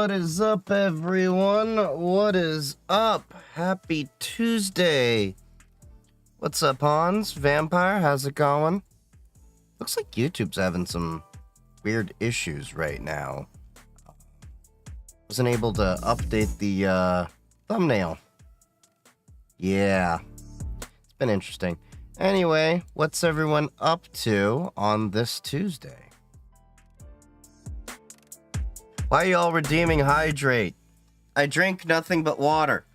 What is up, everyone? What is up? Happy Tuesday. What's up, Hans? Vampire, how's it going? Looks like YouTube's having some weird issues right now. Wasn't able to update the thumbnail. Yeah, it's been interesting. Anyway, what's everyone up to on this Tuesday? Why are y'all redeeming hydrate? I drink nothing but water.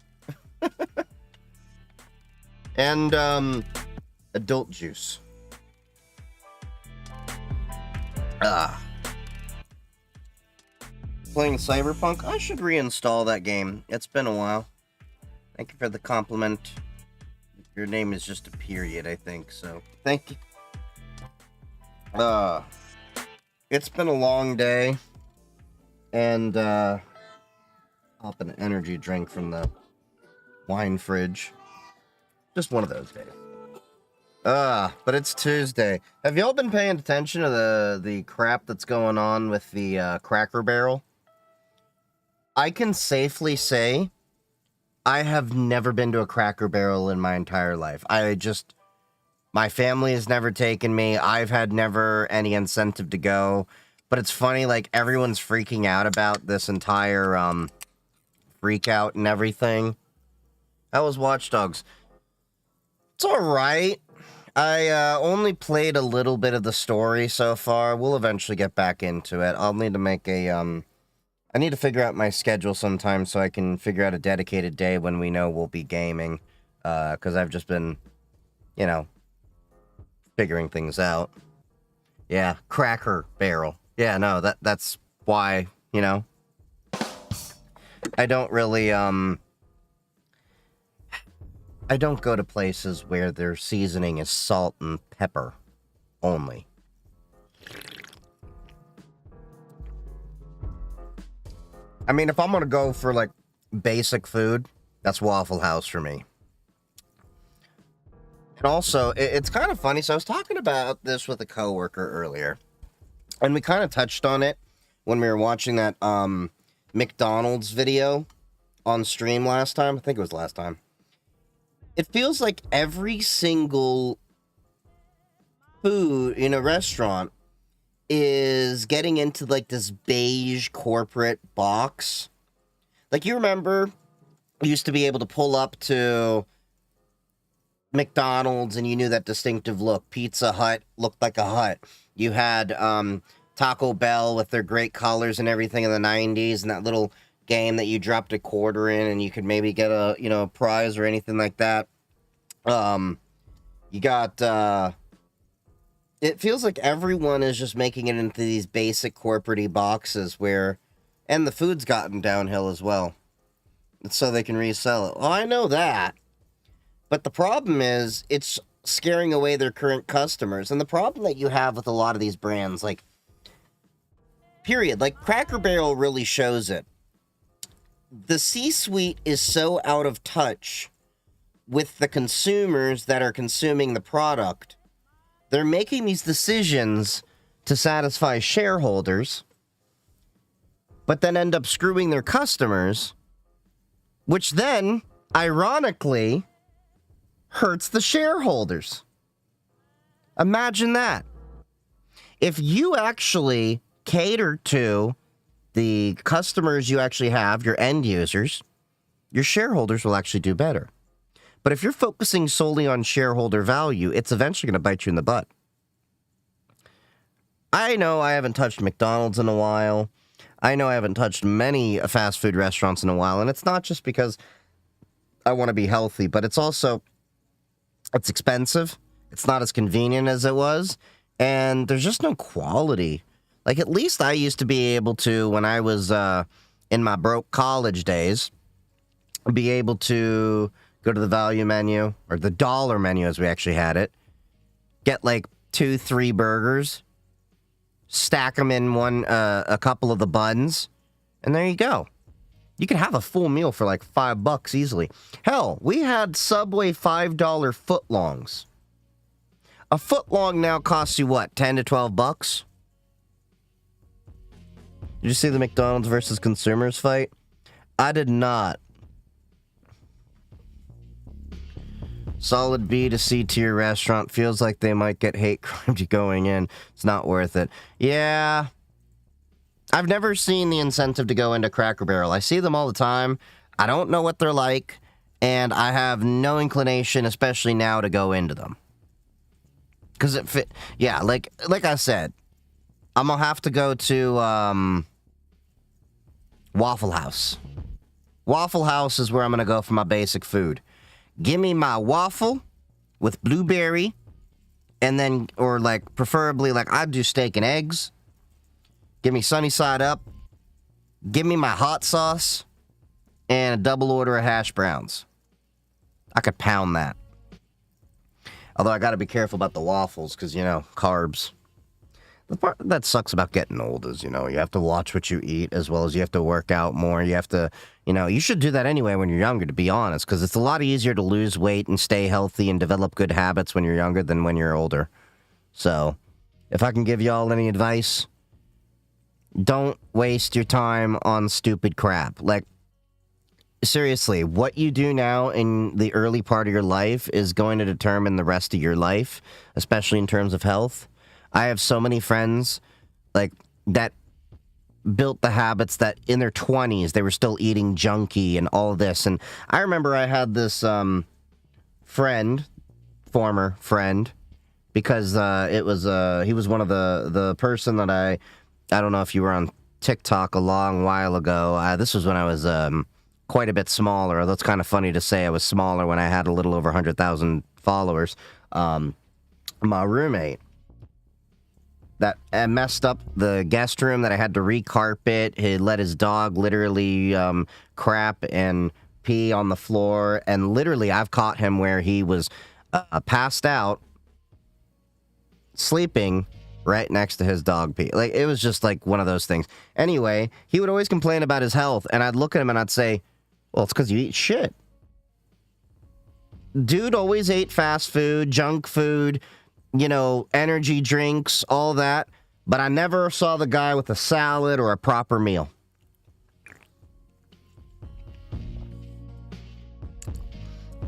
And, adult juice. Playing Cyberpunk? I should reinstall that game. It's been a while. Thank you for the compliment. Your name is just a period, I think, so thank you. It's been a long day. And, pop an energy drink from the wine fridge. Just one of those days. But it's Tuesday. Have y'all been paying attention to the crap that's going on with the, Cracker Barrel? I can safely say I have never been to a Cracker Barrel in my entire life. My family has never taken me. I've had never any incentive to go. But it's funny, like, everyone's freaking out about this entire, freak out and everything. How was Watch Dogs? It's alright. I, only played a little bit of the story so far. We'll eventually get back into it. I'll need to make a, I need to figure out my schedule sometime so I can figure out a dedicated day when we know we'll be gaming. Because I've just been, you know, figuring things out. Yeah, Cracker Barrel. Yeah, no, that's why, you know, I don't really, I don't go to places where their seasoning is salt and pepper only. I mean, if I'm gonna go for, like, basic food, that's Waffle House for me. And also, it's kind of funny, so I was talking about this with a coworker earlier. And we kind of touched on it when we were watching that McDonald's video on stream last time. I think it was last time. It feels like every single food in a restaurant is getting into, like, this beige corporate box. Like, you remember, you used to be able to pull up to McDonald's and you knew that distinctive look. Pizza Hut looked like a hut. You had Taco Bell with their great colors and everything in the 90s, and that little game that you dropped a quarter in and you could maybe get a, you know, prize or anything like that. You got, it feels like everyone is just making it into these basic corporate-y boxes where, and the food's gotten downhill as well. So they can resell it. Well, I know that. But the problem is, it's scaring away their current customers. And the problem that you have with a lot of these brands, like, period, like, Cracker Barrel really shows it. The C-suite is so out of touch with the consumers that are consuming the product. They're making these decisions to satisfy shareholders, but then end up screwing their customers, which then, ironically, hurts the shareholders. Imagine that. If you actually cater to the customers you actually have, your end users, your shareholders will actually do better. But if you're focusing solely on shareholder value, it's eventually going to bite you in the butt. I know I haven't touched McDonald's in a while. I know I haven't touched many fast food restaurants in a while, and it's not just because I want to be healthy, but it's also, it's expensive. It's not as convenient as it was, and there's just no quality. Like, at least I used to be able to, when I was in my broke college days, be able to go to the value menu, or the dollar menu as we actually had it, get like 2-3 burgers, stack them in a couple of the buns, and there you go. You can have a full meal for like $5 easily. Hell, we had Subway $5 footlongs. A footlong now costs you what, 10 to 12 bucks? Did you see the McDonald's versus consumers fight? I did not. Solid B to C tier restaurant. Feels like they might get hate crimed going in. It's not worth it. Yeah. I've never seen the incentive to go into Cracker Barrel. I see them all the time. I don't know what they're like. And I have no inclination, especially now, to go into them. Because it fit. Yeah, like I said, I'm going to have to go to Waffle House. Waffle House is where I'm going to go for my basic food. Give me my waffle with blueberry, and then, or like, preferably, like, I'd do steak and eggs. Give me sunny side up. Give me my hot sauce, and a double order of hash browns. I could pound that. Although I gotta be careful about the waffles, because, you know, carbs. The part that sucks about getting old is, you know, you have to watch what you eat, as well as you have to work out more. You have to, you know, you should do that anyway when you're younger, to be honest, because it's a lot easier to lose weight and stay healthy and develop good habits when you're younger than when you're older. So, if I can give y'all any advice, don't waste your time on stupid crap. Like, seriously, what you do now in the early part of your life is going to determine the rest of your life, especially in terms of health. I have so many friends, like, that built the habits that in their 20s, they were still eating junky and all this. And I remember I had this friend, former friend, because he was one of the person that I don't know if you were on TikTok a long while ago. This was when I was quite a bit smaller, although it's kind of funny to say I was smaller when I had a little over 100,000 followers. My roommate that messed up the guest room that I had to recarpet. He let his dog literally crap and pee on the floor. And literally, I've caught him where he was passed out, sleeping right next to his dog pee. Like, it was just like one of those things. Anyway, he would always complain about his health. And I'd look at him and I'd say, well, it's because you eat shit. Dude always ate fast food, junk food, you know, energy drinks, all that. But I never saw the guy with a salad or a proper meal.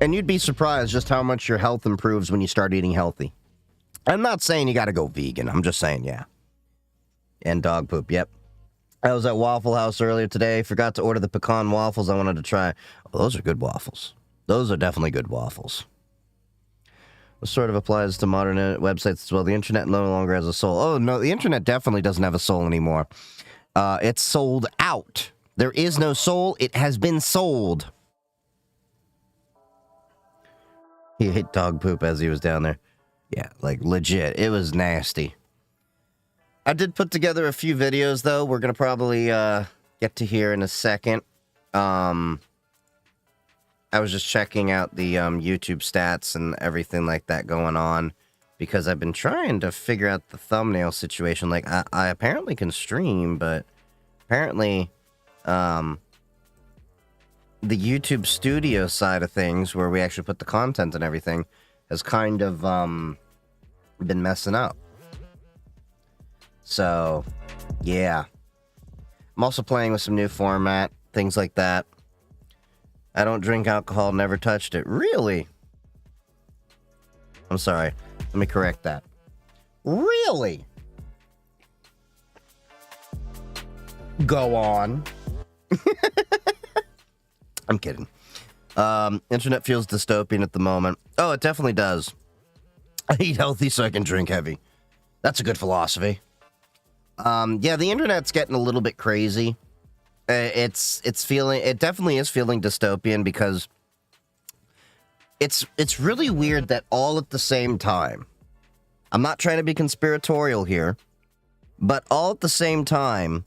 And you'd be surprised just how much your health improves when you start eating healthy. I'm not saying you got to go vegan. I'm just saying, yeah. And dog poop, yep. I was at Waffle House earlier today. Forgot to order the pecan waffles I wanted to try. Oh, those are good waffles. Those are definitely good waffles. This sort of applies to modern websites as well. The internet no longer has a soul. Oh, no, the internet definitely doesn't have a soul anymore. It's sold out. There is no soul. It has been sold. He ate dog poop as he was down there. Yeah, like, legit. It was nasty. I did put together a few videos, though. We're going to probably get to here in a second. I was just checking out the YouTube stats and everything like that going on, because I've been trying to figure out the thumbnail situation. Like, I apparently can stream, but apparently the YouTube studio side of things, where we actually put the content and everything, has kind of been messing up. So, yeah. I'm also playing with some new format, things like that. I don't drink alcohol, never touched it. Really? I'm sorry. Let me correct that. Really? Go on. I'm kidding. Internet feels dystopian at the moment. Oh, it definitely does. I eat healthy so I can drink heavy. That's a good philosophy. Yeah, the internet's getting a little bit crazy. It definitely is feeling dystopian, because it's really weird that all at the same time, I'm not trying to be conspiratorial here, but all at the same time,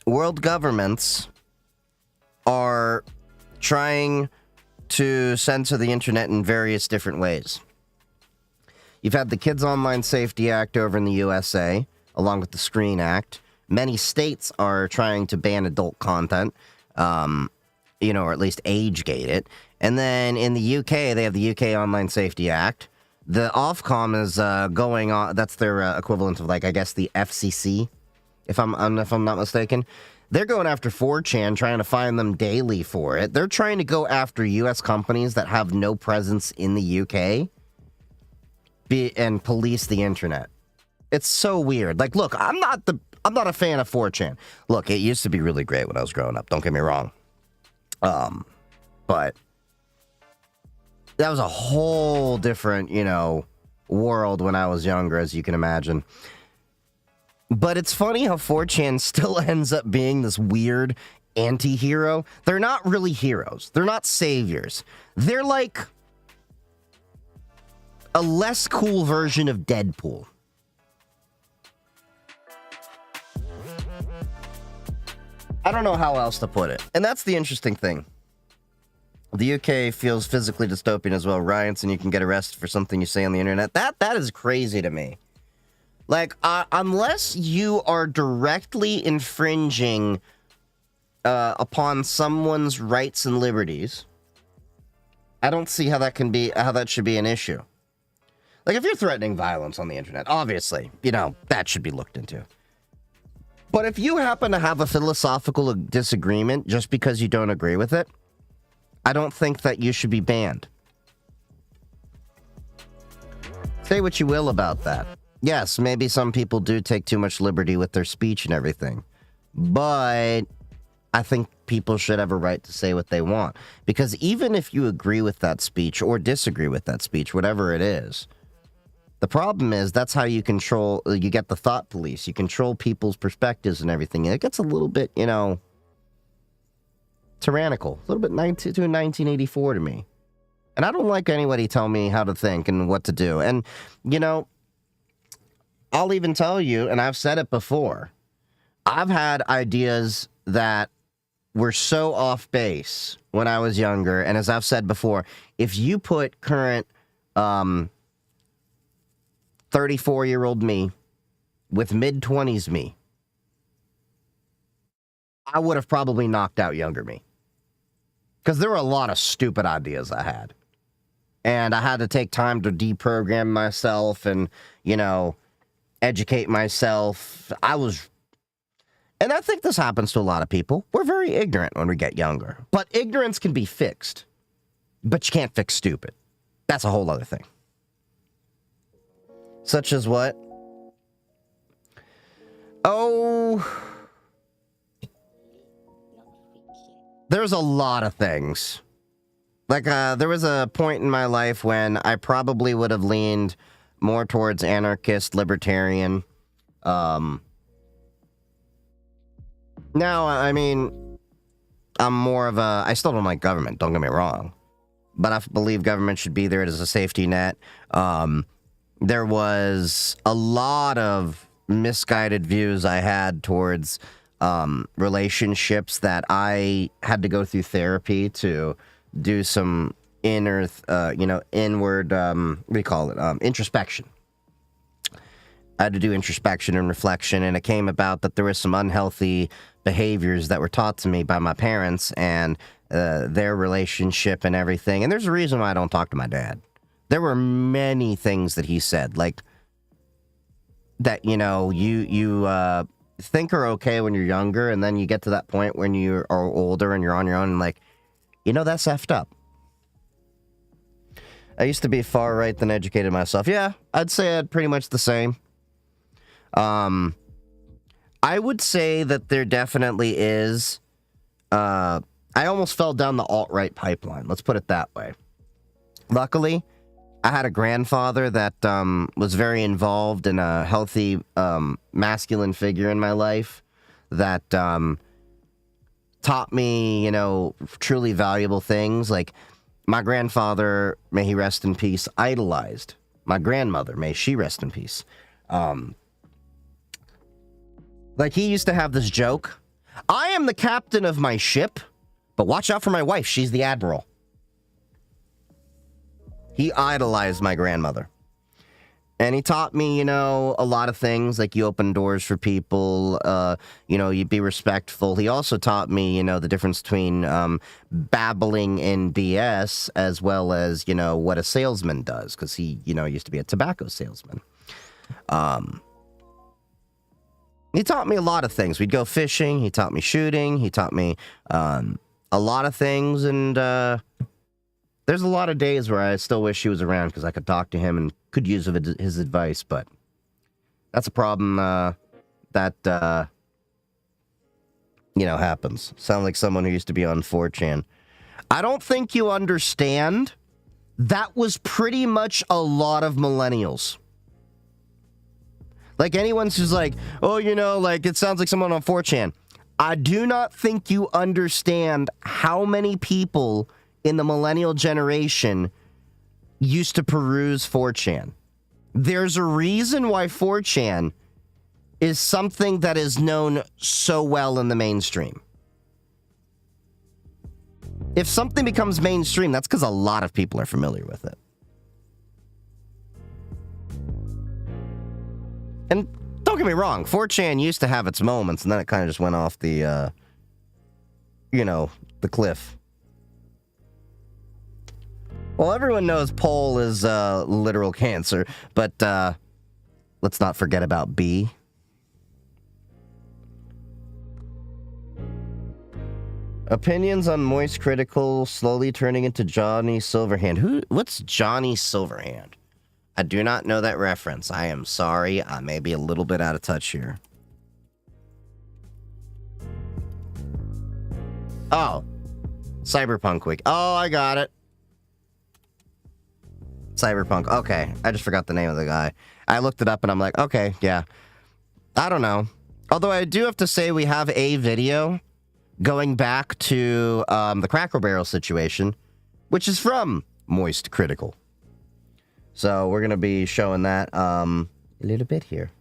world governments are trying to censor the internet in various different ways. You've had the Kids Online Safety Act over in the USA, along with the Screen Act. Many states are trying to ban adult content, you know, or at least age-gate it. And then in the UK, they have the UK Online Safety Act. The Ofcom is going on, that's their equivalent of, like, I guess, the FCC if I'm not mistaken. They're going after 4chan, trying to find them daily for it. They're trying to go after U.S. companies that have no presence in the U.K. And police the internet. It's so weird. Like, look, I'm not a fan of 4chan. Look, it used to be really great when I was growing up. Don't get me wrong. But that was a whole different, world when I was younger, as you can imagine. But it's funny how 4chan still ends up being this weird anti-hero. They're not really heroes. They're not saviors. They're like a less cool version of Deadpool. I don't know how else to put it. And that's the interesting thing. The UK feels physically dystopian as well. Riots and you can get arrested for something you say on the internet. That is crazy to me. Like, unless you are directly infringing upon someone's rights and liberties, I don't see how that should be an issue. Like, if you're threatening violence on the internet, obviously, that should be looked into. But if you happen to have a philosophical disagreement just because you don't agree with it, I don't think that you should be banned. Say what you will about that. Yes, maybe some people do take too much liberty with their speech and everything. But I think people should have a right to say what they want. Because even if you agree with that speech or disagree with that speech, whatever it is, the problem is that's how you get the thought police. You control people's perspectives and everything. And it gets a little bit, tyrannical. A little bit 1984 to me. And I don't like anybody telling me how to think and what to do. And, I'll even tell you, and I've said it before, I've had ideas that were so off base when I was younger. And as I've said before, if you put current 34-year-old me with mid-20s me, I would have probably knocked out younger me. Because there were a lot of stupid ideas I had. And I had to take time to deprogram myself and, educate myself. And I think this happens to a lot of people. We're very ignorant when we get younger. But ignorance can be fixed. But you can't fix stupid. That's a whole other thing. Such as what? Oh, there's a lot of things. Like, there was a point in my life when I probably would have leaned more towards anarchist, libertarian. Now, I mean, I'm more of I still don't like government, don't get me wrong. But I believe government should be there as a safety net. There was a lot of misguided views I had towards relationships that I had to go through therapy to do some inward, introspection. I had to do introspection and reflection, and it came about that there was some unhealthy behaviors that were taught to me by my parents and their relationship and everything. And there's a reason why I don't talk to my dad. There were many things that he said, like that, you think are okay when you're younger, and then you get to that point when you are older and you're on your own, and like, that's effed up. I used to be far right than educated myself. Yeah, I'd say I had pretty much the same. I would say that there definitely is. I almost fell down the alt-right pipeline. Let's put it that way. Luckily, I had a grandfather that was very involved in a healthy masculine figure in my life that taught me, truly valuable things. Like, my grandfather, may he rest in peace, idolized my grandmother, may she rest in peace. Like, he used to have this joke: I am the captain of my ship, but watch out for my wife, she's the admiral. He idolized my grandmother. And he taught me, a lot of things, like you open doors for people, you be respectful. He also taught me, the difference between babbling and BS, as well as, what a salesman does, because he, used to be a tobacco salesman. He taught me a lot of things. We'd go fishing. He taught me shooting. He taught me a lot of things. And there's a lot of days where I still wish he was around because I could talk to him and could use his advice. But that's a problem that, happens. Sound like someone who used to be on 4chan. I don't think you understand. That was pretty much a lot of millennials. Like anyone who's like, oh, it sounds like someone on 4chan. I do not think you understand how many people in the millennial generation used to peruse 4chan. There's a reason why 4chan is something that is known so well in the mainstream. If something becomes mainstream, that's because a lot of people are familiar with it. And don't get me wrong, 4chan used to have its moments, and then it kind of just went off the, the cliff. Well, everyone knows Pole is literal cancer, but let's not forget about B. Opinions on Moist Critical slowly turning into Johnny Silverhand. What's Johnny Silverhand? I do not know that reference. I am sorry. I may be a little bit out of touch here. Oh. Cyberpunk Week. Oh, I got it. Cyberpunk. Okay. I just forgot the name of the guy. I looked it up and I'm like, okay, yeah. I don't know. Although I do have to say we have a video going back to the Cracker Barrel situation, which is from Moist Critical. So we're going to be showing that a little bit here.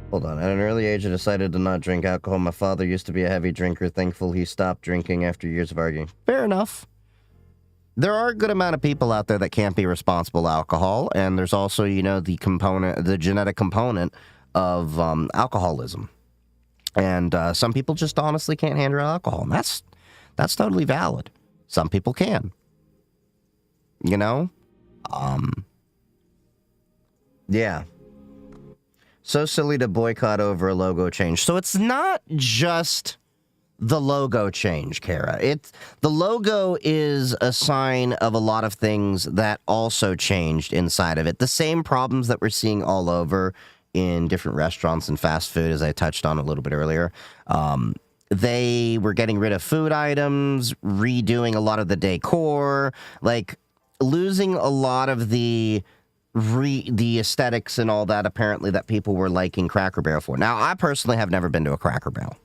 Hold on. At an early age, I decided to not drink alcohol. My father used to be a heavy drinker. Thankful he stopped drinking after years of arguing. Fair enough. There are a good amount of people out there that can't be responsible alcohol. And there's also, the genetic component of alcoholism. And some people just honestly can't handle alcohol. And that's totally valid. Some people can. Yeah. So silly to boycott over a logo change. So it's not just the logo change, Kara. The logo is a sign of a lot of things that also changed inside of it. The same problems that we're seeing all over in different restaurants and fast food, as I touched on a little bit earlier. They were getting rid of food items, redoing a lot of the decor, losing a lot of the aesthetics and all that, apparently, that people were liking Cracker Barrel for. Now, I personally have never been to a Cracker Barrel.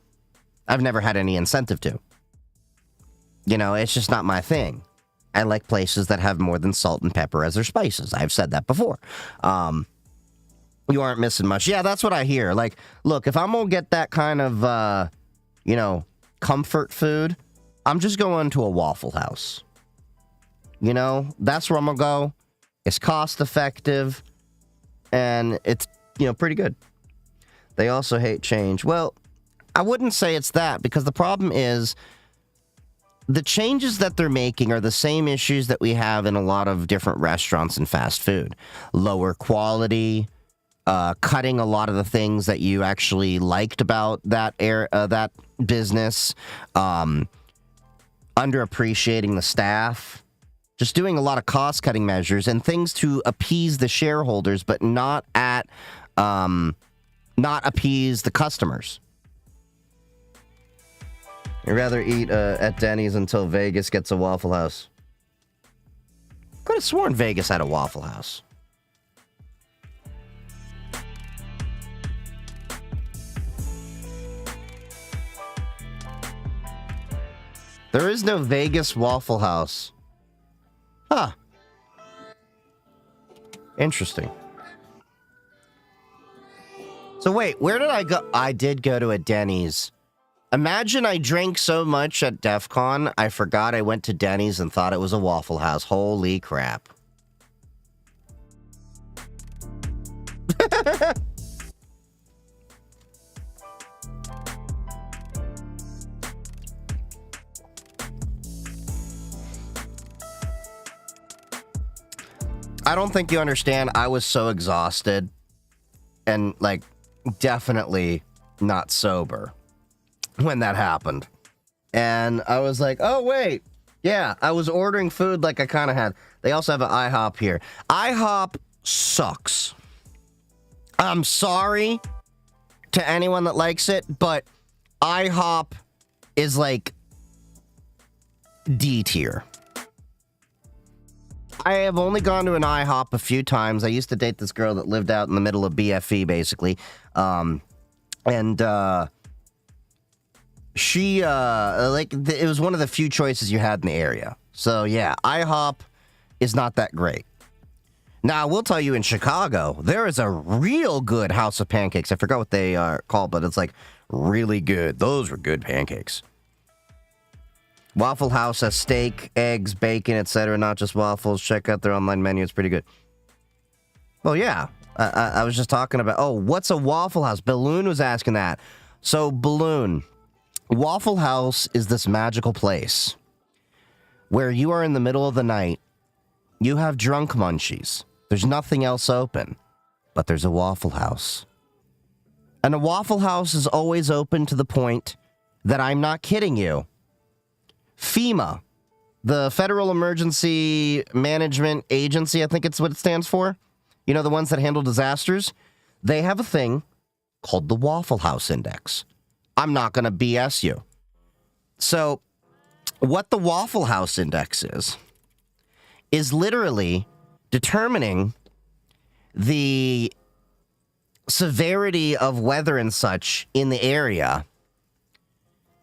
I've never had any incentive to. It's just not my thing. I like places that have more than salt and pepper as their spices. I've said that before. You aren't missing much. Yeah, that's what I hear. Look, if I'm going to get that kind of, comfort food, I'm just going to a Waffle House. That's where I'm going to go. It's cost effective. And it's, pretty good. They also hate change. Well, I wouldn't say it's that, because the problem is the changes that they're making are the same issues that we have in a lot of different restaurants and fast food. Lower quality, cutting a lot of the things that you actually liked about that that business, underappreciating the staff, just doing a lot of cost-cutting measures and things to appease the shareholders, but not appease the customers. I'd rather eat at Denny's until Vegas gets a Waffle House. Could have sworn Vegas had a Waffle House. There is no Vegas Waffle House. Huh. Interesting. So wait, where did I go? I did go to a Denny's. Imagine I drank so much at DEF CON, I forgot I went to Denny's and thought it was a Waffle House. Holy crap. I don't think you understand. I was so exhausted. and like definitely not sober when that happened. And I was like, oh wait, yeah, I was ordering food like I kind of had. They also have an IHOP here. IHOP sucks. I'm sorry to anyone that likes it, but IHOP is like D tier. I have only gone to an IHOP a few times. I used to date this girl that lived out in the middle of BFE, basically. She, it was one of the few choices you had in the area. So, yeah, IHOP is not that great. Now, I will tell you, in Chicago, there is a real good House of Pancakes. I forgot what they are called, but it's, like, really good. Those were good pancakes. Waffle House has steak, eggs, bacon, etc., not just waffles. Check out their online menu. It's pretty good. Well, yeah. I was just talking about... Oh, what's a Waffle House? Balloon was asking that. So, Balloon... Waffle House is this magical place where you are in the middle of the night, you have drunk munchies, there's nothing else open, but there's a Waffle House. And a Waffle House is always open to the point that I'm not kidding you. FEMA, the Federal Emergency Management Agency, I think it's what it stands for. You know, the ones that handle disasters. They have a thing called the Waffle House Index. I'm not going to BS you. So, what the Waffle House Index is literally determining the severity of weather and such in the area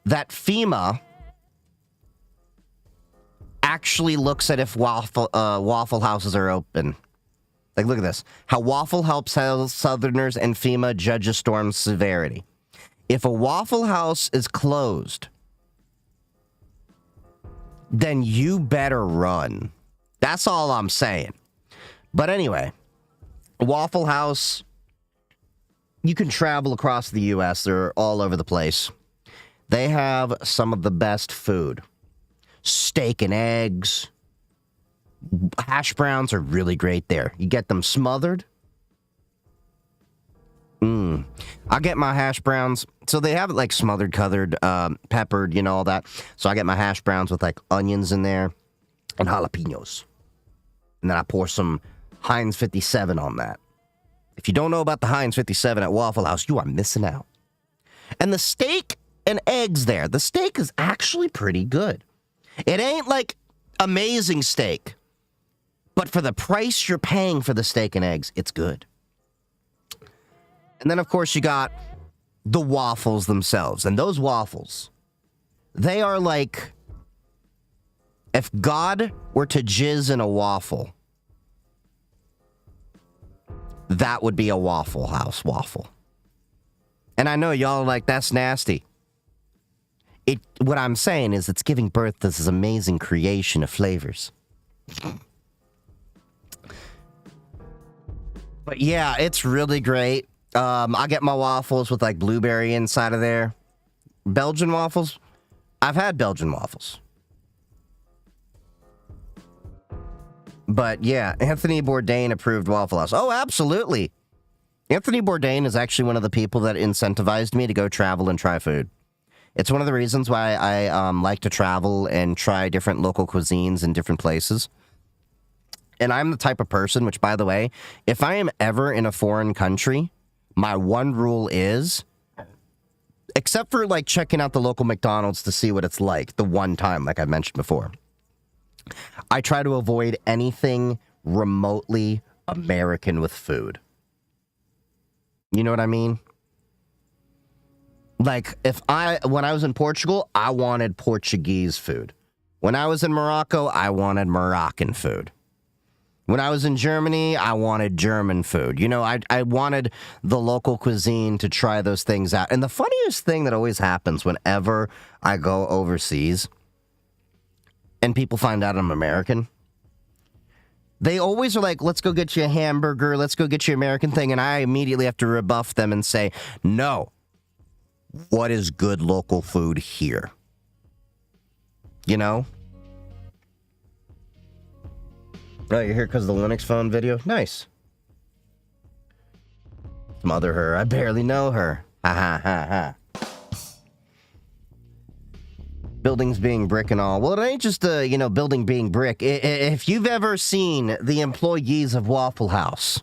that FEMA actually looks at if Waffle Houses are open. Like, look at this. How Waffle helps Southerners and FEMA judge a storm's severity. If a Waffle House is closed, then you better run. That's all I'm saying. But anyway, Waffle House, you can travel across the U.S. They're all over the place. They have some of the best food. Steak and eggs. Hash browns are really great there. You get them smothered. I get my hash browns. So they have it like smothered, colored, peppered, you know, all that. So I get my hash browns with like onions in there and jalapenos. And then I pour some Heinz 57 on that. If you don't know about the Heinz 57 at Waffle House, you are missing out. And the steak and eggs there. The steak is actually pretty good. It ain't like amazing steak. But for the price you're paying for the steak and eggs, it's good. And then, of course, you got the waffles themselves. And those waffles, they are like, if God were to jizz in a waffle, that would be a Waffle House waffle. And I know y'all are like, that's nasty. What I'm saying is it's giving birth to this amazing creation of flavors. But yeah, it's really great. I get my waffles with like blueberry inside of there. Belgian waffles. I've had Belgian waffles. But yeah, Anthony Bourdain approved Waffle House. Oh, absolutely. Anthony Bourdain is actually one of the people that incentivized me to go travel and try food. It's one of the reasons why I like to travel and try different local cuisines in different places. And I'm the type of person, which, by the way, if I am ever in a foreign country, my one rule is, except for like checking out the local McDonald's to see what it's like the one time, like I mentioned before, I try to avoid anything remotely American with food. You know what I mean? Like, when I was in Portugal, I wanted Portuguese food. When I was in Morocco, I wanted Moroccan food. When I was in Germany, I wanted German food. You know, I wanted the local cuisine to try those things out. And the funniest thing that always happens whenever I go overseas and people find out I'm American, they always are like, let's go get you a hamburger, let's go get you an American thing. And I immediately have to rebuff them and say, no, what is good local food here? You know? Oh, you're here because of the Linux phone video? Nice. Mother her. I barely know her. Ha ha ha ha. Buildings being brick and all. Well, it ain't just a, building being brick. If you've ever seen the employees of Waffle House,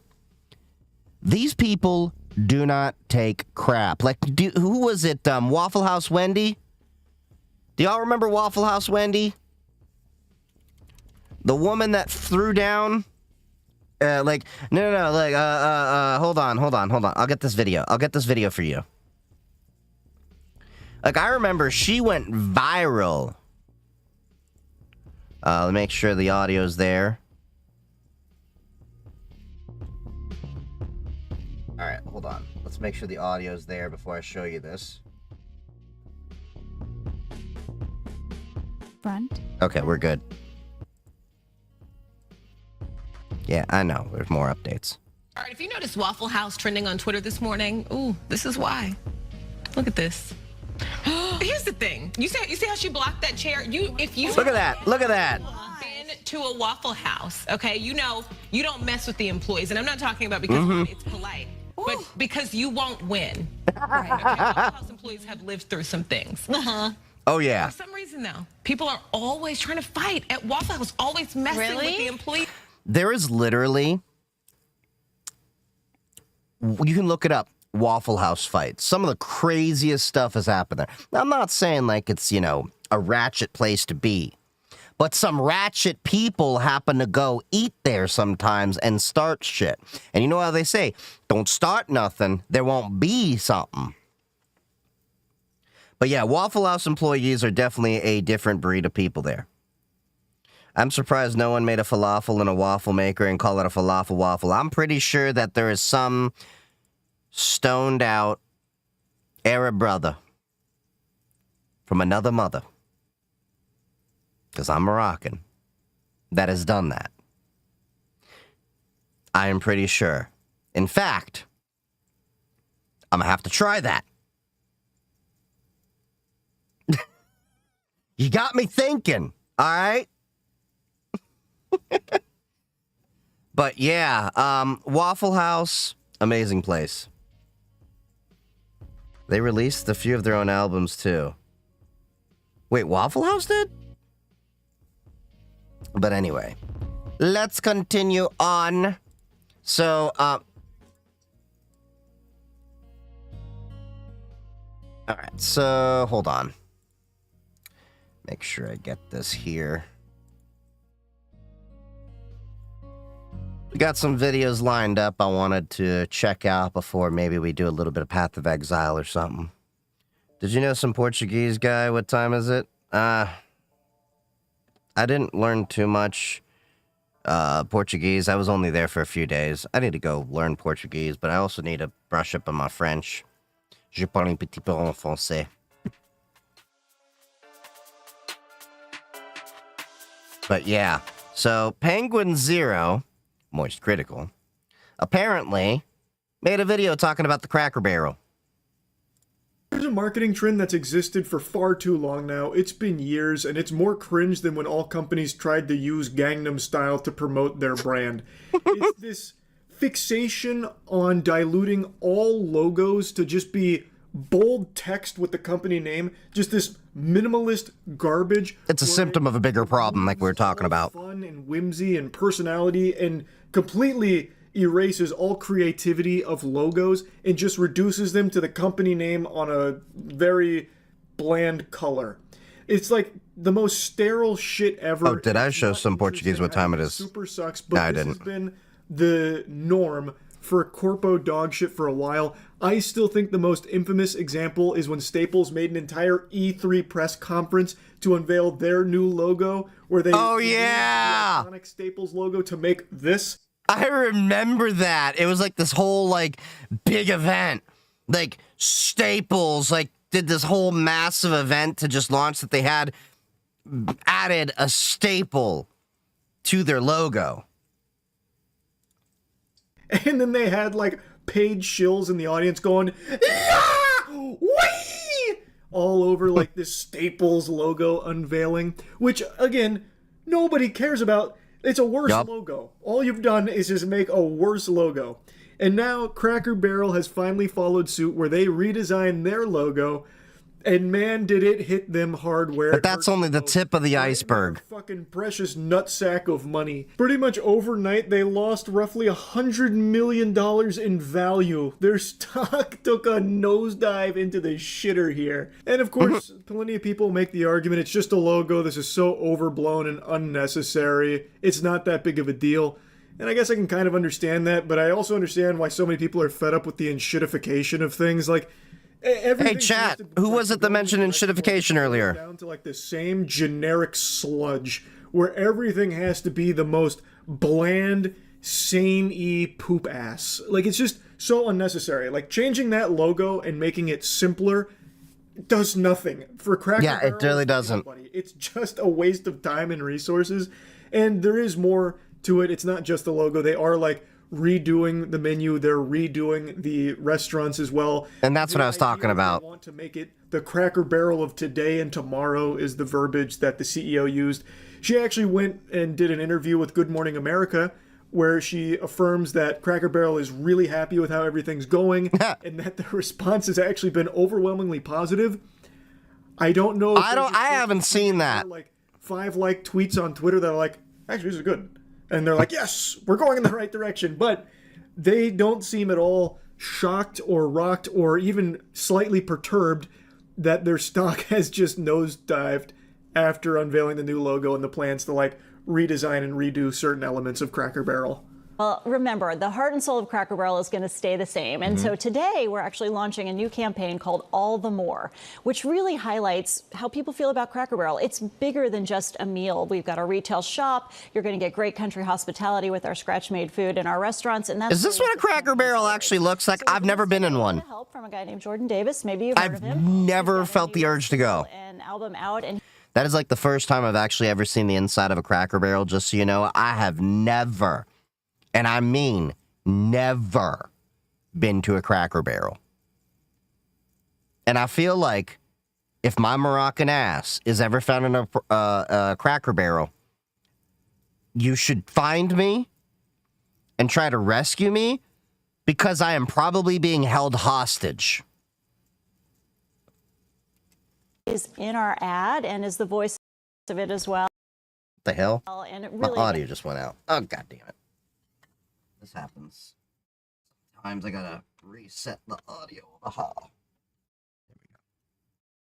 these people do not take crap. Like, who was it? Waffle House Wendy? Do y'all remember Waffle House Wendy? The woman that threw down? No, hold on. I'll get this video for you. Like, I remember she went viral. Let me make sure the audio's there. Alright, hold on. Let's make sure the audio's there before I show you this. Front. Okay, we're good. Yeah, I know. There's more updates. All right, if you noticed Waffle House trending on Twitter this morning, ooh, this is why. Look at this. Here's the thing. You see how she blocked that chair? If you Look at that. Look at that. Been to a Waffle House, okay? You know you don't mess with the employees, and I'm not talking about because it's polite, but because you won't win. Right. Okay? Waffle House employees have lived through some things. Oh yeah. For some reason, though, people are always trying to fight at Waffle House, always messing with the employees. There is literally, you can look it up, Waffle House fights. Some of the craziest stuff has happened there. Now, I'm not saying like it's, a ratchet place to be, but some ratchet people happen to go eat there sometimes and start shit. And you know how they say, don't start nothing, there won't be something. But yeah, Waffle House employees are definitely a different breed of people there. I'm surprised no one made a falafel in a waffle maker and call it a falafel waffle. I'm pretty sure that there is some stoned out Arab brother from another mother, because I'm Moroccan, that has done that. I am pretty sure. In fact, I'm gonna have to try that. You got me thinking, all right? But yeah, Waffle House, amazing place. They released a few of their own albums too. Wait, Waffle House did? But anyway, let's continue on. So, all right, so hold on. Make sure I get this here. We got some videos lined up I wanted to check out before maybe we do a little bit of Path of Exile or something. Did you know some Portuguese guy? What time is it? I didn't learn too much Portuguese. I was only there for a few days. I need to go learn Portuguese, but I also need to brush up on my French. Je parle un petit peu en français. But yeah, so Penguin Zero, Moist Critical, apparently made a video talking about the Cracker Barrel. There's a marketing trend that's existed for far too long now. It's been years, and it's more cringe than when all companies tried to use Gangnam Style to promote their brand. It's this fixation on diluting all logos to just be bold text with the company name, just this minimalist garbage. It's a symptom of a bigger problem like we were talking about. Fun and whimsy and personality, and completely erases all creativity of logos and just reduces them to the company name on a very bland color. It's like the most sterile shit ever. Oh, did I show some Portuguese what time it is? Super sucks, but No, I this didn't. has been the norm for corpo dog shit for a while. I still think the most infamous example is when Staples made an entire E3 press conference to unveil their new logo, where they Oh, used yeah! the iconic Staples logo to make this. I remember that. It was like this whole like big event. Like Staples like did this whole massive event to just launch that they had added a staple to their logo. And then they had like paid shills in the audience going, "Yeah! Wee!" all over like this Staples logo unveiling, which again, nobody cares about. It's a worse logo. All you've done is just make a worse logo. And now Cracker Barrel has finally followed suit where they redesigned their logo. And man, did it hit them hard where But that's only the tip of the iceberg. Fucking precious nutsack of money. Pretty much overnight, they lost roughly $100 million in value. Their stock took a nosedive into the shitter here. And of course, plenty of people make the argument, it's just a logo, this is so overblown and unnecessary, it's not that big of a deal. And I guess I can kind of understand that, but I also understand why so many people are fed up with the enshittification of things. Like, hey, chat, who was it that mentioned enshittification earlier? Down to like the same generic sludge where everything has to be the most bland, samey poop ass. Like, it's just so unnecessary. Like, changing that logo and making it simpler does nothing for Cracker Barrel. Yeah, it really doesn't. It's just a waste of time and resources. And there is more to it. It's not just the logo. They are like redoing the menu, they're redoing the restaurants as well. And that's what I was talking about. They want to make it the Cracker Barrel of today and tomorrow is the verbiage that the CEO used. She actually went and did an interview with Good Morning America where she affirms that Cracker Barrel is really happy with how everything's going and that the response has actually been overwhelmingly positive. I don't know. I haven't seen that. Like 5 tweets on Twitter that are like, actually, this is good. And they're like, yes, we're going in the right direction. But they don't seem at all shocked or rocked or even slightly perturbed that their stock has just nosedived after unveiling the new logo and the plans to redesign and redo certain elements of Cracker Barrel. Well, remember, the heart and soul of Cracker Barrel is going to stay the same. And so today we're actually launching a new campaign called All the More, which really highlights how people feel about Cracker Barrel. It's bigger than just a meal. We've got a retail shop. You're going to get great country hospitality with our scratch-made food in our restaurants. And that's Is this what a Cracker Barrel actually looks like? So I've never been in one. Help from a guy named Jordan Davis. Maybe you've heard of him. I've never felt the urge to go. An album out, and That is like the first time I've actually ever seen the inside of a Cracker Barrel, just so you know. I have never, and I mean never, been to a Cracker Barrel. And I feel like if my Moroccan ass is ever found in a Cracker Barrel, you should find me and try to rescue me because I am probably being held hostage. is in our ad and is the voice of it as well. What the hell? And it My really audio just went out. Oh, god damn it. This happens. Sometimes I gotta reset the audio. Aha.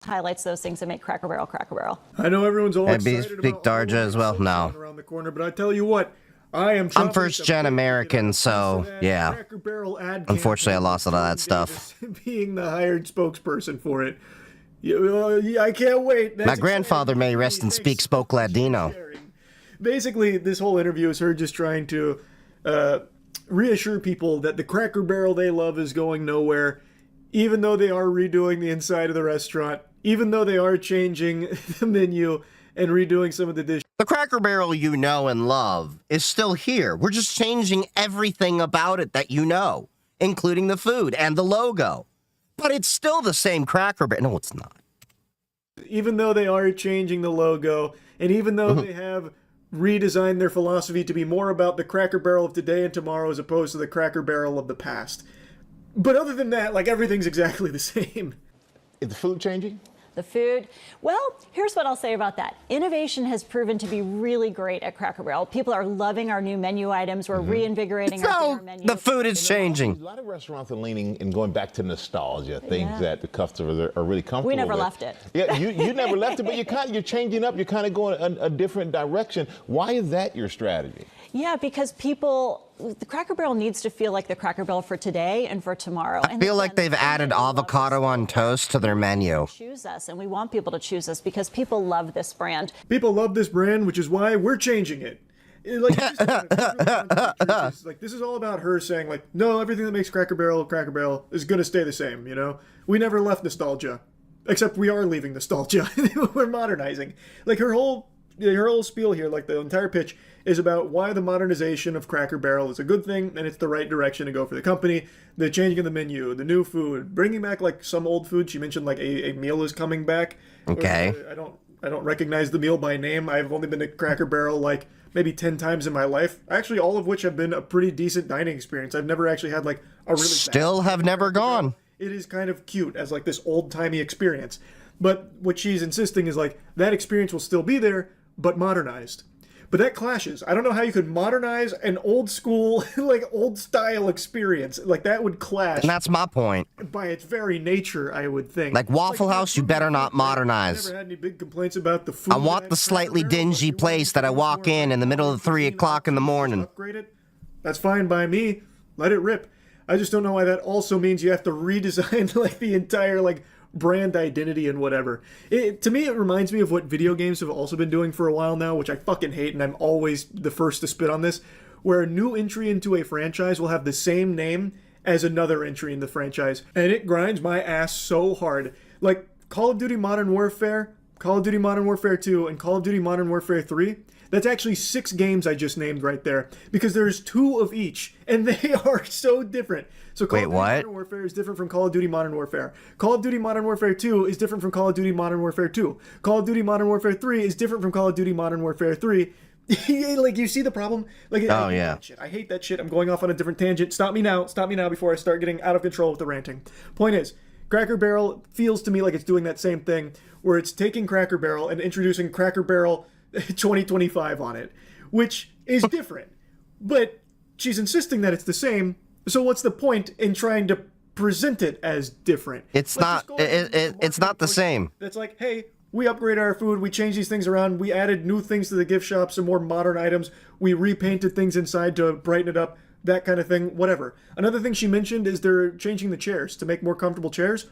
highlights those things that make Cracker Barrel Cracker Barrel. I know everyone's all And excited speak about Darja as well? No. around the corner, but I tell you what, I'm first gen American, so yeah. Cracker Barrel ad Unfortunately, I campaign lost a lot of that with stuff. Davis being the hired spokesperson for it. Yeah, I can't wait. That's My grandfather, may rest and speak, spoke Ladino. Basically, this whole interview is her just trying to reassure people that the Cracker Barrel they love is going nowhere, even though they are redoing the inside of the restaurant, even though they are changing the menu and redoing some of the dishes. The Cracker Barrel you know and love is still here. We're just changing everything about it that you know, including the food and the logo. But it's still the same Cracker Barrel. No, it's not. Even though they are changing the logo, and even though they have redesigned their philosophy to be more about the Cracker Barrel of today and tomorrow as opposed to the Cracker Barrel of the past. But other than that, like, everything's exactly the same. Is the food changing? The food, well, here's what I'll say about that. Innovation has proven to be really great at Cracker Barrel. People are loving our new menu items. We're reinvigorating our dinner menu. The food is changing. A lot of restaurants are leaning and going back to nostalgia, things that the customers are really comfortable with. We never left it. Yeah, you never left it, but you're changing up. You're kind of going a different direction. Why is that your strategy? Yeah, because the Cracker Barrel needs to feel like the Cracker Barrel for today and for tomorrow. I feel like they've added avocado on toast to their menu. Choose us, and we want people to choose us because people love this brand. People love this brand, which is why we're changing it. Like, this is all about her saying, like, no, everything that makes Cracker Barrel is going to stay the same, you know? We never left nostalgia. Except we are leaving nostalgia. We're modernizing. Like, her whole spiel here, like the entire pitch, is about why the modernization of Cracker Barrel is a good thing and it's the right direction to go for the company. The changing of the menu, the new food, bringing back like some old food. She mentioned like a meal is coming back. Okay. I don't I don't recognize the meal by name. I've only been to Cracker Barrel like maybe 10 times in my life. Actually, all of which have been a pretty decent dining experience. I've never actually had like a really Still bad have never Cracker Barrel. gone. It is kind of cute as like this old-timey experience. But what she's insisting is like that experience will still be there, but modernized. But that clashes. I don't know how you could modernize an old school, like old style experience. Like that would clash. And that's my point. By its very nature, I would think. Like Waffle House, you better not I modernize. never had any big complaints about the food. I want the slightly dingy place that I walk in the middle of 3 o'clock in the morning. Upgrade it. That's fine by me. Let it rip. I just don't know why that also means you have to redesign like the entire like brand identity and whatever. To me, it reminds me of what video games have also been doing for a while now, which I fucking hate, and I'm always the first to spit on this, where a new entry into a franchise will have the same name as another entry in the franchise, and it grinds my ass so hard. Like Call of Duty Modern Warfare, Call of Duty Modern Warfare 2, and Call of Duty Modern Warfare 3. That's actually 6 games I just named right there, because there's 2 of each, and they are so different. So Call of Duty Modern Warfare is different from Call of Duty Modern Warfare. Call of Duty Modern Warfare 2 is different from Call of Duty Modern Warfare 2. Call of Duty Modern Warfare 3 is different from Call of Duty Modern Warfare 3. Like, you see the problem? Like, oh, yeah. I hate that shit. I'm going off on a different tangent. Stop me now before I start getting out of control with the ranting. Point is, Cracker Barrel feels to me like it's doing that same thing, where it's taking Cracker Barrel and introducing Cracker Barrel 2025 on it, which is different. But she's insisting that it's the same, so what's the point in trying to present it as different? It's not it's not the same. That's like, hey, we upgrade our food, we change these things around, we added new things to the gift shop, some more modern items, we repainted things inside to brighten it up, that kind of thing, whatever. Another thing she mentioned is they're changing the chairs to make more comfortable chairs.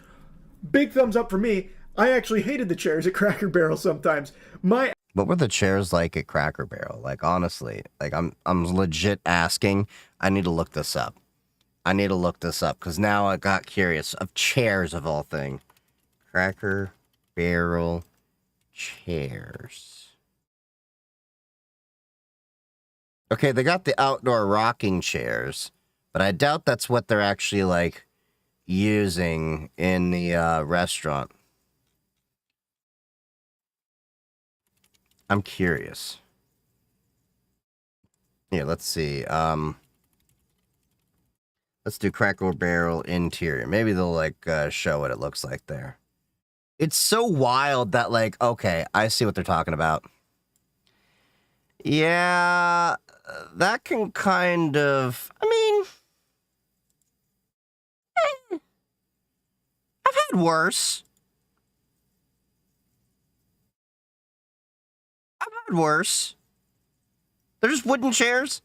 Big thumbs up for me. I actually hated the chairs at Cracker Barrel sometimes. What were the chairs like at Cracker Barrel? Like, honestly, like I'm legit asking. I need to look this up. Because now I got curious of chairs of all things. Cracker Barrel chairs. Okay, they got the outdoor rocking chairs, but I doubt that's what they're actually like using in the restaurant. I'm curious. Here, let's see. Let's do Cracker Barrel interior. Maybe they'll like show what it looks like there. It's so wild that like, okay, I see what they're talking about. Yeah, that can kind of, I mean, I've had worse. Worse. They're just wooden chairs.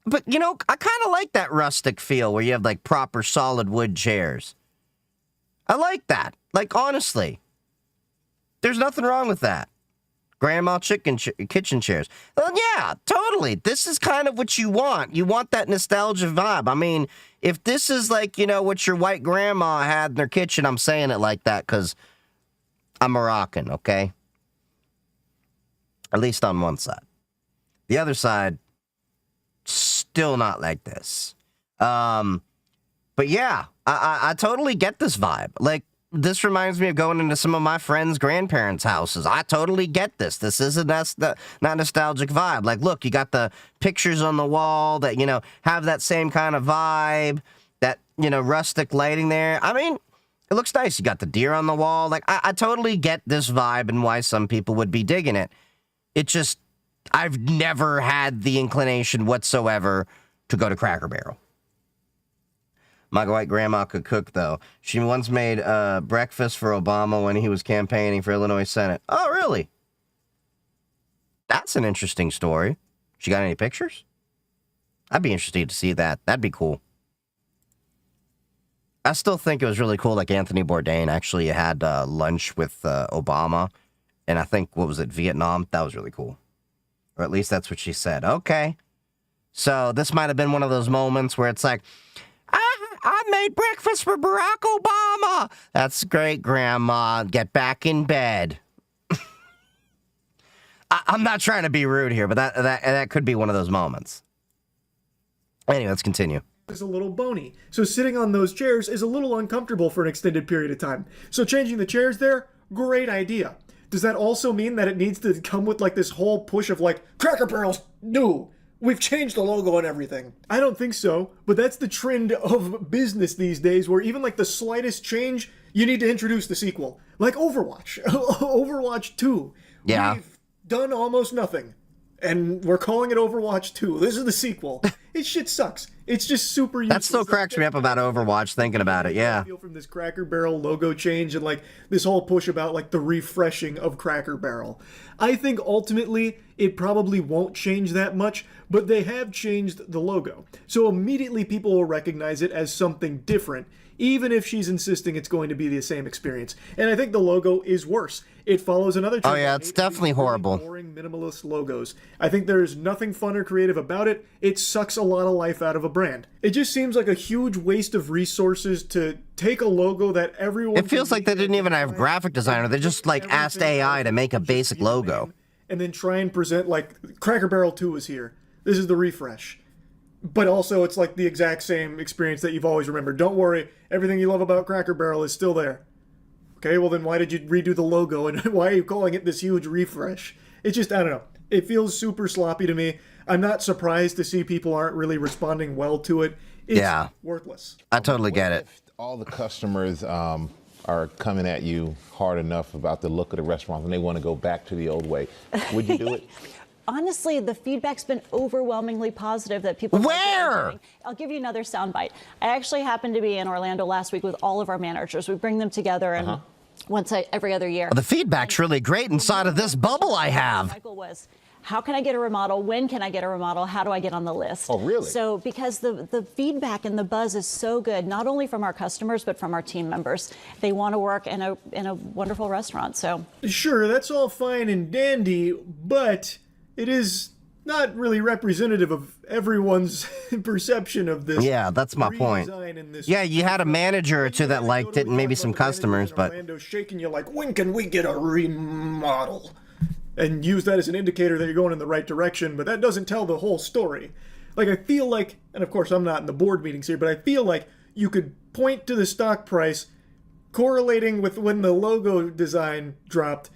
But, you know, I kind of like that rustic feel where you have, like, proper solid wood chairs. I like that. Like, honestly. There's nothing wrong with that. Grandma kitchen chairs. Well, yeah, totally. This is kind of what you want. You want that nostalgia vibe. I mean, if this is, like, you know, what your white grandma had in her kitchen, I'm saying it like that because I'm Moroccan, okay? At least on one side. The other side, still not like this. But yeah, I totally get this vibe. Like, this reminds me of going into some of my friends' grandparents' houses. I totally get this. This isn't not nostalgic vibe. Like, look, you got the pictures on the wall that, you know, have that same kind of vibe, that, you know, rustic lighting there. I mean, it looks nice. You got the deer on the wall. Like, I totally get this vibe and why some people would be digging it. It just, I've never had the inclination whatsoever to go to Cracker Barrel. My white grandma could cook, though. She once made breakfast for Obama when he was campaigning for Illinois Senate. Oh, really? That's an interesting story. She got any pictures? I'd be interested to see that. That'd be cool. I still think it was really cool, like Anthony Bourdain actually had lunch with Obama. And I think, what was it, Vietnam? That was really cool. Or at least that's what she said. Okay. So this might have been one of those moments where it's like, I made breakfast for Barack Obama. That's great, Grandma. Get back in bed. I'm not trying to be rude here, but that could be one of those moments. Anyway, let's continue. Is a little bony. So sitting on those chairs is a little uncomfortable for an extended period of time. So changing the chairs there, Great idea. Does that also mean that it needs to come with like this whole push of like, Cracker Barrel's new? We've changed the logo and everything. I don't think so, but that's the trend of business these days, where even like the slightest change, you need to introduce the sequel. Like Overwatch. Overwatch 2. Yeah. We've done almost nothing, and we're calling it Overwatch 2. This is the sequel. It shit sucks. It's just super useless. That still cracks me up about Overwatch, thinking about it, yeah. I feel from this Cracker Barrel logo change and like this whole push about like the refreshing of Cracker Barrel. I think ultimately it probably won't change that much, but they have changed the logo. So immediately people will recognize it as something different, even if she's insisting it's going to be the same experience. And I think the logo is worse. It follows another trend. Oh yeah, it's definitely horrible. Boring minimalist logos. I think there's nothing fun or creative about it. It sucks a lot of life out of a brand. It just seems like a huge waste of resources to take a logo that everyone... It feels like they didn't even have graphic designer. They just like asked AI to make a basic logo. And then try and present like Cracker Barrel 2 is here. This is the refresh. But also it's like the exact same experience that you've always remembered. Don't worry, everything you love about Cracker Barrel is still there. Okay, well then why did you redo the logo and why are you calling it this huge refresh? It's just, I don't know. It feels super sloppy to me. I'm not surprised to see people aren't really responding well to it. It's worthless. I totally get it. If all the customers are coming at you hard enough about the look of the restaurant and they want to go back to the old way, would you do it? Honestly, the feedback's been overwhelmingly positive that people... Where? I'll give you another soundbite. I actually happened to be in Orlando last week with all of our managers. We bring them together and every other year. Well, the feedback's really great inside of this bubble I have. Michael was, how can I get a remodel? When can I get a remodel? How do I get on the list? Oh, really? So because the feedback and the buzz is so good, not only from our customers, but from our team members. They want to work in a wonderful restaurant, so. Sure, that's all fine and dandy, but it is not really representative of everyone's perception of this. Yeah, that's my point. Yeah, you had a manager or two that liked it and maybe some customers, but... Orlando shaking you like, when can we get a remodel? And use that as an indicator that you're going in the right direction, but that doesn't tell the whole story. Like, I feel like, and of course I'm not in the board meetings here, but I feel like you could point to the stock price correlating with when the logo design dropped,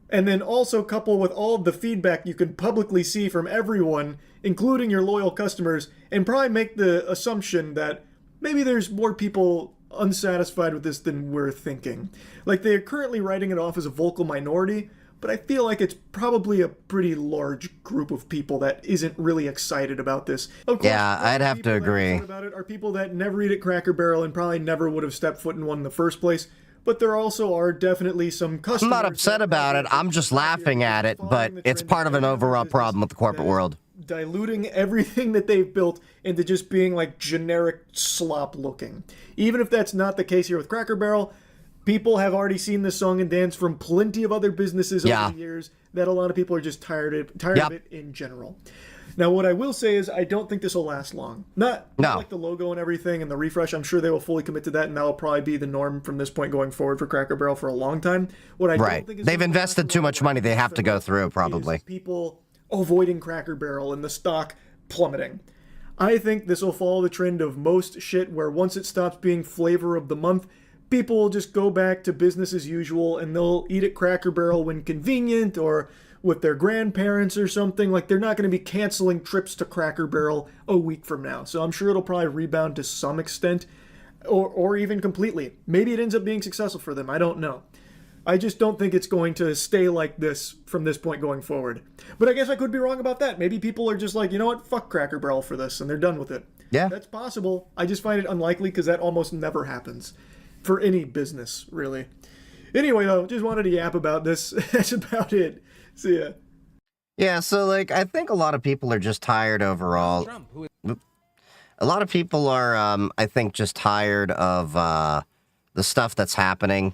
and then also couple with all of the feedback you can publicly see from everyone, including your loyal customers, and probably make the assumption that maybe there's more people unsatisfied with this than we're thinking. Like, they're currently writing it off as a vocal minority, but I feel like it's probably a pretty large group of people that isn't really excited about this. Of course, yeah, I'd have to agree. About it are people that never eat at Cracker Barrel and probably never would have stepped foot in one in the first place. But there also are definitely some customers... I'm not upset about it. I'm just laughing at it, but it's part of an overall problem with the corporate world. Diluting everything that they've built into just being like generic slop looking. Even if that's not the case here with Cracker Barrel, people have already seen this song and dance from plenty of other businesses over the years that a lot of people are just tired of it in general. Now, what I will say is I don't think this will last long. Not like the logo and everything and the refresh. I'm sure they will fully commit to that, and that will probably be the norm from this point going forward for Cracker Barrel for a long time. What I don't think is they've invested too much money. They have to go through, probably. People avoiding Cracker Barrel and the stock plummeting. I think this will follow the trend of most shit where once it stops being flavor of the month, people will just go back to business as usual and they'll eat at Cracker Barrel when convenient or with their grandparents or something. Like, they're not going to be canceling trips to Cracker Barrel a week from now. So I'm sure it'll probably rebound to some extent or even completely. Maybe it ends up being successful for them. I don't know. I just don't think it's going to stay like this from this point going forward. But I guess I could be wrong about that. Maybe people are just like, you know what, fuck Cracker Barrel for this, and they're done with it. Yeah. That's possible. I just find it unlikely because that almost never happens for any business, really. Anyway, though, just wanted to yap about this. That's about it. See ya. Yeah, so, like, I think a lot of people are just tired overall. A lot of people are, I think, just tired of the stuff that's happening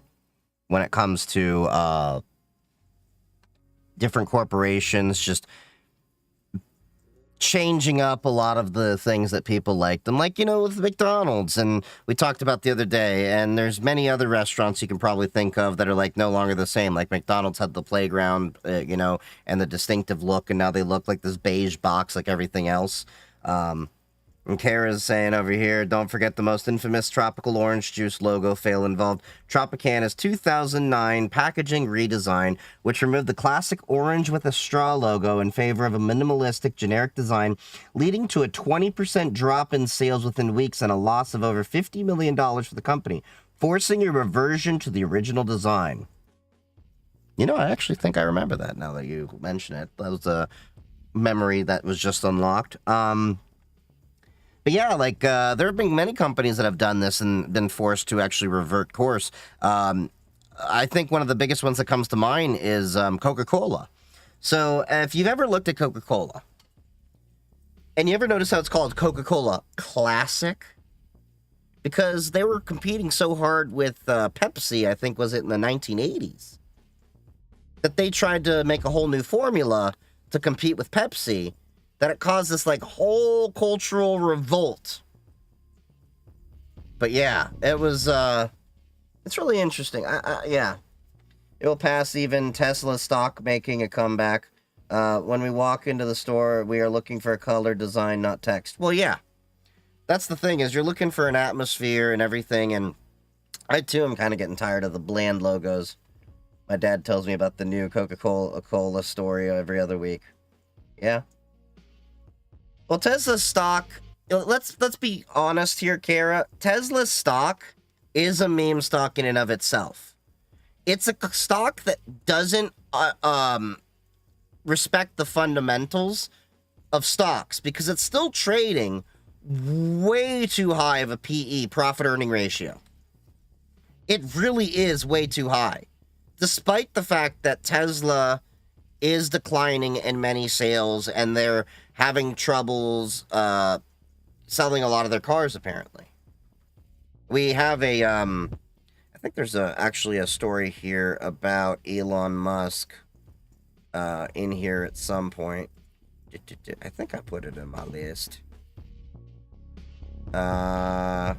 when it comes to different corporations just changing up a lot of the things that people like them, like, you know, with McDonald's, and we talked about the other day, and there's many other restaurants you can probably think of that are, like, no longer the same. Like, McDonald's had the playground, you know, and the distinctive look, and now they look like this beige box like everything else. And Kara's saying over here, don't forget the most infamous tropical orange juice logo fail involved Tropicana's 2009 packaging redesign, which removed the classic orange with a straw logo in favor of a minimalistic generic design, leading to a 20% drop in sales within weeks and a loss of over $50 million for the company, forcing a reversion to the original design. You know, I actually think I remember that now that you mention it. That was a memory that was just unlocked. But yeah, like, there have been many companies that have done this and been forced to actually revert course. I think one of the biggest ones that comes to mind is Coca-Cola. So if you've ever looked at Coca-Cola, and you ever notice how it's called Coca-Cola Classic? Because they were competing so hard with Pepsi, I think, was it in the 1980s? That they tried to make a whole new formula to compete with Pepsi, that it caused this, like, whole cultural revolt. But yeah, it was, it's really interesting. Yeah. It will pass even Tesla stock making a comeback. When we walk into the store, we are looking for a color design, not text. Well, yeah. That's the thing, is you're looking for an atmosphere and everything, and I, too, am kind of getting tired of the bland logos. My dad tells me about the new Coca-Cola story every other week. Yeah. Well, Tesla's stock, let's be honest here, Kara. Tesla's stock is a meme stock in and of itself. It's a stock that doesn't respect the fundamentals of stocks because it's still trading way too high of a PE, profit earning ratio. It really is way too high. Despite the fact that Tesla is declining in many sales and they're having troubles selling a lot of their cars, apparently. We have a, I think there's actually a story here about Elon Musk in here at some point. I think I put it in my list. Yeah,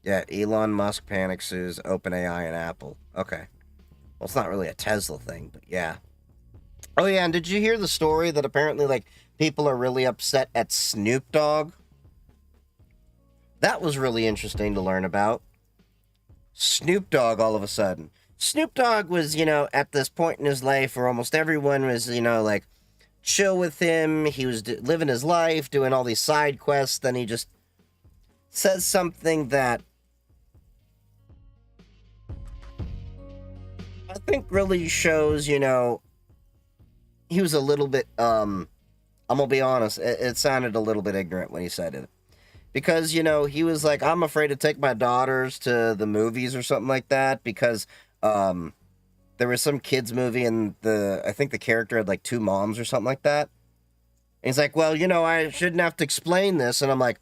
Elon Musk panic sues OpenAI and Apple. Okay. Well, it's not really a Tesla thing, but yeah. Oh, yeah, and did you hear the story that apparently, like, people are really upset at Snoop Dogg? That was really interesting to learn about. Snoop Dogg, all of a sudden. Snoop Dogg was, you know, at this point in his life where almost everyone was, you know, like, chill with him. He was living his life, doing all these side quests. Then he just says something that I think really shows, you know, he was a little bit, I'm gonna be honest, it sounded a little bit ignorant when he said it. Because, you know, he was like, I'm afraid to take my daughters to the movies or something like that because, there was some kids movie and I think the character had like 2 moms or something like that. And he's like, well, you know, I shouldn't have to explain this. And I'm like,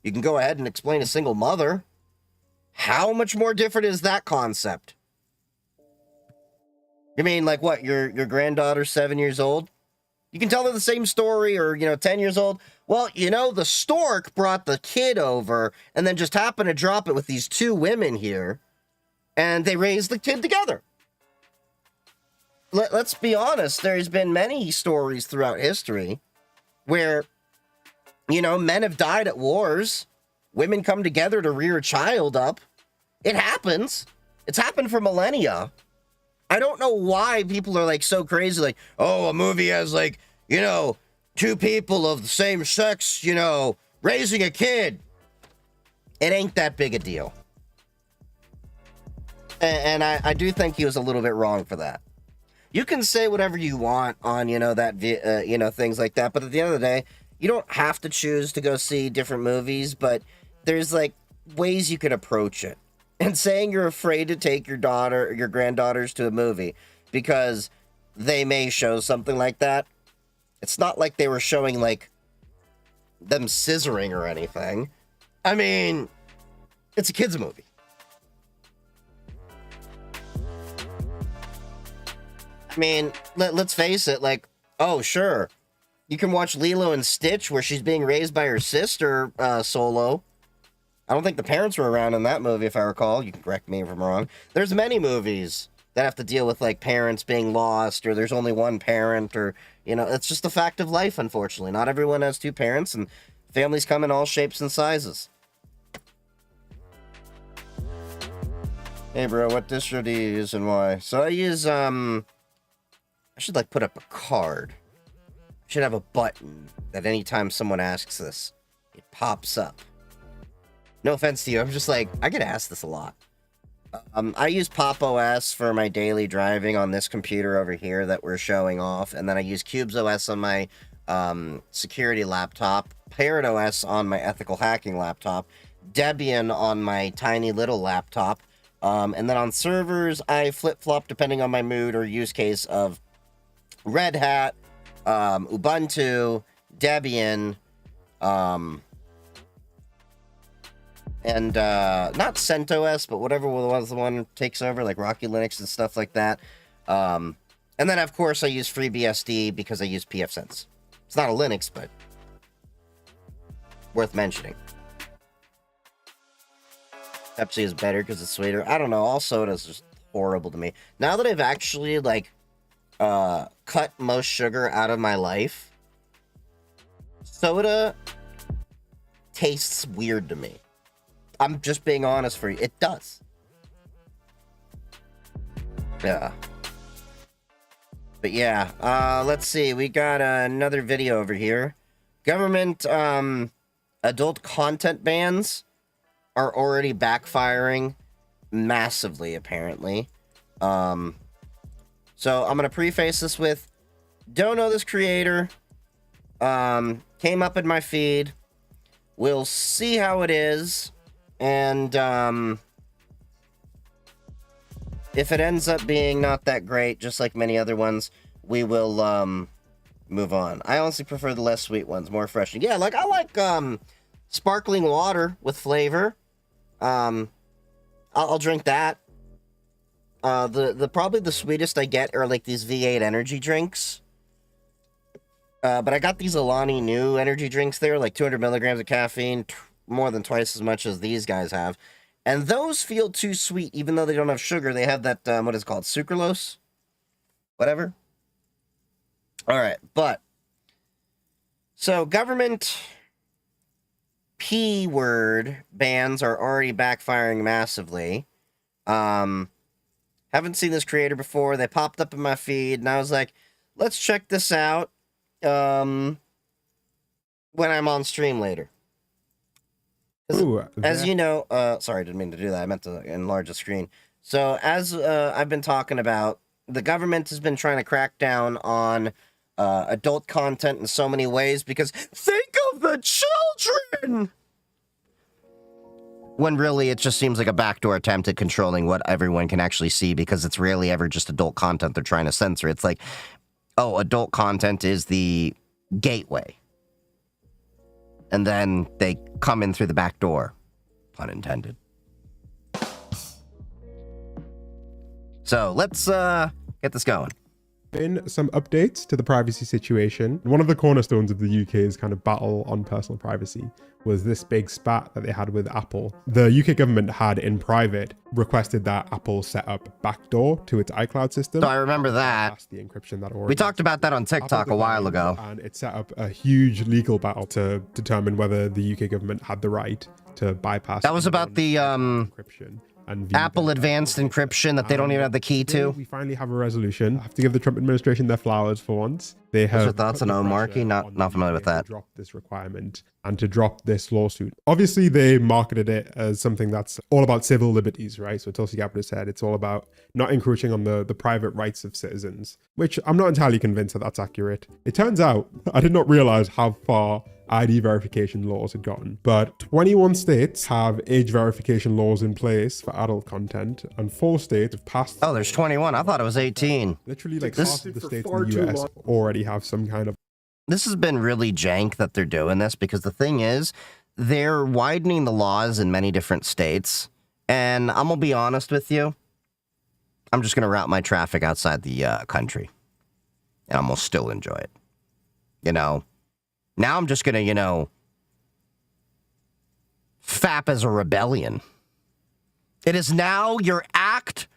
you can go ahead and explain a single mother. How much more different is that concept? You mean, like, what, your granddaughter's 7 years old? You can tell her the same story, or, you know, 10 years old. Well, you know, the stork brought the kid over and then just happened to drop it with these 2 women here, and they raised the kid together. Let's be honest, there's been many stories throughout history where, you know, men have died at wars. Women come together to rear a child up. It happens. It's happened for millennia. I don't know why people are, like, so crazy, like, oh, a movie has, like, you know, 2 people of the same sex, you know, raising a kid. It ain't that big a deal. And I do think he was a little bit wrong for that. You can say whatever you want on, you know, that, you know, things like that, but at the end of the day, you don't have to choose to go see different movies, but there's, like, ways you could approach it. And saying you're afraid to take your daughter or your granddaughters to a movie because they may show something like that. It's not like they were showing, like, them scissoring or anything. I mean, it's a kid's movie. I mean, let's face it, like, oh, sure. You can watch Lilo and Stitch where she's being raised by her sister solo. I don't think the parents were around in that movie, if I recall. You can correct me if I'm wrong. There's many movies that have to deal with, like, parents being lost, or there's only one parent, or, you know, it's just a fact of life, unfortunately. Not everyone has 2 parents, and Families come in all shapes and sizes. Hey bro, what distro do you use and why? So I use, I should like put up a card. I should have a button that anytime someone asks this, it pops up. No offense to you, I'm just like, I get asked this a lot. I use Pop OS for my daily driving on this computer over here that we're showing off, and then I use Cubes OS on my security laptop, Parrot OS on my ethical hacking laptop, Debian on my tiny little laptop, and then on servers, I flip-flop depending on my mood or use case of Red Hat, Ubuntu, Debian, and not CentOS, but whatever was the one takes over, like Rocky Linux and stuff like that. And then, of course, I use FreeBSD because I use pfSense. It's not a Linux, but worth mentioning. Pepsi is better because it's sweeter. I don't know. All soda's just horrible to me. Now that I've actually, like, cut most sugar out of my life, soda tastes weird to me. I'm just being honest for you. It does. Yeah. But yeah, let's see. We got another video over here. Government adult content bans are already backfiring massively, apparently. So I'm going to preface this with, don't know this creator. Came up in my feed. We'll see how it is. And if it ends up being not that great, just like many other ones, we will move on. I honestly prefer the less sweet ones, more refreshing. Yeah, like I like sparkling water with flavor. I'll drink that. The probably the sweetest I get are like these V8 energy drinks. But I got these Alani Nu energy drinks there, like 200 milligrams of caffeine, more than twice as much as these guys have. And those feel too sweet, even though they don't have sugar. They have that, what is it called? Sucralose? Whatever. All right, but. So, government P-word bans are already backfiring massively. Haven't seen this creator before. They popped up in my feed, and I was like, let's check this out when I'm on stream later. Ooh, as you know, sorry, I didn't mean to do that. I meant to enlarge the screen. So, as I've been talking about, the government has been trying to crack down on adult content in so many ways because think of the children! When really it just seems like a backdoor attempt at controlling what everyone can actually see because it's rarely ever just adult content they're trying to censor. It's like, oh, adult content is the gateway. And then they come in through the back door. Pun intended. So let's get this going. Been some updates to the privacy situation. One of the cornerstones of the UK's kind of battle on personal privacy was this big spat that they had with Apple. The UK government had in private requested that Apple set up backdoor to its iCloud system. So I remember that. That's the encryption that We talked about that on TikTok a while ago. And it set up a huge legal battle to determine whether the UK government had the right to bypass. That was about the encryption. And Apple Advanced Encryption that they don't even have the key to. We finally have a resolution. I have to give the Trump administration their flowers for once. They have. What's your thoughts on Markey? Not familiar with that. To drop this requirement and to drop this lawsuit. Obviously, they marketed it as something that's all about civil liberties, right? So Tulsi Gabbard said it's all about not encroaching on the private rights of citizens, which I'm not entirely convinced that that's accurate. It turns out I did not realize how far ID verification laws had gotten, but 21 states have age verification laws in place for adult content, and 4 states have passed. Oh, there's 21. I thought it was 18. Literally, like half of the states in the US already have some kind of. This has been really jank that they're doing this because the thing is, they're widening the laws in many different states, and I'm gonna be honest with you. I'm just gonna route my traffic outside the country, and I'm gonna still enjoy it. You know. Now I'm just going to, FAP as a rebellion. It is now your act.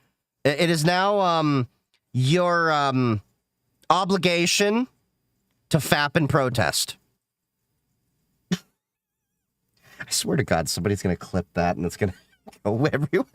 It is now your obligation to FAP and protest. I swear to God, somebody's going to clip that and it's going to go everywhere.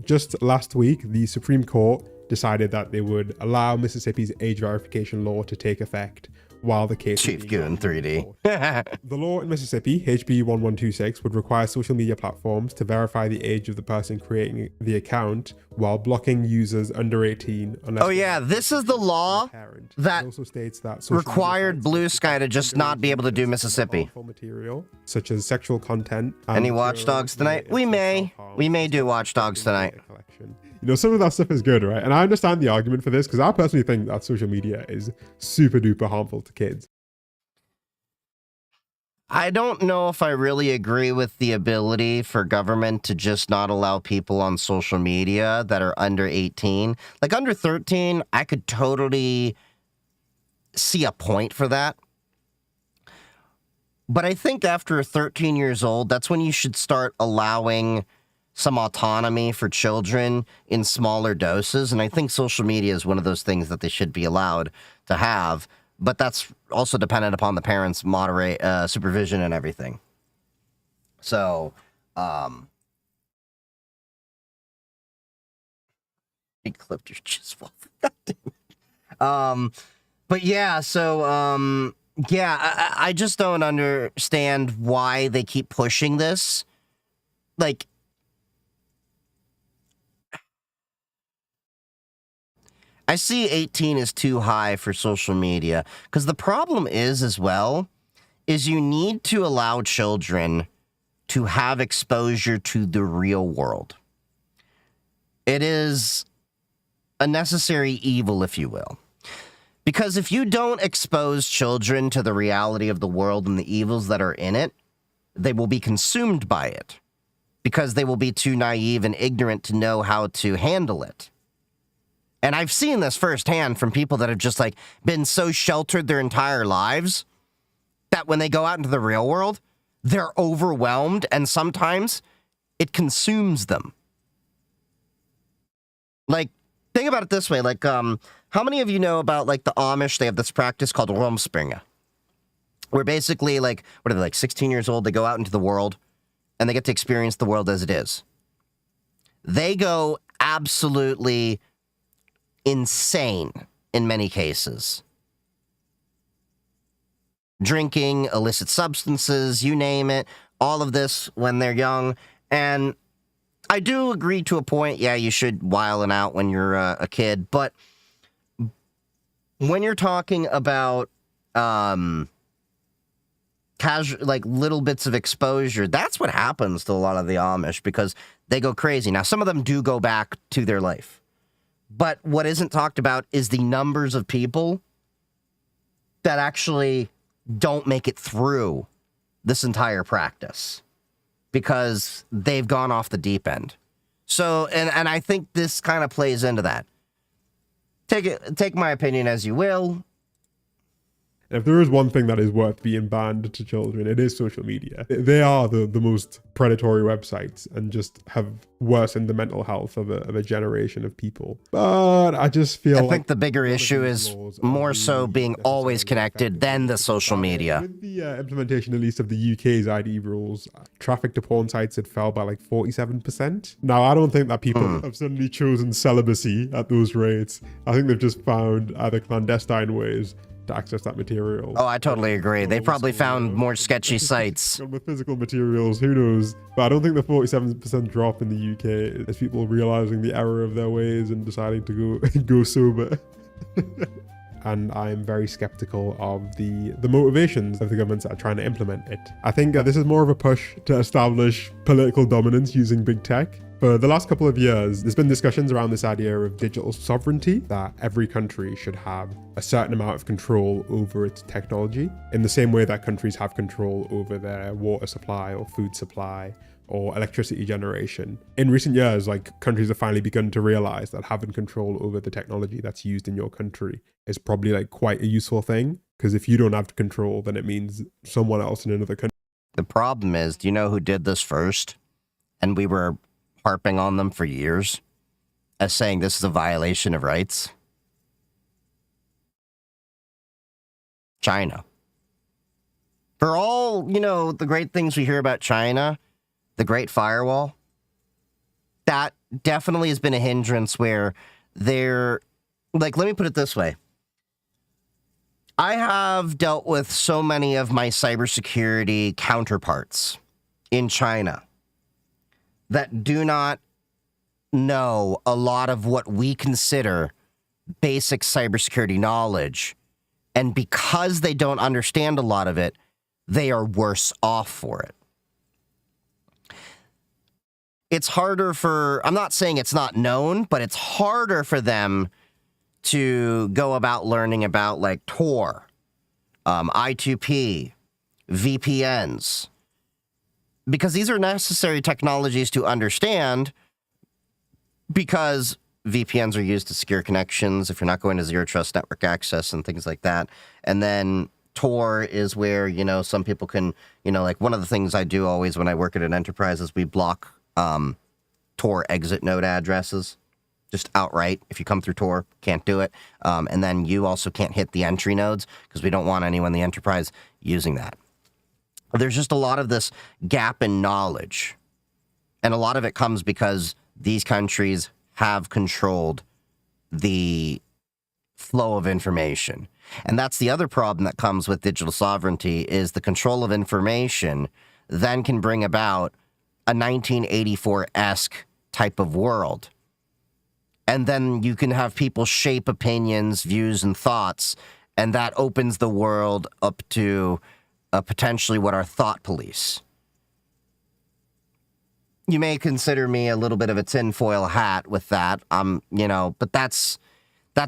Just last week, the Supreme Court decided that they would allow Mississippi's age verification law to take effect while the case Chief was Goon being 3D. The law in Mississippi, HB 1126, would require social media platforms to verify the age of the person creating the account while blocking users under 18 unless Oh yeah, this is the law that it also states that social media required sites Blue must Sky to just not be able to do Mississippi. harmful material such as sexual content. and Any material Watch Dogs tonight? related We to may. self-harm, We may do Watch Dogs tonight. data collection. You know, some of that stuff is good, right? And I understand the argument for this because I personally think that social media is super duper harmful to kids. I don't know if I really agree with the ability for government to just not allow people on social media that are under 18. Like under 13, I could totally see a point for that. But I think after 13 years old, that's when you should start allowing some autonomy for children in smaller doses. And I think social media is one of those things that they should be allowed to have. But that's also dependent upon the parents' moderate supervision and everything. So, he clipped your chisel. But yeah, so yeah, I just don't understand why they keep pushing this. Like, I see 18 is too high for social media because the problem is as well is you need to allow children to have exposure to the real world. It is a necessary evil, if you will. Because if you don't expose children to the reality of the world and the evils that are in it, they will be consumed by it because they will be too naive and ignorant to know how to handle it. And I've seen this firsthand from people that have just like been so sheltered their entire lives that when they go out into the real world, they're overwhelmed and sometimes it consumes them. Like, think about it this way. Like, how many of you know about like the Amish? They have this practice called Rumspringa, where basically like, what are they, like 16 years old? They go out into the world and they get to experience the world as it is. They go absolutely insane in many cases. Drinking, illicit substances, you name it, all of this when they're young. And I do agree to a point, yeah, you should wilding out when you're a kid, but when you're talking about casual, like little bits of exposure, that's what happens to a lot of the Amish because they go crazy. Now, some of them do go back to their life. But what isn't talked about is the numbers of people that actually don't make it through this entire practice because they've gone off the deep end. So, and I think this kind of plays into that. Take my opinion as you will. If there is one thing that is worth being banned to children, it is social media. They are the most predatory websites and just have worsened the mental health of a generation of people. But I just feel I think the bigger issue is more so being always connected than the social media. With the implementation, at least, of the UK's ID rules, traffic to porn sites had fell by like 47%. Now, I don't think that people have suddenly chosen celibacy at those rates. I think they've just found either clandestine ways to access that material. Oh, I totally agree. They probably found more sketchy sites. With physical materials, who knows? But I don't think the 47% drop in the UK is people realizing the error of their ways and deciding to go sober. And I'm very skeptical of the motivations of the governments that are trying to implement it. I think this is more of a push to establish political dominance using big tech. For the last couple of years, there's been discussions around this idea of digital sovereignty, that every country should have a certain amount of control over its technology, in the same way that countries have control over their water supply or food supply or electricity generation. In recent years, like, countries have finally begun to realize that having control over the technology that's used in your country is probably like quite a useful thing, because if you don't have control, then it means someone else in another country. The problem is, do you know who did this first? And we were harping on them for years as saying this is a violation of rights. China. For all, the great things we hear about China, the Great Firewall, that definitely has been a hindrance where they're, let me put it this way. I have dealt with so many of my cybersecurity counterparts in China that do not know a lot of what we consider basic cybersecurity knowledge. And because they don't understand a lot of it, they are worse off for it. It's harder I'm not saying it's not known, but it's harder for them to go about learning about like Tor, I2P, VPNs, because these are necessary technologies to understand, because VPNs are used to secure connections if you're not going to zero trust network access and things like that. And then Tor is where, some people can, like one of the things I do always when I work at an enterprise is we block Tor exit node addresses. Just outright. If you come through Tor, can't do it. And then you also can't hit the entry nodes because we don't want anyone in the enterprise using that. There's just a lot of this gap in knowledge. And a lot of it comes because these countries have controlled the flow of information. And that's the other problem that comes with digital sovereignty is the control of information then can bring about a 1984-esque type of world. And then you can have people shape opinions, views, and thoughts, and that opens the world up to potentially what are thought police. You may consider me a little bit of a tinfoil hat with that, but that's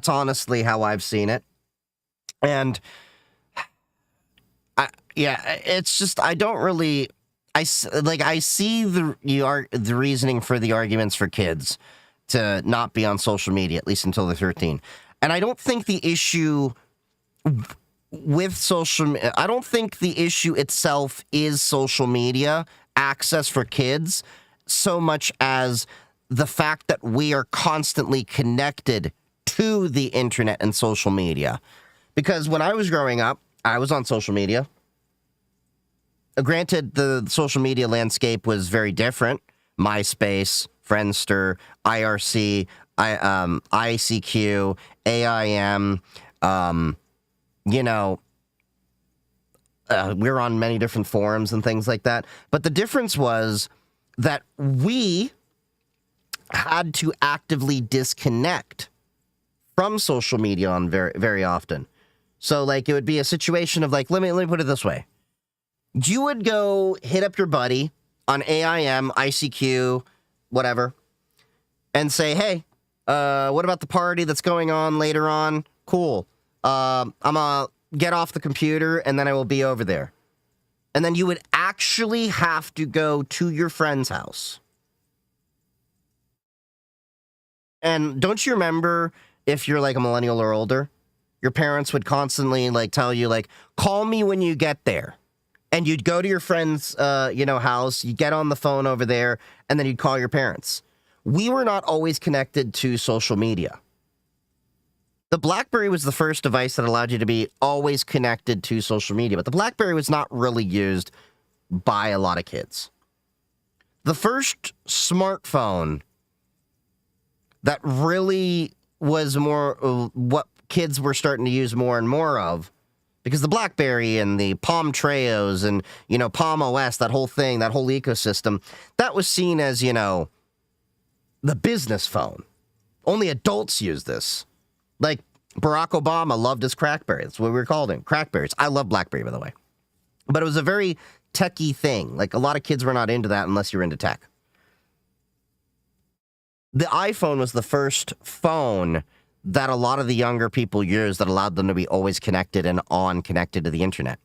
honestly how I've seen it. And it's just I don't really I see the reasoning for the arguments for kids to not be on social media, at least until they're 13. And I don't think the issue with I don't think the issue itself is social media access for kids so much as the fact that we are constantly connected to the internet and social media. Because when I was growing up, I was on social media. Granted, the social media landscape was very different. MySpace, Friendster, IRC, ICQ, AIM, we're on many different forums and things like that. But the difference was that we had to actively disconnect from social media on very, very often. So, it would be a situation of, let me put it this way. You would go hit up your buddy on AIM, ICQ, whatever, and say, hey, what about the party that's going on later on? Cool. I'm going to get off the computer, and then I will be over there. And then you would actually have to go to your friend's house. And don't you remember, if you're a millennial or older, your parents would constantly tell you call me when you get there. And you'd go to your friend's house, you get on the phone over there, and then you'd call your parents. We were not always connected to social media. The BlackBerry was the first device that allowed you to be always connected to social media, but the BlackBerry was not really used by a lot of kids. The first smartphone that really was more what kids were starting to use more and more of, because the BlackBerry and the Palm Treos and, Palm OS, that whole thing, that whole ecosystem, that was seen as, the business phone. Only adults use this. Barack Obama loved his Crackberry. That's what we were called him, Crackberries. I love BlackBerry, by the way. But it was a very techie thing. A lot of kids were not into that unless you're into tech. The iPhone was the first phone that a lot of the younger people used that allowed them to be always connected and connected to the internet.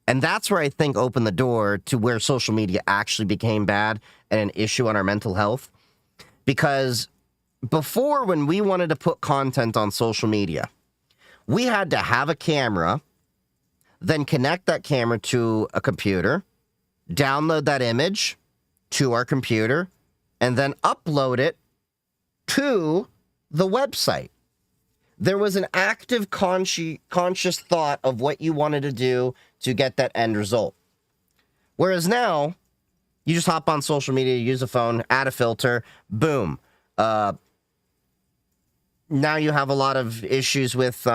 And that's where I think opened the door to where social media actually became bad and an issue on our mental health. Because before, when we wanted to put content on social media, we had to have a camera, then connect that camera to a computer, download that image to our computer, and then upload it to the website. There was an active conscious thought of what you wanted to do to get that end result. Whereas now, you just hop on social media, use a phone, add a filter, boom. Now you have a lot of issues with,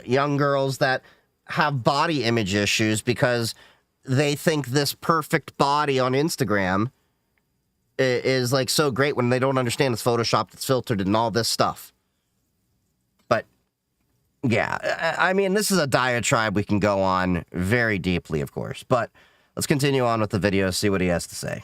young girls that have body image issues because they think this perfect body on Instagram is like so great when they don't understand it's photoshopped, it's filtered, and all this stuff. But yeah, I mean, this is a diatribe we can go on very deeply, of course. But let's continue on with the video, see what he has to say.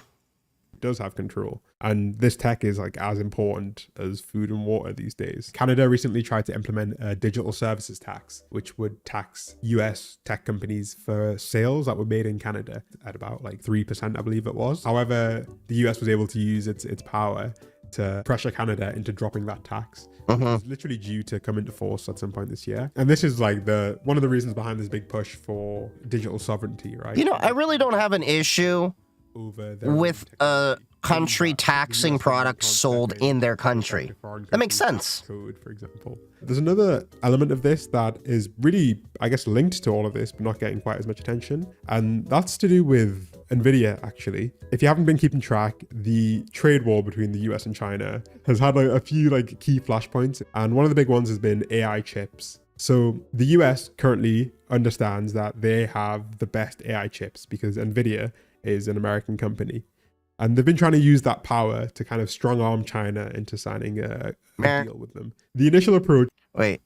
Does have control, and this tech is like as important as food and water these days. Canada recently tried to implement a digital services tax, which would tax US tech companies for sales that were made in Canada at about like 3%, I believe it was. However, the US was able to use its power to pressure Canada into dropping that tax. It's literally due to come into force at some point this year. And this is like one of the reasons behind this big push for digital sovereignty, right? You know, I really don't have an issue with a country taxing products sold in their country. That makes sense. Code, for example. There's another element of this that is really, I guess, linked to all of this, but not getting quite as much attention. And that's to do with NVIDIA, actually. If you haven't been keeping track, the trade war between the US and China has had like a few like key flashpoints. And one of the big ones has been AI chips. So the US currently understands that they have the best AI chips because NVIDIA is an American company. And they've been trying to use that power to kind of strong arm China into signing a deal with them. The initial approach... Wait.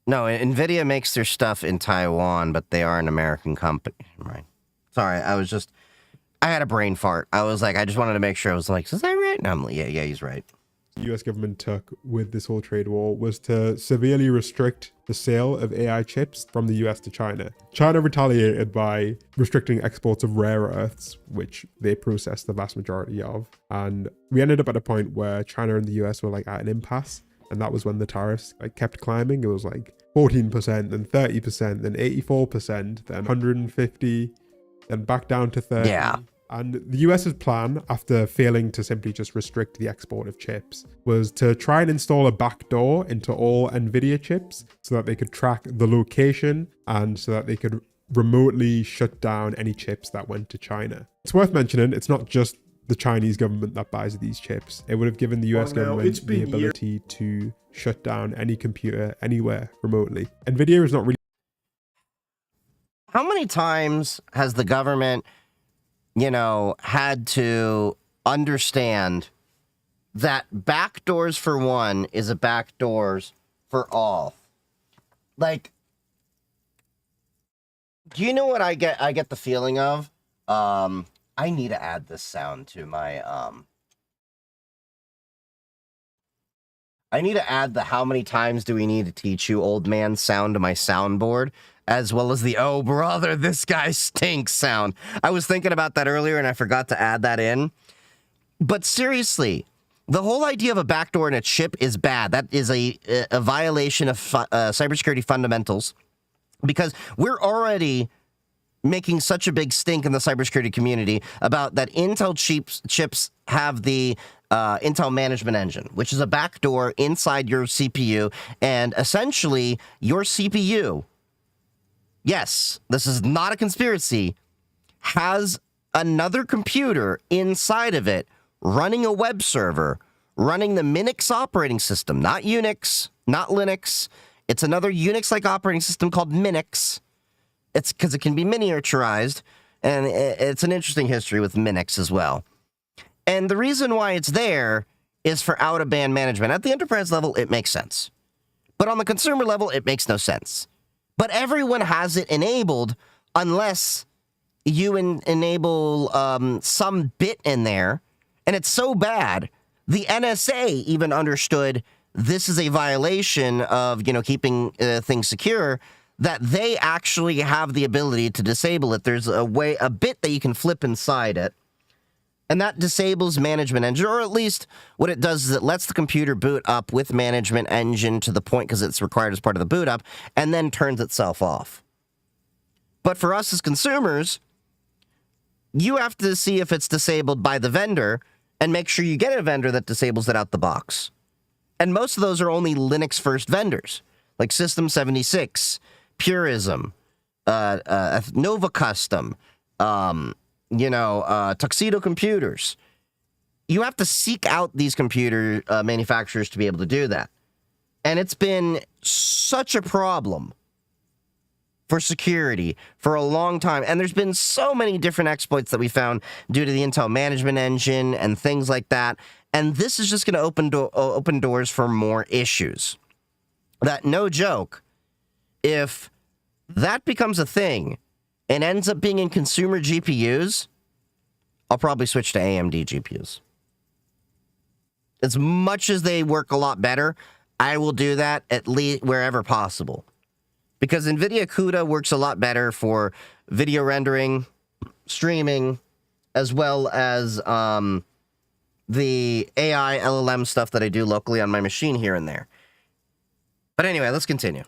No, NVIDIA makes their stuff in Taiwan, but they are an American company. Right. Sorry, I had a brain fart. I was like, I just wanted to make sure. I was like, is that right? No, I'm like, yeah, he's right. The US government took with this whole trade war was to severely restrict the sale of AI chips from the US to China. China retaliated by restricting exports of rare earths, which they process the vast majority of. And we ended up at a point where China and the US were like at an impasse. And that was when the tariffs like kept climbing. It was like 14%, then 30%, then 84%, then 150, then back down to 30. Yeah. And the US's plan, after failing to simply just restrict the export of chips, was to try and install a backdoor into all NVIDIA chips so that they could track the location and so that they could remotely shut down any chips that went to China. It's worth mentioning, it's not just the Chinese government that buys these chips. It would have given the US government the ability to shut down any computer anywhere remotely. NVIDIA is not really... How many times has the government... had to understand that backdoors for one is a backdoors for all. Like, do you know what I get? I get the feeling of, I need to add this sound to my, I need to add the how many times do we need to teach you old man sound to my soundboard, as well as the, oh, brother, this guy stinks sound. I was thinking about that earlier, and I forgot to add that in. But seriously, the whole idea of a backdoor in a chip is bad. That is a violation of cybersecurity fundamentals, because we're already making such a big stink in the cybersecurity community about that Intel chips have the Intel Management Engine, which is a backdoor inside your CPU, and essentially your CPU... Yes, this is not a conspiracy, has another computer inside of it running a web server, running the Minix operating system, not Unix, not Linux. It's another Unix-like operating system called Minix. It's because it can be miniaturized, and it's an interesting history with Minix as well. And the reason why it's there is for out-of-band management. At the enterprise level, it makes sense. But on the consumer level, it makes no sense. But everyone has it enabled unless you enable some bit in there. And it's so bad, the NSA even understood this is a violation of, keeping things secure, that they actually have the ability to disable it. There's a bit that you can flip inside it. And that disables Management Engine, or at least what it does is it lets the computer boot up with Management Engine to the point, because it's required as part of the boot up, and then turns itself off. But for us as consumers, you have to see if it's disabled by the vendor and make sure you get a vendor that disables it out the box. And most of those are only Linux-first vendors. like System 76, Purism, Nova Custom, Tuxedo Computers. You have to seek out these computer manufacturers to be able to do that. And it's been such a problem for security for a long time. And there's been so many different exploits that we found due to the Intel management engine and things like that. And this is just going to open doors for more issues. That, no joke, if that becomes a thing and ends up being in consumer GPUs, I'll probably switch to AMD GPUs. As much as they work a lot better, I will do that at least wherever possible. Because NVIDIA CUDA works a lot better for video rendering, streaming, as well as the AI LLM stuff that I do locally on my machine here and there. But anyway, let's continue.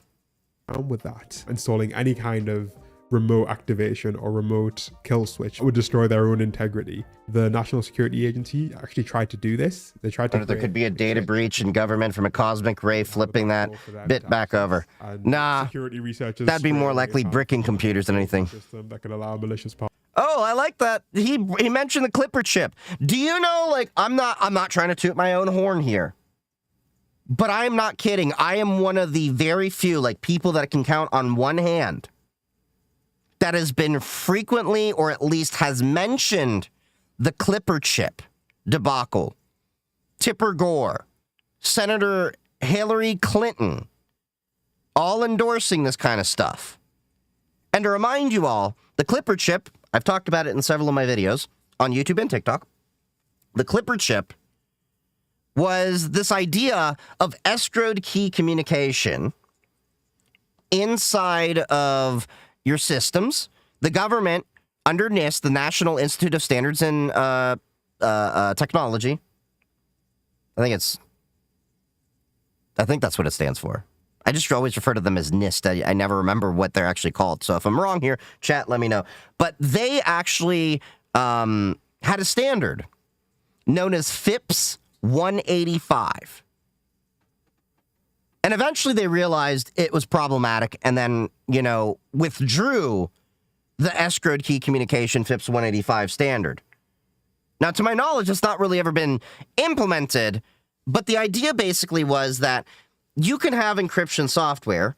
With that, installing any kind of remote activation or remote kill switch would destroy their own integrity. The National Security Agency actually tried to do this. They tried to. There could be a data breach in government from a cosmic ray flipping that bit back over. Nah, security researchers that'd be more likely bricking computers than anything. That could allow malicious power. Oh, I like that. He mentioned the Clipper chip. Do you know, like, I'm not trying to toot my own horn here, but I am not kidding. I am one of the very few, like, people that can count on one hand that has been frequently, or at least has mentioned, the Clipper chip debacle. Tipper Gore, Senator Hillary Clinton, all endorsing this kind of stuff. And to remind you all, the Clipper chip, I've talked about it in several of my videos on YouTube and TikTok. The Clipper chip was this idea of escrowed key communication inside of your systems. The government, under NIST, the National Institute of Standards and Technology, I think that's what it stands for. I just always refer to them as NIST. I never remember what they're actually called. So if I'm wrong here, chat, let me know. But they actually had a standard known as FIPS 185. And eventually they realized it was problematic and then, withdrew the escrowed key communication FIPS 185 standard. Now, to my knowledge, it's not really ever been implemented, but the idea basically was that you can have encryption software,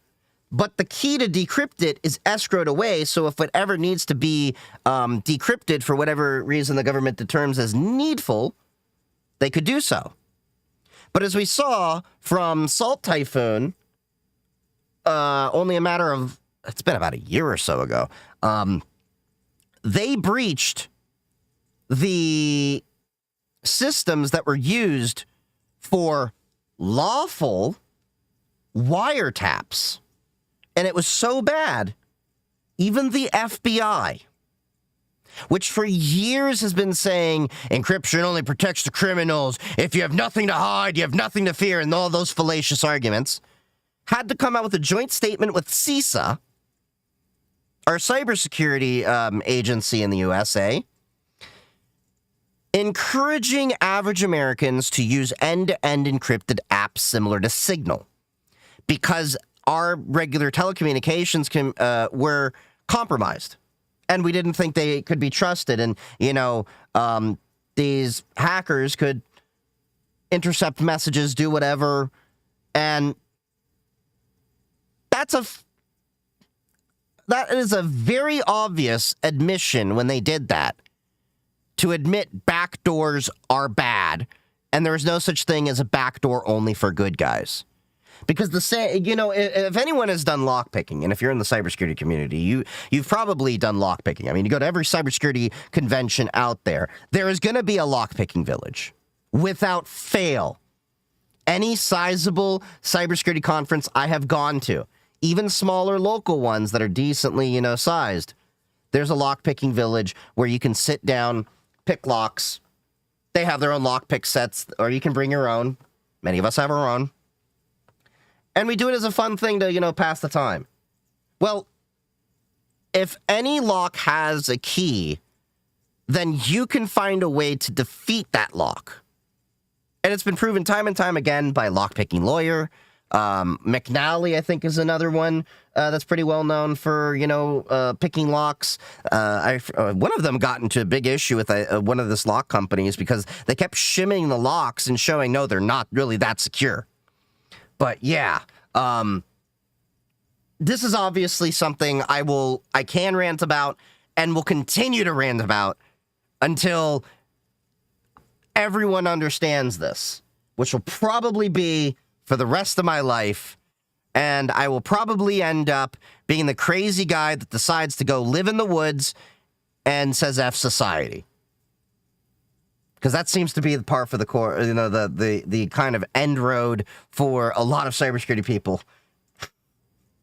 but the key to decrypt it is escrowed away, so if it ever needs to be decrypted for whatever reason the government determines as needful, they could do so. But as we saw from Salt Typhoon, only a matter of, it's been about a year or so ago, they breached the systems that were used for lawful wiretaps. And it was so bad, even the FBI, which for years has been saying encryption only protects the criminals. If you have nothing to hide, you have nothing to fear, and all those fallacious arguments, had to come out with a joint statement with CISA, our cybersecurity agency in the USA, encouraging average Americans to use end-to-end encrypted apps similar to Signal, because our regular telecommunications were compromised, and we didn't think they could be trusted. And, these hackers could intercept messages, do whatever, and that is a very obvious admission when they did that, to admit backdoors are bad, and there is no such thing as a backdoor only for good guys. Because if anyone has done lockpicking, and if you're in the cybersecurity community, you've probably done lockpicking. I mean, you go to every cybersecurity convention out there, there is going to be a lockpicking village, without fail. Any sizable cybersecurity conference I have gone to, even smaller local ones that are decently, sized, there's a lockpicking village where you can sit down, pick locks. They have their own lockpick sets, or you can bring your own. Many of us have our own. And we do it as a fun thing to, pass the time. Well, if any lock has a key, then you can find a way to defeat that lock. And it's been proven time and time again by lockpicking lawyer, McNally, I think, is another one that's pretty well known for, picking locks. One of them got into a big issue with one of this lock companies because they kept shimming the locks and showing, no, they're not really that secure. But yeah, this is obviously something I can rant about and will continue to rant about until everyone understands this, which will probably be for the rest of my life, and I will probably end up being the crazy guy that decides to go live in the woods and says F society. Because that seems to be the par for the core, the kind of end road for a lot of cybersecurity people.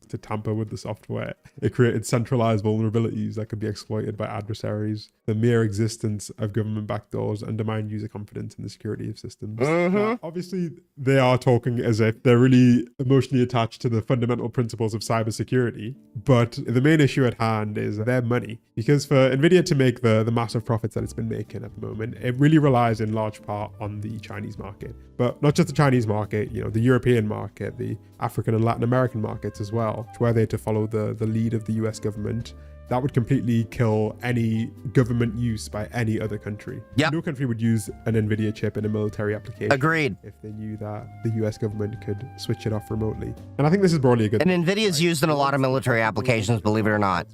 To tamper with the software. It created centralized vulnerabilities that could be exploited by adversaries. The mere existence of government backdoors undermined user confidence in the security of systems. Now, obviously, they are talking as if they're really emotionally attached to the fundamental principles of cybersecurity, but the main issue at hand is their money. Because for NVIDIA to make the massive profits that it's been making at the moment, it really relies in large part on the Chinese market. But not just the Chinese market, the European market, the African and Latin American markets as well, were they to follow the lead of the US government. That would completely kill any government use by any other country. Yep. No country would use an NVIDIA chip in a military application. Agreed. If they knew that the US government could switch it off remotely. And I think this is broadly a good And NVIDIA's used in a lot of military applications, believe it or not.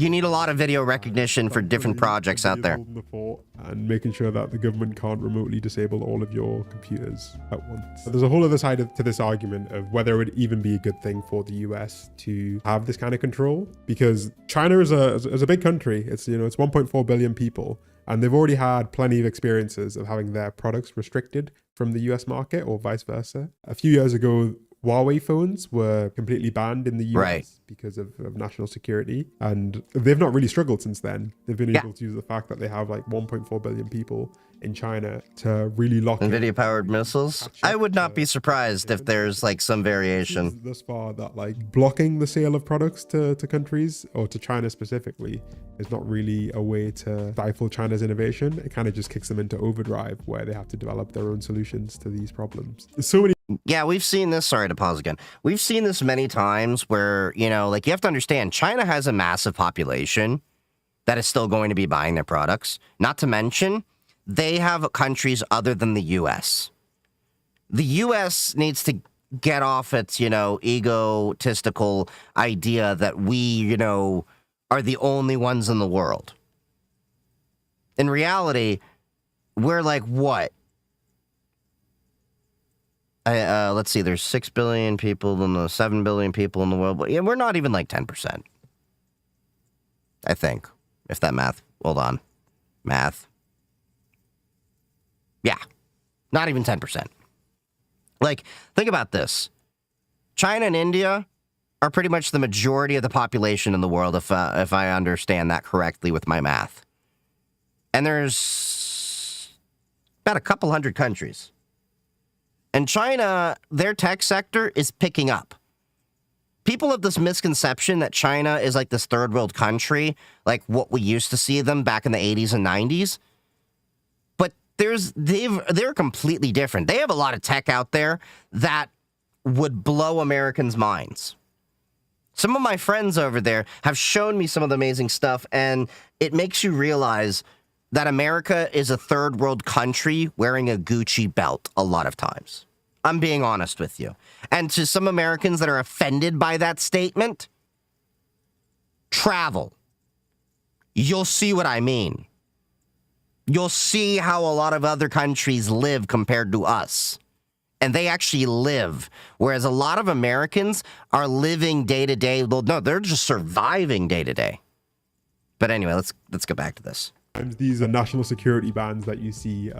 You need a lot of video recognition for different projects out there. And making sure that the government can't remotely disable all of your computers at once. But there's a whole other side to this argument of whether it would even be a good thing for the US to have this kind of control, because China is a big country. It's 1.4 billion people, and they've already had plenty of experiences of having their products restricted from the US market or vice versa. A few years ago, Huawei phones were completely banned in the US because of national security, and they've not really struggled since then. They've been able to use the fact that they have like 1.4 billion people in China to really lock NVIDIA powered missiles. I would not be surprised if there's like some variation thus far that like blocking the sale of products to countries or to China specifically is not really a way to stifle China's innovation. It kind of just kicks them into overdrive where they have to develop their own solutions to these problems. There's so many. Yeah, we've seen this. Sorry to pause again. We've seen this many times where, you have to understand, China has a massive population that is still going to be buying their products. Not to mention, they have countries other than the U.S. The U.S. needs to get off its, egotistical idea that we, are the only ones in the world. In reality, we're like, what? Let's see, there's 6 billion people and 7 billion people in the world. But yeah, we're not even like 10%. I think. If that math, hold on. Math. Yeah. Not even 10%. Like, think about this. China and India are pretty much the majority of the population in the world, if I understand that correctly with my math. And there's about a couple hundred countries. And China, their tech sector is picking up. People have this misconception that China is like this third world country, like what we used to see them back in the 80s and 90s. But they're completely different. They have a lot of tech out there that would blow Americans' minds. Some of my friends over there have shown me some of the amazing stuff, and it makes you realize that America is a third world country wearing a Gucci belt a lot of times. I'm being honest with you. And to some Americans that are offended by that statement, travel. You'll see what I mean. You'll see how a lot of other countries live compared to us. And they actually live. Whereas a lot of Americans are living day to day. Well, no, they're just surviving day to day. But anyway, let's get back to this. These are national security bans that you see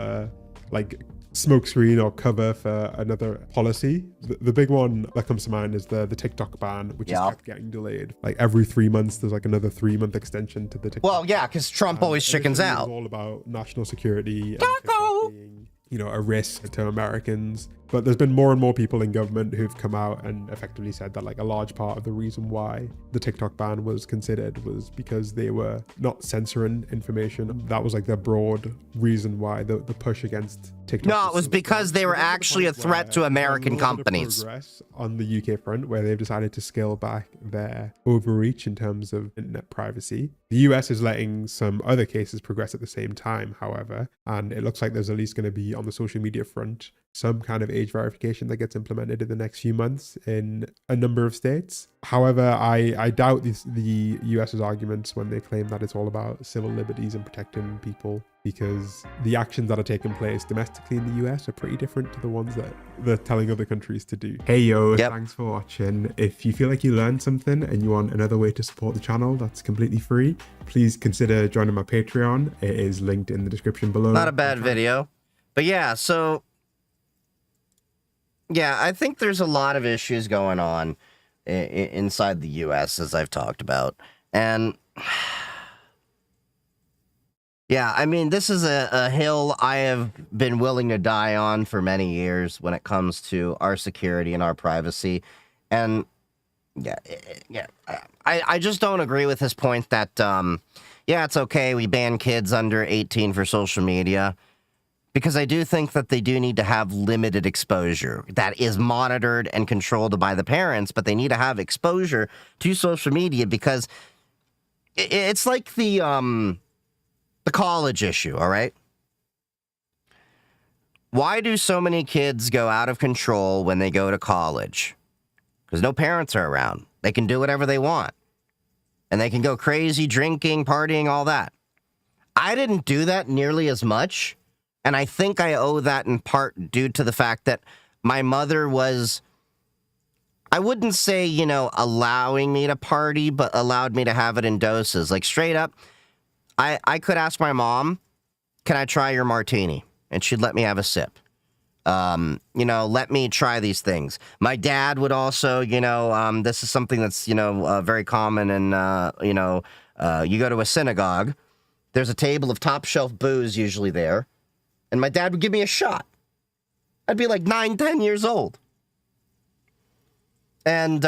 like smokescreen or cover for another policy. The big one that comes to mind is the TikTok ban, which is kept getting delayed. Like every 3 months, there's like another 3-month extension to the TikTok. Well, yeah, because Trump always chickens out. It's all about national security and TikTok being, a risk to Americans. But there's been more and more people in government who've come out and effectively said that like a large part of the reason why the TikTok ban was considered was because they were not censoring information. That was like the broad reason why the push against TikTok. No, it was because they were actually a threat to American companies. Progress on the UK front, where they've decided to scale back their overreach in terms of internet privacy. The US is letting some other cases progress at the same time, however, and it looks like there's at least going to be on the social media front some kind of age verification that gets implemented in the next few months in a number of states. However, I doubt the US's arguments when they claim that it's all about civil liberties and protecting people, because the actions that are taking place domestically in the US are pretty different to the ones that they're telling other countries to do. Hey yo, Thanks for watching. If you feel like you learned something and you want another way to support the channel that's completely free, please consider joining my Patreon. It is linked in the description below. Not a bad video. But yeah, so yeah, I think there's a lot of issues going on inside the US, as I've talked about. And yeah, I mean, this is a hill I have been willing to die on for many years when it comes to our security and our privacy. And I just don't agree with his point that, yeah, it's okay, we ban kids under 18 for social media. Because I do think that they do need to have limited exposure that is monitored and controlled by the parents, but they need to have exposure to social media because it's like the college issue, all right? Why do so many kids go out of control when they go to college? Because no parents are around. They can do whatever they want. And they can go crazy, drinking, partying, all that. I didn't do that nearly as much. And I think I owe that in part due to the fact that my mother was, I wouldn't say, you know, allowing me to party, but allowed me to have it in doses. Like straight up, I could ask my mom, can I try your martini? And she'd let me have a sip. You know, let me try these things. My dad would also, you know, this is something that's, you know, very common. And, you know, you go to a synagogue, there's a table of top shelf booze usually there. And my dad would give me a shot. I'd be like 9, 10 years old. And,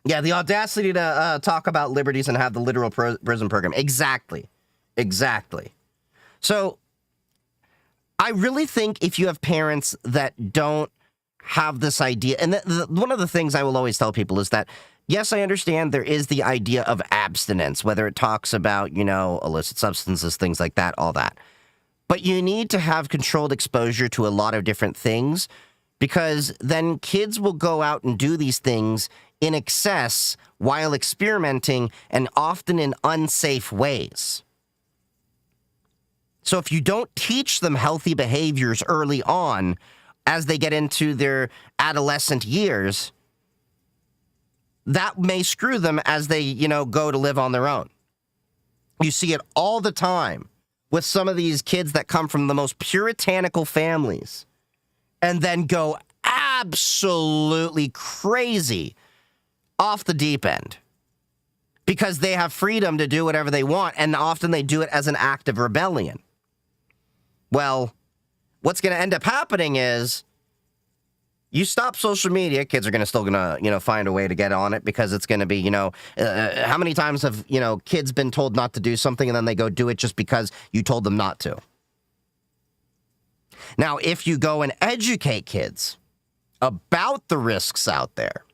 yeah, the audacity to talk about liberties and have the literal prison program. Exactly. Exactly. So, I really think if you have parents that don't have this idea, and one of the things I will always tell people is that, yes, I understand there is the idea of abstinence, whether it talks about, you know, illicit substances, things like that, all that. But you need to have controlled exposure to a lot of different things because then kids will go out and do these things in excess while experimenting and often in unsafe ways. So if you don't teach them healthy behaviors early on as they get into their adolescent years, that may screw them as they, you know, go to live on their own. You see it all the time with some of these kids that come from the most puritanical families and then go absolutely crazy off the deep end because they have freedom to do whatever they want, and often they do it as an act of rebellion. Well, what's going to end up happening is you stop social media, kids are still going to, you know, find a way to get on it because it's going to be, you know, how many times have, you know, kids been told not to do something and then they go do it just because you told them not to? Now, if you go and educate kids about the risks out there,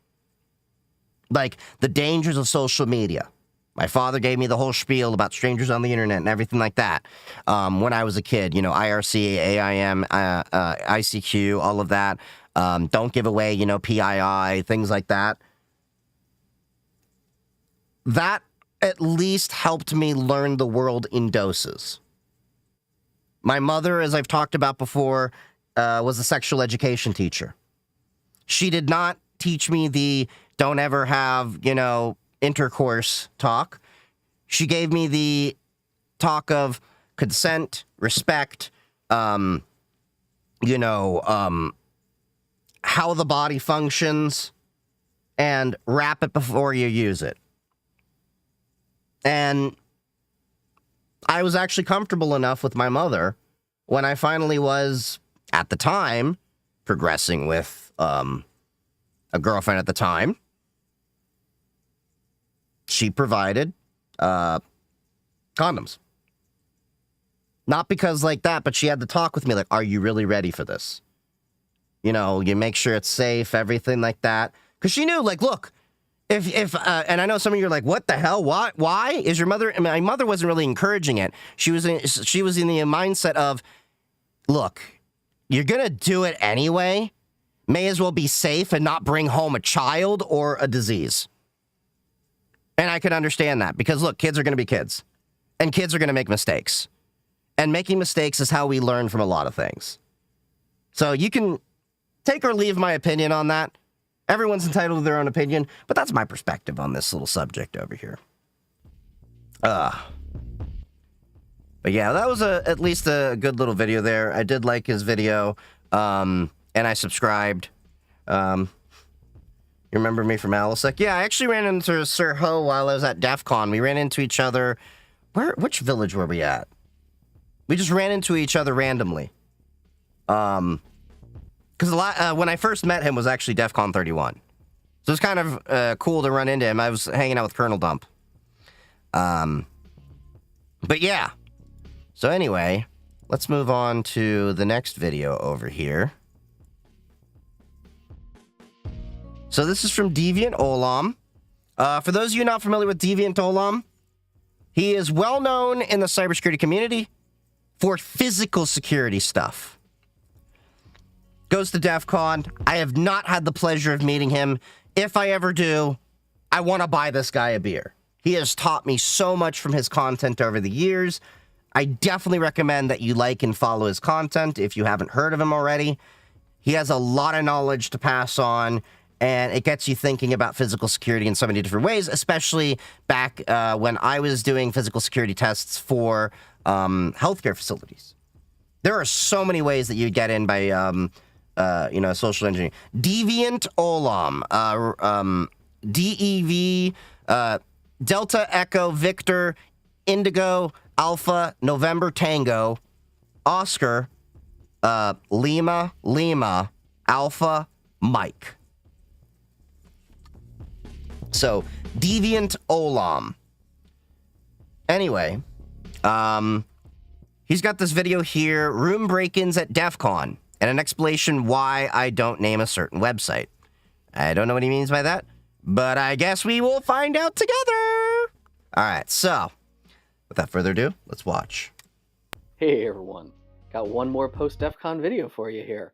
like the dangers of social media. My father gave me the whole spiel about strangers on the internet and everything like that when I was a kid, you know, IRC, AIM, ICQ, all of that. Don't give away, you know, PII, things like that. That at least helped me learn the world in doses. My mother, as I've talked about before, was a sexual education teacher. She did not teach me the don't ever have, you know, intercourse talk. She gave me the talk of consent, respect, you know, how the body functions, and wrap it before you use it. And I was actually comfortable enough with my mother when I finally was at the time, progressing with a girlfriend at the time, she provided condoms. Not because like that, but she had to talk with me like, are you really ready for this? You know, you make sure it's safe, everything like that. Because she knew, like, look, if and I know some of you are like, what the hell? Why is your mother? I mean, my mother wasn't really encouraging it. She was in the mindset of, look, you're gonna do it anyway. May as well be safe and not bring home a child or a disease. And I can understand that because look, kids are gonna be kids, and kids are gonna make mistakes, and making mistakes is how we learn from a lot of things. So you can take or leave my opinion on that. Everyone's entitled to their own opinion, but that's my perspective on this little subject over here. But yeah, that was at least a good little video there. I did like his video, and I subscribed. You remember me from Alisec? Yeah, I actually ran into Sir Ho while I was at DEF CON. We ran into each other. Which village were we at? We just ran into each other randomly. Because when I first met him was actually DEF CON 31. So it's kind of cool to run into him. I was hanging out with Colonel Dump. But yeah. So anyway, let's move on to the next video over here. So this is from Deviant Olam. For those of you not familiar with Deviant Olam, he is well known in the cybersecurity community for physical security stuff. Goes to DEF CON. I have not had the pleasure of meeting him. If I ever do, I want to buy this guy a beer. He has taught me so much from his content over the years. I definitely recommend that you like and follow his content if you haven't heard of him already. He has a lot of knowledge to pass on, and it gets you thinking about physical security in so many different ways, especially back when I was doing physical security tests for healthcare facilities. There are so many ways that you get in by, social engineering. Deviant Olam, DEV, Delta Echo Victor Indigo Alpha November Tango Oscar Lima Alpha Mike. So, Deviant Olam. Anyway, he's got this video here, room break-ins at DEF CON, and an explanation why I don't name a certain website. I don't know what he means by that, but I guess we will find out together. All right, so, without further ado, let's watch. Hey everyone, got one more post-DEF CON video for you here.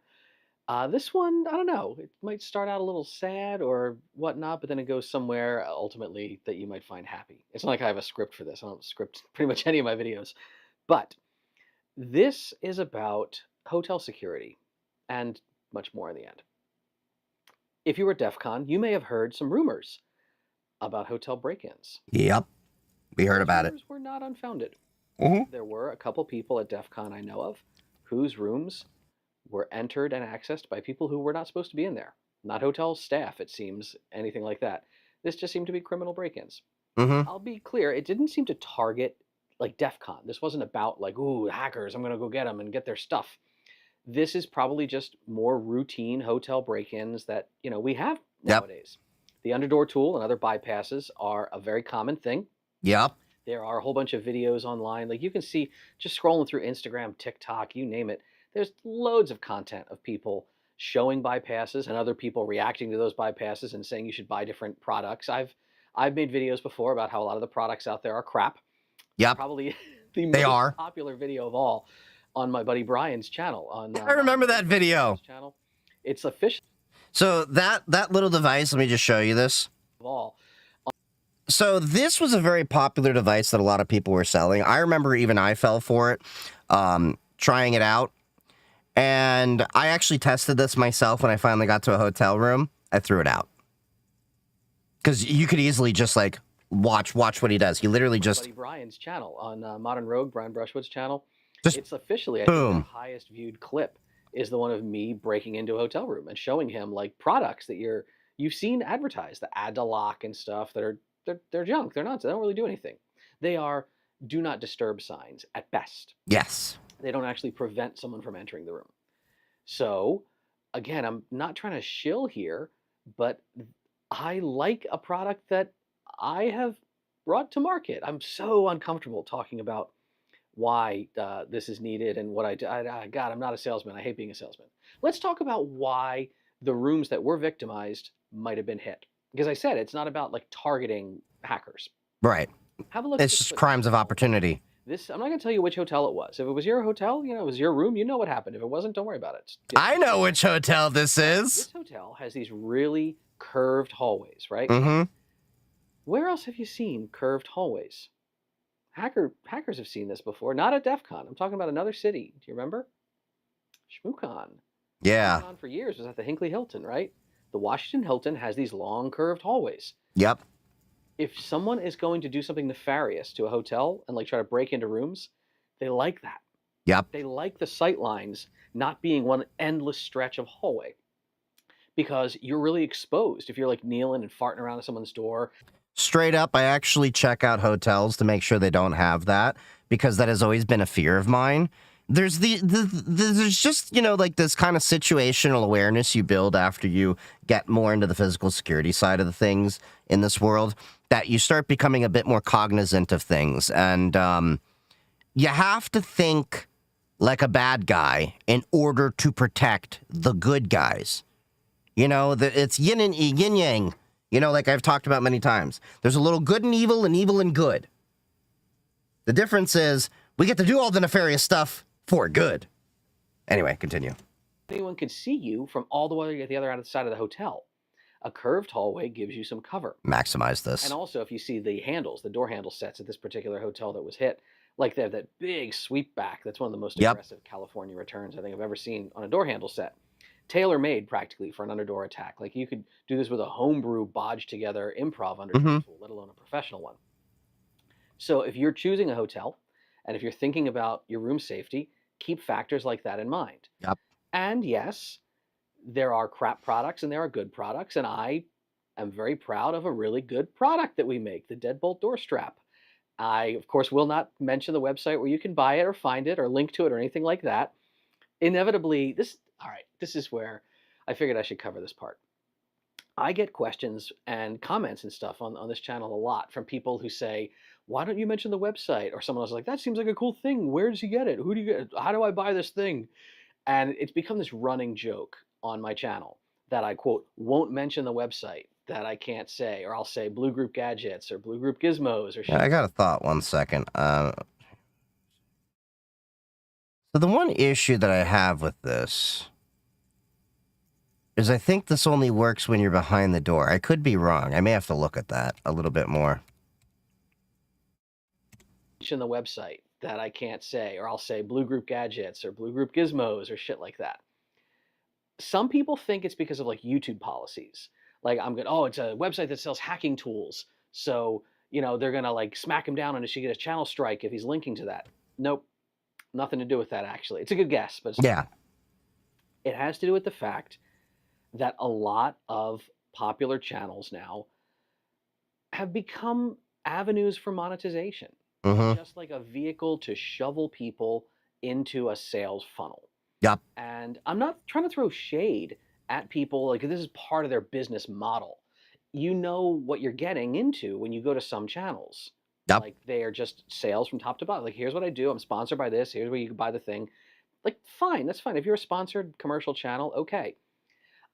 This one, I don't know, it might start out a little sad or whatnot, but then it goes somewhere ultimately that you might find happy. It's not like I have a script for this. I don't script pretty much any of my videos. But this is about hotel security and much more in the end. If you were at DEF CON, you may have heard some rumors about hotel break-ins. Yep, we heard about it. Rumors were not unfounded. Mm-hmm. There were a couple people at DEF CON I know of whose rooms were entered and accessed by people who were not supposed to be in there. Not hotel staff, it seems, anything like that. This just seemed to be criminal break-ins. Mm-hmm. I'll be clear, it didn't seem to target like DEF CON. This wasn't about like, ooh, hackers, I'm going to go get them and get their stuff. This is probably just more routine hotel break-ins that, we have nowadays. The underdoor tool and other bypasses are a very common thing. Yep. There are a whole bunch of videos online. Like you can see just scrolling through Instagram, TikTok, you name it. There's loads of content of people showing bypasses and other people reacting to those bypasses and saying you should buy different products. I've made videos before about how a lot of the products out there are crap. Yep. Probably the most popular video of all on my buddy Brian's channel. I remember that video. Channel. It's official. So that little device, let me just show you this. Of all. So this was a very popular device that a lot of people were selling. I remember even I fell for it, trying it out. And I actually tested this myself when I finally got to a hotel room. I threw it out. Because you could easily just like watch what he does. He literally just... Buddy Brian's channel on Modern Rogue, Brian Brushwood's channel. Just it's officially, I boom. think, the highest viewed clip is the one of me breaking into a hotel room and showing him like products that you've seen advertised, the add to lock and stuff that are they're junk. They're nonsense. They don't really do anything. They are do not disturb signs at best. Yes. They don't actually prevent someone from entering the room. So, again, I'm not trying to shill here, but I like a product that I have brought to market. I'm so uncomfortable talking about why this is needed and what I do. God, I'm not a salesman. I hate being a salesman. Let's talk about why the rooms that were victimized might have been hit. Because I said it's not about like targeting hackers. Right. Have a look. It's at this just crimes of hotel. opportunity. This I'm not going to tell you which hotel it was. If it was your hotel, you know, it was your room. You know what happened. If it wasn't, don't worry about it. I know which hotel this is. This hotel has these really curved hallways, right? Mm-hmm. Where else have you seen curved hallways? Hackers have seen this before. Not at DEF CON. I'm talking about another city. Do you remember? ShmooCon. Yeah. ShmooCon for years was at the Hinckley Hilton, right? The Washington Hilton has these long curved hallways. Yep. If someone is going to do something nefarious to a hotel and like try to break into rooms, they like that. Yep. They like the sight lines not being one endless stretch of hallway, because you're really exposed if you're like kneeling and farting around at someone's door. Straight up, I actually check out hotels to make sure they don't have that, because that has always been a fear of mine. There's there's just, you know, like this kind of situational awareness you build after you get more into the physical security side of the things in this world, that you start becoming a bit more cognizant of things. And you have to think like a bad guy in order to protect the good guys. You know, it's yin and yin yang. You know, like I've talked about many times. There's a little good and evil and good. The difference is we get to do all the nefarious stuff for good. Anyway, continue. Anyone can see you from all the way at the other side of the hotel. A curved hallway gives you some cover. Maximize this. And also, if you see the handles, the door handle sets at this particular hotel that was hit, like they have that big sweep back. That's one of the most aggressive California returns I think I've ever seen on a door handle set. Tailor-made practically for an underdoor attack. Like you could do this with a homebrew bodged together improv underdoor tool, let alone a professional one. So if you're choosing a hotel and if you're thinking about your room safety, keep factors like that in mind. Yep. And yes, there are crap products and there are good products, and I am very proud of a really good product that we make, the Deadbolt door strap. I, of course, will not mention the website where you can buy it or find it or link to it or anything like that. Inevitably, this is where I figured I should cover this part. I get questions and comments and stuff on this channel a lot from people who say, why don't you mention the website? Or someone else is like, that seems like a cool thing. Where does he get it? Who do you get? How do I buy this thing? And it's become this running joke on my channel that I, quote, won't mention the website, that I can't say, or I'll say Blue Group Gadgets or Blue Group Gizmos or shit. I got a thought, 1 second. So the one issue that I have with this is I think this only works when you're behind the door. I could be wrong. I may have to look at that a little bit more. Mention the website, that I can't say, or I'll say Blue Group Gadgets or Blue Group Gizmos or shit like that. Some people think it's because of like YouTube policies. Like I'm good. Oh, it's a website that sells hacking tools. So, you know, they're going to like smack him down and he should get a channel strike if he's linking to that. Nope. Nothing to do with that, actually. It's a good guess, but yeah, it has to do with the fact that a lot of popular channels now have become avenues for monetization. Just like a vehicle to shovel people into a sales funnel. Yep. And I'm not trying to throw shade at people, like this is part of their business model. You know what you're getting into when you go to some channels. Yep. Like they are just sales from top to bottom. Like here's what I do. I'm sponsored by this. Here's where you can buy the thing. Like fine, that's fine. If you're a sponsored commercial channel, okay.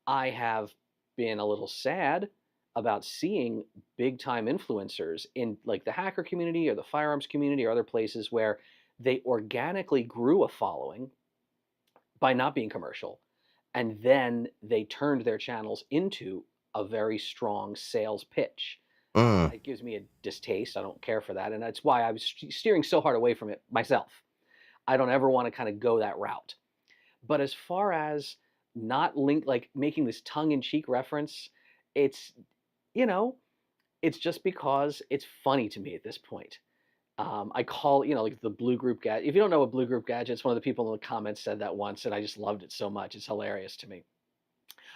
I have been a little sad about seeing big time influencers in like the hacker community or the firearms community or other places where they organically grew a following by not being commercial, and then they turned their channels into a very strong sales pitch. It gives me a distaste. I don't care for that, and that's why I was steering so hard away from it myself. I don't ever want to kind of go that route. But as far as not like making this tongue-in-cheek reference, it's, you know, it's just because it's funny to me at this point. I call, you know, like the Blue Group Gadget. If you don't know what Blue Group Gadgets, one of the people in the comments said that once, and I just loved it so much. It's hilarious to me.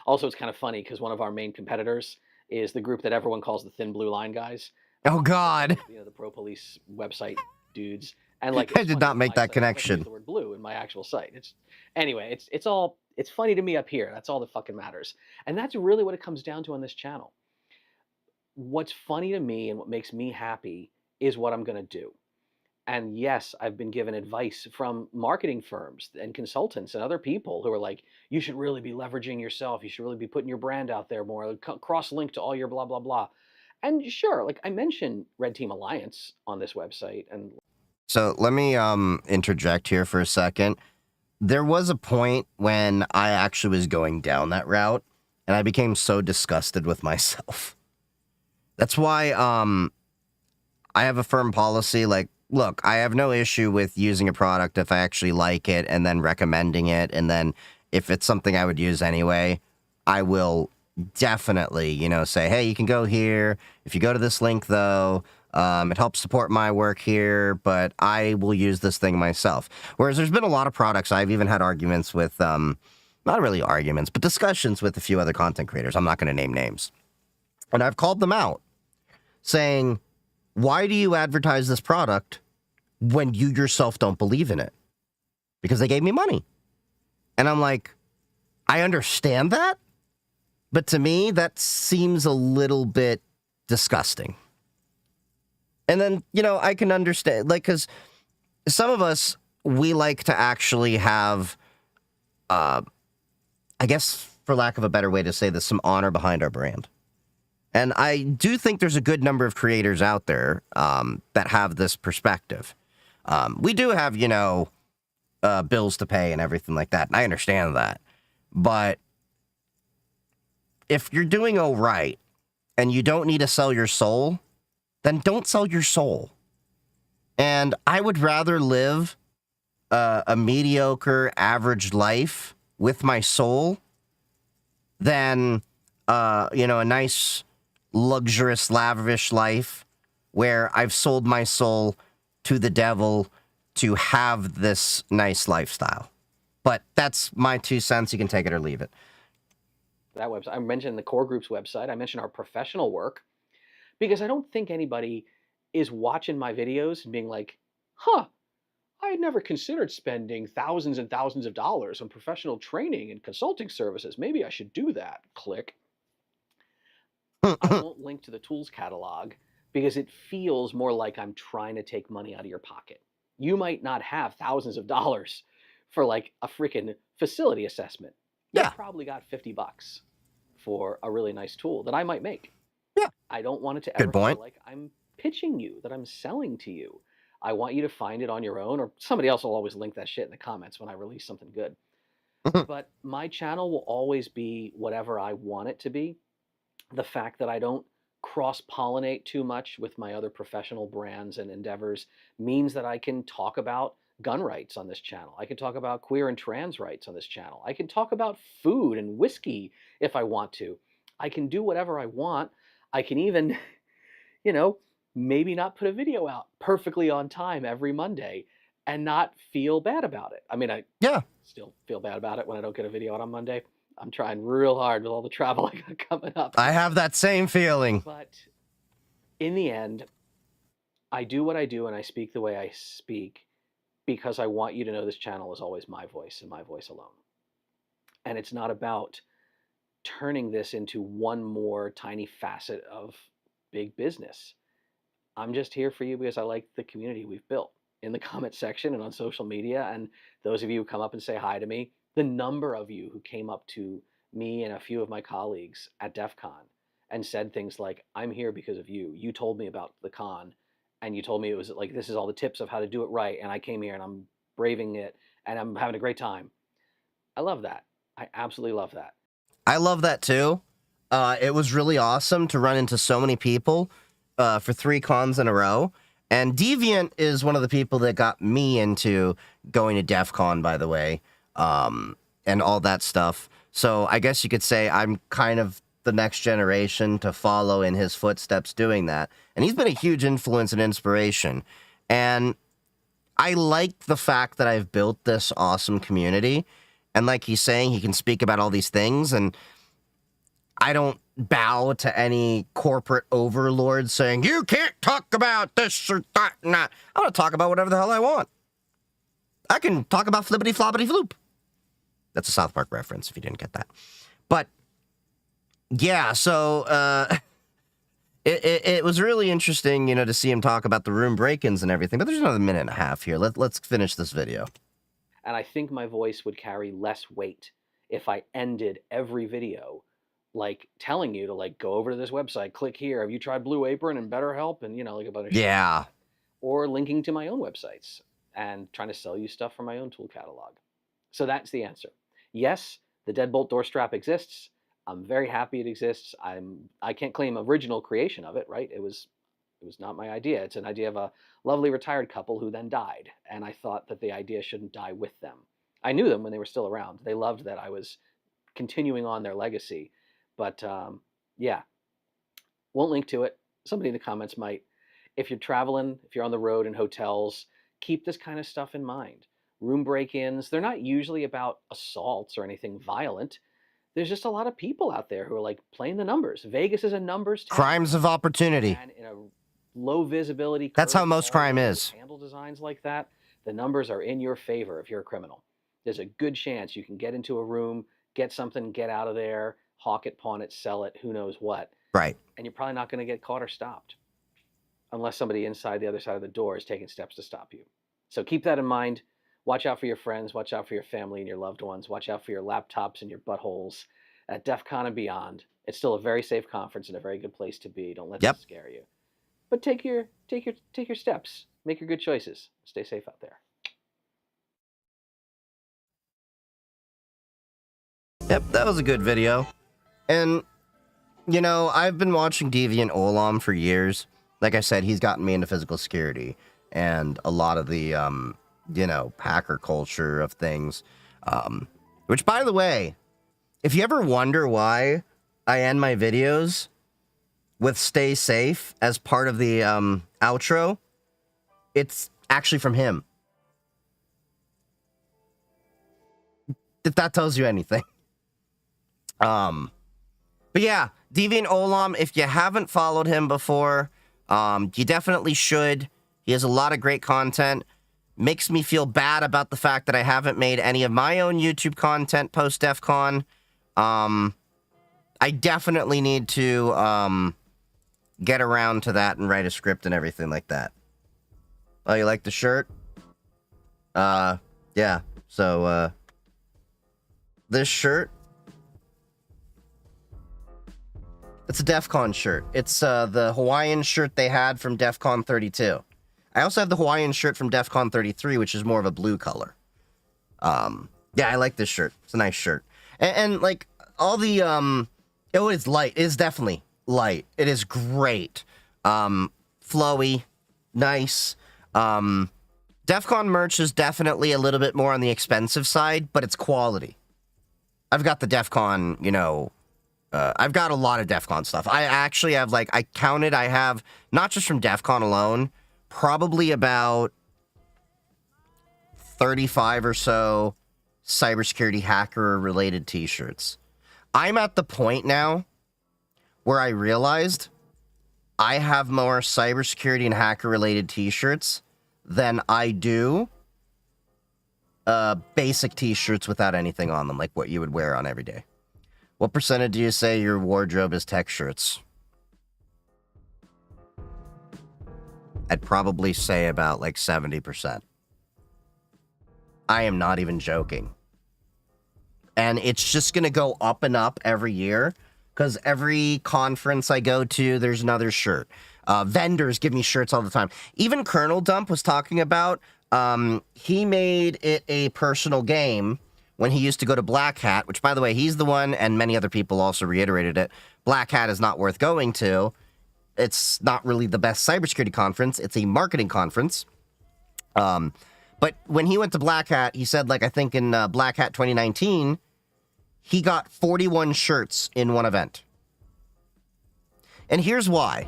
Also, it's kind of funny because one of our main competitors is the group that everyone calls the Thin Blue Line guys. Oh, God. You know, the pro police website dudes. And like, I it's did funny, not on make my that site, I don't use connection. the word blue in my actual site. Anyway, it's funny to me up here. That's all that fucking matters. And that's really what it comes down to on this channel. What's funny to me and what makes me happy is what I'm going to do. And yes, I've been given advice from marketing firms and consultants and other people who are like, you should really be leveraging yourself. You should really be putting your brand out there more, cross-link to all your blah, blah, blah. And sure, like I mentioned Red Team Alliance on this website. And So let me interject here for a second. There was a point when I actually was going down that route, and I became so disgusted with myself. That's why I have a firm policy. Like, look, I have no issue with using a product if I actually like it and then recommending it. And then if it's something I would use anyway, I will definitely, you know, say, hey, you can go here. If you go to this link, though, it helps support my work here, but I will use this thing myself. Whereas there's been a lot of products I've even had arguments with, not really arguments, but discussions with a few other content creators. I'm not going to name names. And I've called them out saying, why do you advertise this product when you yourself don't believe in it? Because they gave me money. And I'm like, I understand that, but to me, that seems a little bit disgusting. And then, you know, I can understand, like, because some of us, we like to actually have, I guess, for lack of a better way to say this, some honor behind our brand. And I do think there's a good number of creators out there that have this perspective. We do have, you know, bills to pay and everything like that. And I understand that. But if you're doing all right and you don't need to sell your soul, then don't sell your soul. And I would rather live a mediocre, average life with my soul than, you know, a nice, luxurious, lavish life where I've sold my soul to the devil to have this nice lifestyle. But that's my 2 cents. You can take it or leave it. that website, I mentioned the core group's website. I mentioned our professional work, because I don't think anybody is watching my videos and being like, huh, I had never considered spending thousands and thousands of dollars on professional training and consulting services. Maybe I should do that. Click. I won't link to the tools catalog because it feels more like I'm trying to take money out of your pocket. You might not have thousands of dollars for like a freaking facility assessment. Yeah. You've probably got $50 for a really nice tool that I might make. Yeah. I don't want it to Good ever point. feel like I'm pitching you, that I'm selling to you. I want you to find it on your own, or somebody else will always link that shit in the comments when I release something good. But my channel will always be whatever I want it to be. The fact that I don't cross-pollinate too much with my other professional brands and endeavors means that I can talk about gun rights on this channel. I can talk about queer and trans rights on this channel. I can talk about food and whiskey if I want to. I can do whatever I want. I can even, you know, maybe not put a video out perfectly on time every Monday and not feel bad about it. I mean, I Yeah. still feel bad about it when I don't get a video out on Monday. I'm trying real hard with all the travel I got coming up. I have that same feeling. But in the end, I do what I do and I speak the way I speak because I want you to know this channel is always my voice and my voice alone. And it's not about turning this into one more tiny facet of big business. I'm just here for you because I like the community we've built in the comment section and on social media. And those of you who come up and say hi to me, the number of you who came up to me and a few of my colleagues at DEF CON and said things like, I'm here because of you. You told me about the con and you told me it was like, this is all the tips of how to do it right. And I came here and I'm braving it and I'm having a great time. I love that. I absolutely love that. I love that too. It was really awesome to run into so many people for 3 cons in a row. And Deviant is one of the people that got me into going to DEF CON, by the way, and all that stuff. So I guess you could say I'm kind of the next generation to follow in his footsteps doing that. And he's been a huge influence and inspiration. And I like the fact that I've built this awesome community. And like he's saying, he can speak about all these things. And I don't bow to any corporate overlord saying, you can't talk about this or that. Nah. I want to talk about whatever the hell I want. I can talk about flippity floppity floop. That's a South Park reference if you didn't get that. But yeah, so it was really interesting, to see him talk about the room break-ins and everything. But there's another minute and a half here. Let's finish this video. And I think my voice would carry less weight if I ended every video like telling you to like go over to this website, click here. Have you tried Blue Apron and BetterHelp? And like a bunch of shit. Yeah. Or linking to my own websites and trying to sell you stuff from my own tool catalog. So that's the answer. Yes, the deadbolt door strap exists. I'm very happy it exists. I can't claim original creation of it, right? It was not my idea. It's an idea of a lovely retired couple who then died, and I thought that the idea shouldn't die with them. I knew them when they were still around. They loved that I was continuing on their legacy, but yeah, won't link to it. Somebody in the comments might. If you're traveling, if you're on the road in hotels, keep this kind of stuff in mind. Room break-ins, they're not usually about assaults or anything violent. There's just a lot of people out there who are like playing the numbers. Vegas is a numbers town. Crimes of opportunity. And in a low visibility, that's how most crime is. Handle designs like that, the numbers are in your favor if you're a criminal. There's a good chance you can get into a room, get something, get out of there, hawk it, pawn it, sell it, who knows what. Right. And you're probably not going to get caught or stopped unless somebody inside the other side of the door is taking steps to stop you. So keep that in mind. Watch out for your friends. Watch out for your family and your loved ones. Watch out for your laptops and your buttholes at DEF CON and beyond. It's still a very safe conference and a very good place to be. Don't let that scare you. But take your steps. Make your good choices. Stay safe out there. Yep, that was a good video. And, I've been watching Deviant Olam for years. Like I said, he's gotten me into physical security and a lot of the, hacker culture of things. Which, by the way, if you ever wonder why I end my videos with stay safe as part of the outro, it's actually from him. If that tells you anything. But yeah, Deviant Olam, if you haven't followed him before, you definitely should. He has a lot of great content. Makes me feel bad about the fact that I haven't made any of my own YouTube content post DEF CON. I definitely need to get around to that and write a script and everything like that. Oh, you like the shirt? Yeah. So, this shirt, it's a DEF CON shirt. It's the Hawaiian shirt they had from DEF CON 32. I also have the Hawaiian shirt from DEF CON 33, which is more of a blue color. Yeah, I like this shirt. It's a nice shirt. And like, all the, it is light. It is definitely light. It is great. Flowy. Nice. DEF CON merch is definitely a little bit more on the expensive side, but it's quality. I've got the DEF CON, I've got a lot of DEF CON stuff. I actually have, I counted, I have, not just from DEF CON alone, probably about 35 or so cybersecurity hacker-related t-shirts. I'm at the point now where I realized I have more cybersecurity and hacker-related t-shirts than I do basic t-shirts without anything on them, like what you would wear on every day. What percentage do you say your wardrobe is tech shirts? I'd probably say about 70%. I am not even joking. And it's just going to go up and up every year because every conference I go to, there's another shirt. Vendors give me shirts all the time. Even Colonel Dump was talking about, he made it a personal game when he used to go to Black Hat, which, by the way, he's the one, and many other people also reiterated it. Black Hat is not worth going to. It's not really the best cybersecurity conference. It's a marketing conference. But when he went to Black Hat, he said, I think in Black Hat 2019, he got 41 shirts in one event. And here's why.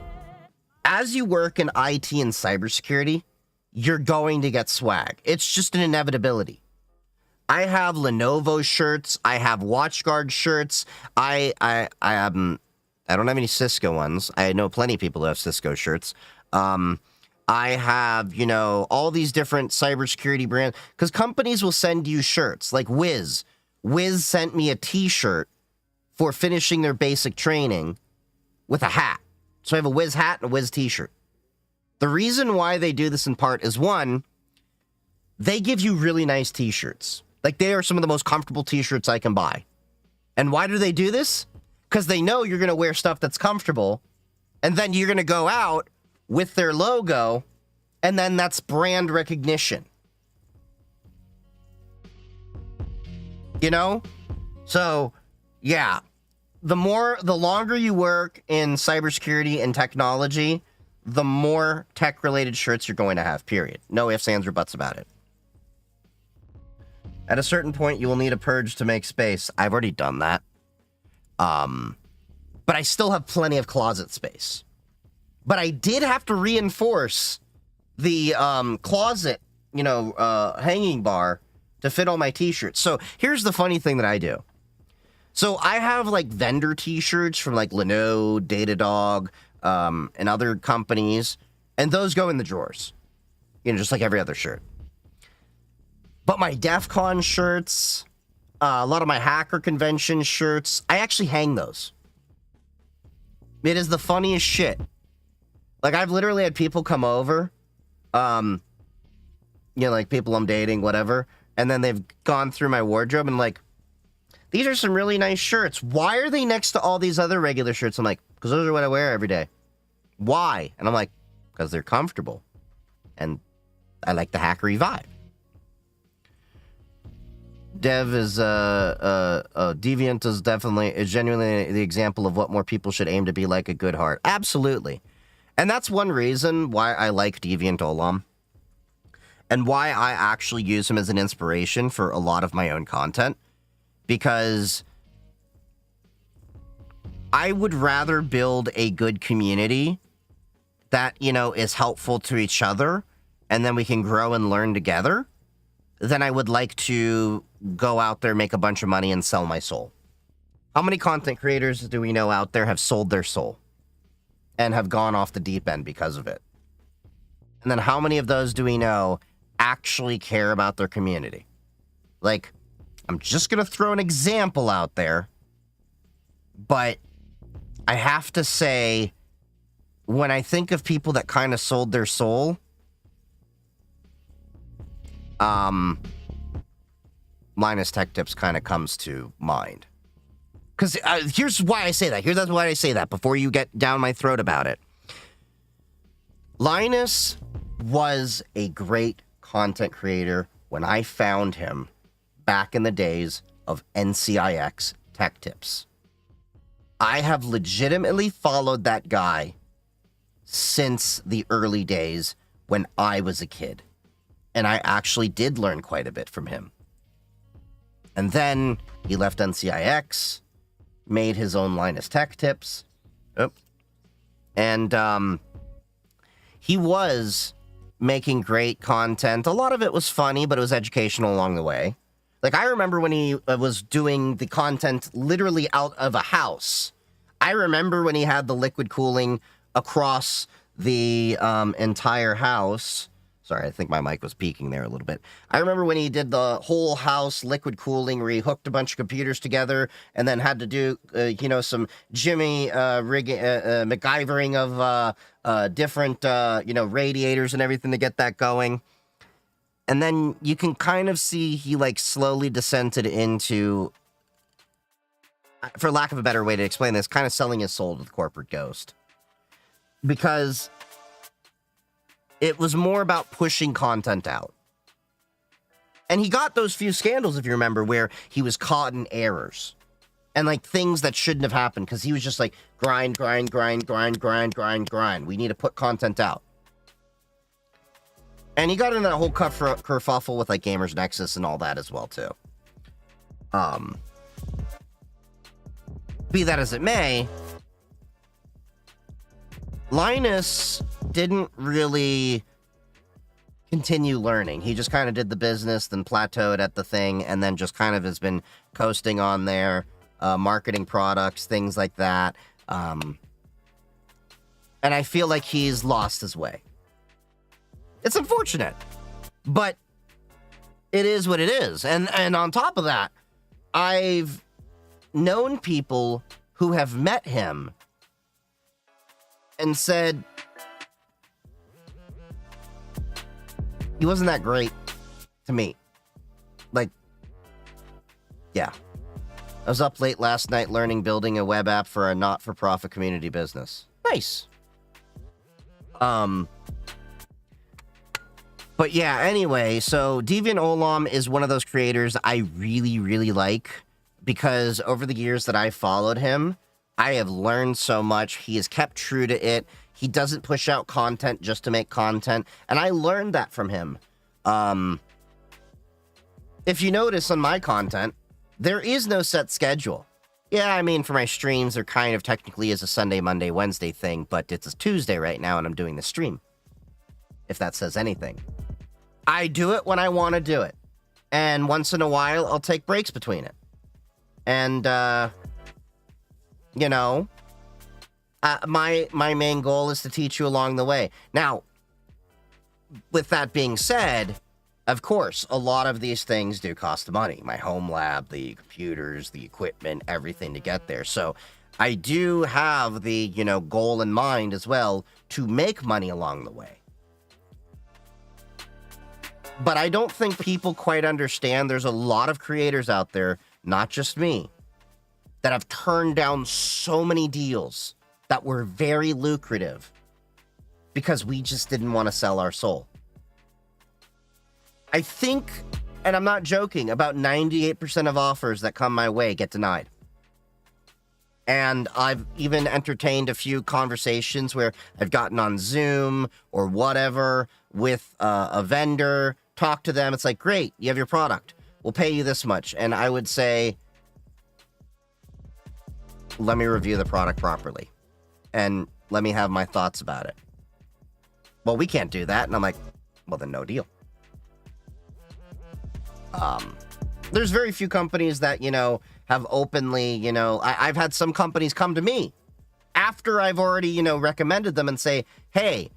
As you work in IT and cybersecurity, you're going to get swag. It's just an inevitability. I have Lenovo shirts. I have WatchGuard shirts. I I don't have any Cisco ones. I know plenty of people who have Cisco shirts. I have, you know, all these different cybersecurity brands, because companies will send you shirts like Wiz. Wiz sent me a t-shirt for finishing their basic training with a hat. So I have a Wiz hat and a Wiz t-shirt. The reason why they do this in part is, one, they give you really nice t-shirts. Like, they are some of the most comfortable t-shirts I can buy. And why do they do this? Because they know you're going to wear stuff that's comfortable, and then you're going to go out with their logo, and then that's brand recognition. You know? So, yeah. The longer you work in cybersecurity and technology, the more tech-related shirts you're going to have, period. No ifs, ands, or buts about it. At a certain point, you will need a purge to make space. I've already done that. But I still have plenty of closet space. But I did have to reinforce the closet, hanging bar to fit all my t-shirts. So here's the funny thing that I do. So I have like vendor t-shirts from like Lenovo, Datadog, and other companies, and those go in the drawers, just like every other shirt. But my DEF CON shirts, a lot of my hacker convention shirts, I actually hang those. It is the funniest shit. Like, I've literally had people come over, like people I'm dating, whatever, and then they've gone through my wardrobe and like, these are some really nice shirts. Why are they next to all these other regular shirts? I'm like, because those are what I wear every day. Why? And I'm like, because they're comfortable. And I like the hackery vibe. Dev is, Deviant is genuinely the example of what more people should aim to be like a good heart. Absolutely. And that's one reason why I like Deviant Olam. And why I actually use him as an inspiration for a lot of my own content. Because I would rather build a good community that, is helpful to each other, and then we can grow and learn together, than I would like to go out there, make a bunch of money, and sell my soul. How many content creators do we know out there have sold their soul and have gone off the deep end because of it? And then how many of those do we know actually care about their community? Like, I'm just going to throw an example out there, but I have to say, when I think of people that kind of sold their soul, Linus Tech Tips kind of comes to mind. Because here's why I say that. Here's why I say that before you get down my throat about it. Linus was a great content creator when I found him back in the days of NCIX Tech Tips. I have legitimately followed that guy since the early days when I was a kid. And I actually did learn quite a bit from him. And then he left NCIX, made his own Linus Tech Tips. And he was making great content. A lot of it was funny, but it was educational along the way. Like, I remember when he was doing the content literally out of a house. I remember when he had the liquid cooling across the entire house. Sorry, I think my mic was peaking there a little bit. I remember when he did the whole house liquid cooling, where he hooked a bunch of computers together and then had to do, some Jimmy MacGyvering of different, radiators and everything to get that going. And then you can kind of see he, slowly descended into, for lack of a better way to explain this, kind of selling his soul to the corporate ghost. Because it was more about pushing content out. And he got those few scandals, if you remember, where he was caught in errors. And, things that shouldn't have happened, because he was just grind. We need to put content out. And he got into that whole kerfuffle with, Gamers Nexus and all that as well, too. Be that as it may, Linus didn't really continue learning. He just kind of did the business, then plateaued at the thing, and then just kind of has been coasting on there, marketing products, things like that. And I feel like he's lost his way. It's unfortunate, but it is what it is. And on top of that, I've known people who have met him and said he wasn't that great to me. Like, yeah. I was up late last night building a web app for a not-for-profit community business. Nice. But yeah, anyway, so Deviant Olam is one of those creators I really, really like because over the years that I followed him, I have learned so much. He has kept true to it. He doesn't push out content just to make content, and I learned that from him. If you notice on my content, there is no set schedule. Yeah, I mean, for my streams, there kind of technically is a Sunday, Monday, Wednesday thing, but it's a Tuesday right now, and I'm doing the stream. If that says anything. I do it when I want to do it. And once in a while, I'll take breaks between it. And, you know, my main goal is to teach you along the way. Now, with that being said, of course, a lot of these things do cost money. My home lab, the computers, the equipment, everything to get there. So I do have the, you know, goal in mind as well to make money along the way. But I don't think people quite understand there's a lot of creators out there, not just me, that have turned down so many deals that were very lucrative because we just didn't want to sell our soul. I think, and I'm not joking, about 98% of offers that come my way get denied. And I've even entertained a few conversations where I've gotten on Zoom or whatever with a vendor, talk to them. It's like, great, you have your product. We'll pay you this much. And I would say, let me review the product properly. And let me have my thoughts about it. Well, we can't do that. And I'm like, well, then no deal. There's very few companies that, you know, have openly, you know, I've had some companies come to me after I've already, you know, recommended them and say, hey,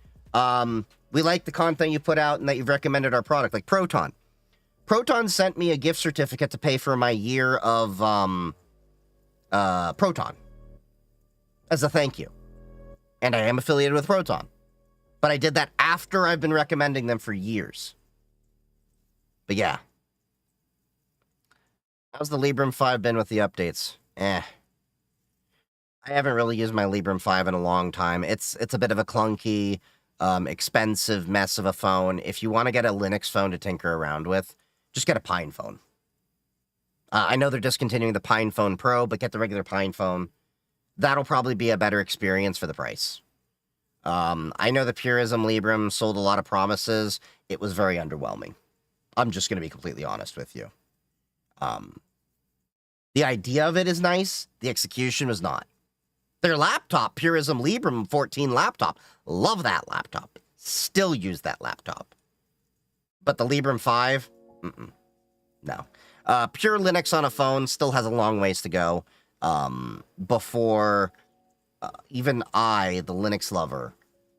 we like the content you put out and that you've recommended our product, like Proton. Proton sent me a gift certificate to pay for my year of Proton as a thank you. And I am affiliated with Proton. But I did that after I've been recommending them for years. But yeah. How's the Librem 5 been with the updates? I haven't really used my Librem 5 in a long time. It's a bit of a clunky, expensive mess of a phone. If you want to get a Linux phone to tinker around with, just get a Pine phone. I know they're discontinuing the Pine Phone Pro, but get the regular Pine phone. That'll probably be a better experience for the price. I know the Purism Librem sold a lot of promises. It was very underwhelming. I'm just going to be completely honest with you. The idea of it is nice. The execution was not. Their laptop, Purism Librem 14 laptop. Love that laptop. Still use that laptop. But the Librem 5? No. Pure Linux on a phone still has a long ways to go before even I, the Linux lover,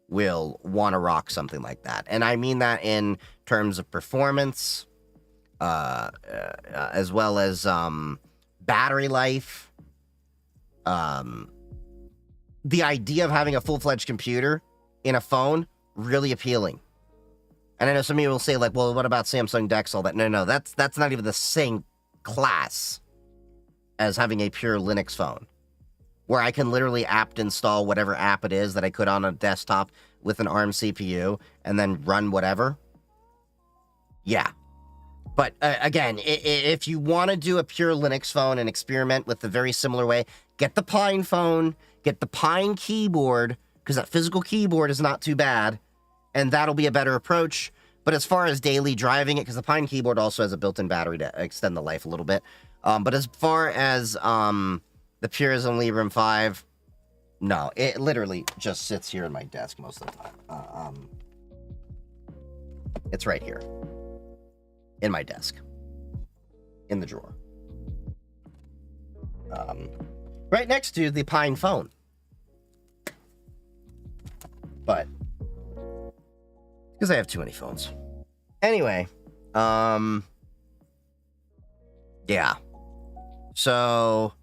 will want to rock something like that. And I mean that in terms of performance, as well as battery life. The idea of having a full-fledged computer in a phone, really appealing. And I know some of you will say, like, well, what about Samsung DeX, all that? No, that's not even the same class as having a pure Linux phone, where I can literally apt install whatever app it is that I could on a desktop with an ARM CPU and then run whatever. Yeah. But again, if you want to do a pure Linux phone and experiment with the very similar way, get the Pine phone, get the Pine keyboard, because that physical keyboard is not too bad, and that'll be a better approach. But as far as daily driving it, because the Pine keyboard also has a built-in battery to extend the life a little bit. But as far as the Purism Librem 5, no, it literally just sits here in my desk most of the time. It's right here. In my desk. In the drawer. Right next to the Pine phone. but because I have too many phones. Anyway, yeah. So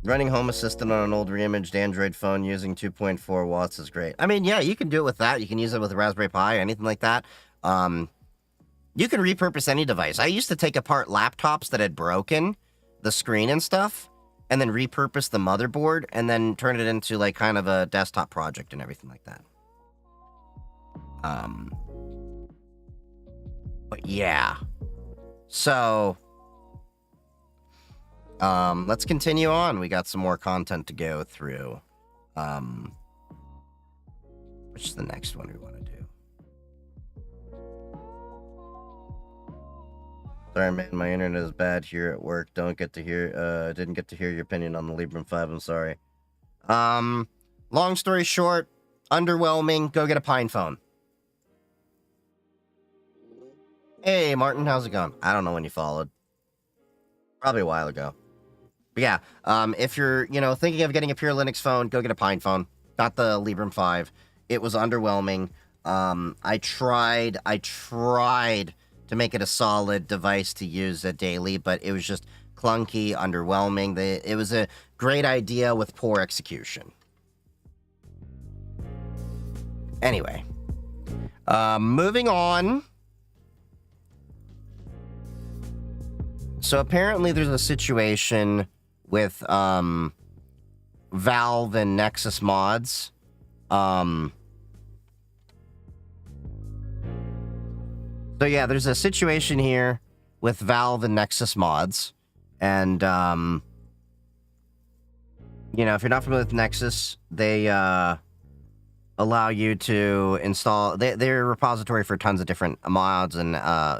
running Home Assistant on an old reimaged Android phone using 2.4 watts is great. I mean, yeah, you can do it with that. You can use it with a Raspberry Pi, anything like that. You can repurpose any device. I used to take apart laptops that had broken the screen and stuff, and then repurpose the motherboard, and then turn it into like kind of a desktop project and everything like that. But yeah. So let's continue on. We got some more content to go through. Which is the next one we want to do? Sorry, man, my internet is bad here at work. Didn't get to hear your opinion on the Librem 5. I'm sorry. Long story short, underwhelming. Go get a Pine phone. Hey, Martin, how's it going? I don't know when you followed. Probably a while ago. But yeah, if you're, thinking of getting a pure Linux phone, go get a Pine phone. Got the Librem 5. It was underwhelming. I tried to make it a solid device to use daily, but it was just clunky, underwhelming. It was a great idea with poor execution. Anyway, moving on. So apparently there's a situation with Valve and Nexus mods. So yeah, there's a situation here with Valve and Nexus mods. And, if you're not familiar with Nexus, they allow you to install... They're a repository for tons of different mods and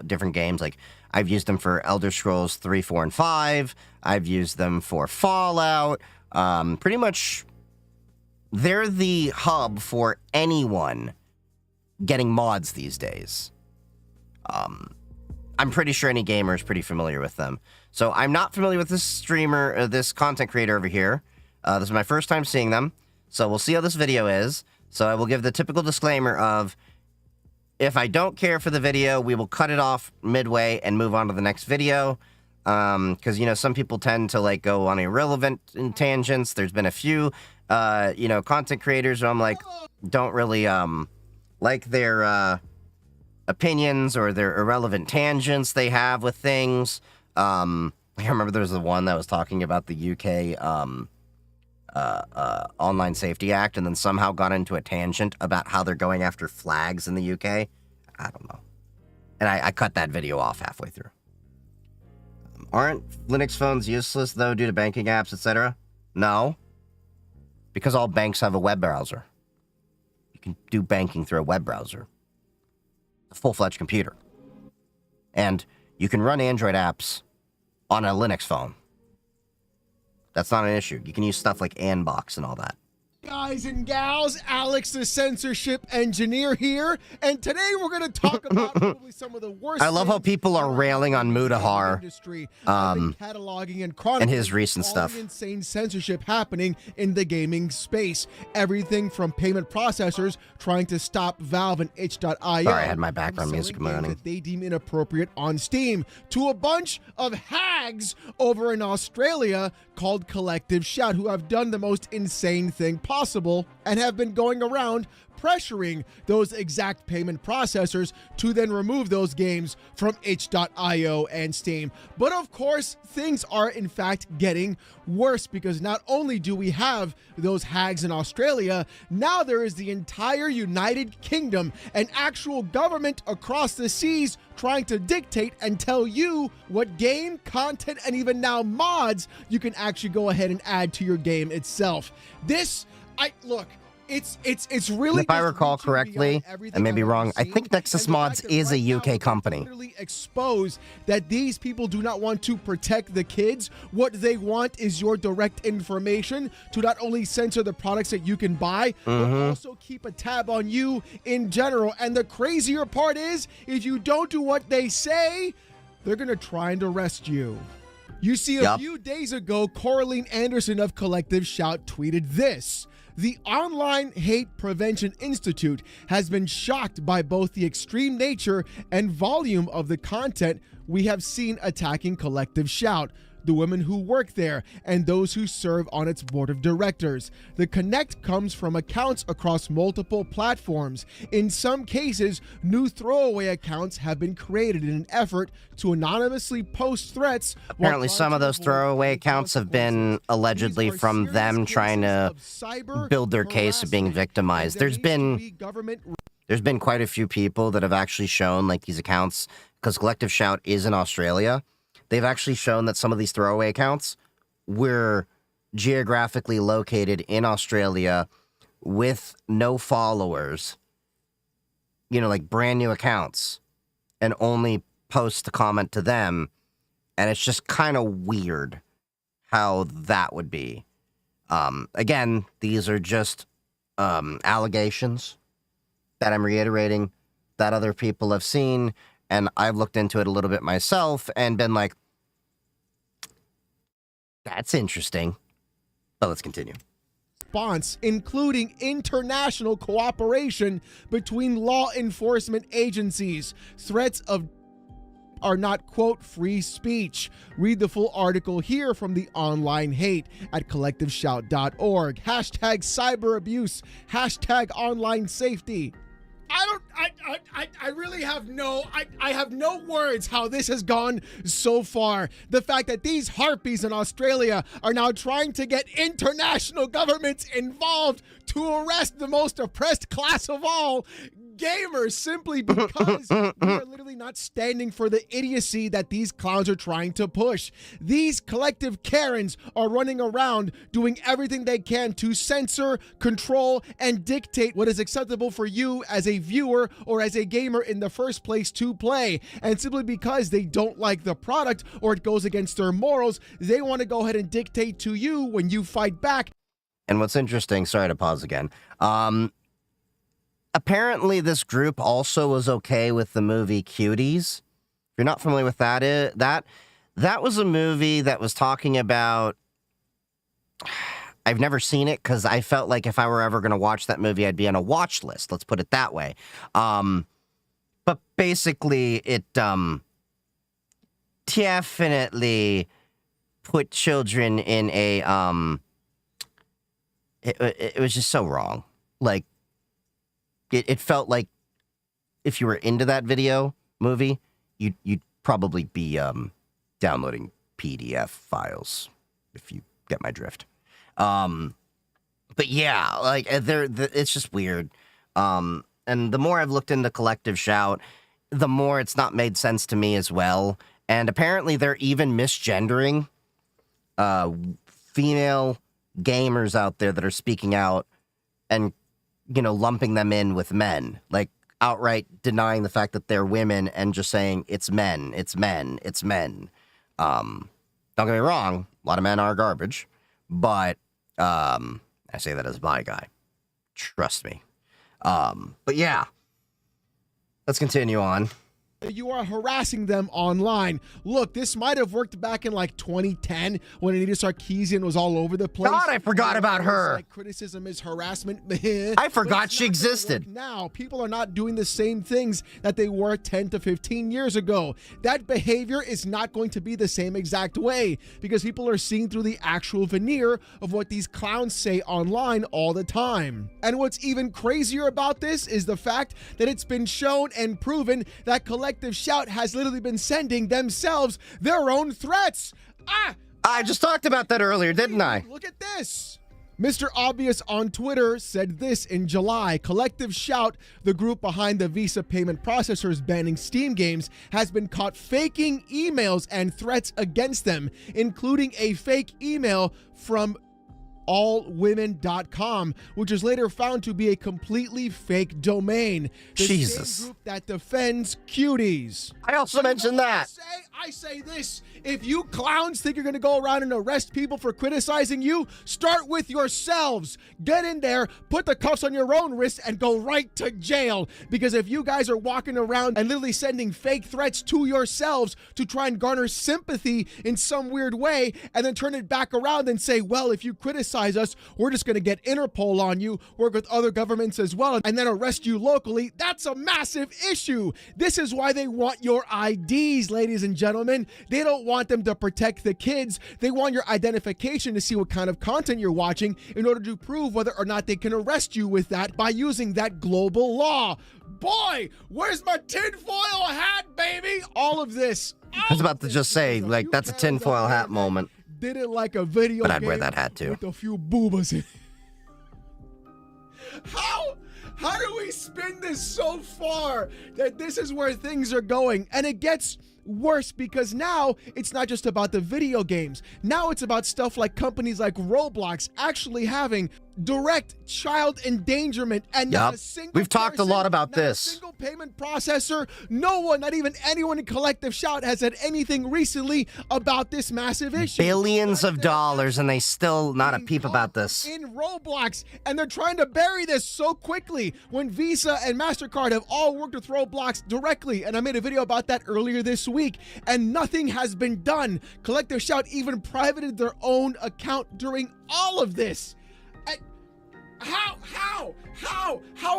different games. Like, I've used them for Elder Scrolls 3, 4, and 5. I've used them for Fallout. Pretty much, they're the hub for anyone getting mods these days. I'm pretty sure any gamer is pretty familiar with them. So I'm not familiar with this streamer, this content creator over here. This is my first time seeing them. So we'll see how this video is. So I will give the typical disclaimer of, if I don't care for the video, we will cut it off midway and move on to the next video. Because, some people tend to, go on irrelevant tangents. There's been a few, content creators who I'm like, don't really, like their, opinions or their irrelevant tangents they have with things. I remember there was the one that was talking about the UK Online Safety Act and then somehow got into a tangent about how they're going after flags in the UK. I don't know. And I cut that video off halfway through. Aren't Linux phones useless, though, due to banking apps, etc.? No. Because all banks have a web browser. You can do banking through a web browser. A full-fledged computer. And you can run Android apps on a Linux phone. That's not an issue. You can use stuff like Anbox and all that. Guys and gals, Alex the censorship engineer here, and today we're going to talk about probably some of the worst. I love how people are railing on Mudahar, cataloging and his recent stuff. The insane censorship happening in the gaming space. Everything from payment processors trying to stop Valve and itch.io. Sorry, I had my background music running. That they deem inappropriate on Steam, to a bunch of hags over in Australia called Collective Shout, who have done the most insane thing possible and have been going around pressuring those exact payment processors to then remove those games from itch.io and Steam. But of course, things are in fact getting worse, because not only do we have those hags in Australia, now there is the entire United Kingdom, an actual government across the seas, trying to dictate and tell you what game, content, and even now mods you can actually go ahead and add to your game itself. It's really, if I recall correctly, I may be wrong, I think Nexus Mods is a UK company. Literally expose that these people do not want to protect the kids. What they want is your direct information to not only censor the products that you can buy, but also keep a tab on you in general. And the crazier part is, if you don't do what they say, they're going to try and arrest you. You see, a Yup. few days ago, Coraline Anderson of Collective Shout tweeted this. The Online Hate Prevention Institute has been shocked by both the extreme nature and volume of the content we have seen attacking Collective Shout, the women who work there, and those who serve on its board of directors. The connect comes from accounts across multiple platforms. In some cases, new throwaway accounts have been created in an effort to anonymously post threats. Apparently, some of those throwaway accounts have been allegedly from them trying to build their case of being victimized. There's been quite a few people that have actually shown like these accounts, because Collective Shout is in Australia. They've actually shown that some of these throwaway accounts were geographically located in Australia with no followers, you know, like brand new accounts, and only post to comment to them. And it's just kind of weird how that would be. Again, these are just allegations that I'm reiterating that other people have seen. And I've looked into it a little bit myself and been like, that's interesting. But let's continue. Response, including international cooperation between law enforcement agencies. Threats of are not, quote, free speech. Read the full article here from the Online Hate at collectiveshout.org. Hashtag cyber abuse. Hashtag online safety. I really have I have no words how this has gone so far. The fact that these harpies in Australia are now trying to get international governments involved to arrest the most oppressed class of all, gamers, simply because we are literally not standing for the idiocy that these clowns are trying to push. These collective Karens are running around doing everything they can to censor, control, and dictate what is acceptable for you as a viewer or as a gamer in the first place to play. And simply because they don't like the product or it goes against their morals, they want to go ahead and dictate to you when you fight back. And what's interesting, sorry to pause again. Apparently this group also was okay with the movie Cuties. If you're not familiar with that, that was a movie that was talking about, I've never seen it because I felt like if I were ever going to watch that movie, I'd be on a watch list. Let's put it that way. But basically it definitely put children in a, it was just so wrong. Like, it felt like if you were into that movie, you'd probably be downloading PDF files, if you get my drift. But yeah, like it's just weird. And the more I've looked into Collective Shout, the more it's not made sense to me as well. And apparently they're even misgendering female gamers out there that are speaking out and, you know, lumping them in with men, like outright denying the fact that they're women and just saying it's men, it's men, it's men. Don't get me wrong, a lot of men are garbage, but I say that as my guy. Trust me. But yeah, let's continue on. You are harassing them online. Look, this might have worked back in like 2010 when Anita Sarkeesian was all over the place. God, I forgot about her. Like criticism is harassment. I forgot she existed. Now, people are not doing the same things that they were 10 to 15 years ago. That behavior is not going to be the same exact way because people are seeing through the actual veneer of what these clowns say online all the time. And what's even crazier about this is the fact that it's been shown and proven that Collective Shout has literally been sending themselves their own threats. I just talked about that earlier, didn't I? Look at this. Mr. Obvious on Twitter said this in July. Collective Shout, the group behind the Visa payment processors banning Steam games, has been caught faking emails and threats against them, including a fake email from allwomen.com, which is later found to be a completely fake domain. The Jesus. same group that defends cuties. I also mentioned that. I say this, if you clowns think you're going to go around and arrest people for criticizing you, start with yourselves. Get in there, put the cuffs on your own wrists, and go right to jail. Because if you guys are walking around and literally sending fake threats to yourselves to try and garner sympathy in some weird way, and then turn it back around and say, well, if you criticize us, we're just going to get Interpol on you, work with other governments as well, and then arrest you locally, that's a massive issue. This is why they want your IDs, ladies and gentlemen. They don't want them to protect the kids. They want your identification to see what kind of content you're watching in order to prove whether or not they can arrest you with that by using that global law. Boy, where's my tinfoil hat, baby? All of this. I was about to just say, like, that's a tinfoil hat moment. Did it like a video But I'd wear game that hat too. with a few boobas in it. How do we spin this so far that this is where things are going? And it gets worse because now it's not just about the video games. Now it's about stuff like companies like Roblox actually having direct child endangerment and not a single We've talked a lot about this. Single payment processor. No one, not even anyone in Collective Shout, has said anything recently about this massive issue. Billions of dollars, and they still not a peep about this. In Roblox, and they're trying to bury this so quickly when Visa and MasterCard have all worked with Roblox directly, and I made a video about that earlier this week, and nothing has been done. Collective Shout even privated their own account during all of this. How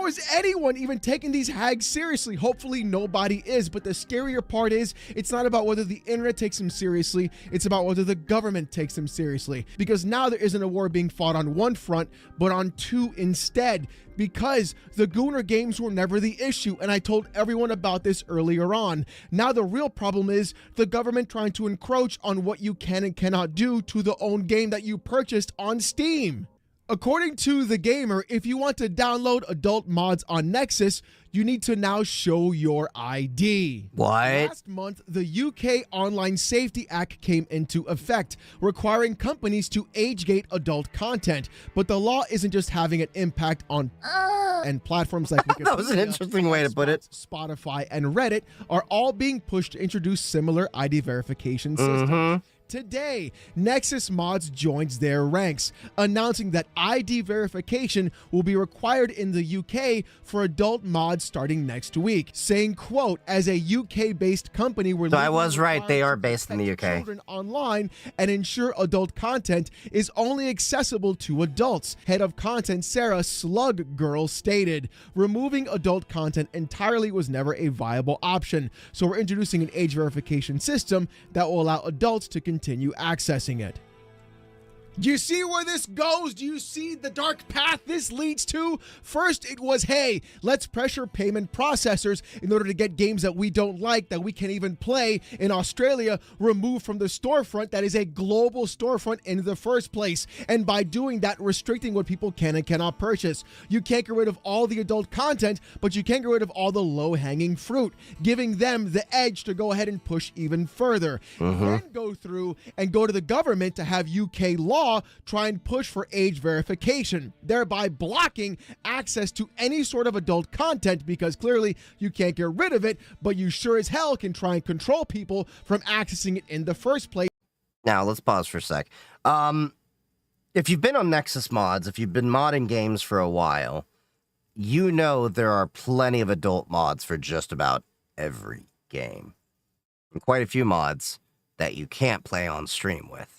is anyone even taking these hags seriously? Hopefully nobody is, but the scarier part is it's not about whether the internet takes them seriously, it's about whether the government takes them seriously. Because now there isn't a war being fought on one front, but on two instead. Because the Gooner games were never the issue, and I told everyone about this earlier on. Now the real problem is the government trying to encroach on what you can and cannot do to the own game that you purchased on Steam. According to The Gamer, if you want to download adult mods on Nexus, you need to now show your ID. What? Last month, the UK Online Safety Act came into effect, requiring companies to age-gate adult content. But the law isn't just having an impact on and platforms like Wikipedia, That was an interesting way to put it. Spotify, and Reddit are all being pushed to introduce similar ID verification systems. Today, Nexus Mods joins their ranks, announcing that ID verification will be required in the UK for adult mods starting next week, saying, quote, as a UK-based company, we're So I was right, they are based in the UK. Children online and ensure adult content is only accessible to adults. Head of content Sarah Slug Girl stated, removing adult content entirely was never a viable option, so we're introducing an age verification system that will allow adults to continue accessing it. Do you see where this goes? Do you see the dark path this leads to? First, it was, hey, let's pressure payment processors in order to get games that we don't like, that we can't even play in Australia, removed from the storefront that is a global storefront in the first place. And by doing that, restricting what people can and cannot purchase. You can't get rid of all the adult content, but you can get rid of all the low-hanging fruit, giving them the edge to go ahead and push even further. Then go through and go to the government to have UK law try and push for age verification, thereby blocking access to any sort of adult content because clearly you can't get rid of it, but you sure as hell can try and control people from accessing it in the first place. Now, let's pause for a sec. If you've been on Nexus Mods, if you've been modding games for a while, you know there are plenty of adult mods for just about every game. And quite a few mods that you can't play on stream with.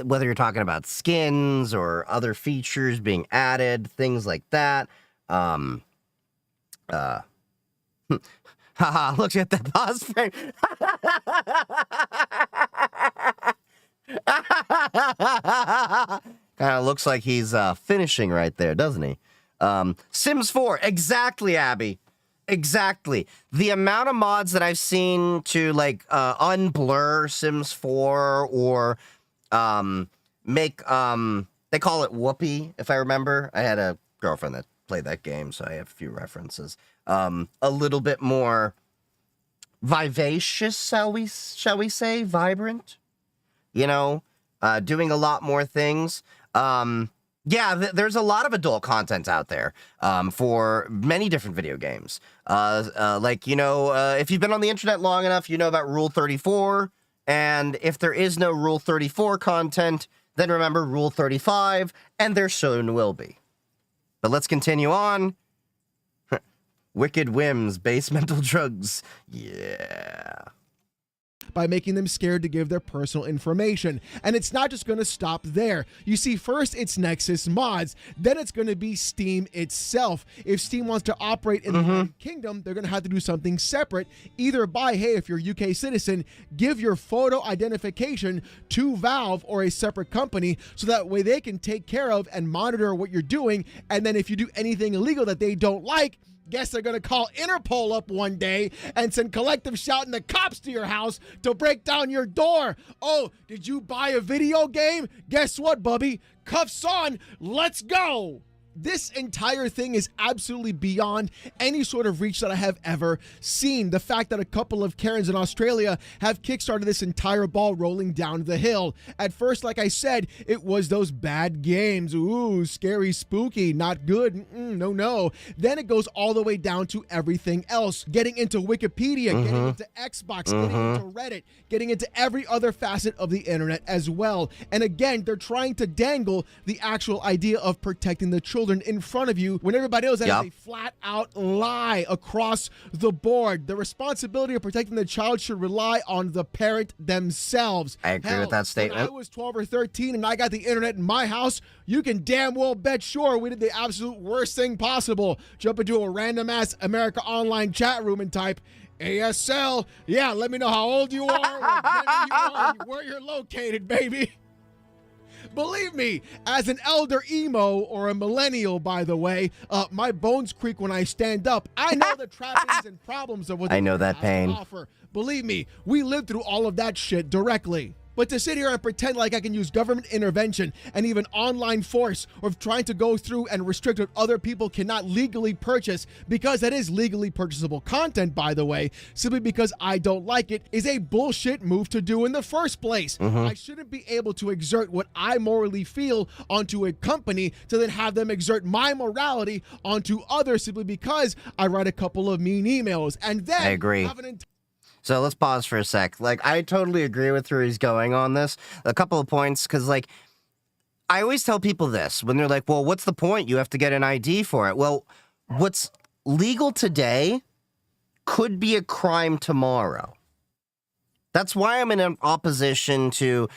Whether you're talking about skins or other features being added, things like that. Haha, look at the pause frame. Kind of looks like he's finishing right there, doesn't he? Sims 4, exactly, Abby. Exactly. The amount of mods that I've seen to like unblur Sims 4 or make they call it Whoopee, if I remember. I had a girlfriend that played that game, so I have a few references. A little bit more vivacious, shall we say, vibrant. You know, doing a lot more things. Yeah, there's a lot of adult content out there for many different video games. Like, if you've been on the internet long enough, you know about Rule 34. And if there is no Rule 34 content, then remember Rule 35, and there soon will be. But let's continue on. Wicked whims, base mental drugs. Yeah. By making them scared to give their personal information. And it's not just going to stop there. You see, first it's Nexus mods, then it's going to be Steam itself. If Steam wants to operate in the United Kingdom, they're going to have to do something separate, either by, hey, if you're a UK citizen, give your photo identification to Valve or a separate company, so that way they can take care of and monitor what you're doing. And then if you do anything illegal that they don't like, guess they're going to call Interpol up one day and send Collective Shout and the cops to your house to break down your door. Oh, did you buy a video game? Guess what, Bubby? Cuffs on. Let's go. This entire thing is absolutely beyond any sort of reach that I have ever seen. The fact that a couple of Karens in Australia have kickstarted this entire ball rolling down the hill. At first, like I said, it was those bad games. Ooh, scary, spooky, not good. No. Then it goes all the way down to everything else. Getting into Wikipedia, getting into Xbox, getting into Reddit, getting into every other facet of the internet as well. And again, they're trying to dangle the actual idea of protecting the children in front of you when everybody knows that is a flat out lie across the board. The responsibility of protecting the child should rely on the parent themselves. I agree with that statement. When I was 12 or 13 and I got the internet in my house, you can damn well bet sure we did the absolute worst thing possible. Jump into a random ass America Online chat room and type ASL. Yeah, let me know how old you are, what gender you are, where you're located, baby. Believe me, as an elder emo or a millennial, by the way, my bones creak when I stand up. I know the trappings and problems of what I know that pain. Offer. Believe me, we lived through all of that shit directly. But to sit here and pretend like I can use government intervention and even online force of trying to go through and restrict what other people cannot legally purchase, because that is legally purchasable content, by the way, simply because I don't like it, is a bullshit move to do in the first place. I shouldn't be able to exert what I morally feel onto a company to then have them exert my morality onto others simply because I write a couple of mean emails. And then I agree. Have an So let's pause for a sec. Like, I totally agree with where he's going on this. A couple of points, because, like, I always tell people this when they're like, well, what's the point? You have to get an ID for it. Well, what's legal today could be a crime tomorrow. That's why I'm in an opposition to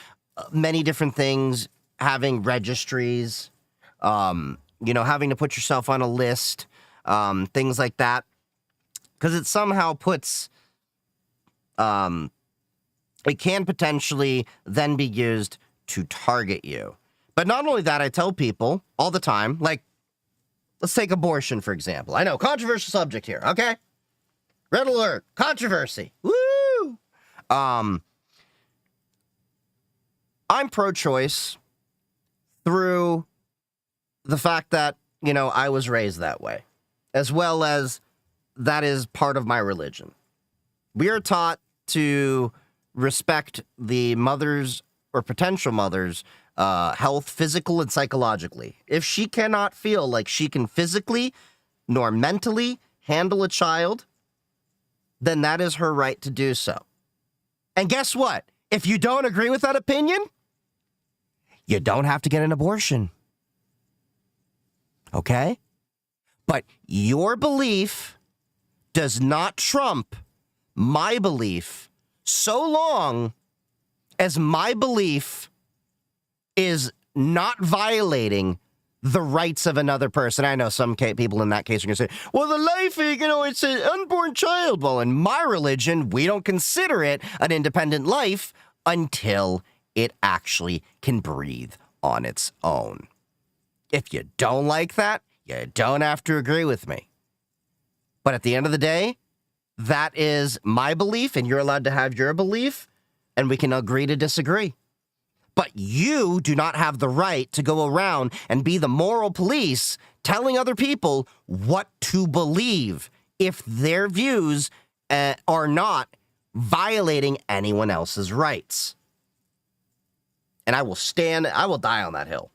many different things, having registries, having to put yourself on a list, things like that, because it somehow puts... it can potentially then be used to target you. But not only that, I tell people all the time, like, let's take abortion, for example. I know, controversial subject here, okay? Red alert, controversy. Woo! I'm pro-choice through the fact that, I was raised that way, as well as that is part of my religion. We are taught to respect the mother's or potential mother's health, physical and psychologically. If she cannot feel like she can physically nor mentally handle a child, then that is her right to do so. And guess what? If you don't agree with that opinion, you don't have to get an abortion. Okay? But your belief does not trump my belief, so long as my belief is not violating the rights of another person. I know some people in that case are going to say, well, the life, it's an unborn child. Well, in my religion, we don't consider it an independent life until it actually can breathe on its own. If you don't like that, you don't have to agree with me. But at the end of the day, that is my belief, and you're allowed to have your belief, and we can agree to disagree. But you do not have the right to go around and be the moral police telling other people what to believe if their views are not violating anyone else's rights. And I will die on that hill.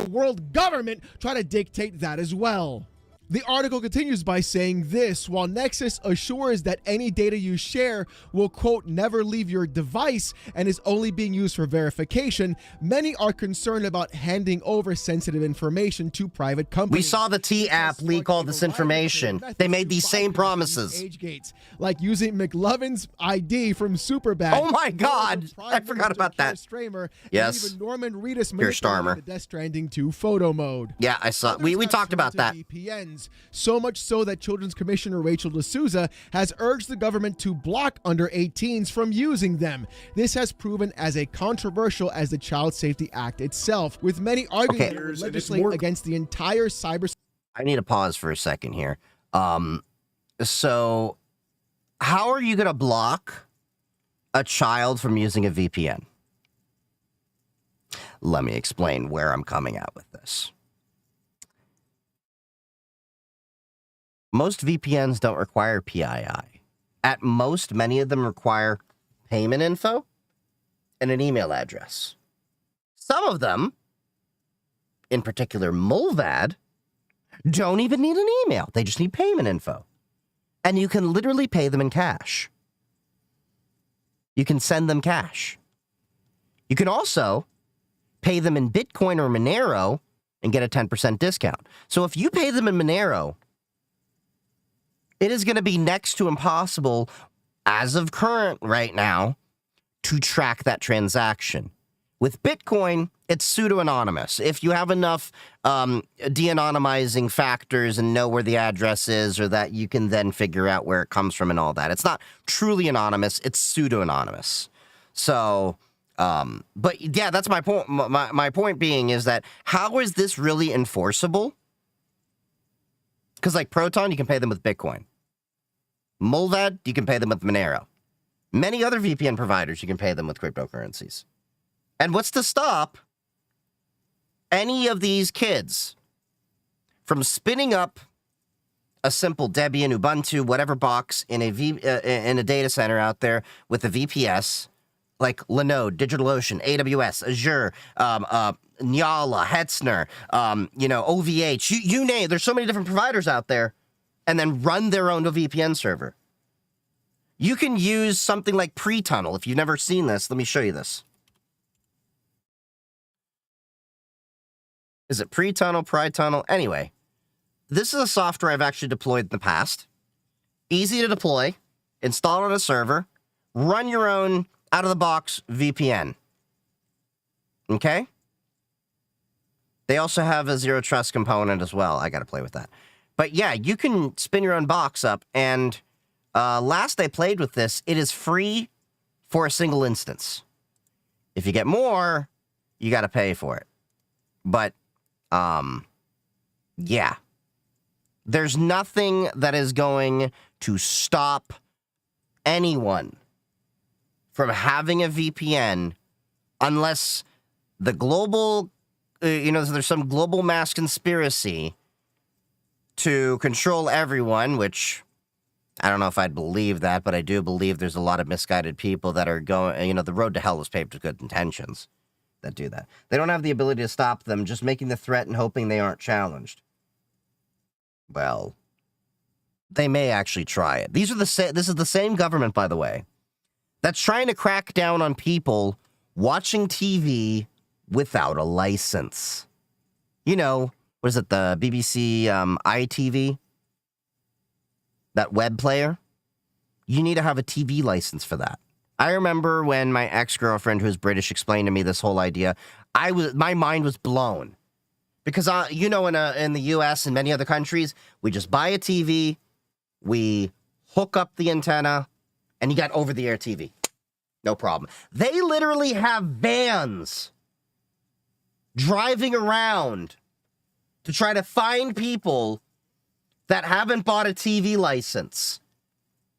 the world government try to dictate that as well. The article continues by saying this: while Nexus assures that any data you share will, quote, never leave your device and is only being used for verification, many are concerned about handing over sensitive information to private companies. We saw the T app leak all this information. They made these same promises. Age gates, like using McLovin's ID from Superbad. Oh my God, I forgot about that. Stramer, yes. And even Norman Reedus Starmer. the Death Stranding 2 photo mode. Yeah, I saw. We talked about that. VPNs. So much so that Children's Commissioner Rachel D'Souza has urged the government to block under 18s from using them. This has proven as controversial as the Child Safety Act itself, with many arguing that it would legislate against the entire cyber. I need to pause for a second here. So how are you going to block a child from using a VPN? Let me explain where I'm coming at with this. Most VPNs don't require PII. At most, many of them require payment info and an email address. Some of them, in particular Mulvad, don't even need an email. They just need payment info. And you can literally pay them in cash. You can send them cash. You can also pay them in Bitcoin or Monero and get a 10% discount. So if you pay them in Monero, it is going to be next to impossible, as of current right now, to track that transaction. With Bitcoin, it's pseudo-anonymous. If you have enough de-anonymizing factors and know where the address is, or that you can then figure out where it comes from and all that. It's not truly anonymous, it's pseudo-anonymous. So, but yeah, that's my point. My point being is that how is this really enforceable? Because like Proton, you can pay them with Bitcoin. Mulvad, you can pay them with Monero. Many other VPN providers, you can pay them with cryptocurrencies. And what's to stop any of these kids from spinning up a simple Debian, Ubuntu, whatever box in a data center out there with a VPS, like Linode, DigitalOcean, AWS, Azure, Nyala, Hetzner, OVH, you name it. There's so many different providers out there, and then run their own VPN server. You can use something like Pre-Tunnel. If you've never seen this, let me show you this. Is it Pre-Tunnel, Pri-Tunnel? Anyway, this is a software I've actually deployed in the past. Easy to deploy, install on a server, run your own out-of-the-box VPN. Okay? They also have a zero trust component as well. I got to play with that. But yeah, you can spin your own box up, and last I played with this, it is free for a single instance. If you get more, you got to pay for it. But, yeah. There's nothing that is going to stop anyone from having a VPN unless the global, there's some global mass conspiracy to control everyone, which I don't know if I'd believe that, but I do believe there's a lot of misguided people that are going, the road to hell is paved with good intentions that do that. They don't have the ability to stop them, just making the threat and hoping they aren't challenged. Well, they may actually try it. This is the same government, by the way, that's trying to crack down on people watching TV without a license. What is it, the BBC iTV? That web player? You need to have a TV license for that. I remember when my ex-girlfriend, who's British, explained to me this whole idea. My mind was blown. Because, in the U.S. and many other countries, we just buy a TV, we hook up the antenna, and you got over-the-air TV. No problem. They literally have vans driving around to try to find people that haven't bought a TV license.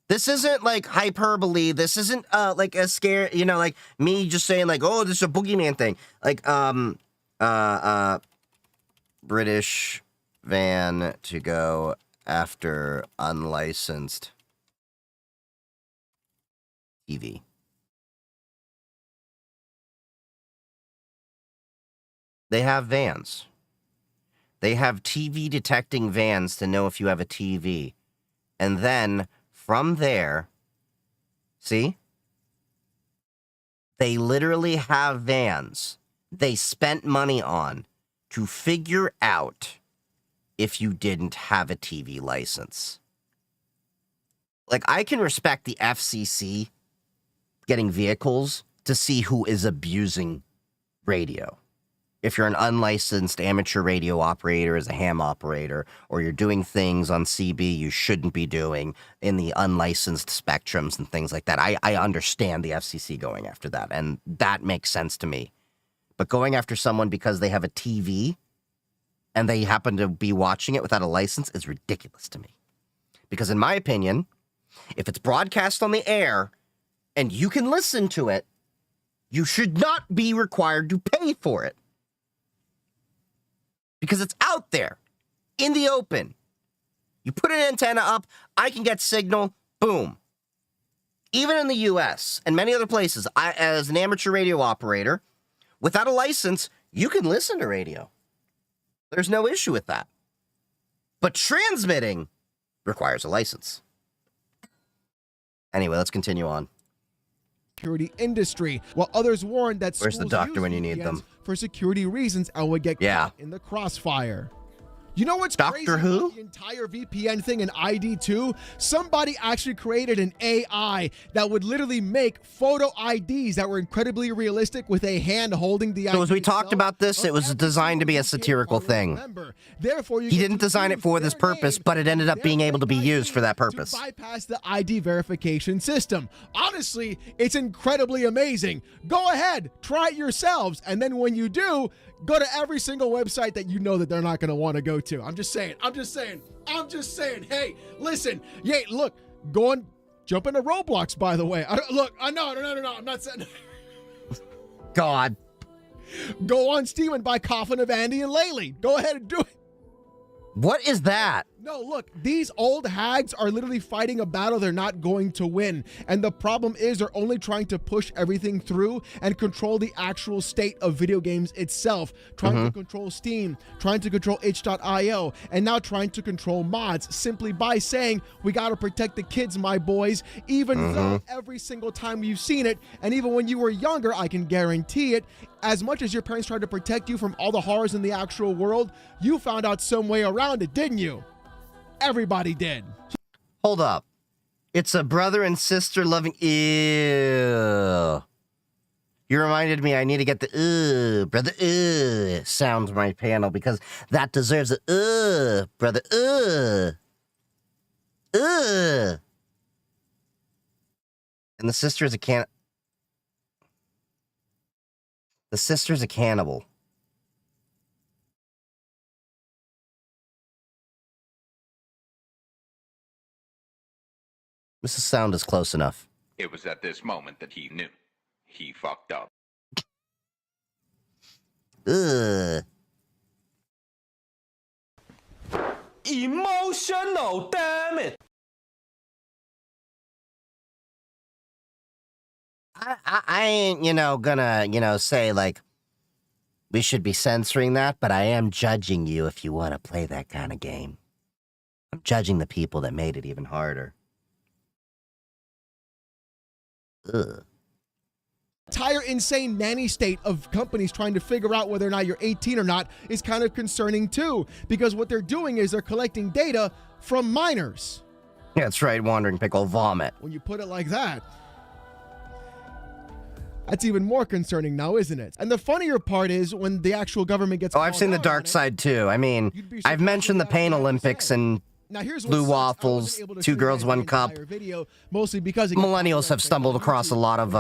This isn't like hyperbole. This isn't like a scare, like me just saying like, oh, this is a boogeyman thing. Like, British van to go after unlicensed TV. They have vans. They have TV detecting vans to know if you have a TV. And then from there, see? They literally have vans they spent money on to figure out if you didn't have a TV license. Like, I can respect the FCC getting vehicles to see who is abusing radio. If you're an unlicensed amateur radio operator as a ham operator, or you're doing things on CB you shouldn't be doing in the unlicensed spectrums and things like that, I understand the FCC going after that, and that makes sense to me. But going after someone because they have a TV and they happen to be watching it without a license is ridiculous to me. Because in my opinion, if it's broadcast on the air and you can listen to it, you should not be required to pay for it. Because it's out there, in the open. You put an antenna up, I can get signal, boom. Even in the US and many other places, as an amateur radio operator, without a license, you can listen to radio. There's no issue with that. But transmitting requires a license. Anyway, let's continue on. Security industry, while others warned that Where's the schools doctor use when you need VPNs them? for security reasons and would get caught in the crossfire. You know what's Doctor crazy Who? about the entire VPN thing in ID2? Somebody actually created an AI that would literally make photo IDs that were incredibly realistic with a hand holding the ID. So as we talked about this, it was designed to be a satirical thing. Therefore, He didn't design it for this purpose, but it ended up being able to be used for that purpose. To bypass the ID verification system. Honestly, it's incredibly amazing. Go ahead, try it yourselves, and then when you do, go to every single website that you know that they're not going to want to go to. I'm just saying. Hey, listen. Yeah, look, go and jump into Roblox, by the way. No, I'm not saying. God. Go on Steam and buy Coffin of Andy and Laylee. Go ahead and do it. What is that? No, look, these old hags are literally fighting a battle they're not going to win. And the problem is they're only trying to push everything through and control the actual state of video games itself. Trying to control Steam, trying to control itch.io, and now trying to control mods simply by saying, we got to protect the kids, my boys, even though every single time you've seen it, and even when you were younger, I can guarantee it, as much as your parents tried to protect you from all the horrors in the actual world, you found out some way around it, didn't you? Everybody did. Hold up. It's a brother and sister loving. Ew. You reminded me I need to get the brother sound on my panel because that deserves a brother And the sister's a The sister's a cannibal. Mrs. Sound is close enough. It was at this moment that he knew. He fucked up. Ugh. Emotional, damn it! I ain't, gonna, say, like, we should be censoring that, but I am judging you if you want to play that kind of game. I'm judging the people that made it even harder. Ugh. Entire insane nanny state of companies trying to figure out whether or not you're 18 or not is kind of concerning too, because what they're doing is they're collecting data from minors. Yeah, that's right, Wandering Pickle vomit. When you put it like that, that's even more concerning now, isn't it? And the funnier part is when the actual government gets. Oh, I've seen the dark side too. I mean, I've mentioned the Pain Olympics and Now, here's Blue Waffles, 2 Girls, 1 Cup. Video, mostly because Millennials have stumbled across a lot of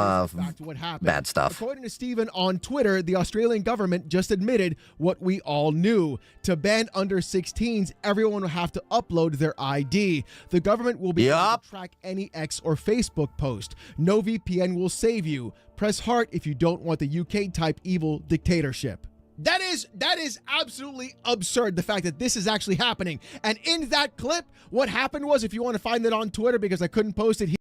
bad stuff. According to Steven on Twitter, the Australian government just admitted what we all knew. To ban under 16s, everyone will have to upload their ID. The government will be able to track any X or Facebook post. No VPN will save you. Press heart if you don't want the UK-type evil dictatorship. That is absolutely absurd, the fact that this is actually happening. And in that clip, what happened was, if you want to find it on Twitter because I couldn't post it here,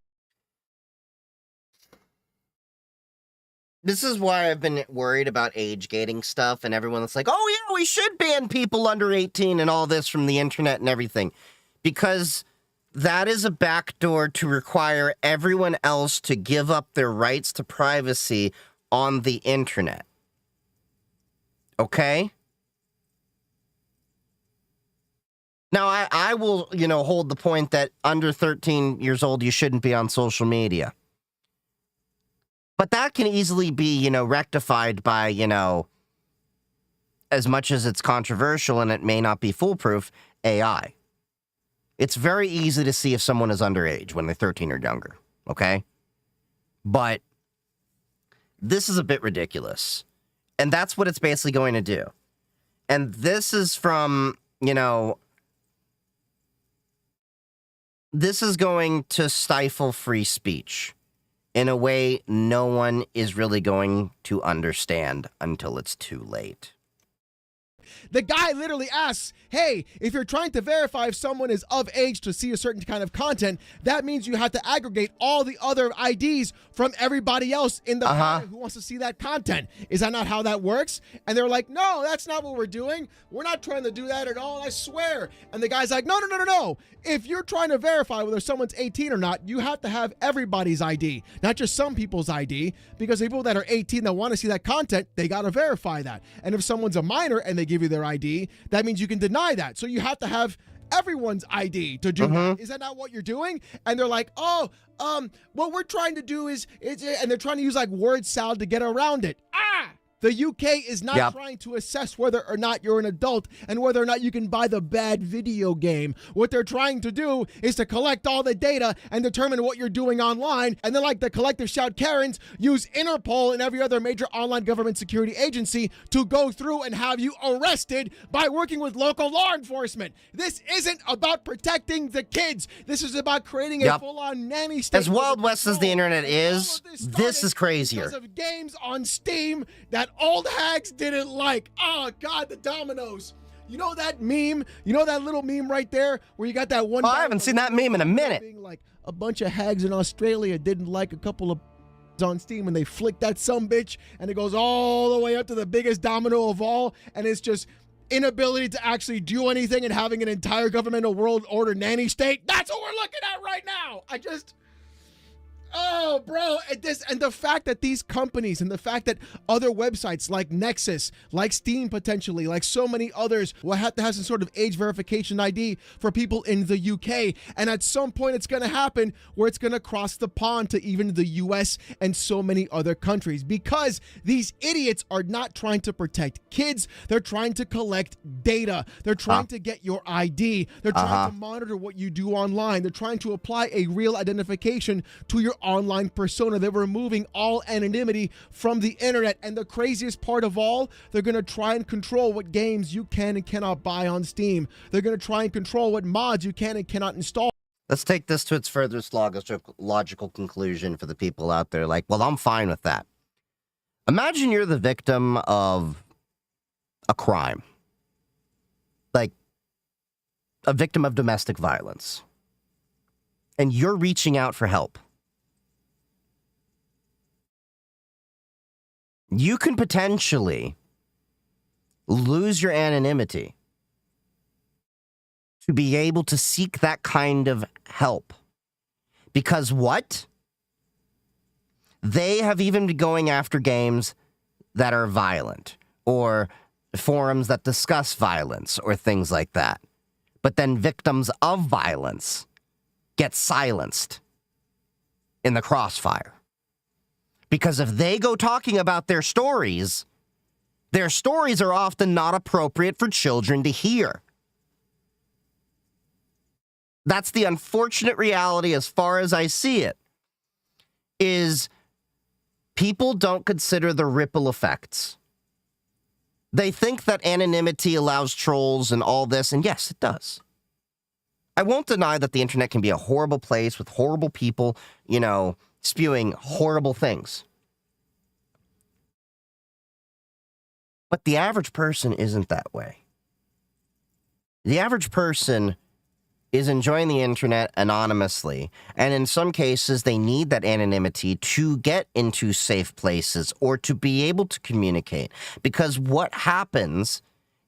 This is why I've been worried about age gating stuff and everyone that's like, oh yeah, we should ban people under 18 and all this from the internet and everything. Because that is a backdoor to require everyone else to give up their rights to privacy on the internet. Okay? Now, I will, hold the point that under 13 years old, you shouldn't be on social media. But that can easily be, rectified by, as much as it's controversial and it may not be foolproof, AI. It's very easy to see if someone is underage when they're 13 or younger, okay? But this is a bit ridiculous. And that's what it's basically going to do. And this is from, this is going to stifle free speech in a way no one is really going to understand until it's too late. The guy literally asks, hey, if you're trying to verify if someone is of age to see a certain kind of content, that means you have to aggregate all the other IDs from everybody else in the planet who wants to see that content. Is that not how that works? And they're like, no, that's not what we're doing. We're not trying to do that at all, I swear. And the guy's like, no. If you're trying to verify whether someone's 18 or not, you have to have everybody's ID, not just some people's ID, because the people that are 18 that want to see that content, they got to verify that. And if someone's a minor and they give you their ID, that means you can deny that. So you have to have everyone's ID to do that. Is that not what you're doing? And they're like, what we're trying to do is and they're trying to use like word salad to get around it. The UK is not trying to assess whether or not you're an adult and whether or not you can buy the bad video game. What they're trying to do is to collect all the data and determine what you're doing online. And then, like the collective shout Karens, use Interpol and every other major online government security agency to go through and have you arrested by working with local law enforcement. This isn't about protecting the kids. This is about creating a full-on nanny state. As Wild West as the internet is, this is crazier. Because of games on Steam that old hags didn't like. Oh, God, the dominoes. You know that meme? You know that little meme right there where you got that one guy? I haven't seen that meme in a minute. Being like, a bunch of hags in Australia didn't like a couple of on Steam and they flicked that sumbitch and it goes all the way up to the biggest domino of all, and it's just inability to actually do anything and having an entire governmental world order nanny state. That's what we're looking at right now. Oh, bro, and the fact that these companies and the fact that other websites like Nexus, like Steam potentially, like so many others will have to have some sort of age verification ID for people in the UK. And at some point it's going to happen where it's going to cross the pond to even the US and so many other countries, because these idiots are not trying to protect kids. They're trying to collect data. They're trying to get your ID. They're trying to monitor what you do online. They're trying to apply a real identification to your online persona. They're removing all anonymity from the internet. And the craziest part of all, they're going to try and control what games you can and cannot buy on Steam. They're going to try and control what mods you can and cannot install. Let's take this to its furthest logical conclusion for the people out there like, well, I'm fine with that. Imagine you're the victim of a crime. Like a victim of domestic violence. And you're reaching out for help. You can potentially lose your anonymity to be able to seek that kind of help. Because what? They have even been going after games that are violent or forums that discuss violence or things like that. But then victims of violence get silenced in the crossfire. Because if they go talking about their stories are often not appropriate for children to hear. That's the unfortunate reality as far as I see it, is people don't consider the ripple effects. They think that anonymity allows trolls and all this, and yes, it does. I won't deny that the internet can be a horrible place with horrible people, spewing horrible things. But the average person isn't that way. The average person is enjoying the internet anonymously. And in some cases, they need that anonymity to get into safe places or to be able to communicate. Because what happens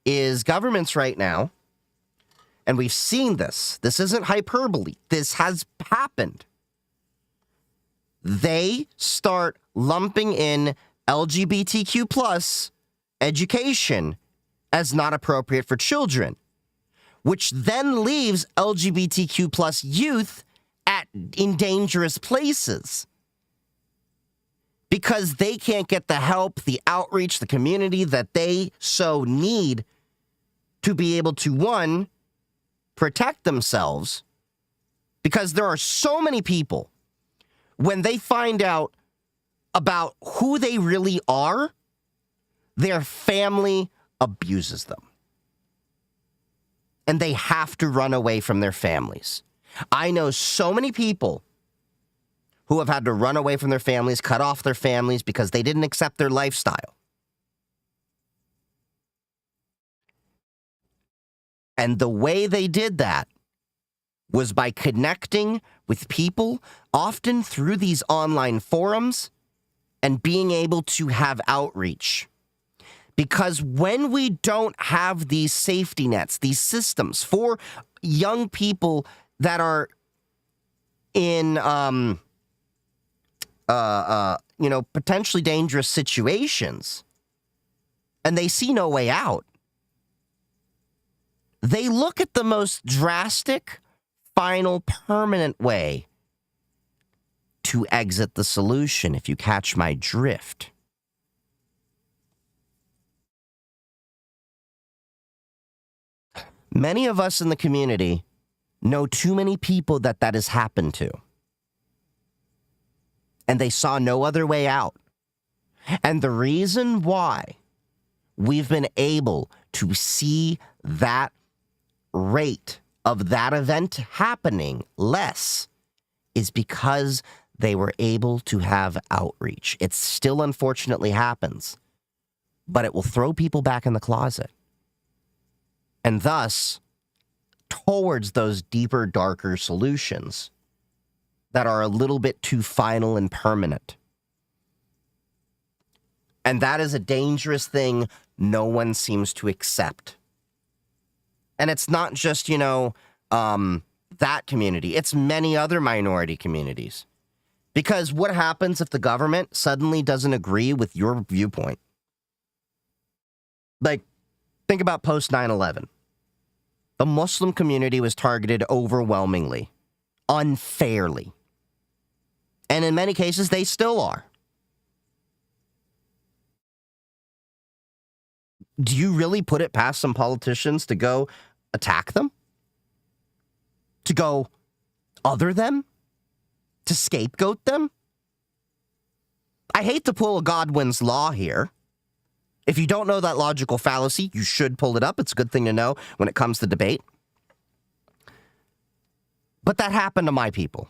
is governments right now, and we've seen this isn't hyperbole, this has happened. They start lumping in LGBTQ plus education as not appropriate for children, which then leaves LGBTQ plus youth in dangerous places because they can't get the help, the outreach, the community that they so need to be able to, one, protect themselves, because there are so many people, when they find out about who they really are, their family abuses them. And they have to run away from their families. I know so many people who have had to run away from their families, cut off their families because they didn't accept their lifestyle. And the way they did that was by connecting with people, often through these online forums, and being able to have outreach. Because when we don't have these safety nets, these systems for young people that are in, potentially dangerous situations, and they see no way out, they look at the most drastic, final, permanent way to exit the solution, if you catch my drift. Many of us in the community know too many people that has happened to. And they saw no other way out. And the reason why we've been able to see that rate of that event happening less is because they were able to have outreach. It still unfortunately happens, but it will throw people back in the closet. And thus, towards those deeper, darker solutions that are a little bit too final and permanent. And that is a dangerous thing no one seems to accept. And it's not just, that community. It's many other minority communities. Because what happens if the government suddenly doesn't agree with your viewpoint? Like, think about post 9/11. The Muslim community was targeted overwhelmingly, unfairly. And in many cases, they still are. Do you really put it past some politicians to go attack them? To go other them? To scapegoat them? I hate to pull a Godwin's law here. If you don't know that logical fallacy, you should pull it up. It's a good thing to know when it comes to debate. But that happened to my people.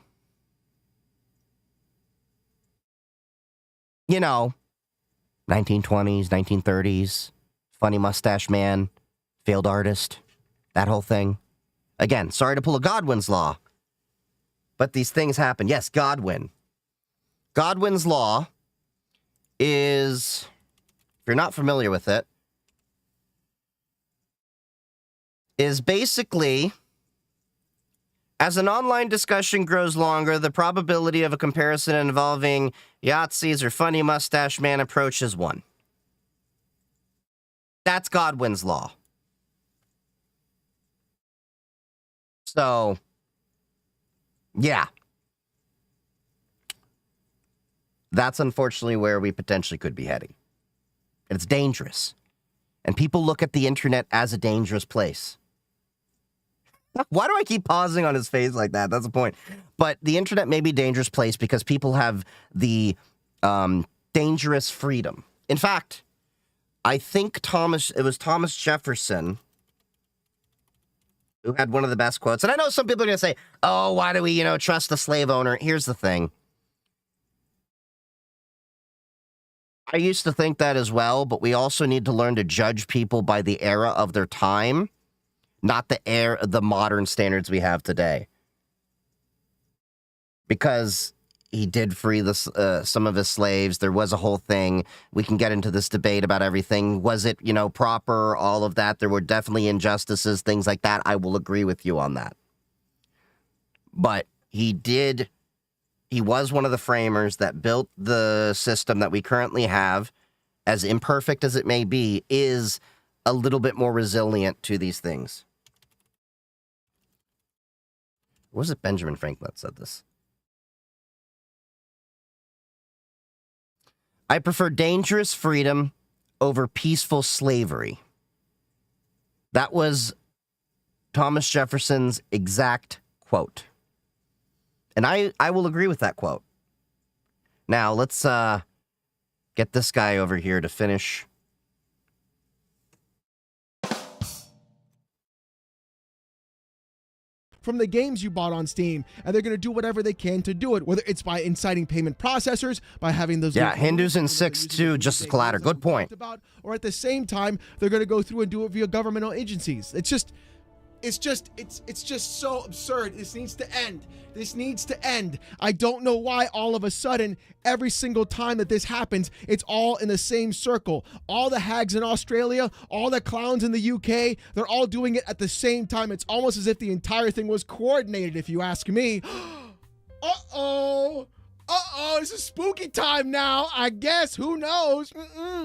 1920s, 1930s, funny mustache man, failed artist, that whole thing. Again, sorry to pull a Godwin's law, but these things happen. Yes, Godwin. Godwin's law is, if you're not familiar with it, is basically, as an online discussion grows longer, the probability of a comparison involving Yahtzees or funny mustache man approaches 1. That's Godwin's law. So, yeah. That's unfortunately where we potentially could be heading. It's dangerous. And people look at the internet as a dangerous place. Why do I keep pausing on his face like that? That's the point. But the internet may be a dangerous place because people have the dangerous freedom. In fact, I think it was Thomas Jefferson who had one of the best quotes. And I know some people are going to say, oh, why do we, trust the slave owner? Here's the thing. I used to think that as well, but we also need to learn to judge people by the era of their time, not the modern standards we have today. Because he did free some of his slaves. There was a whole thing. We can get into this debate about everything. Was it, proper? All of that. There were definitely injustices, things like that. I will agree with you on that. But he was one of the framers that built the system that we currently have, as imperfect as it may be, is a little bit more resilient to these things. Was it Benjamin Franklin that said this? I prefer dangerous freedom over peaceful slavery. That was Thomas Jefferson's exact quote. And I will agree with that quote. Now, let's get this guy over here to finish. From the games you bought on Steam, and they're going to do whatever they can to do it, whether it's by inciting payment processors, by having those... Yeah, Hindus in 6-2, Justice Clatter. Good point. Or at the same time, they're going to go through and do it via governmental agencies. It's just so absurd. This needs to end. This needs to end. I don't know why all of a sudden, every single time that this happens, it's all in the same circle. All the hags in Australia, all the clowns in the UK, they're all doing it at the same time. It's almost as if the entire thing was coordinated, if you ask me. It's a spooky time now, I guess. Who knows?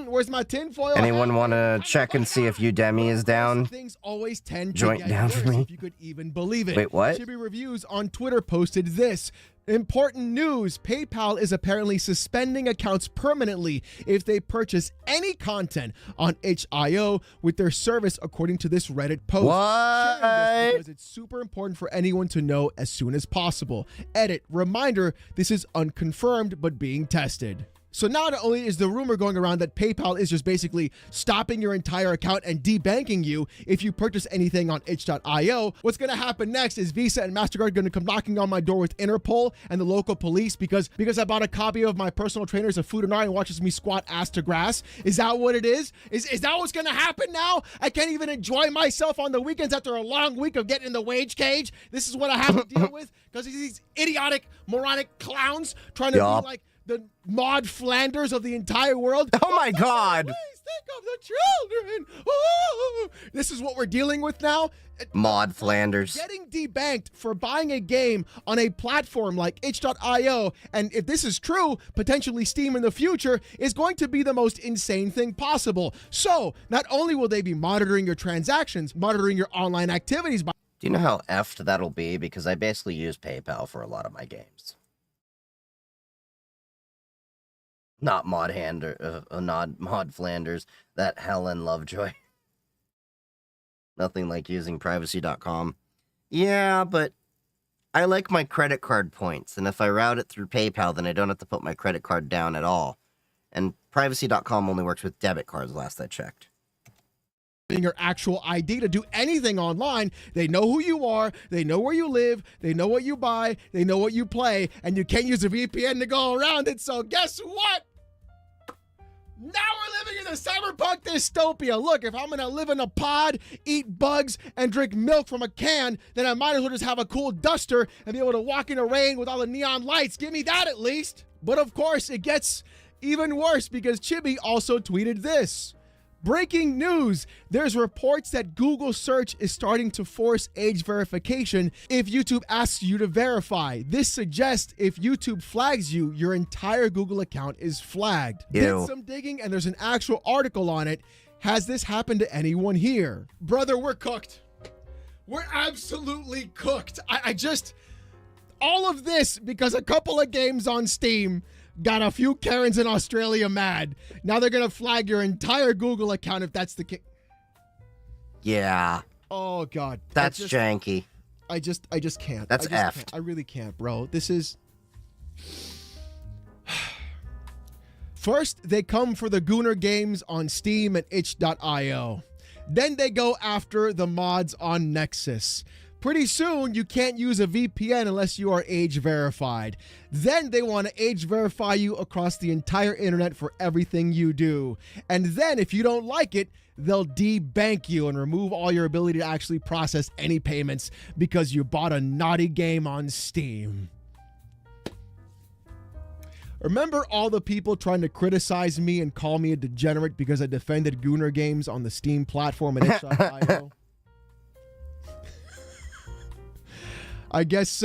Where's my tinfoil? Anyone want to check and see if Udemy is down? Things always tend to Joint get down worse, for me? if you could even believe it. Wait, what? Chibi Reviews on Twitter posted this. Important news. PayPal is apparently suspending accounts permanently if they purchase any content on itch.io with their service, according to this Reddit post. What? Sharing this because it's super important for anyone to know as soon as possible. Edit. Reminder, this is unconfirmed but being tested. So not only is the rumor going around that PayPal is just basically stopping your entire account and debanking you if you purchase anything on itch.io, what's going to happen next is Visa and MasterCard going to come knocking on my door with Interpol and the local police because I bought a copy of my personal trainers of Food and I and watches me squat ass to grass. Is that what it is? Is that what's going to happen now? I can't even enjoy myself on the weekends after a long week of getting in the wage cage. This is what I have to deal with because these idiotic, moronic clowns trying to be like the Maud Flanders of the entire world. Oh my God. Please think of the children. Oh, this is what we're dealing with now. Maud Flanders. Getting debanked for buying a game on a platform like itch.io, and if this is true, potentially Steam in the future, is going to be the most insane thing possible. So, not only will they be monitoring your transactions, monitoring your online activities. Do you know how effed that'll be? Because I basically use PayPal for a lot of my games. Not Maud Flanders, that Helen Lovejoy. Nothing like using privacy.com. Yeah, but I like my credit card points, and if I route it through PayPal, then I don't have to put my credit card down at all. And privacy.com only works with debit cards, last I checked. Your actual ID to do anything online. They know who you are, they know where you live, they know what you buy, they know what you play, and you can't use a VPN to go around it. So guess what? Now we're living in a cyberpunk dystopia. Look, if I'm going to live in a pod, eat bugs, and drink milk from a can, then I might as well just have a cool duster and be able to walk in the rain with all the neon lights. Give me that at least. But of course, it gets even worse because Chibi also tweeted this. Breaking news! There's reports that Google search is starting to force age verification if YouTube asks you to verify. This suggests if YouTube flags you, your entire Google account is flagged. Ew. Did some digging and there's an actual article on it. Has this happened to anyone here? Brother, we're cooked. We're absolutely cooked. I just... All of this because a couple of games on Steam got a few Karens in Australia mad. Now they're going to flag your entire Google account if that's the case. Yeah. Oh, God. That's janky. I just can't. That's effed. Can't. I really can't, bro. This is... First, they come for the Gooner games on Steam and itch.io. Then they go after the mods on Nexus. Pretty soon, you can't use a VPN unless you are age verified. Then they want to age verify you across the entire internet for everything you do. And then if you don't like it, they'll debank you and remove all your ability to actually process any payments because you bought a naughty game on Steam. Remember all the people trying to criticize me and call me a degenerate because I defended Gooner games on the Steam platform and itch.io? I guess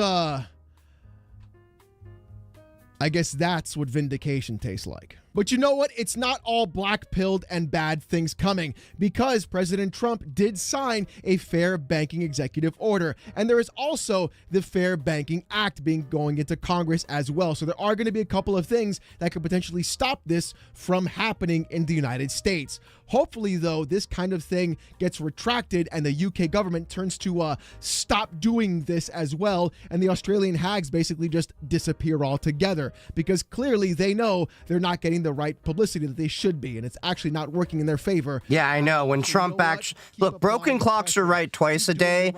that's what vindication tastes like. But you know what? It's not all black-pilled and bad things coming, because President Trump did sign a fair banking executive order. And there is also the Fair Banking Act going into Congress as well. So there are going to be a couple of things that could potentially stop this from happening in the United States. Hopefully, though, this kind of thing gets retracted and the UK government turns to stop doing this as well. And the Australian hags basically just disappear altogether, because clearly they know they're not getting the right publicity that they should be, and it's actually not working in their favor. Yeah, I know. When Trump actually... Look, broken clocks are right twice a day.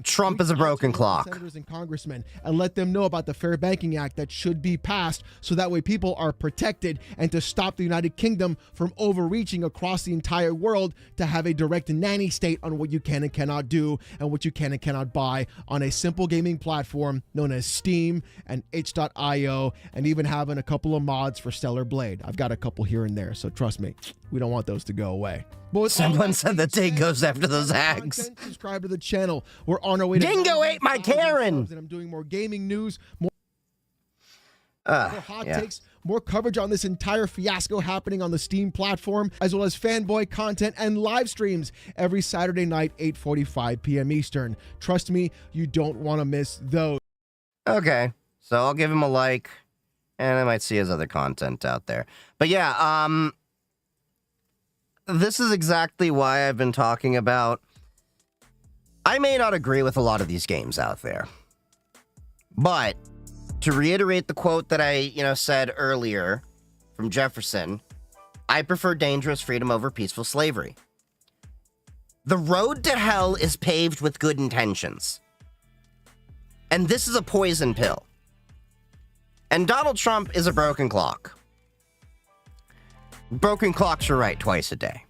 Trump is a broken clock. Senators and congressmen, and let them know about the Fair Banking Act that should be passed, so that way people are protected, and to stop the United Kingdom from overreaching across the entire world to have a direct nanny state on what you can and cannot do and what you can and cannot buy on a simple gaming platform known as Steam and itch.io, and even having a couple of mods for Stellar Blade. I've got a couple here and there, so trust me, we don't want those to go away. But someone said the day goes after those hags. Subscribe to the channel. We're on our way to Dingo ate my Karen. And I'm doing more gaming news, more hot takes, more coverage on this entire fiasco happening on the Steam platform, as well as fanboy content and live streams every Saturday night, 8:45 p.m. Eastern. Trust me, you don't want to miss those. Okay, so I'll give him a like, and I might see his other content out there. But yeah, this is exactly why I've been talking about. I may not agree with a lot of these games out there, but to reiterate the quote that I, said earlier from Jefferson, I prefer dangerous freedom over peaceful slavery. The road to hell is paved with good intentions. And this is a poison pill. And Donald Trump is a broken clock. Broken clocks are right twice a day.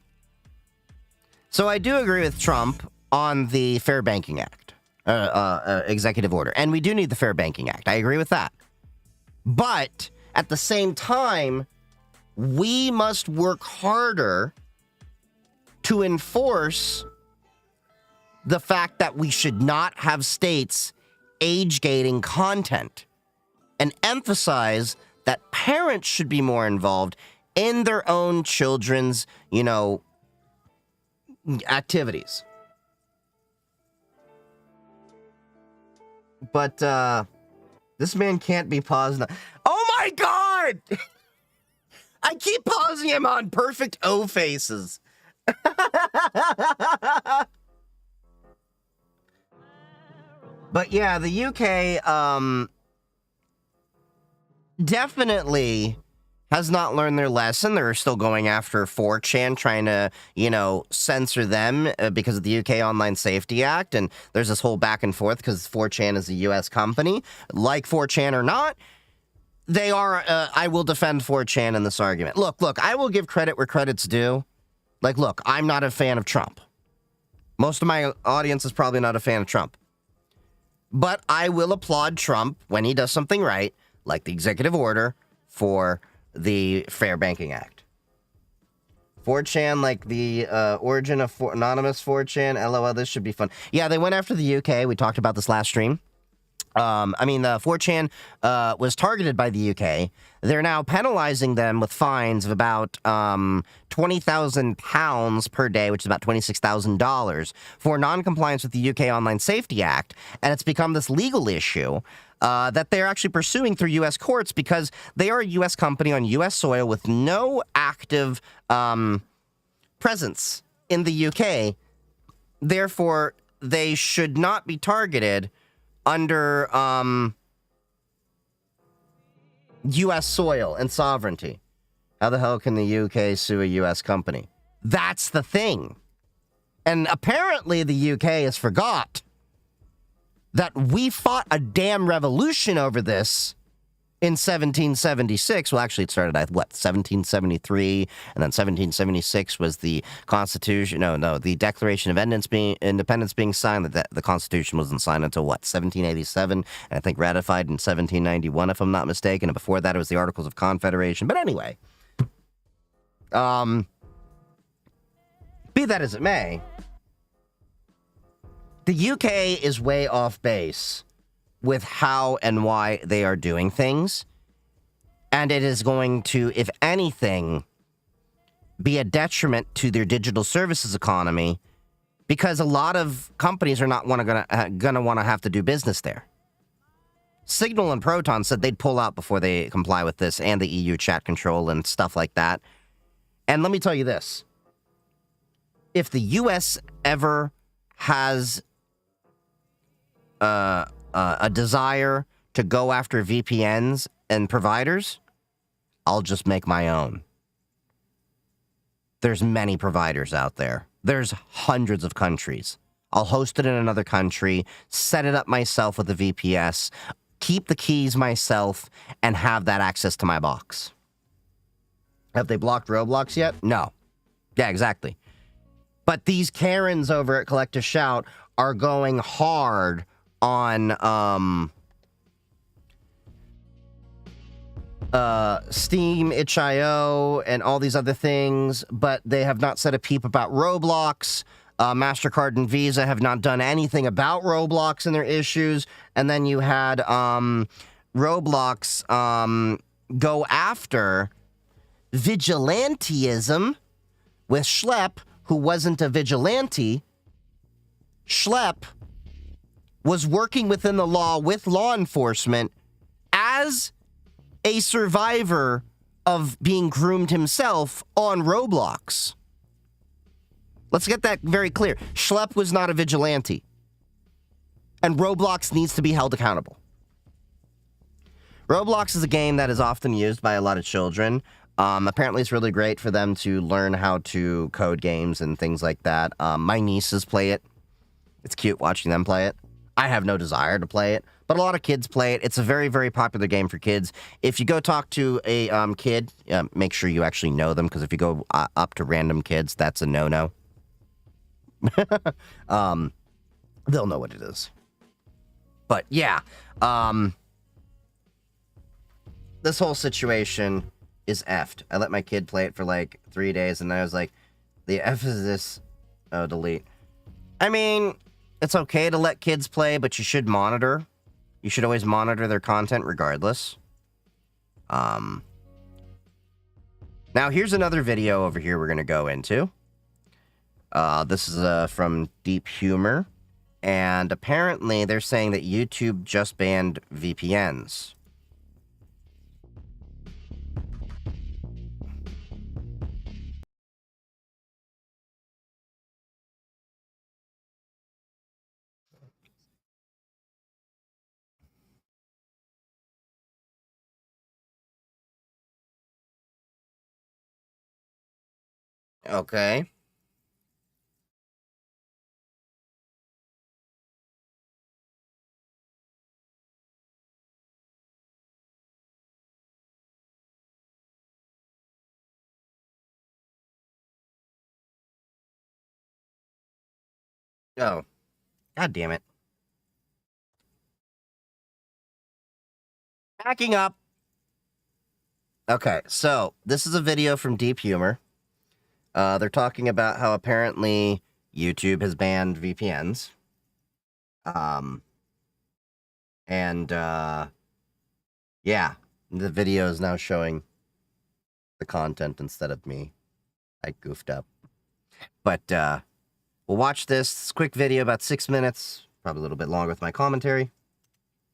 So I do agree with Trump on the Fair Banking Act. Executive order. And we do need the Fair Banking Act. I agree with that. But at the same time, we must work harder to enforce the fact that we should not have states age-gating content, and emphasize that parents should be more involved in their own children's, activities. But, this man can't be paused. Oh my God! I keep pausing him on perfect O faces. But yeah, the UK, definitely has not learned their lesson. They're still going after 4chan, trying to, censor them because of the UK Online Safety Act. And there's this whole back and forth because 4chan is a US company. Like 4chan or not, they are, I will defend 4chan in this argument. Look, I will give credit where credit's due. Look, I'm not a fan of Trump. Most of my audience is probably not a fan of Trump. But I will applaud Trump when he does something right, like the executive order for the Fair Banking Act. 4chan, like the origin of anonymous 4chan, LOL, this should be fun. Yeah, they went after the UK. We talked about this last stream. 4chan was targeted by the UK. They're now penalizing them with fines of about £20,000 per day, which is about $26,000, for non-compliance with the UK Online Safety Act. And it's become this legal issue that they're actually pursuing through U.S. courts because they are a U.S. company on U.S. soil with no active presence in the UK. Therefore, they should not be targeted under U.S. soil and sovereignty. How the hell can the UK sue a U.S. company? That's the thing. And apparently the UK has forgot that we fought a damn revolution over this in 1776. Well, actually, it started at, what, 1773, and then 1776 was the Constitution, the Declaration of Independence being signed. The Constitution wasn't signed until, what, 1787, and I think ratified in 1791, if I'm not mistaken, and before that it was the Articles of Confederation. But anyway, be that as it may, the UK is way off base with how and why they are doing things. And it is going to, if anything, be a detriment to their digital services economy, because a lot of companies are not gonna want to have to do business there. Signal and Proton said they'd pull out before they comply with this and the EU chat control and stuff like that. And let me tell you this. If the US ever has a desire to go after VPNs and providers, I'll just make my own. There's many providers out there. There's hundreds of countries. I'll host it in another country, set it up myself with a VPS, keep the keys myself, and have that access to my box. Have they blocked Roblox yet? No. Yeah, exactly. But these Karens over at Collective Shout are going hard on Steam, itch.io, and all these other things, but they have not said a peep about Roblox. MasterCard and Visa have not done anything about Roblox and their issues. And then you had Roblox go after vigilantism with Schlepp, who wasn't a vigilante. Schlepp was working within the law with law enforcement as a survivor of being groomed himself on Roblox. Let's get that very clear. Schlepp was not a vigilante. And Roblox needs to be held accountable. Roblox is a game that is often used by a lot of children. Apparently it's really great for them to learn how to code games and things like that. My nieces play it. It's cute watching them play it. I have no desire to play it, but a lot of kids play it. It's a very, very popular game for kids. If you go talk to a kid, make sure you actually know them, because if you go up to random kids, that's a no-no. They'll know what it is. But yeah, this whole situation is effed. I let my kid play it for like 3 days, and I was like, the F is this? Oh, delete. I mean, it's okay to let kids play, but you should monitor. You should always monitor their content regardless. Now, here's another video over here we're going to go into. This is from Deep Humor. And apparently they're saying that YouTube just banned VPNs. Okay. Oh. God damn it. Backing up. Okay, so this is a video from Deep Humor. They're talking about how apparently YouTube has banned VPNs. Yeah, the video is now showing the content instead of me. I goofed up. But, we'll watch this quick video, about 6 minutes, probably a little bit longer with my commentary.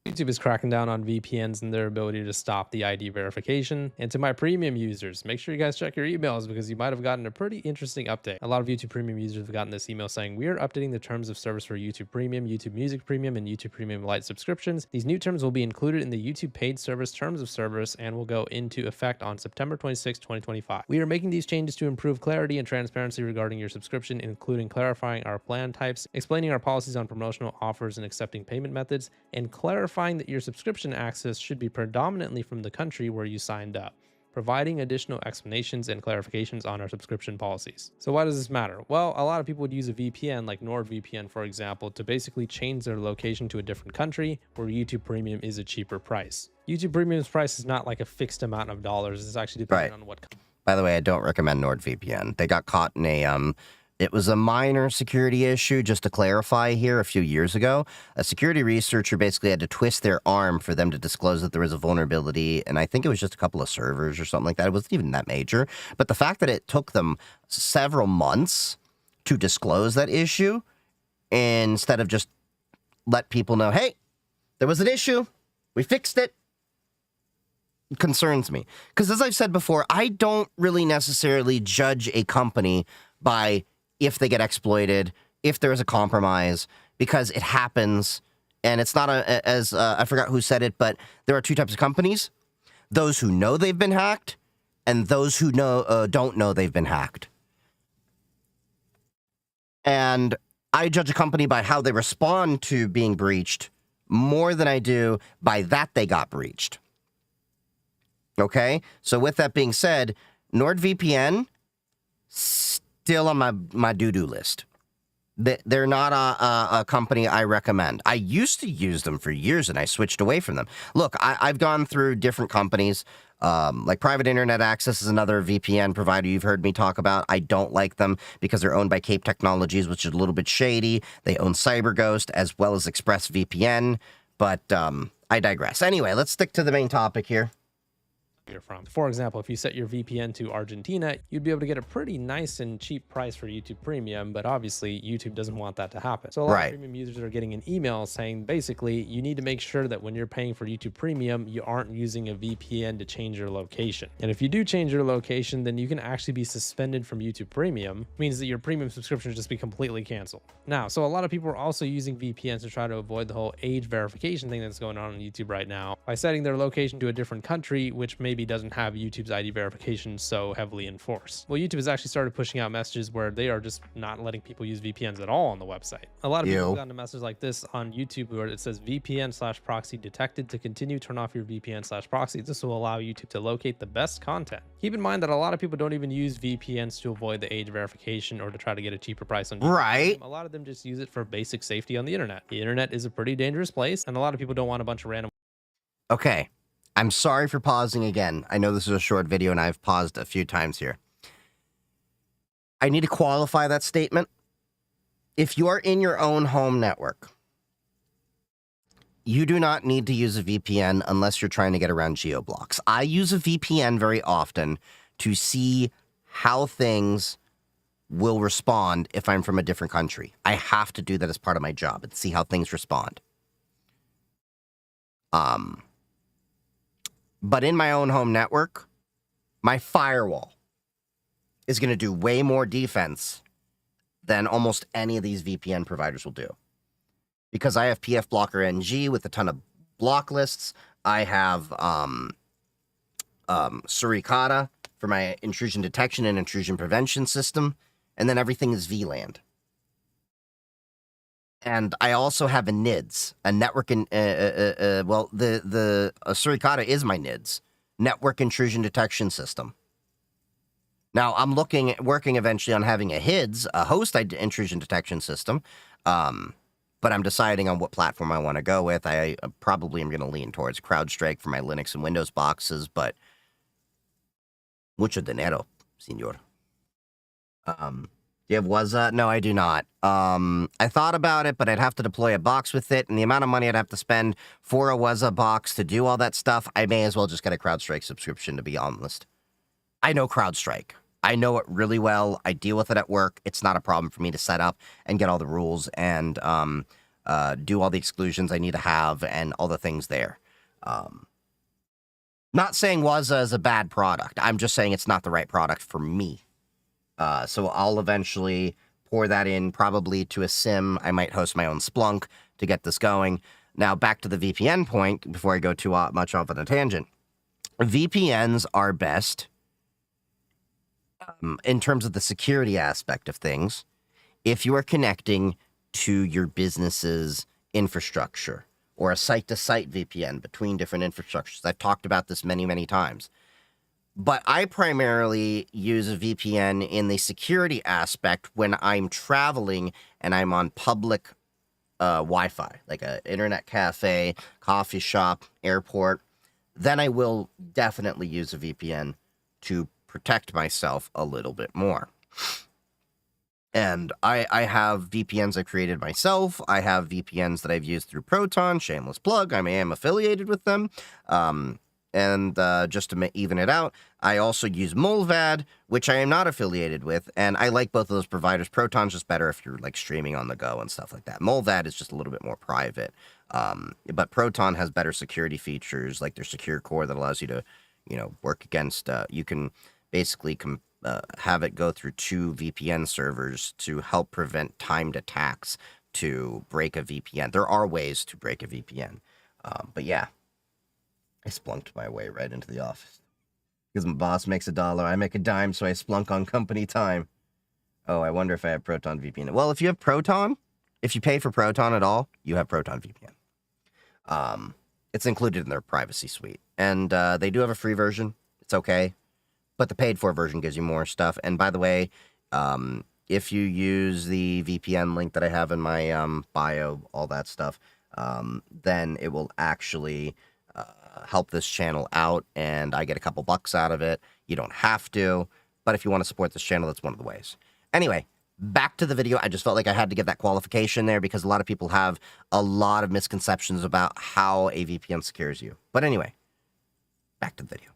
YouTube is cracking down on VPNs and their ability to stop the ID verification. And to my premium users, make sure you guys check your emails because you might have gotten a pretty interesting update. A lot of YouTube Premium users have gotten this email saying, we are updating the terms of service for YouTube Premium, YouTube Music Premium, and YouTube Premium Lite subscriptions. These new terms will be included in the YouTube paid service terms of service and will go into effect on September 26, 2025. We are making these changes to improve clarity and transparency regarding your subscription, including clarifying our plan types, explaining our policies on promotional offers and accepting payment methods, and clarifying that your subscription access should be predominantly from the country where you signed up, providing additional explanations and clarifications on our subscription policies. So why does this matter? Well, a lot of people would use a VPN like NordVPN, for example, to basically change their location to a different country where YouTube Premium is a cheaper price. YouTube Premium's price is not like a fixed amount of dollars. It's actually dependent on what. By the way, I don't recommend NordVPN. They got caught in a it was a minor security issue, just to clarify here, a few years ago. A security researcher basically had to twist their arm for them to disclose that there was a vulnerability, and I think it was just a couple of servers or something like that. It wasn't even that major. But the fact that it took them several months to disclose that issue, instead of just let people know, hey, there was an issue, we fixed it, concerns me. Because as I've said before, I don't really necessarily judge a company by if they get exploited, if there is a compromise, because it happens, and it's not as I forgot who said it, but there are two types of companies: those who know they've been hacked, and those who don't know they've been hacked. And I judge a company by how they respond to being breached more than I do by that they got breached. Okay, so with that being said, NordVPN still on my do-do list. They're not a company I recommend. I used to use them for years, and I switched away from them. Look, I've gone through different companies. Like Private Internet Access is another VPN provider you've heard me talk about. I don't like them because they're owned by Cape Technologies, which is a little bit shady. They own CyberGhost as well as ExpressVPN, but I digress. Anyway, let's stick to the main topic here. You're from. For example, if you set your VPN to Argentina, you'd be able to get a pretty nice and cheap price for YouTube Premium, but obviously YouTube doesn't want that to happen. So a lot of premium users are getting an email saying basically you need to make sure that when you're paying for YouTube Premium, you aren't using a VPN to change your location. And if you do change your location, then you can actually be suspended from YouTube Premium. It means that your premium subscription will just be completely canceled. Now, so a lot of people are also using VPNs to try to avoid the whole age verification thing that's going on YouTube right now by setting their location to a different country, which maybe doesn't have YouTube's ID verification so heavily enforced. Well, YouTube has actually started pushing out messages where they are just not letting people use VPNs at all on the website. A lot of people have gotten a message like this on YouTube where it says VPN/proxy detected. To continue, turn off your VPN/proxy. This will allow YouTube to locate the best content. Keep in mind that a lot of people don't even use VPNs to avoid the age verification or to try to get a cheaper price on YouTube. A lot of them just use it for basic safety on the internet. The internet is a pretty dangerous place, and a lot of people don't want a bunch of random. Okay. I'm sorry for pausing again. I know this is a short video and I've paused a few times here. I need to qualify that statement. If you are in your own home network, you do not need to use a VPN unless you're trying to get around geo-blocks. I use a VPN very often to see how things will respond if I'm from a different country. I have to do that as part of my job and see how things respond. But in my own home network, my firewall is going to do way more defense than almost any of these VPN providers will do. Because I have PF Blocker NG with a ton of block lists. I have Suricata for my intrusion detection and intrusion prevention system. And then everything is VLAN. And I also have a NIDS, a network, the Suricata is my NIDS, network intrusion detection system. Now, I'm working eventually on having a HIDS, a host intrusion detection system, but I'm deciding on what platform I want to go with. I probably am going to lean towards CrowdStrike for my Linux and Windows boxes, but mucho dinero, senor. Do you have Wazza? No, I do not. I thought about it, but I'd have to deploy a box with it, and the amount of money I'd have to spend for a Wazza box to do all that stuff, I may as well just get a CrowdStrike subscription, to be honest. I know CrowdStrike. I know it really well. I deal with it at work. It's not a problem for me to set up and get all the rules and do all the exclusions I need to have, and all the things there. Not saying Waza is a bad product. I'm just saying it's not the right product for me. So I'll eventually pour that in probably to a SIM. I might host my own Splunk to get this going. Now, back to the VPN point, before I go too much off on a tangent. VPNs are best in terms of the security aspect of things if you are connecting to your business's infrastructure, or a site-to-site VPN between different infrastructures. I've talked about this many, many times. But I primarily use a VPN in the security aspect when I'm traveling and I'm on public Wi-Fi, like an internet cafe, coffee shop, airport. Then I will definitely use a VPN to protect myself a little bit more. And I have VPNs I created myself. I have VPNs that I've used through Proton, shameless plug. I am affiliated with them. And just to even it out, I also use Mullvad, which I am not affiliated with. And I like both of those providers. Proton's just better if you're like streaming on the go and stuff like that. Mullvad is just a little bit more private. But Proton has better security features, like their secure core that allows you to, work against, you can basically have it go through 2 VPN servers to help prevent timed attacks to break a VPN. There are ways to break a VPN. But yeah, I splunked my way right into the office. Because my boss makes $1, I make a dime, so I splunk on company time. Oh, I wonder if I have Proton VPN. Well, if you have Proton, if you pay for Proton at all, you have Proton VPN. It's included in their privacy suite. And they do have a free version. It's okay. But the paid-for version gives you more stuff. And by the way, if you use the VPN link that I have in my bio, all that stuff, then it will actually help this channel out, and I get a couple bucks out of it. You don't have to, but if you want to support this channel, that's one of the ways. Anyway, back to the video. I just felt like I had to give that qualification there because a lot of people have a lot of misconceptions about how a VPN secures you. But anyway, back to the video.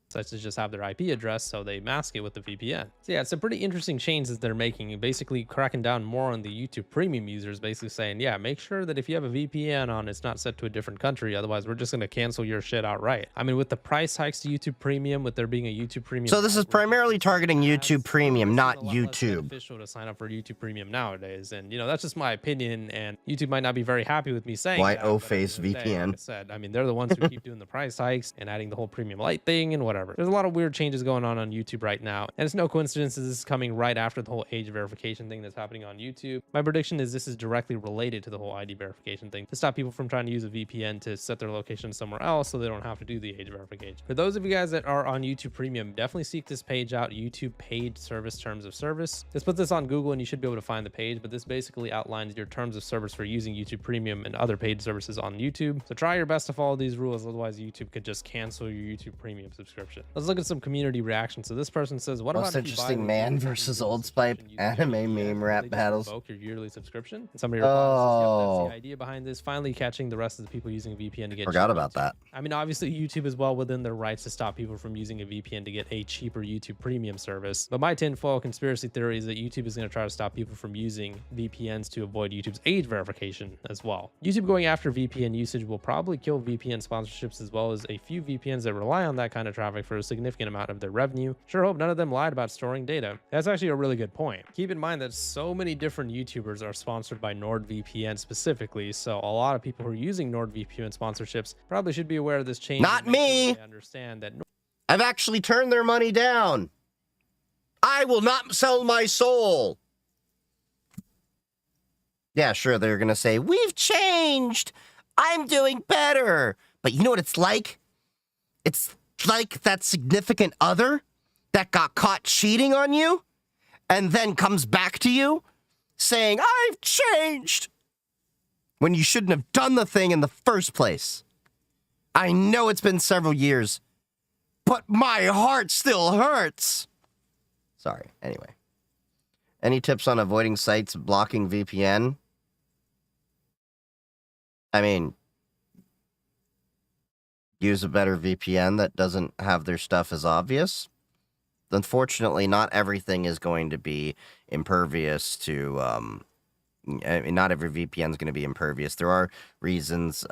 Sites to just have their IP address, so they mask it with the VPN. So yeah, it's a pretty interesting change that they're making, basically cracking down more on the YouTube premium users, basically saying, yeah, make sure that if you have a VPN on, it's not set to a different country, otherwise we're just going to cancel your shit outright. I mean, with the price hikes to YouTube premium, with there being a YouTube premium, so this is primarily targeting YouTube premium, not YouTube. Beneficial to sign up for YouTube premium nowadays, and that's just my opinion, and YouTube might not be very happy with me saying why that, O-Face VPN. Like I said, I mean, they're the ones who keep doing the price hikes and adding the whole premium light thing and whatever. There's a lot of weird changes going on YouTube right now, and it's no coincidence this is coming right after the whole age verification thing that's happening on YouTube. My prediction is this is directly related to the whole ID verification thing to stop people from trying to use a VPN to set their location somewhere else so they don't have to do the age verification. For those of you guys that are on YouTube Premium, definitely seek this page out, YouTube Paid Service Terms of Service. Just put this on Google and you should be able to find the page, but this basically outlines your terms of service for using YouTube Premium and other paid services on YouTube. So try your best to follow these rules, otherwise YouTube could just cancel your YouTube Premium subscription. Let's look at some community reaction. So this person says, what most about interesting man versus Old Spice anime meme rap battles? Revoke your yearly subscription? And somebody replies, that's the idea behind this, finally catching the rest of the people using a VPN to get forgot about that. I mean, obviously YouTube is well within their rights to stop people from using a VPN to get a cheaper YouTube premium service, but my tinfoil conspiracy theory is that YouTube is going to try to stop people from using VPNs to avoid YouTube's age verification as well. YouTube going after VPN usage will probably kill VPN sponsorships, as well as a few VPNs that rely on that kind of traffic for a significant amount of their revenue. Sure hope none of them lied about storing data. That's actually a really good point. Keep in mind that so many different YouTubers are sponsored by NordVPN specifically, so a lot of people who are using NordVPN sponsorships probably should be aware of this change. Not me. Sure understand that I've actually turned their money down. I will not sell my soul. Yeah, sure, they're going to say, we've changed. I'm doing better. But you know what it's like? It's like that significant other that got caught cheating on you and then comes back to you saying, I've changed, when you shouldn't have done the thing in the first place. I know it's been several years, but my heart still hurts. Sorry. Anyway. Any tips on avoiding sites blocking VPN? I mean, use a better VPN that doesn't have their stuff as obvious. Unfortunately, not everything is going to be impervious to, I mean, not every VPN is going to be impervious. There are reasons.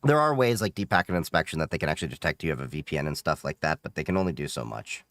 There are ways like deep packet inspection that they can actually detect you have a VPN and stuff like that, but they can only do so much.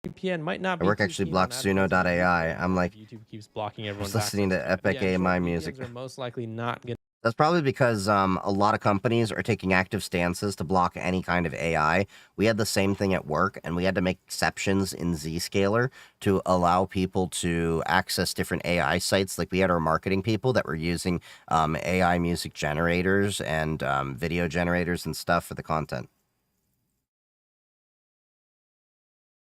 VPN might not be I work too actually keen blocked on advertising on Suno.ai. YouTube I'm like, YouTube keeps blocking everyone. just listening to epic AMI music. VPNs are most likely not going. That's probably because a lot of companies are taking active stances to block any kind of AI. We had the same thing at work, and we had to make exceptions in Zscaler to allow people to access different AI sites. Like we had our marketing people that were using AI music generators and video generators and stuff for the content.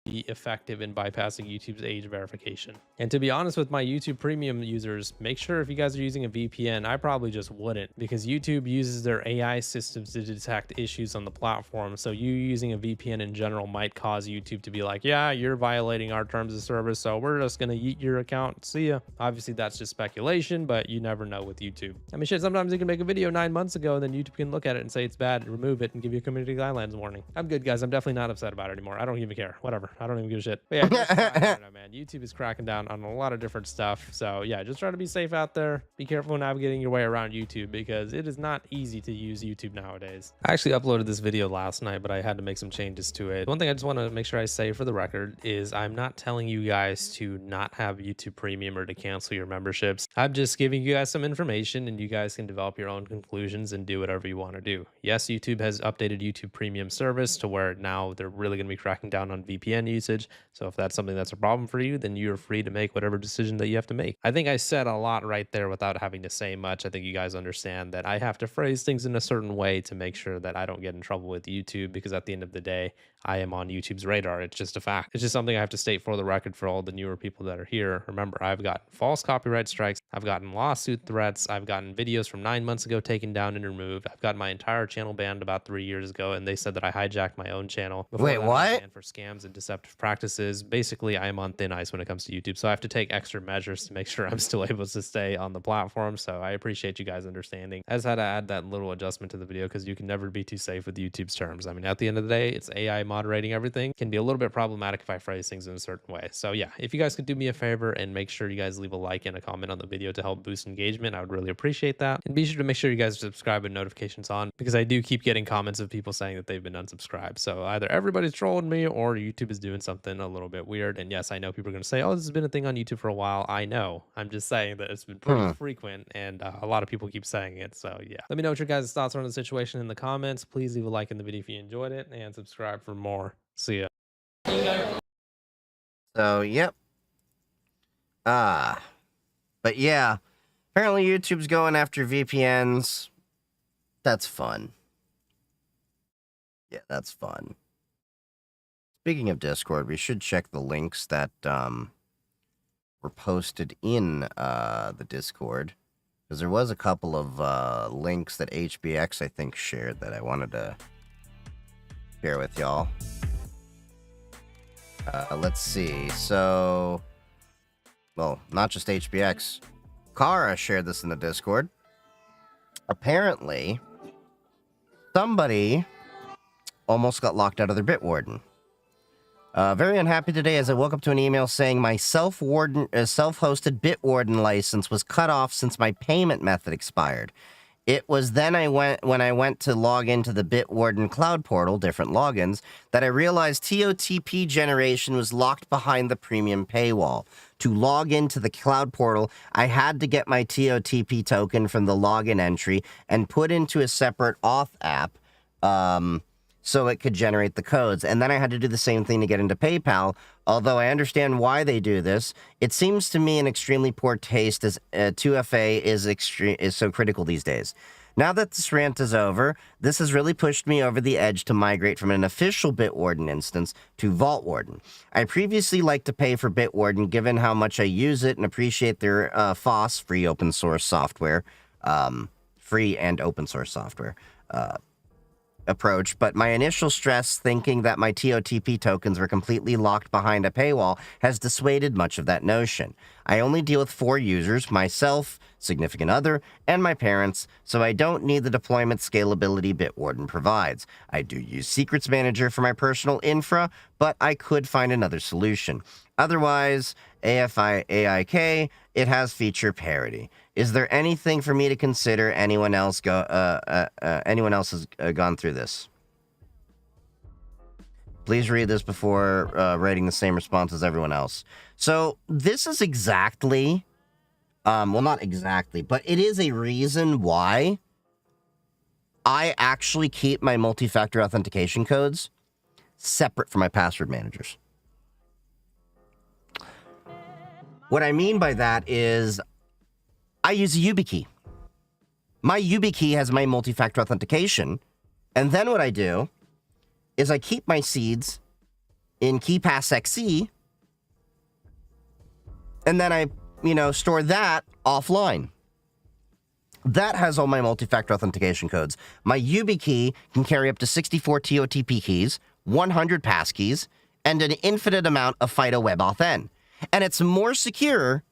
Be effective in bypassing YouTube's age verification. And to be honest with my YouTube Premium users, make sure if you guys are using a VPN, I probably just wouldn't, because YouTube uses their AI systems to detect issues on the platform. So you using a VPN in general might cause YouTube to be like, yeah, you're violating our terms of service, so we're just gonna eat your account. See ya. Obviously that's just speculation, but you never know with YouTube. I mean, shit, sometimes you can make a video 9 months ago and then YouTube can look at it and say it's bad, remove it, and give you a community guidelines warning. I'm good, guys. I'm definitely not upset about it anymore. I don't even care. Whatever. I don't even give a shit. But yeah, just try, I don't know, man. YouTube is cracking down on a lot of different stuff. So yeah, just try to be safe out there. Be careful navigating your way around YouTube, because it is not easy to use YouTube nowadays. I actually uploaded this video last night, but I had to make some changes to it. One thing I just want to make sure I say for the record is I'm not telling you guys to not have YouTube Premium or to cancel your memberships. I'm just giving you guys some information, and you guys can develop your own conclusions and do whatever you want to do. Yes, YouTube has updated YouTube Premium service to where now they're really going to be cracking down on VPN usage. So if that's something that's a problem for you, then you're free to make whatever decision that you have to make. I think I said a lot right there without having to say much. I think you guys understand that I have to phrase things in a certain way to make sure that I don't get in trouble with YouTube, because at the end of the day, I am on YouTube's radar. It's just a fact. It's just something I have to state for the record for all the newer people that are here. Remember, I've gotten false copyright strikes. I've gotten lawsuit threats. I've gotten videos from 9 months ago taken down and removed. I've got my entire channel banned about 3 years ago, and they said that I hijacked my own channel. Wait, that, what? I was banned for scams and deceptive practices. Basically, I am on thin ice when it comes to YouTube, so I have to take extra measures to make sure I'm still able to stay on the platform. So I appreciate you guys understanding. I just had to add that little adjustment to the video, because you can never be too safe with YouTube's terms. I mean, at the end of the day, it's AI moderating everything. It can be a little bit problematic if I phrase things in a certain way. So yeah, if you guys could do me a favor and make sure you guys leave a like and a comment on the video to help boost engagement, I would really appreciate that. And be sure to make sure you guys subscribe with notifications on, because I do keep getting comments of people saying that they've been unsubscribed. So either everybody's trolling me or YouTube is doing something a little bit weird. And yes, I know people are going to say, oh, this has been a thing on YouTube for a while. I know. I'm just saying that it's been pretty frequent, and a lot of people keep saying it. So yeah, let me know what your guys' thoughts are on the situation in the comments. Please leave a like in the video if you enjoyed it, and subscribe for more. See ya. So, yep. But yeah, apparently YouTube's going after VPNs. That's fun. Yeah, that's fun. Speaking of Discord, we should check the links that were posted in the Discord, because there was a couple of links that HBX, I think, shared that I wanted to share with y'all. Let's see. So, well, not just HBX. Kara shared this in the Discord. Apparently, somebody almost got locked out of their Bitwarden. Very unhappy today as I woke up to an email saying my self-hosted Bitwarden license was cut off since my payment method expired. It was then when I went to log into the Bitwarden cloud portal, different logins, that I realized TOTP generation was locked behind the premium paywall. To log into the cloud portal, I had to get my TOTP token from the login entry and put into a separate auth app, so it could generate the codes. And then I had to do the same thing to get into PayPal. Although I understand why they do this, it seems to me an extremely poor taste, as 2FA is so critical these days. Now that this rant is over, this has really pushed me over the edge to migrate from an official Bitwarden instance to Vault Warden. I previously liked to pay for Bitwarden given how much I use it and appreciate their FOSS, free open source software, free and open source software, approach, but my initial stress thinking that my TOTP tokens were completely locked behind a paywall has dissuaded much of that notion. I only deal with 4 users, myself, significant other, and my parents, so I don't need the deployment scalability Bitwarden provides. I do use Secrets Manager for my personal infra, but I could find another solution. Otherwise, AFI AIK, it has feature parity. Is there anything for me to consider? Anyone else has gone through this? Please read this before writing the same response as everyone else. So this is exactly, well, not exactly, but it is a reason why I actually keep my multi-factor authentication codes separate from my password managers. What I mean by that is I use a YubiKey. My YubiKey has my multi-factor authentication, and then what I do is I keep my seeds in KeePassXC, and then I, store that offline. That has all my multi-factor authentication codes. My YubiKey can carry up to 64 TOTP keys, 100 passkeys, and an infinite amount of FIDO WebAuthn. And it's more secure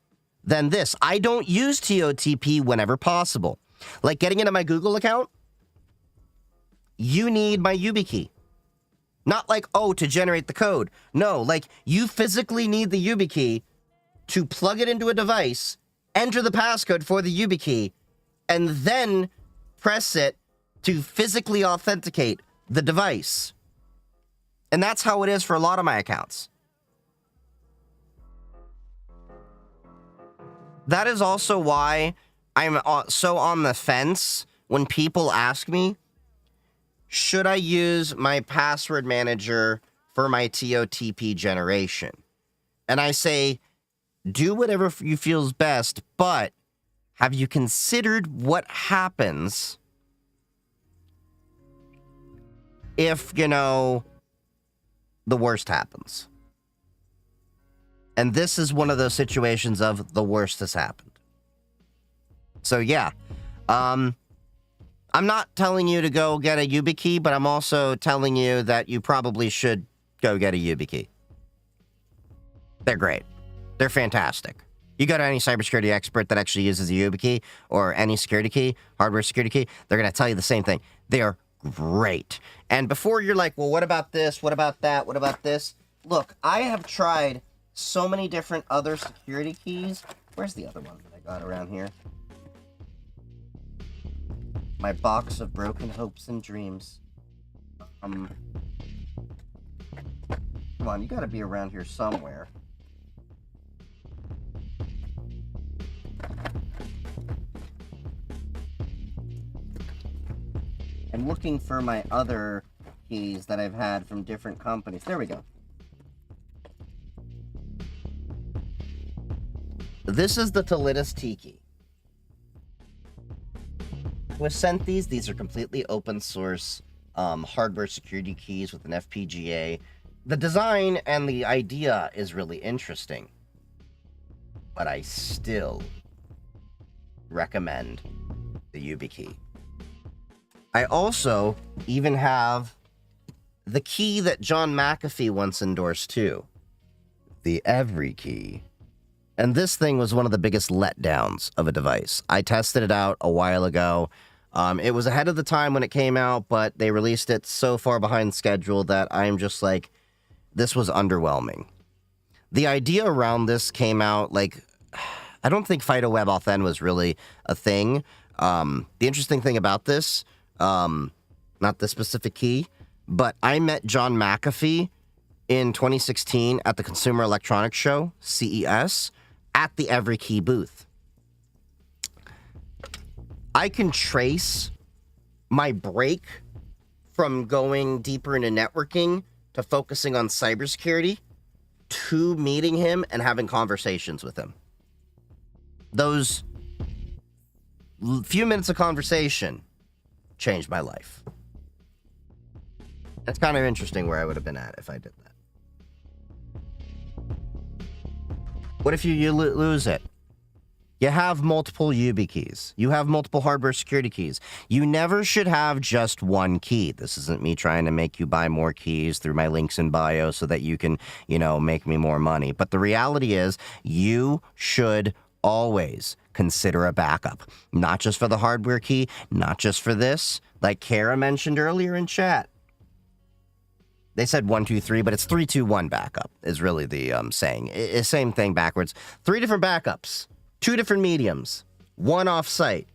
than this. I don't use TOTP whenever possible. Like getting into my Google account, you need my YubiKey. Not like, oh, to generate the code. No, like you physically need the YubiKey to plug it into a device, enter the passcode for the YubiKey, and then press it to physically authenticate the device. And that's how it is for a lot of my accounts. That is also why I'm so on the fence when people ask me, should I use my password manager for my TOTP generation? And I say, do whatever you feels best, but have you considered what happens if, the worst happens? And this is one of those situations of the worst has happened. So yeah, I'm not telling you to go get a YubiKey, but I'm also telling you that you probably should go get a YubiKey. They're great. They're fantastic. You go to any cybersecurity expert that actually uses a YubiKey or any security key, hardware security key, they're going to tell you the same thing. They are great. And before you're like, well, what about this? What about that? What about this? Look, I have tried so many different other security keys. Where's the other one that I got around here? My box of broken hopes and dreams. Come on, you gotta be around here somewhere. I'm looking for my other keys that I've had from different companies. There we go. This is the Talitis T-Key. Was sent these. These are completely open source hardware security keys with an FPGA. The design and the idea is really interesting, but I still recommend the YubiKey. I also even have the key that John McAfee once endorsed too, the Every Key. And this thing was one of the biggest letdowns of a device. I tested it out a while ago. It was ahead of the time when it came out, but they released it so far behind schedule that I'm just like, this was underwhelming. The idea around this came out like, I don't think FIDO WebAuthn was really a thing. The interesting thing about this, not the specific key, but I met John McAfee in 2016 at the Consumer Electronics Show, CES, at the Every Key booth. I can trace my break from going deeper into networking to focusing on cybersecurity to meeting him and having conversations with him. Those few minutes of conversation changed my life. It's kind of interesting where I would have been at if I did that. What if you lose it? You have multiple YubiKeys. You have multiple hardware security keys. You never should have just one key. This isn't me trying to make you buy more keys through my links in bio so that you can, make me more money. But the reality is you should always consider a backup. Not just for the hardware key, not just for this. Like Kara mentioned earlier in chat. They said 1, 2, 3, but it's 3, 2, 1 backup is really the saying. Same thing backwards. 3 different backups, 2 different mediums, 1 off-site.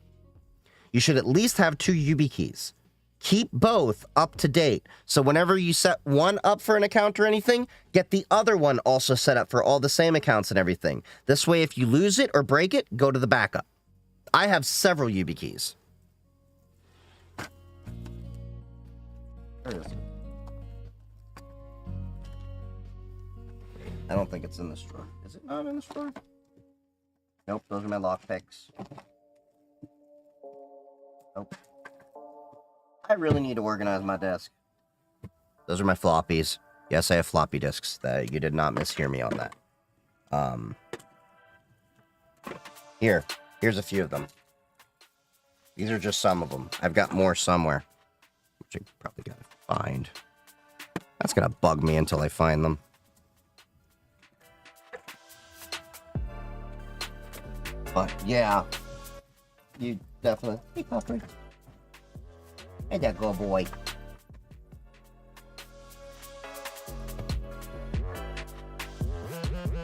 You should at least have 2 YubiKeys. Keep both up to date. So whenever you set one up for an account or anything, get the other one also set up for all the same accounts and everything. This way, if you lose it or break it, go to the backup. I have several YubiKeys. Where is it? I don't think it's in this drawer. Is it not in this drawer? Nope, those are my lockpicks. Nope. I really need to organize my desk. Those are my floppies. Yes, I have floppy disks. That you did not mishear me on that. Here's a few of them. These are just some of them. I've got more somewhere, which I probably gotta find. That's gonna bug me until I find them. But yeah, you definitely. Hey, Puffer. Hey, there, good boy.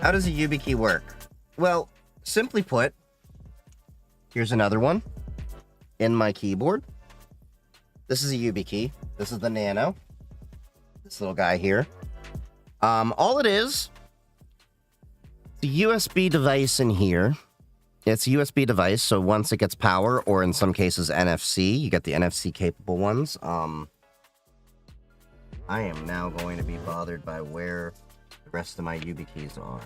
How does a YubiKey work? Well, simply put, here's another one in my keyboard. This is a YubiKey. This is the Nano. This little guy here. All it is, the USB device in here. It's a USB device, so once it gets power, or in some cases NFC, you get the NFC capable ones. I am now going to be bothered by where the rest of my YubiKeys are.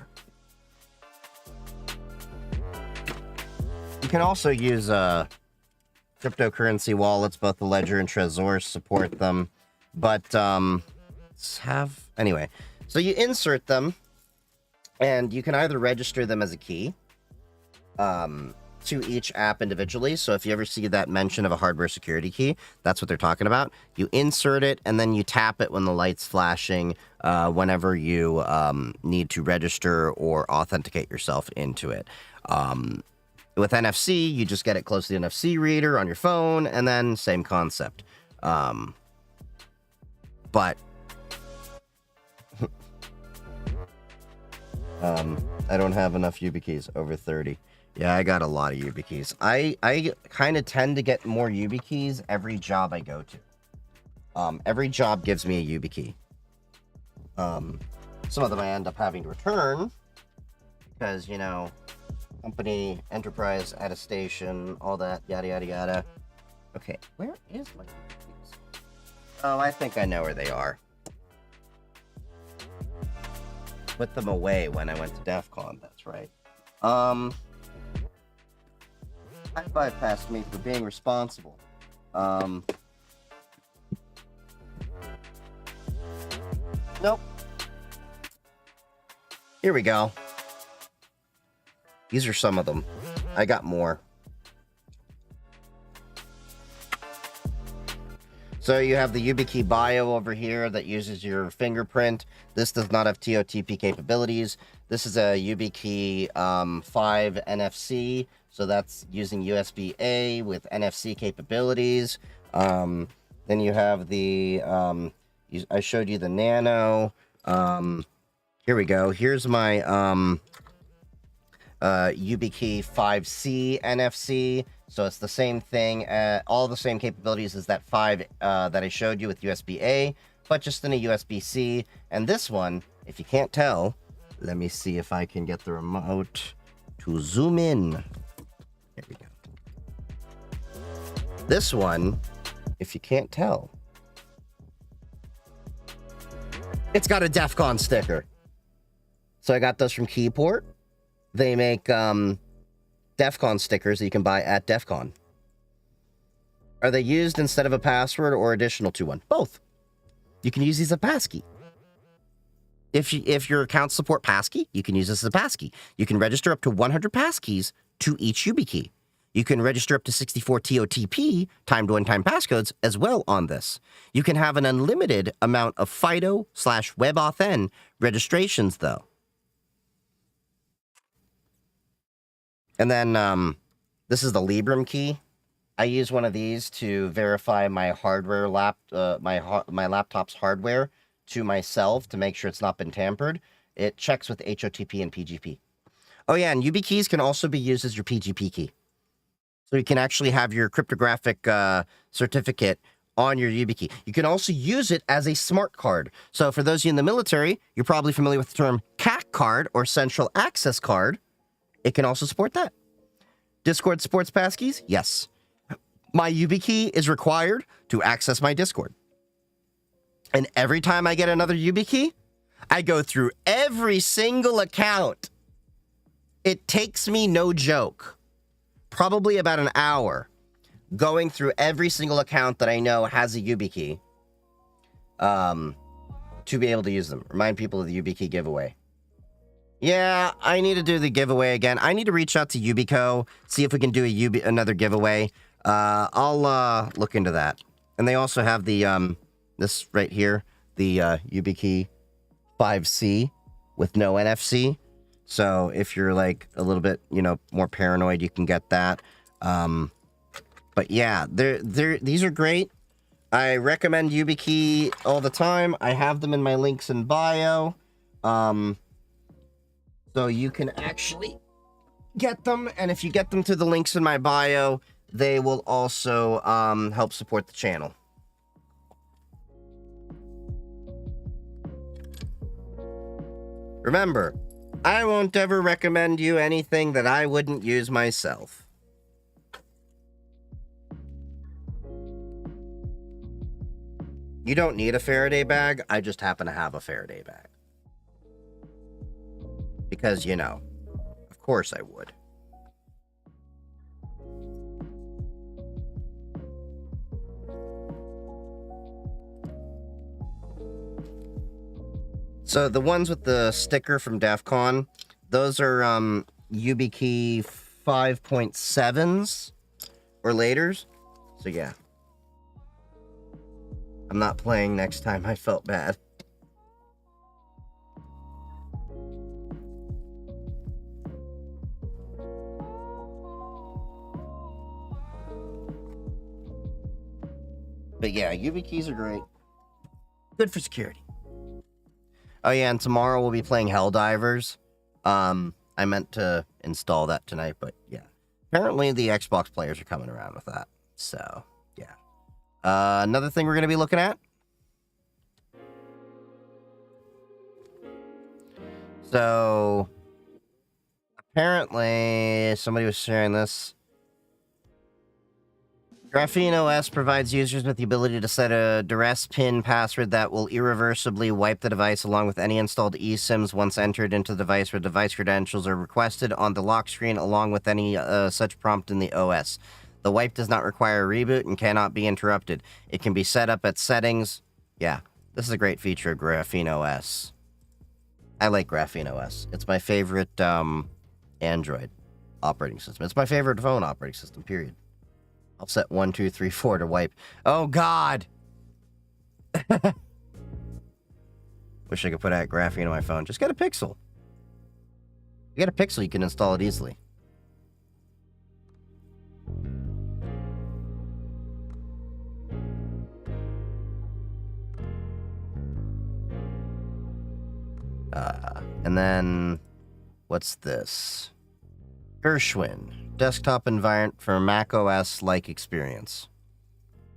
You can also use cryptocurrency wallets. Both the Ledger and Trezor support them. But anyway, so you insert them, and you can either register them as a key to each app individually. So if you ever see that mention of a hardware security key, that's what they're talking about. You insert it and then you tap it when the light's flashing whenever you need to register or authenticate yourself into it. With NFC, you just get it close to the NFC reader on your phone, and then same concept. But I don't have enough YubiKeys, over 30. Yeah, I got a lot of YubiKeys. I kind of tend to get more YubiKeys every job I go to. Every job gives me a YubiKey. Some of them I end up having to return because, you know, company, enterprise, attestation, all that, yada, yada, yada. Okay, where is my YubiKeys? Oh, I think I know where they are. Put them away when I went to DEF CON, that's right. I bypassed me for being responsible. Nope. Here we go. These are some of them. I got more. So you have the YubiKey bio over here that uses your fingerprint. This does not have TOTP capabilities. This is a YubiKey 5 NFC. So that's using USB-A with NFC capabilities. Then you have the, I showed you the Nano. Here we go. Here's my YubiKey 5C NFC. So it's the same thing, all the same capabilities as that 5 that I showed you with USB-A, but just in a USB-C. And this one, if you can't tell, let me see if I can get the remote to zoom in. Here we go. This one, if you can't tell, it's got a DEF CON sticker. So I got those from Keyport. They make DEF CON stickers that you can buy at DEF CON. Are they used instead of a password or additional to one? Both. You can use these as a passkey. If your accounts support passkey, you can use this as a passkey. You can register up to 100 passkeys to each YubiKey. You can register up to 64 TOTP, timed one-time passcodes, as well on this. You can have an unlimited amount of FIDO/WebAuthn registrations, though. And then this is the Librem key. I use one of these to verify my hardware my laptop's hardware to myself to make sure it's not been tampered, it checks with HOTP and PGP. Oh yeah, and YubiKeys can also be used as your PGP key. So you can actually have your cryptographic certificate on your YubiKey. You can also use it as a smart card. So for those of you in the military, you're probably familiar with the term CAC card or Central Access Card. It can also support that. Discord supports passkeys? Yes. My YubiKey is required to access my Discord. And every time I get another YubiKey, I go through every single account. It takes me, no joke, probably about an hour going through every single account that I know has a YubiKey to be able to use them. Remind people of the YubiKey giveaway. Yeah, I need to do the giveaway again. I need to reach out to Yubico, see if we can do another giveaway. I'll look into that. And they also have the this right here, the YubiKey 5C with no NFC. So if you're like a little bit, more paranoid, you can get that. But yeah, these are great. I recommend YubiKey all the time. I have them in my links in bio. So you can actually get them. And if you get them through the links in my bio, they will also help support the channel. Remember, I won't ever recommend you anything that I wouldn't use myself. You don't need a Faraday bag. I just happen to have a Faraday bag. Because, of course I would. So the ones with the sticker from DEF CON, those are YubiKey 5.7s or laters. So yeah. I'm not playing next time. I felt bad. But yeah, YubiKeys are great. Good for security. Oh yeah, and tomorrow we'll be playing Helldivers. I meant to install that tonight, but yeah. Apparently the Xbox players are coming around with that. So, yeah. Another thing we're going to be looking at. So, apparently somebody was sharing this. Graphene OS provides users with the ability to set a duress PIN password that will irreversibly wipe the device along with any installed eSIMs once entered into the device where device credentials are requested on the lock screen along with any such prompt in the OS. The wipe does not require a reboot and cannot be interrupted. It can be set up at settings. Yeah, this is a great feature of Graphene OS. I like Graphene OS. It's my favorite Android operating system. It's my favorite phone operating system, period. I'll set 1, 2, 3, 4 to wipe. Oh, God! Wish I could put out Graphene on my phone. Just get a Pixel. You get a Pixel, you can install it easily. And then, what's this? Gershwin, desktop environment for Mac OS-like experience.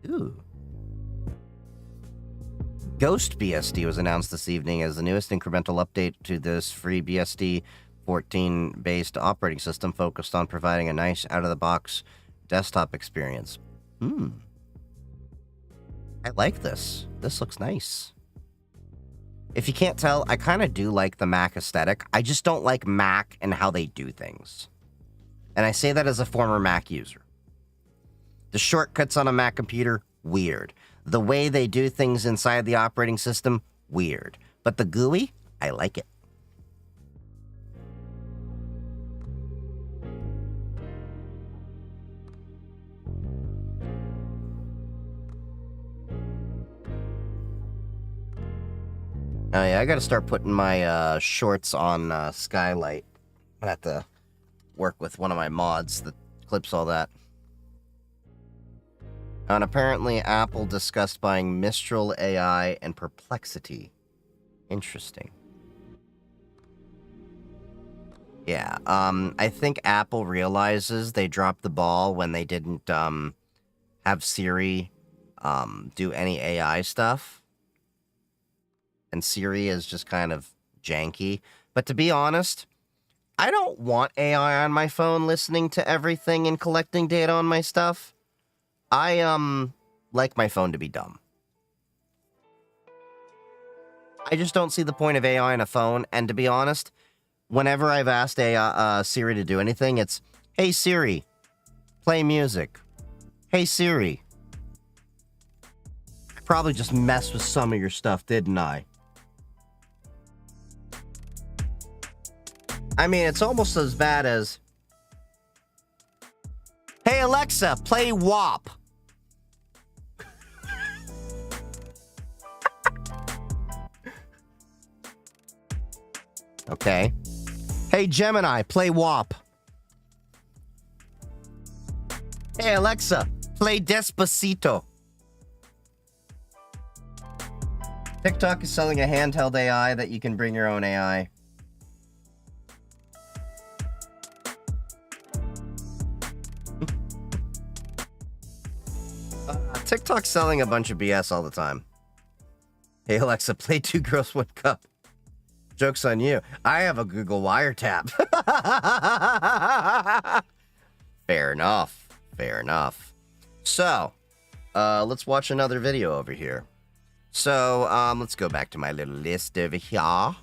Ooh. Ghost BSD was announced this evening as the newest incremental update to this free BSD 14-based operating system focused on providing a nice out-of-the-box desktop experience. I like this. This looks nice. If you can't tell, I kind of do like the Mac aesthetic. I just don't like Mac and how they do things. And I say that as a former Mac user. The shortcuts on a Mac computer, weird. The way they do things inside the operating system, weird. But the GUI, I like it. Oh yeah, I gotta start putting my shorts on Skylight. I have to work with one of my mods that clips all that. And apparently Apple discussed buying Mistral AI and Perplexity Interesting. Yeah, I think Apple realizes they dropped the ball when they didn't have Siri do any AI stuff. And Siri is just kind of janky. But to be honest, I don't want AI on my phone listening to everything and collecting data on my stuff. I like my phone to be dumb. I just don't see the point of AI on a phone, and to be honest, whenever I've asked Siri to do anything, it's, hey Siri, play music. Hey Siri. I probably just messed with some of your stuff, didn't I? I mean, it's almost as bad as, hey Alexa, play WAP. Okay. Hey Gemini, play WAP. Hey Alexa, play Despacito. TikTok is selling a handheld AI that you can bring your own AI. TikTok's selling a bunch of BS all the time. Hey Alexa, play Two Girls, One Cup. Joke's on you. I have a Google wiretap. Fair enough. Fair enough. So, let's watch another video over here. So, let's go back to my little list over here.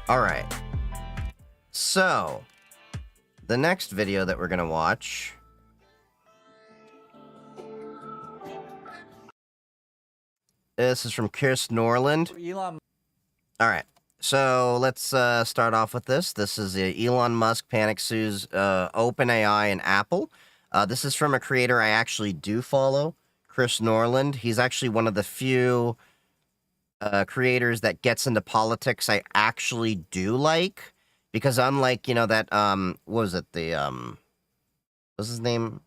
All right. So, the next video that we're going to watch... This is from Chris Norland. Elon. All right. So let's start off with this. This is Elon Musk panic sues OpenAI and Apple. This is from a creator I actually do follow, Chris Norland. He's actually one of the few creators that gets into politics I actually do like. Because unlike, you know, that, what was it? What's his name?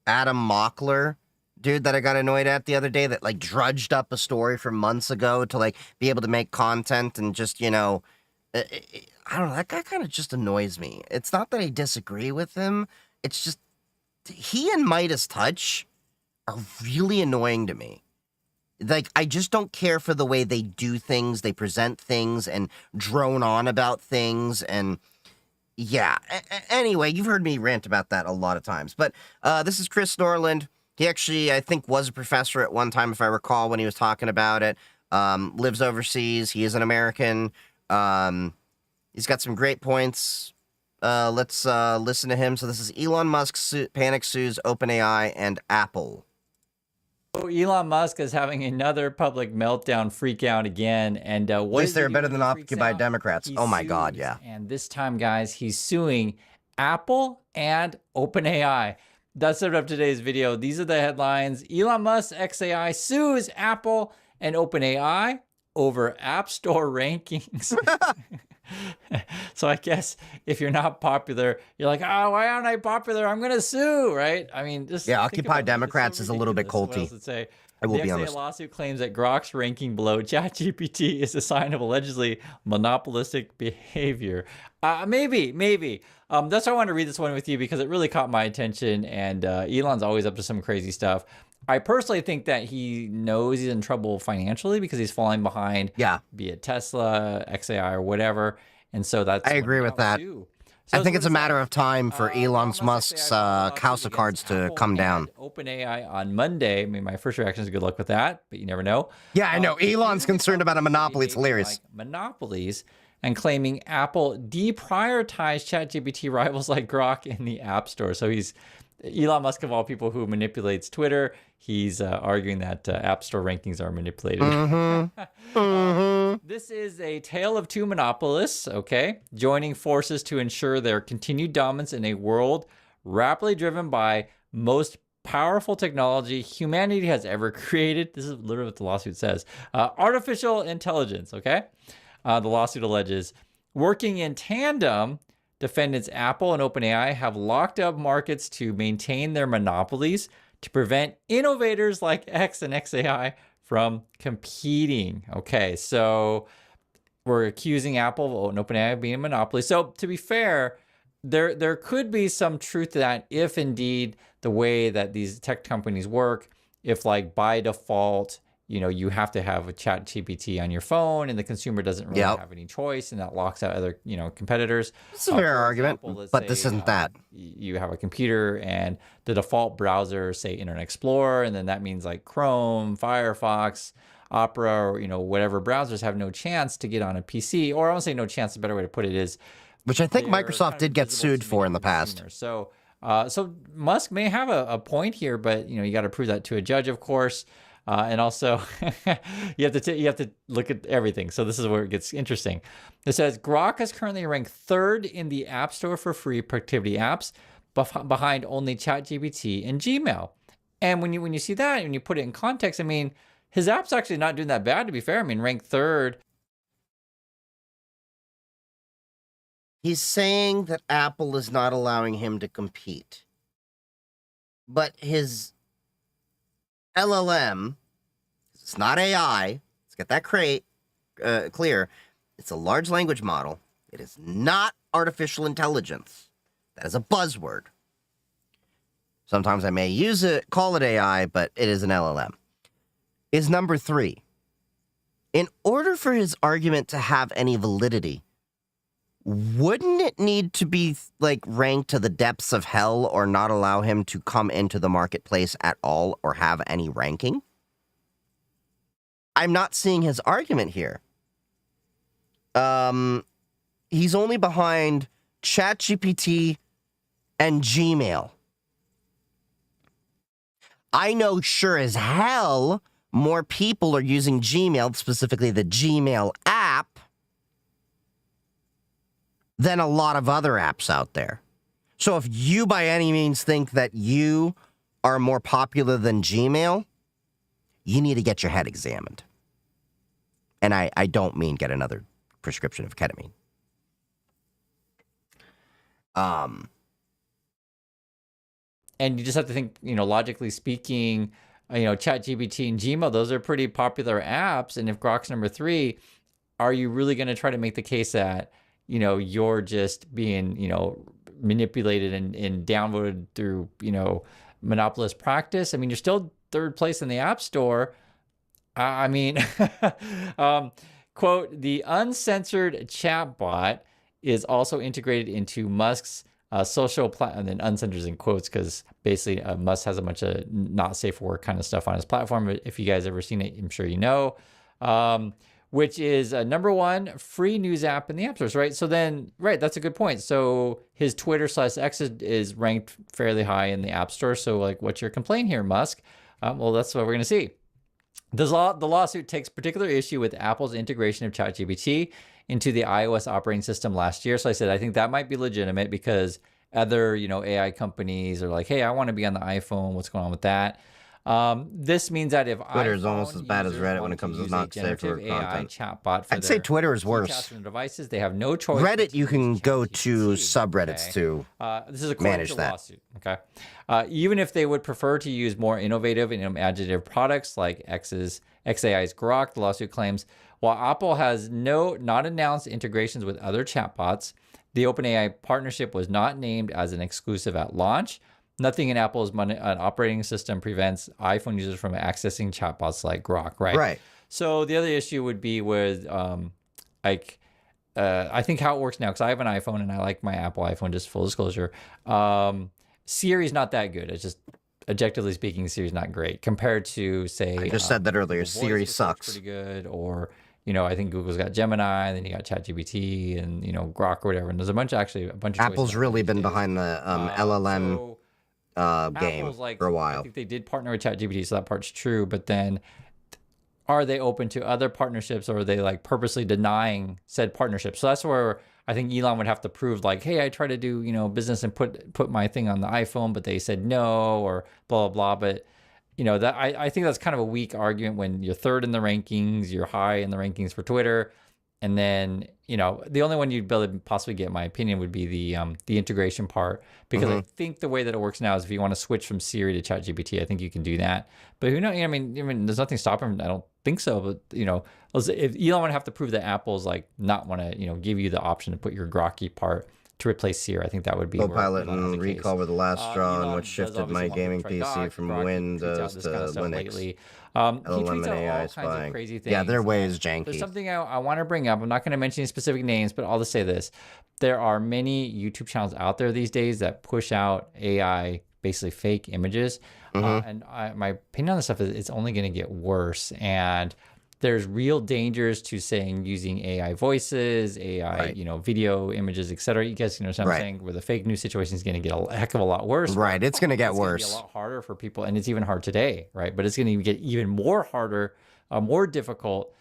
Adam Mockler. Dude that I got annoyed at the other day that, like, drudged up a story from months ago to, like, be able to make content and just, you know, I don't know, that guy kind of just annoys me. It's not that I disagree with him. It's just, he and Midas Touch are really annoying to me. Like, I just don't care for the way they do things, they present things, and drone on about things, and yeah. Anyway, you've heard me rant about that a lot of times. But this is Chris Norland. He actually, I think, was a professor at one time, if I recall, when he was talking about it. Lives overseas. He is an American. He's got some great points. Let's listen to him. So this is Elon Musk panic sues OpenAI and Apple. So Elon Musk is having another public meltdown freak out again. And at least they're better than Occupy Democrats. Oh my God, yeah. And this time, guys, he's suing Apple and OpenAI. That's it up today's video. These are the headlines. Elon Musk XAI sues Apple and OpenAI over App Store rankings. So I guess if you're not popular, you're like, oh, why aren't I popular? I'm going to sue, right? I mean, just Occupy Democrats is a little bit culty. I will be honest. The lawsuit claims that Grok's ranking below ChatGPT is a sign of allegedly monopolistic behavior. Maybe. That's why I wanted to read this one with you because it really caught my attention. And Elon's always up to some crazy stuff. I personally think that he knows he's in trouble financially because he's falling behind. Yeah. Be it Tesla, XAI, or whatever. And so that's. I agree with that. So I think it's a matter of time for Elon Musk's house of cards to come down. OpenAI on Monday. I mean, my first reaction is good luck with that, but you never know. Yeah, I know. Elon's concerned about a monopoly. It's hilarious. Monopolies and claiming Apple deprioritized ChatGPT rivals like Grok in the App Store. So he's Elon Musk, of all people, who manipulates Twitter. He's arguing that App Store rankings are manipulated. This is a tale of two monopolists, okay, joining forces to ensure their continued dominance in a world rapidly driven by most powerful technology humanity has ever created. This is literally what the lawsuit says. Artificial intelligence, okay? The lawsuit alleges working in tandem defendants Apple and OpenAI have locked up markets to maintain their monopolies to prevent innovators like X and XAI from competing. Okay, so we're accusing Apple and OpenAI of being a monopoly. So to be fair, there could be some truth to that if indeed the way that these tech companies work, if like by default, you know, you have to have a chat GPT on your phone and the consumer doesn't really have any choice, and that locks out other, you know, competitors. It's a fair argument, but say, this isn't that. You have a computer and the default browser, say Internet Explorer, and then that means like Chrome, Firefox, Opera, or, you know, whatever browsers have no chance to get on a PC, or I won't say no chance, a better way to put it is, which I think Microsoft did get sued for in the past. So, so Musk may have a point here, but you know, you got to prove that to a judge, of course. And also, you have to look at everything. So this is where it gets interesting. It says Grok is currently ranked 3rd in the App Store for free productivity apps, behind only ChatGPT and Gmail. And when you see that and you put it in context, I mean, his app's actually not doing that bad, to be fair. I mean, ranked 3rd. He's saying that Apple is not allowing him to compete. But his LLM, it's not AI, let's get that clear. It's a large language model. It is not artificial intelligence. That is a buzzword. Sometimes I may use it, call it AI, but it is an LLM. Is number 3. In order for his argument to have any validity, wouldn't it need to be like ranked to the depths of hell or not allow him to come into the marketplace at all or have any ranking? I'm not seeing his argument here. He's only behind ChatGPT and Gmail. I know sure as hell more people are using Gmail, specifically the Gmail app, than a lot of other apps out there. So if you by any means think that you are more popular than Gmail, you need to get your head examined. And I don't mean get another prescription of ketamine. And you just have to think, you know, logically speaking, you know, ChatGPT and Gmail, those are pretty popular apps. And if Grok's number 3, are you really going to try to make the case that, you know, you're just being, you know, manipulated and downvoted through, you know, monopolist practice? I mean, you're still 3rd place in the App Store. I mean, quote, the uncensored chatbot is also integrated into Musk's social platform, and then uncensored in quotes because basically Musk has a bunch of not safe for work kind of stuff on his platform. If you guys ever seen it, I'm sure you know. Which is number 1 free news app in the App Stores, right? So then, right, that's a good point. So his Twitter/X is ranked fairly high in the App Store. So like, what's your complaint here, Musk? Well, that's what we're going to see. The lawsuit takes particular issue with Apple's integration of ChatGPT into the iOS operating system last year. So I said, I think that might be legitimate because other, you know, AI companies are like, hey, I want to be on the iPhone. What's going on with that? This means that if Twitter is almost as bad as Reddit when it comes to not safe for content. Chatbot for I'd say Twitter is worse. Devices, they have no choice. Reddit, you can go to subreddits to this is a manage that. Lawsuit, okay. Even if they would prefer to use more innovative and imaginative products like XAI's Grok, the lawsuit claims, while Apple has not announced integrations with other chatbots, the OpenAI partnership was not named as an exclusive at launch. Nothing in Apple's operating system prevents iPhone users from accessing chatbots like Grok, right? Right. So the other issue would be with, I think how it works now, because I have an iPhone and I like my Apple iPhone, just full disclosure. Siri's not that good. It's just, objectively speaking, Siri's not great compared to, say... I just said that earlier. Siri sucks. Pretty good. Or, you know, I think Google's got Gemini, then you got ChatGPT and, you know, Grok or whatever. And there's a bunch of Apple's really been behind the LLM... game for a while. I think they did partner with ChatGPT, so that part's true. But then, are they open to other partnerships, or are they like purposely denying said partnerships? So that's where I think Elon would have to prove, like, hey, I tried to do, you know, business and put my thing on the iPhone, but they said no, or blah blah blah. But you know, that I think that's kind of a weak argument when you're 3rd in the rankings, you're high in the rankings for Twitter. And then, you know, the only one you'd be able to possibly get, in my opinion, would be the integration part, because I think the way that it works now is if you want to switch from Siri to ChatGPT, I think you can do that. But who knows? I mean, there's nothing stopping him. I don't think so. But, you know, if Elon would have to prove that Apple's like not want to, you know, give you the option to put your grokky part to replace Siri, I think that would be Copilot and Recall were the last straw on what shifted my gaming PC from Windows to Linux. Lately. He LLM tweets and out AI all kinds spying. of crazy things. Yeah, their way is janky. There's something I want to bring up. I'm not going to mention any specific names, but I'll just say this. There are many YouTube channels out there these days that push out AI, basically fake images. And my opinion on this stuff is it's only going to get worse. And there's real dangers to saying using AI voices, AI, you know, video, images, etc. You guys know what I'm saying? Where the fake news situation is going to get a heck of a lot worse. Right, it's going to get worse. It's going to be a lot harder for people, and it's even hard today, right? But it's going to get even more harder, more difficult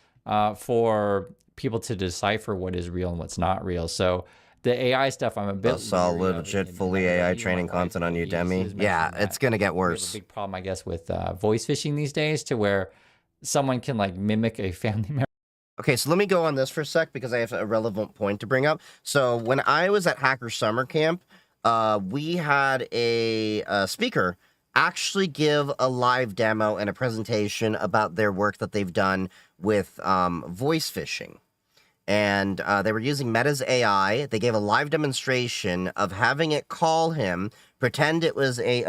for people to decipher what is real and what's not real. So the AI stuff, I'm a bit. I saw legit fully AI training content on Udemy. Yeah, it's going to get worse. We have a big problem, I guess, with voice phishing these days, to where someone can like mimic a family member. Okay, so let me go on this for a sec because I have a relevant point to bring up. So when I was at Hacker Summer Camp, we had a speaker actually give a live demo and a presentation about their work that they've done with voice phishing. And they were using Meta's AI. They gave a live demonstration of having it call him, pretend it was a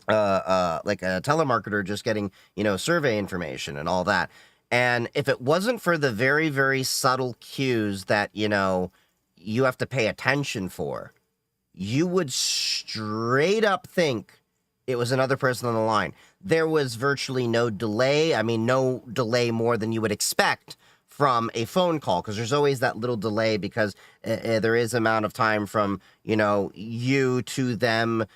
like a telemarketer just getting, you know, survey information and all that. And if it wasn't for the very, very subtle cues that, you know, you have to pay attention for, you would straight up think it was another person on the line. There was virtually no delay. I mean, no delay more than you would expect from a phone call, because there's always that little delay, because there is amount of time from, you know, you to them,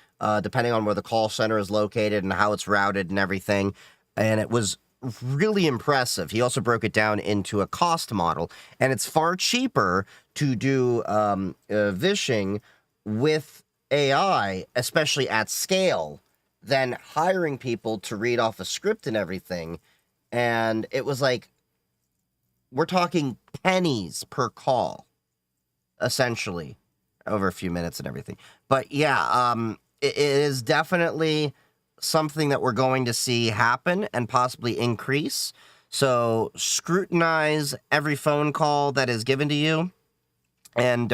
depending on where the call center is located and how it's routed and everything. And it was really impressive. He also broke it down into a cost model, and it's far cheaper to do vishing with AI, especially at scale, than hiring people to read off a script and everything. And it was like, we're talking pennies per call, essentially, over a few minutes and everything. But yeah, it is definitely something that we're going to see happen and possibly increase. So scrutinize every phone call that is given to you, and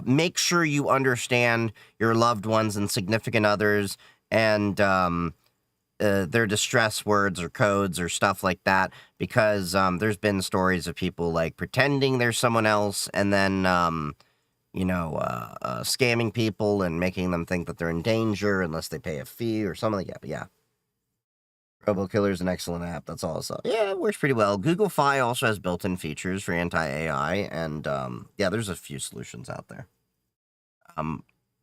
make sure you understand your loved ones and significant others, and their distress words or codes or stuff like that, because there's been stories of people like pretending they're someone else and then you know, scamming people and making them think that they're in danger unless they pay a fee or something like that. But yeah, RoboKiller is an excellent app. That's all I saw. Yeah, it works pretty well. Google Fi also has built-in features for anti-AI, and yeah, there's a few solutions out there.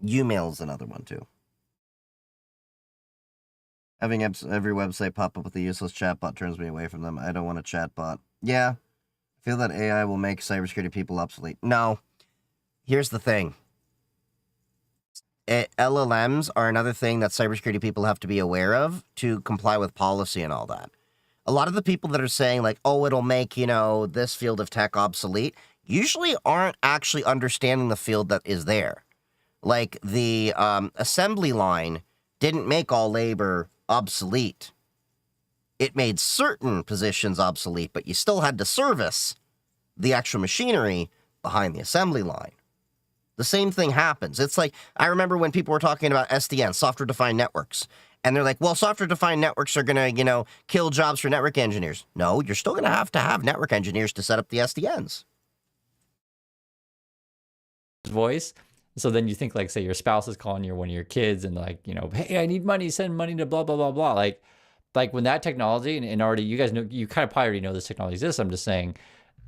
Umail is another one too. Having every website pop up with a useless chatbot turns me away from them. I don't want a chatbot. Yeah, I feel that AI will make cybersecurity people obsolete. No. Here's the thing. LLMs are another thing that cybersecurity people have to be aware of to comply with policy and all that. A lot of the people that are saying, like, oh, it'll make, you know, this field of tech obsolete, usually aren't actually understanding the field that is there. Like, the assembly line didn't make all labor obsolete. It made certain positions obsolete, but you still had to service the actual machinery behind the assembly line. The same thing happens. It's like, I remember when people were talking about SDN, software-defined networks, and they're like, well, software-defined networks are going to, you know, kill jobs for network engineers. No, you're still going to have network engineers to set up the SDNs. Voice. So then you think, like, say your spouse is calling you, or one of your kids, and like, you know, hey, I need money, send money to blah, blah, blah, blah. Like when that technology, and already, you guys know, you kind of probably already know this technology exists. I'm just saying,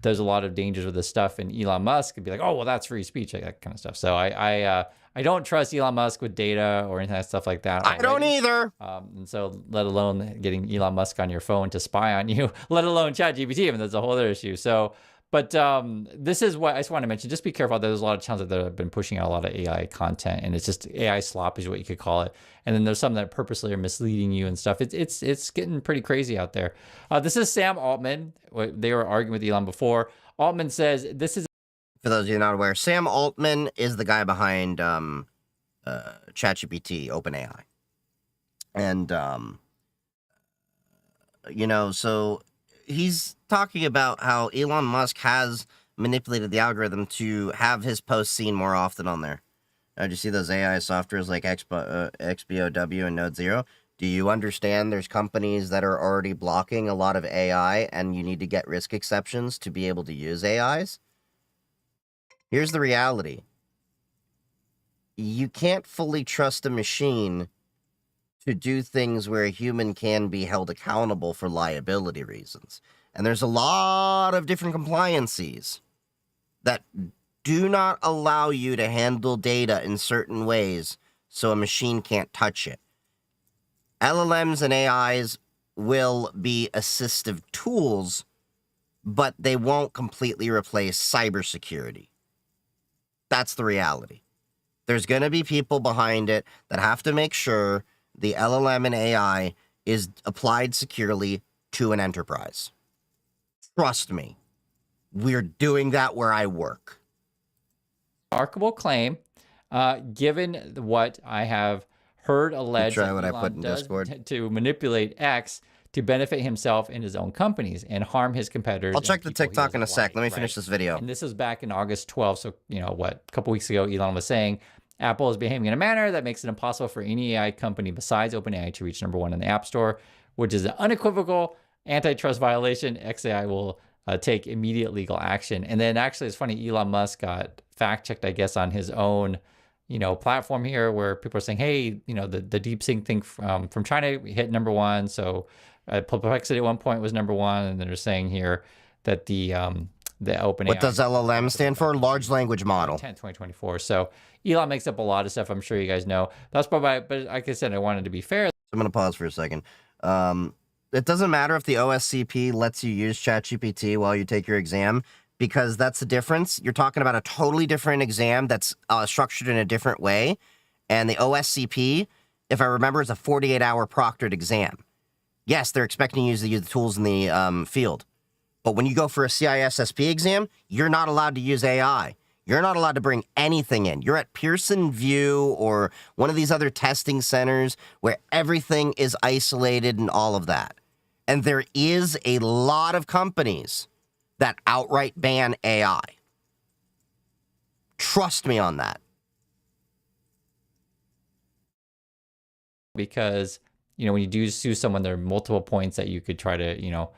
there's a lot of dangers with this stuff, and Elon Musk could be like, oh, well, that's free speech, like that kind of stuff. So I don't trust Elon Musk with data or anything stuff like that. I don't either. And so let alone getting Elon Musk on your phone to spy on you, let alone ChatGPT, I mean, that's a whole other issue. So But this is what I just want to mention. Just be careful. There's a lot of channels that have been pushing out a lot of AI content, and it's just AI slop is what you could call it. And then there's some that purposely are misleading you and stuff. It's getting pretty crazy out there. This is Sam Altman. They were arguing with Elon before. Altman says this is. For those of you not aware, Sam Altman is the guy behind ChatGPT, OpenAI, and so he's talking about how Elon Musk has manipulated the algorithm to have his posts seen more often on there. Did you see those AI softwares like XBOW and Node Zero? Do you understand there's companies that are already blocking a lot of AI and you need to get risk exceptions to be able to use AIs? Here's the reality. You can't fully trust a machine to do things where a human can be held accountable for liability reasons. And there's a lot of different compliances that do not allow you to handle data in certain ways so a machine can't touch it. LLMs and AIs will be assistive tools, but they won't completely replace cybersecurity. That's the reality. There's going to be people behind it that have to make sure the LLM and AI is applied securely to an enterprise. Trust me, we're doing that where I work. Remarkable claim, given what I have heard alleged Try that what I Elon put in does Discord. to manipulate X to benefit himself and his own companies and harm his competitors. I'll check the TikTok in a sec. Let me finish this video. And this was back in August 12th. So, a couple weeks ago, Elon was saying Apple is behaving in a manner that makes it impossible for any AI company besides OpenAI to reach #1 in the App Store, which is an unequivocal antitrust violation. XAI will take immediate legal action. And then actually, it's funny, Elon Musk got fact-checked, I guess, on his own platform here, where people are saying, hey, the DeepSync thing from China hit #1. So Perplexity at one point was #1, and then they're saying here that the OpenAI. What does LLM stand for? Large language model. 2024. So Elon makes up a lot of stuff. I'm sure you guys know. That's probably, but like I said, I wanted to be fair. I'm going to pause for a second. It doesn't matter if the OSCP lets you use ChatGPT while you take your exam, because that's the difference. You're talking about a totally different exam that's structured in a different way. And the OSCP, if I remember, is a 48-hour proctored exam. Yes, they're expecting you to use the tools in the field. But when you go for a CISSP exam, you're not allowed to use AI. You're not allowed to bring anything in. You're at Pearson VUE or one of these other testing centers where everything is isolated and all of that. And there is a lot of companies that outright ban AI. Trust me on that. Because, when you do sue someone, there are multiple points that you could try to,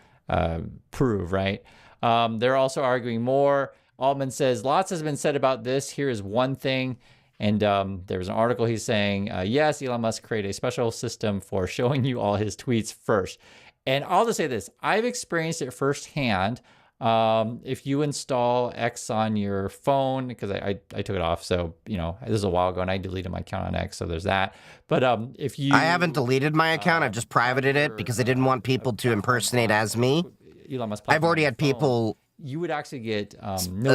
prove, right? They're also arguing more. Altman says, lots has been said about this. Here is one thing. And there was an article he's saying, yes, Elon Musk created a special system for showing you all his tweets first. And I'll just say this, I've experienced it firsthand. If you install X on your phone, because I took it off, so this is a while ago and I deleted my account on X, so there's that. But if you, I haven't deleted my account, I've just privated it because I didn't want people to impersonate as me. Elon Musk I've already had people you would actually get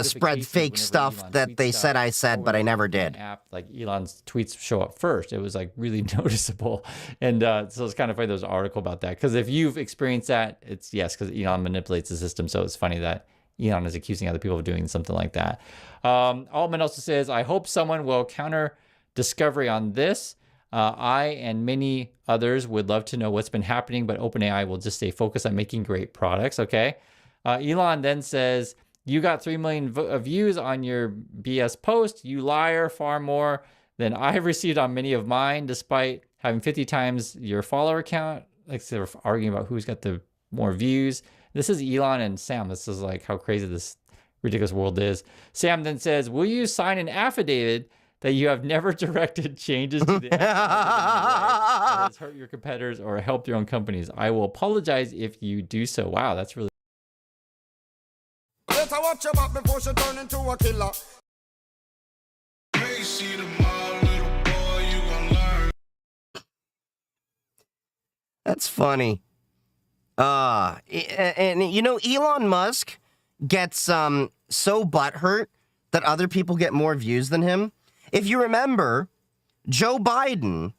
spread fake stuff that they said I said, but I never did. App, like Elon's tweets show up first. It was like really noticeable. And so it's kind of funny there's an article about that. Because if you've experienced that, it's yes, because Elon manipulates the system. So it's funny that Elon is accusing other people of doing something like that. Altman also says, I hope someone will counter discovery on this. I and many others would love to know what's been happening, but OpenAI will just stay focused on making great products. Okay. Elon then says, you got 3 million views on your BS post. You liar, far more than I have received on many of mine, despite having 50 times your follower count. Like they're arguing about who's got the more views. This is Elon and Sam. This is like how crazy this ridiculous world is. Sam then says, will you sign an affidavit that you have never directed changes to the that has hurt your competitors or helped your own companies? I will apologize if you do so. Wow, that's really watch your back before she turn into a killer. That's funny. And Elon Musk gets so butthurt that other people get more views than him. If you remember, Joe Biden,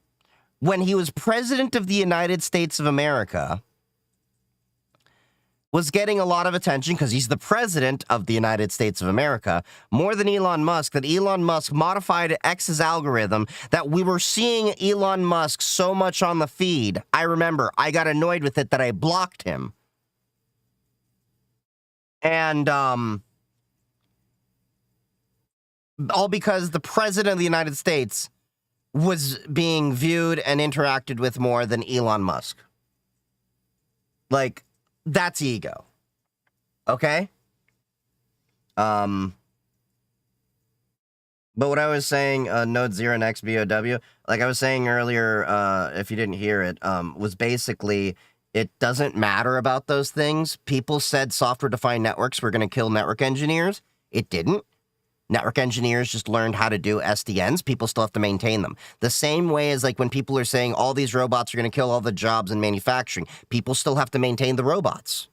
when he was president of the United States of America, was getting a lot of attention because he's the president of the United States of America, more than Elon Musk, that Elon Musk modified X's algorithm, that we were seeing Elon Musk so much on the feed. I remember I got annoyed with it that I blocked him. And all because the president of the United States was being viewed and interacted with more than Elon Musk. Like, that's ego. Okay? But what I was saying, Node 0 and XBOW, like I was saying earlier, if you didn't hear it, was basically, it doesn't matter about those things. People said software-defined networks were going to kill network engineers. It didn't. Network engineers just learned how to do SDNs. People still have to maintain them. The same way as like when people are saying all these robots are going to kill all the jobs in manufacturing, people still have to maintain the robots.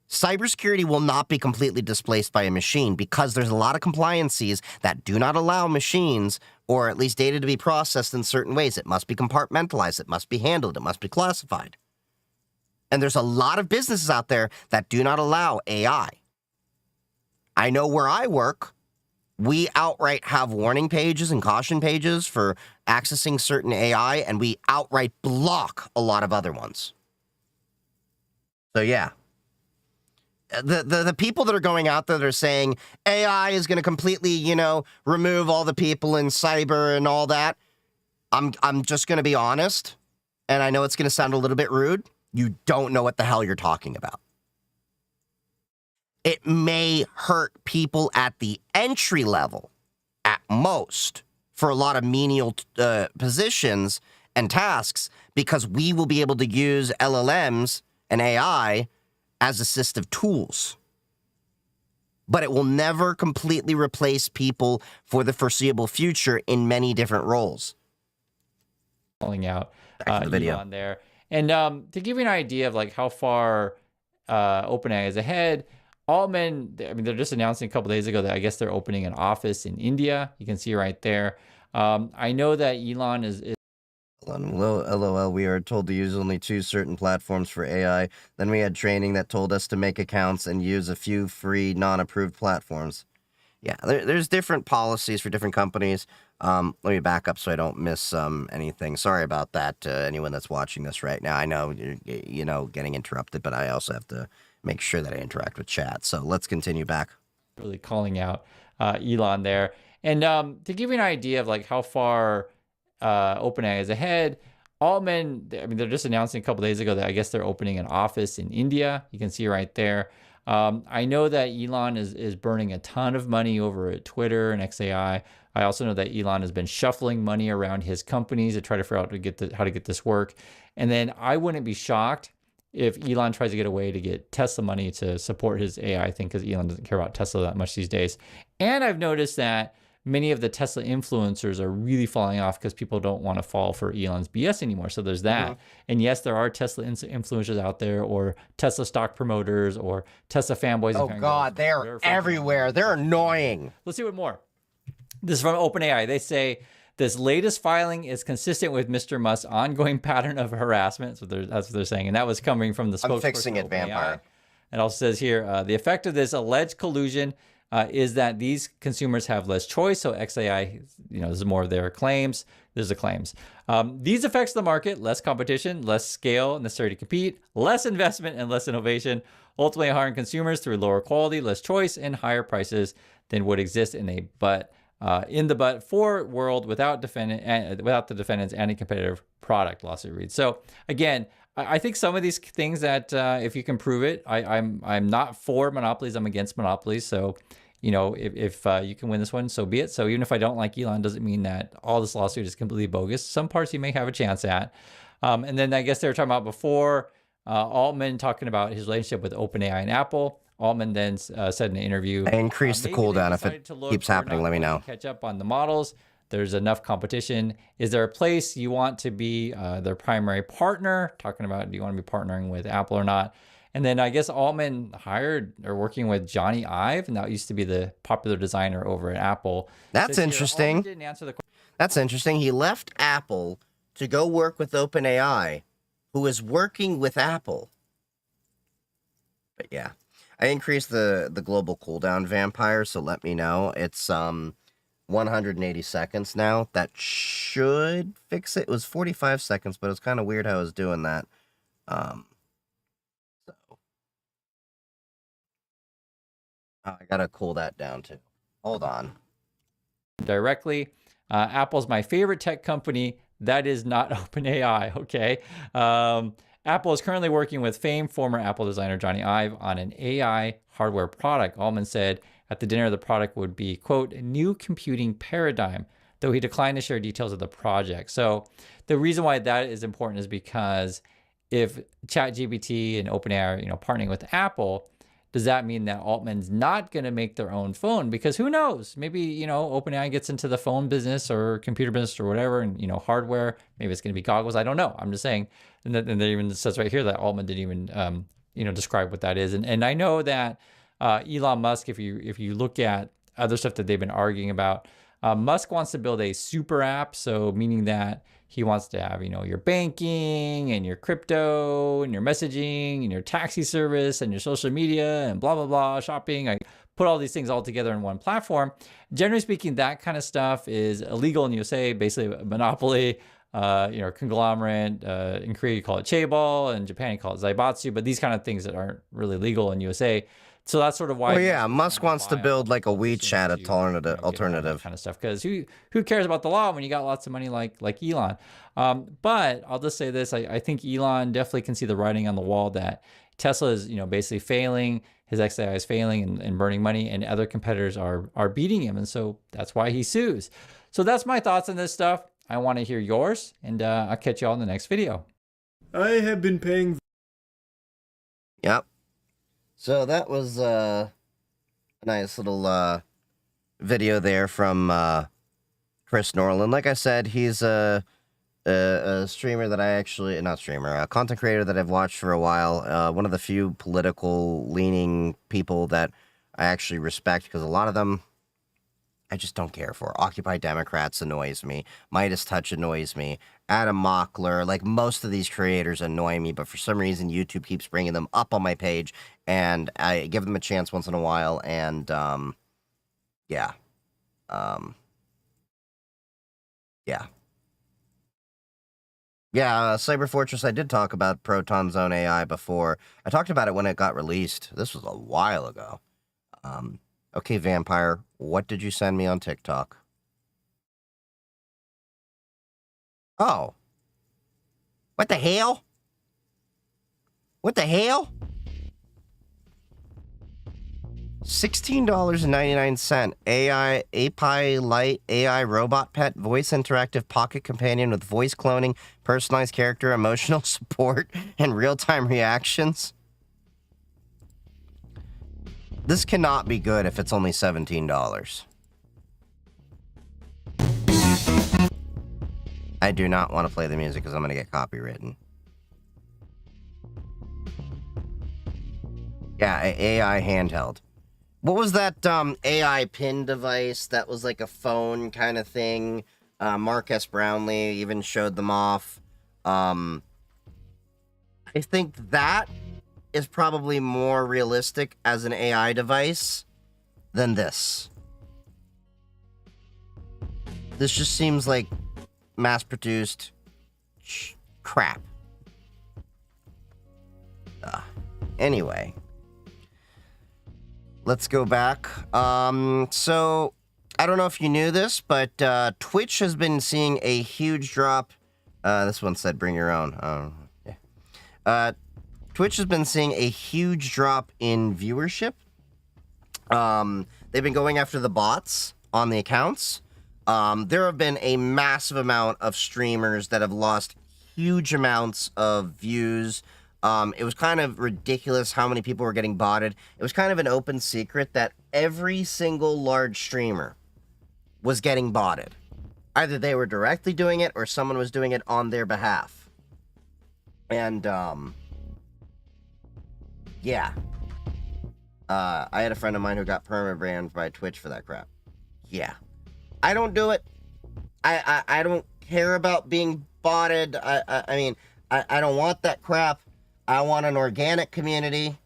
Cybersecurity will not be completely displaced by a machine because there's a lot of compliances that do not allow machines or at least data to be processed in certain ways. It must be compartmentalized. It must be handled. It must be classified. And there's a lot of businesses out there that do not allow AI. I know where I work, we outright have warning pages and caution pages for accessing certain AI, and we outright block a lot of other ones. So yeah. The people that are going out there that are saying AI is going to completely, remove all the people in cyber and all that, I'm just going to be honest, and I know it's going to sound a little bit rude. You don't know what the hell you're talking about. It may hurt people at the entry level, at most, for a lot of menial positions and tasks, because we will be able to use LLMs and AI as assistive tools. But it will never completely replace people for the foreseeable future in many different roles. Calling out the video on there. And to give you an idea of like how far OpenAI is ahead, Altman, I mean, they're just announcing a couple days ago that I guess they're opening an office in India. You can see right there. I know that Elon is LOL, we are told to use only 2 certain platforms for AI. Then we had training that told us to make accounts and use a few free, non-approved platforms. Yeah, there's different policies for different companies. Let me back up so I don't miss anything. Sorry about that to anyone that's watching this right now. I know you're getting interrupted, but I also have to make sure that I interact with chat. So let's continue back. Really calling out Elon there. And to give you an idea of like how far OpenAI is ahead, Altman, I mean, they're just announcing a couple days ago that I guess they're opening an office in India. You can see right there. I know that Elon is burning a ton of money over at Twitter and XAI. I also know that Elon has been shuffling money around his companies to try to figure out how to get this work. And then I wouldn't be shocked if Elon tries to get a way to get Tesla money to support his AI thing, because Elon doesn't care about Tesla that much these days. And I've noticed that many of the Tesla influencers are really falling off because people don't want to fall for Elon's BS anymore. So there's that. Mm-hmm. And yes, there are Tesla influencers out there, or Tesla stock promoters, or Tesla fanboys. Oh God, they're everywhere. They're annoying. Let's see what more. This is from OpenAI. They say, this latest filing is consistent with Mr. Musk's ongoing pattern of harassment. That's what they're saying. And that was coming from the spokesperson. I'm fixing it, Vampire. It also says here, the effect of this alleged collusion is that these consumers have less choice. So XAI, this is more of their claims. There's the claims. These affects the market, less competition, less scale necessary to compete, less investment and less innovation, ultimately harm consumers through lower quality, less choice, and higher prices than would exist in a but-for world without the defendant's anti-competitive product, lawsuit reads. So again, I think some of these things that if you can prove it, I'm not for monopolies. I'm against monopolies. So, if you can win this one, so be it. So even if I don't like Elon, doesn't mean that all this lawsuit is completely bogus. Some parts you may have a chance at. And then I guess they were talking about before, Altman talking about his relationship with OpenAI and Apple. Altman then said in an interview, I increased the cooldown. If it keeps happening, let me know. Catch up on the models. There's enough competition. Is there a place you want to be their primary partner? Talking about, do you want to be partnering with Apple or not? And then I guess Altman hired or working with Johnny Ive, and that used to be the popular designer over at Apple. That's interesting. Altman didn't answer the question. That's interesting. He left Apple to go work with OpenAI, who is working with Apple. But yeah, I increased the global cooldown vampire, so let me know. It's 180 seconds now. That should fix it. It was 45 seconds, but it's kind of weird how I was doing that. I gotta cool that down too. Hold on. Directly. Apple's my favorite tech company. That is not OpenAI, okay? Apple is currently working with famed former Apple designer Johnny Ive on an AI hardware product. Altman said at the dinner the product would be, quote, a new computing paradigm, though he declined to share details of the project. So the reason why that is important is because if ChatGPT and OpenAI are, partnering with Apple, does that mean that Altman's not going to make their own phone? Because who knows? Maybe, OpenAI gets into the phone business or computer business or whatever, and, hardware, maybe it's going to be goggles. I don't know. I'm just saying. And there even says right here that Altman didn't even, describe what that is. And I know that Elon Musk, if you look at other stuff that they've been arguing about, Musk wants to build a super app. So meaning that he wants to have, your banking and your crypto and your messaging and your taxi service and your social media and blah, blah, blah, shopping. I put all these things all together in one platform. Generally speaking, that kind of stuff is illegal in USA, basically a monopoly, conglomerate. In Korea, you call it chaebol. In Japan, you call it zaibatsu. But these kind of things that aren't really legal in USA. So that's sort of why. Well, yeah, Musk wants to build like a WeChat alternative kind of stuff, because who cares about the law when you got lots of money like Elon? But I'll just say this: I think Elon definitely can see the writing on the wall that Tesla is basically failing. His XAI is failing and burning money, and other competitors are beating him, and so that's why he sues. So that's my thoughts on this stuff. I want to hear yours, and I'll catch you all in the next video. I have been paying. Yep. So that was a nice little video there from Chris Norland. Like I said, he's a streamer that a content creator that I've watched for a while. One of the few political leaning people that I actually respect, because a lot of them I just don't care for. Occupy Democrats annoys me. Midas Touch annoys me. Adam Mockler, like most of these creators annoy me, but for some reason YouTube keeps bringing them up on my page, and I give them a chance once in a while, and yeah. Cyber Fortress, I did talk about Proton Zone AI before. I talked about it when it got released. This was a while ago. Okay, Vampire, what did you send me on TikTok? Oh. What the hell? What the hell? $16.99. AI API Lite AI robot pet voice interactive pocket companion with voice cloning, personalized character, emotional support, and real-time reactions. This cannot be good if it's only $17. I do not want to play the music because I'm going to get copywritten. Yeah, AI handheld. What was that AI pin device that was like a phone kind of thing? Mark S. Brownlee even showed them off. I think that is probably more realistic as an AI device than this. This just seems like mass-produced crap. Anyway. Let's go back. So, I don't know if you knew this, but Twitch has been seeing a huge drop. This one said bring your own. Yeah. Twitch has been seeing a huge drop in viewership. They've been going after the bots on the accounts. There have been a massive amount of streamers that have lost huge amounts of views. It was kind of ridiculous how many people were getting botted. It was kind of an open secret that every single large streamer was getting botted. Either they were directly doing it or someone was doing it on their behalf. And, Yeah. I had a friend of mine who got perma-banned by Twitch for that crap. Yeah. I don't do it. I don't care about being botted. I mean, I don't want that crap. I want an organic community,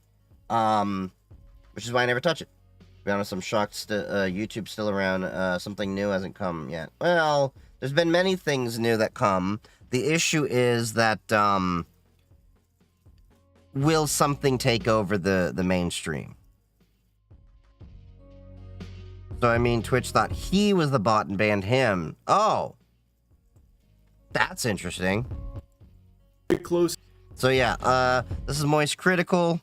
which is why I never touch it. To be honest, I'm shocked YouTube's still around. Something new hasn't come yet. Well, there's been many things new that come. The issue is that, will something take over the mainstream? So, I mean, Twitch thought he was the bot and banned him. Oh. That's interesting. Very close. So, yeah, this is Moist Critical.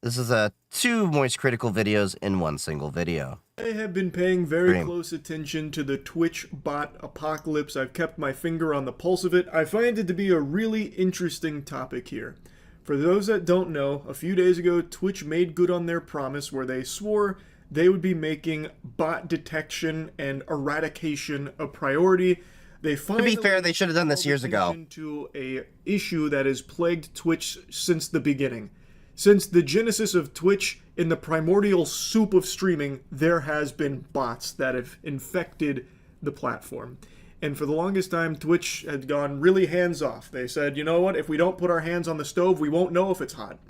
This is two Moist Critical videos in one single video. I have been paying very close attention to the Twitch bot apocalypse. I've kept my finger on the pulse of it. I find it to be a really interesting topic here. For those that don't know, a few days ago, Twitch made good on their promise where they swore they would be making bot detection and eradication a priority. They finally, to be fair, they should have done this years ago. To a issue that has plagued Twitch since the beginning. Since the genesis of Twitch, in the primordial soup of streaming, there has been bots that have infected the platform. And for the longest time, Twitch had gone really hands-off. They said, you know what, if we don't put our hands on the stove, we won't know if it's hot.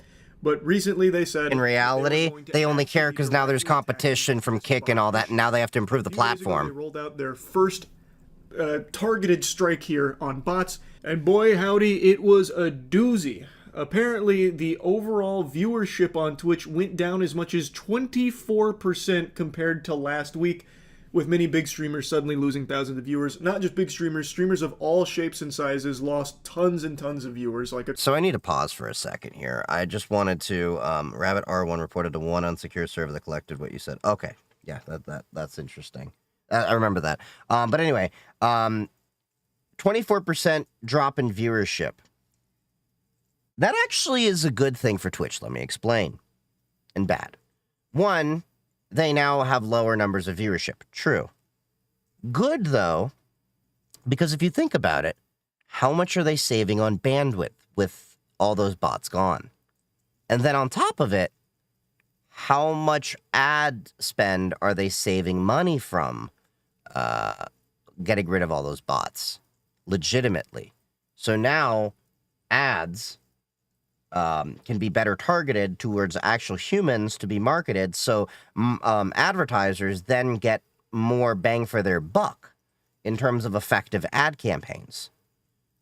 But recently they said... In reality, they only care because now there's competition from Kick and all that, and now they have to improve the platform. They rolled out their first targeted strike here on bots, and boy howdy, it was a doozy. Apparently, the overall viewership on Twitch went down as much as 24% compared to last week, with many big streamers suddenly losing thousands of viewers. Not just big streamers, streamers of all shapes and sizes lost tons and tons of viewers. So I need to pause for a second here. I just wanted to, Rabbit R1 reported to one unsecure server that collected what you said. Okay, yeah, that's interesting. I remember that. But anyway, 24% drop in viewership. That actually is a good thing for Twitch, let me explain. And bad. One, they now have lower numbers of viewership. True. Good, though, because if you think about it, how much are they saving on bandwidth with all those bots gone? And then on top of it, how much ad spend are they saving money from getting rid of all those bots? Legitimately. So now, ads can be better targeted towards actual humans to be marketed, so advertisers then get more bang for their buck in terms of effective ad campaigns.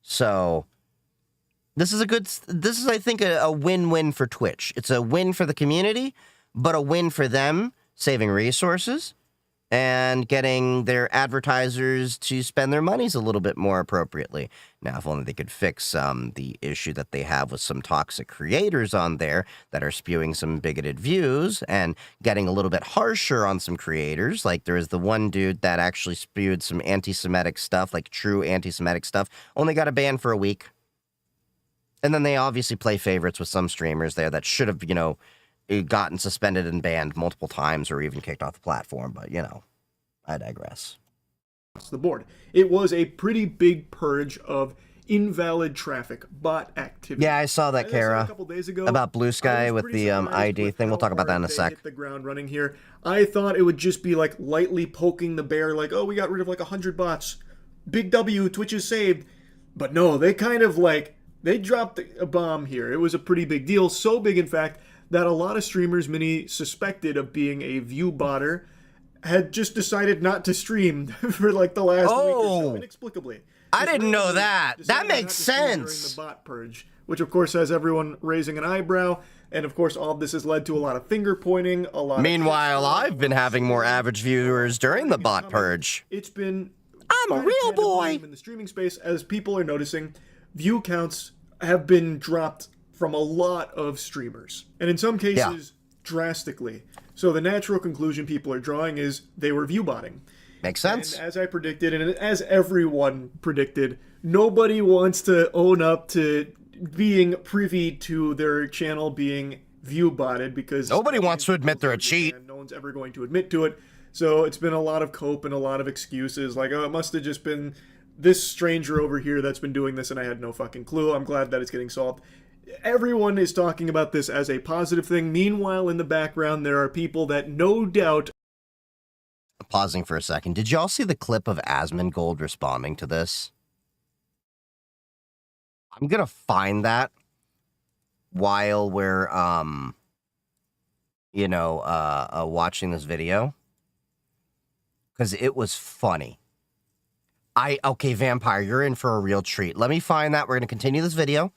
So this is I think a win-win for Twitch. It's a win for the community, but a win for them, saving resources and getting their advertisers to spend their monies a little bit more appropriately. Now, if only they could fix the issue that they have with some toxic creators on there that are spewing some bigoted views and getting a little bit harsher on some creators. Like there is the one dude that actually spewed some anti-Semitic stuff, like true anti-Semitic stuff, only got a ban for a week. And then they obviously play favorites with some streamers there that should have, gotten suspended and banned multiple times or even kicked off the platform, but I digress. The board. It was a pretty big purge of invalid traffic, bot activity. Yeah, I saw that, Kara, a couple days ago, about Blue Sky with the ID thing. We'll talk about that in a sec. Hit the ground running here. I thought it would just be like lightly poking the bear, like, oh, we got rid of like 100 bots. Big W, Twitch is saved. But no, they kind of they dropped a bomb here. It was a pretty big deal. So big, in fact, that a lot of streamers, many suspected of being a view botter, had just decided not to stream for like the last week or so, inexplicably. I didn't know that. That makes sense. During the bot purge, which of course has everyone raising an eyebrow, and of course all of this has led to a lot of finger pointing, a lot. Meanwhile, I've been having more average viewers during the bot purge. It's been I'm a real boy in the streaming space, as people are noticing, view counts have been dropped from a lot of streamers, and in some cases drastically. So the natural conclusion people are drawing is they were view botting. Makes sense. And as I predicted, and as everyone predicted, nobody wants to own up to being privy to their channel being view botted, because nobody wants to admit they're a cheat. And no one's ever going to admit to it. So it's been a lot of cope and a lot of excuses, like, oh, it must have just been this stranger over here that's been doing this and I had no fucking clue. I'm glad that it's getting solved. Everyone is talking about this as a positive thing. Meanwhile, in the background, there are people that no doubt... Pausing for a second. Did y'all see the clip of Asmongold responding to this? I'm going to find that while we're, watching this video. Because it was funny. Okay, Vampire, you're in for a real treat. Let me find that. We're going to continue this video.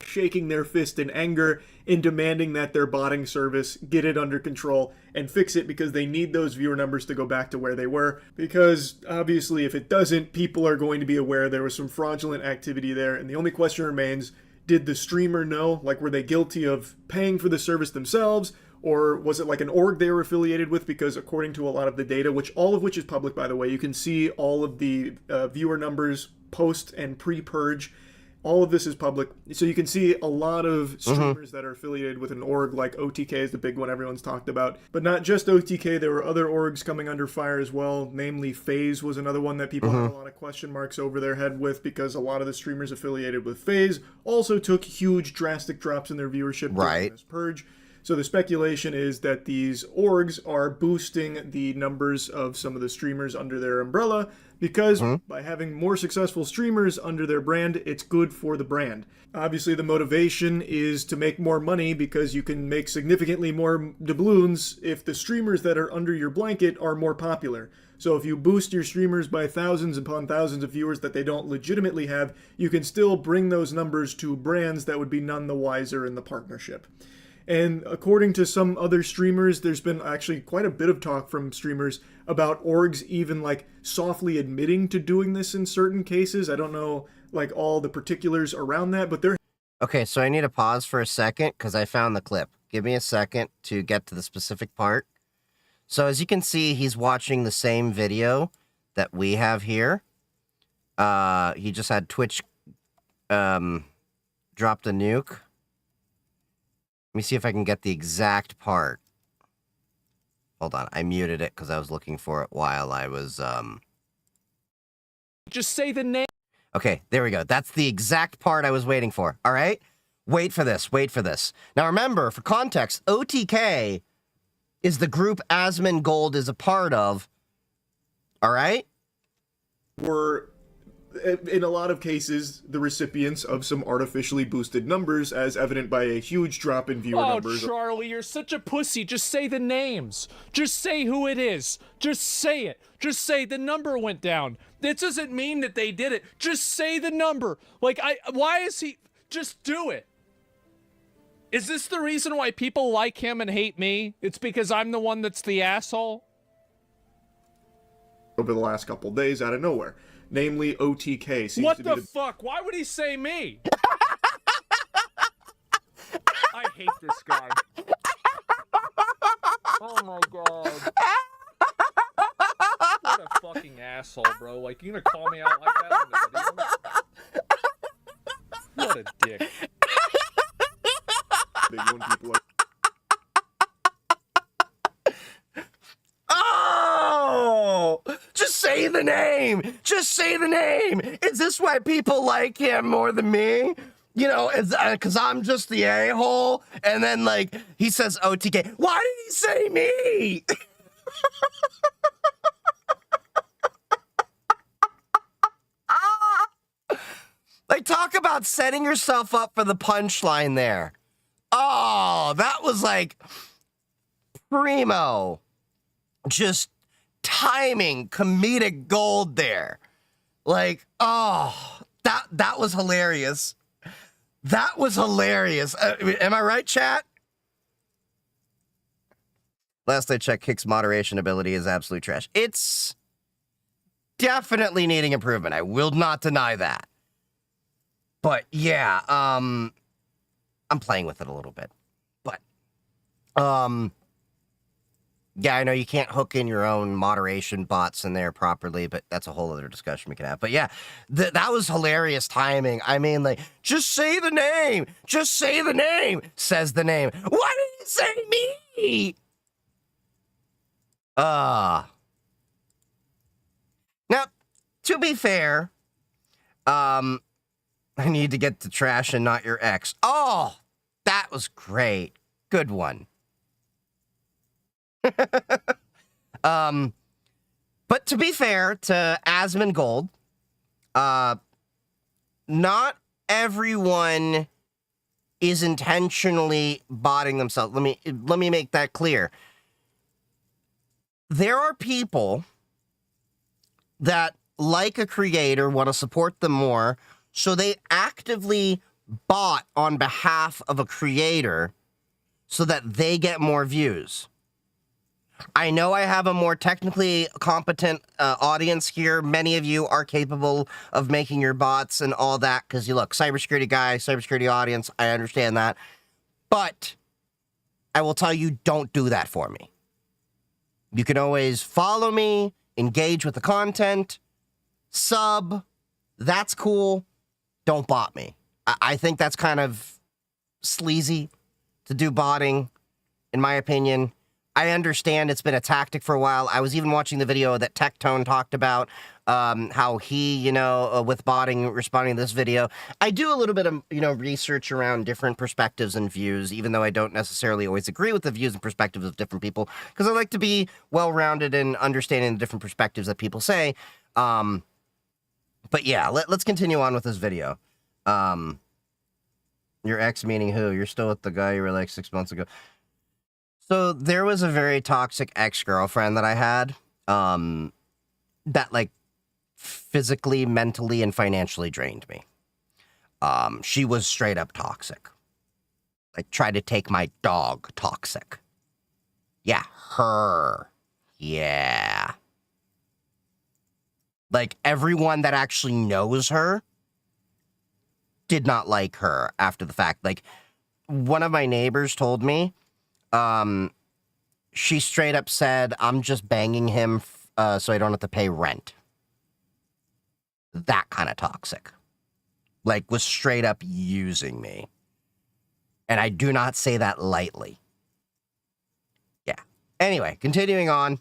Shaking their fist in anger in demanding that their botting service get it under control and fix it because they need those viewer numbers to go back to where they were. Because obviously if it doesn't, people are going to be aware there was some fraudulent activity there. And the only question remains, did the streamer know? Like, were they guilty of paying for the service themselves? Or was it like an org they were affiliated with? Because according to a lot of the data, all of which is public, by the way, you can see all of the viewer numbers post and pre-purge. All of this is public. So you can see a lot of streamers that are affiliated with an org, like OTK is the big one everyone's talked about. But not just OTK, there were other orgs coming under fire as well. Namely, FaZe was another one that people had a lot of question marks over their head with, because a lot of the streamers affiliated with FaZe also took huge drastic drops in their viewership during this purge. So the speculation is that these orgs are boosting the numbers of some of the streamers under their umbrella, because by having more successful streamers under their brand, it's good for the brand. Obviously, the motivation is to make more money, because you can make significantly more doubloons if the streamers that are under your blanket are more popular. So if you boost your streamers by thousands upon thousands of viewers that they don't legitimately have, you can still bring those numbers to brands that would be none the wiser in the partnership. And according to some other streamers, there's been actually quite a bit of talk from streamers about orgs even like softly admitting to doing this in certain cases. I don't know like all the particulars around that, but they're... Okay, so I need to pause for a second because I found the clip. Give me a second to get to the specific part. So as you can see, he's watching the same video that we have here. He just had Twitch dropped a nuke. Let me see if I can get the exact part. Hold on, I muted it because I was looking for it while I was, Just say the name. Okay, there we go. That's the exact part I was waiting for. All right? Wait for this, wait for this. Now remember, for context, OTK is the group Asmongold is a part of. All right? Were, in a lot of cases, the recipients of some artificially boosted numbers, as evident by a huge drop in viewer numbers. Oh, Charlie, you're such a pussy. Just say the names. Just say who it is. Just say it. Just say the number went down. That doesn't mean that they did it. Just say the number. Like, why is he... Just do it. Is this the reason why people like him and hate me? It's because I'm the one that's the asshole? Over the last couple days, out of nowhere. Namely, OTK seems what to be the fuck? Why would he say me? I hate this guy. Oh my god. What a fucking asshole, bro. Like, you gonna call me out like that in the video? What a dick. Big one, people like... Oh! Just say the name! Just say the name! Is this why people like him more than me? You know, because I'm just the a-hole? And then, like, he says OTK. Why did he say me? Like, talk about setting yourself up for the punchline there. Oh, that was like primo. Just timing, comedic gold there. Like, oh, that was hilarious. That was hilarious. Am I right, chat? Last I checked, Kick's moderation ability is absolute trash. It's definitely needing improvement. I will not deny that. But yeah, I'm playing with it a little bit. But yeah, I know you can't hook in your own moderation bots in there properly, but that's a whole other discussion we can have. But yeah, that was hilarious timing. I mean, like, just say the name. Just say the name, says the name. Why did you say me? Now, to be fair, I need to get to trash and not your ex. Oh, that was great. Good one. But to be fair to Asmon Gold, not everyone is intentionally botting themselves. Let me make that clear. There are people that, like a creator, want to support them more, so they actively bot on behalf of a creator so that they get more views. I know I have a more technically competent audience here. Many of you are capable of making your bots and all that because you look, cybersecurity guy, cybersecurity audience, I understand that. But I will tell you, don't do that for me. You can always follow me, engage with the content, sub, that's cool. Don't bot me. I think that's kind of sleazy to do botting, in my opinion. I understand it's been a tactic for a while. I was even watching the video that Tectone talked about, how he, with botting, responding to this video. I do a little bit of, research around different perspectives and views, even though I don't necessarily always agree with the views and perspectives of different people, because I like to be well-rounded in understanding the different perspectives that people say. But yeah, let's continue on with this video. Your ex meaning who? You're still with the guy you were like 6 months ago. So there was a very toxic ex-girlfriend that I had, that like physically, mentally, and financially drained me. She was straight up toxic. Like tried to take my dog toxic. Yeah, her. Yeah. Like everyone that actually knows her did not like her after the fact. Like one of my neighbors told me, she straight up said, I'm just banging him so I don't have to pay rent. That kind of toxic. Like, was straight up using me. And I do not say that lightly. Yeah. Anyway, continuing on.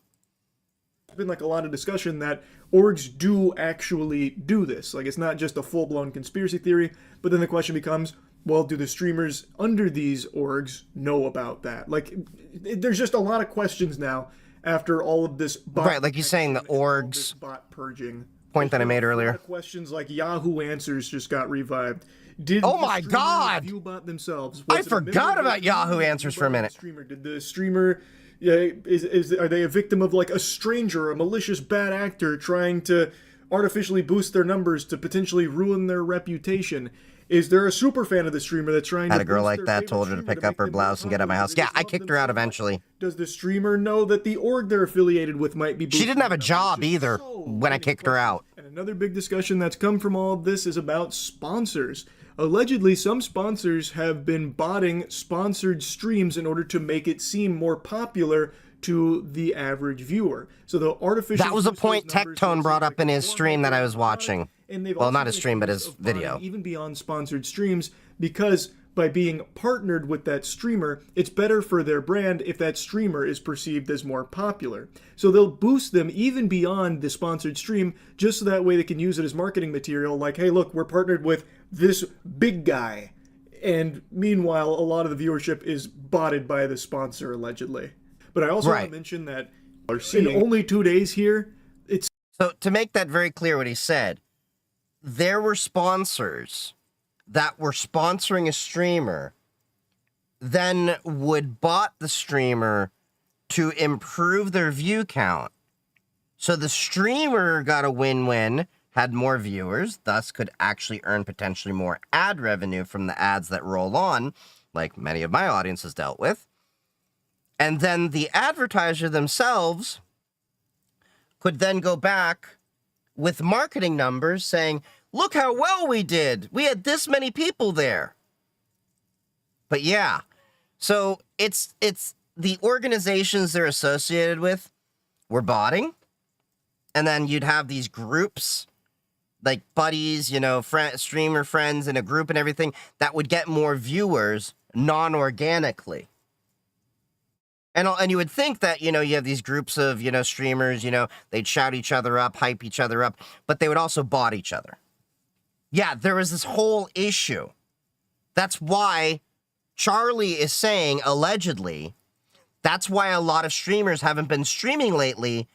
There's been like a lot of discussion that orgs do actually do this. Like, it's not just a full-blown conspiracy theory, but then the question becomes, well, do the streamers under these orgs know about that? Like, there's just a lot of questions now after all of this bot right, like you're saying, the orgs bot purging. Point that I made earlier. Questions like Yahoo Answers just got revived. Oh my God! Viewbot themselves. I forgot about Yahoo Answers for a minute. Did the streamer? Are they a victim of like a stranger, a malicious bad actor trying to artificially boost their numbers to potentially ruin their reputation? Is there a super fan of the streamer that's trying to... Had a girl like that, told her to pick up her blouse and get out of my house. Yeah, I kicked her out eventually. Does the streamer know that the org they're affiliated with might be... She didn't have a job either when I kicked her out. And another big discussion that's come from all of this is about sponsors. Allegedly, some sponsors have been botting sponsored streams in order to make it seem more popular to the average viewer. So the artificial... That was a point Tectone brought up in his stream that I was watching. Well, not his stream, but his video. Even beyond sponsored streams, because by being partnered with that streamer, it's better for their brand if that streamer is perceived as more popular. So they'll boost them even beyond the sponsored stream, just so that way they can use it as marketing material, like, hey, look, we're partnered with this big guy. And meanwhile, a lot of the viewership is botted by the sponsor, allegedly. But I also want to mention that in only 2 days here, it's... So to make that very clear what he said, there were sponsors that were sponsoring a streamer, then would bot the streamer to improve their view count. So the streamer got a win-win, had more viewers, thus could actually earn potentially more ad revenue from the ads that roll on, like many of my audiences dealt with. And then the advertiser themselves could then go back with marketing numbers saying, look how well we did. We had this many people there. But yeah, so it's the organizations they're associated with were botting. And then you'd have these groups, like buddies, streamer friends in a group and everything, that would get more viewers non-organically. And you would think that, you have these groups of, streamers, they'd shout each other up, hype each other up, but they would also bot each other. Yeah, there was this whole issue. That's why Charlie is saying, allegedly, that's why a lot of streamers haven't been streaming lately,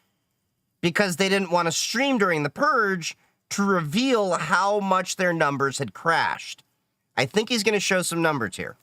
because they didn't want to stream during the purge to reveal how much their numbers had crashed. I think he's going to show some numbers here.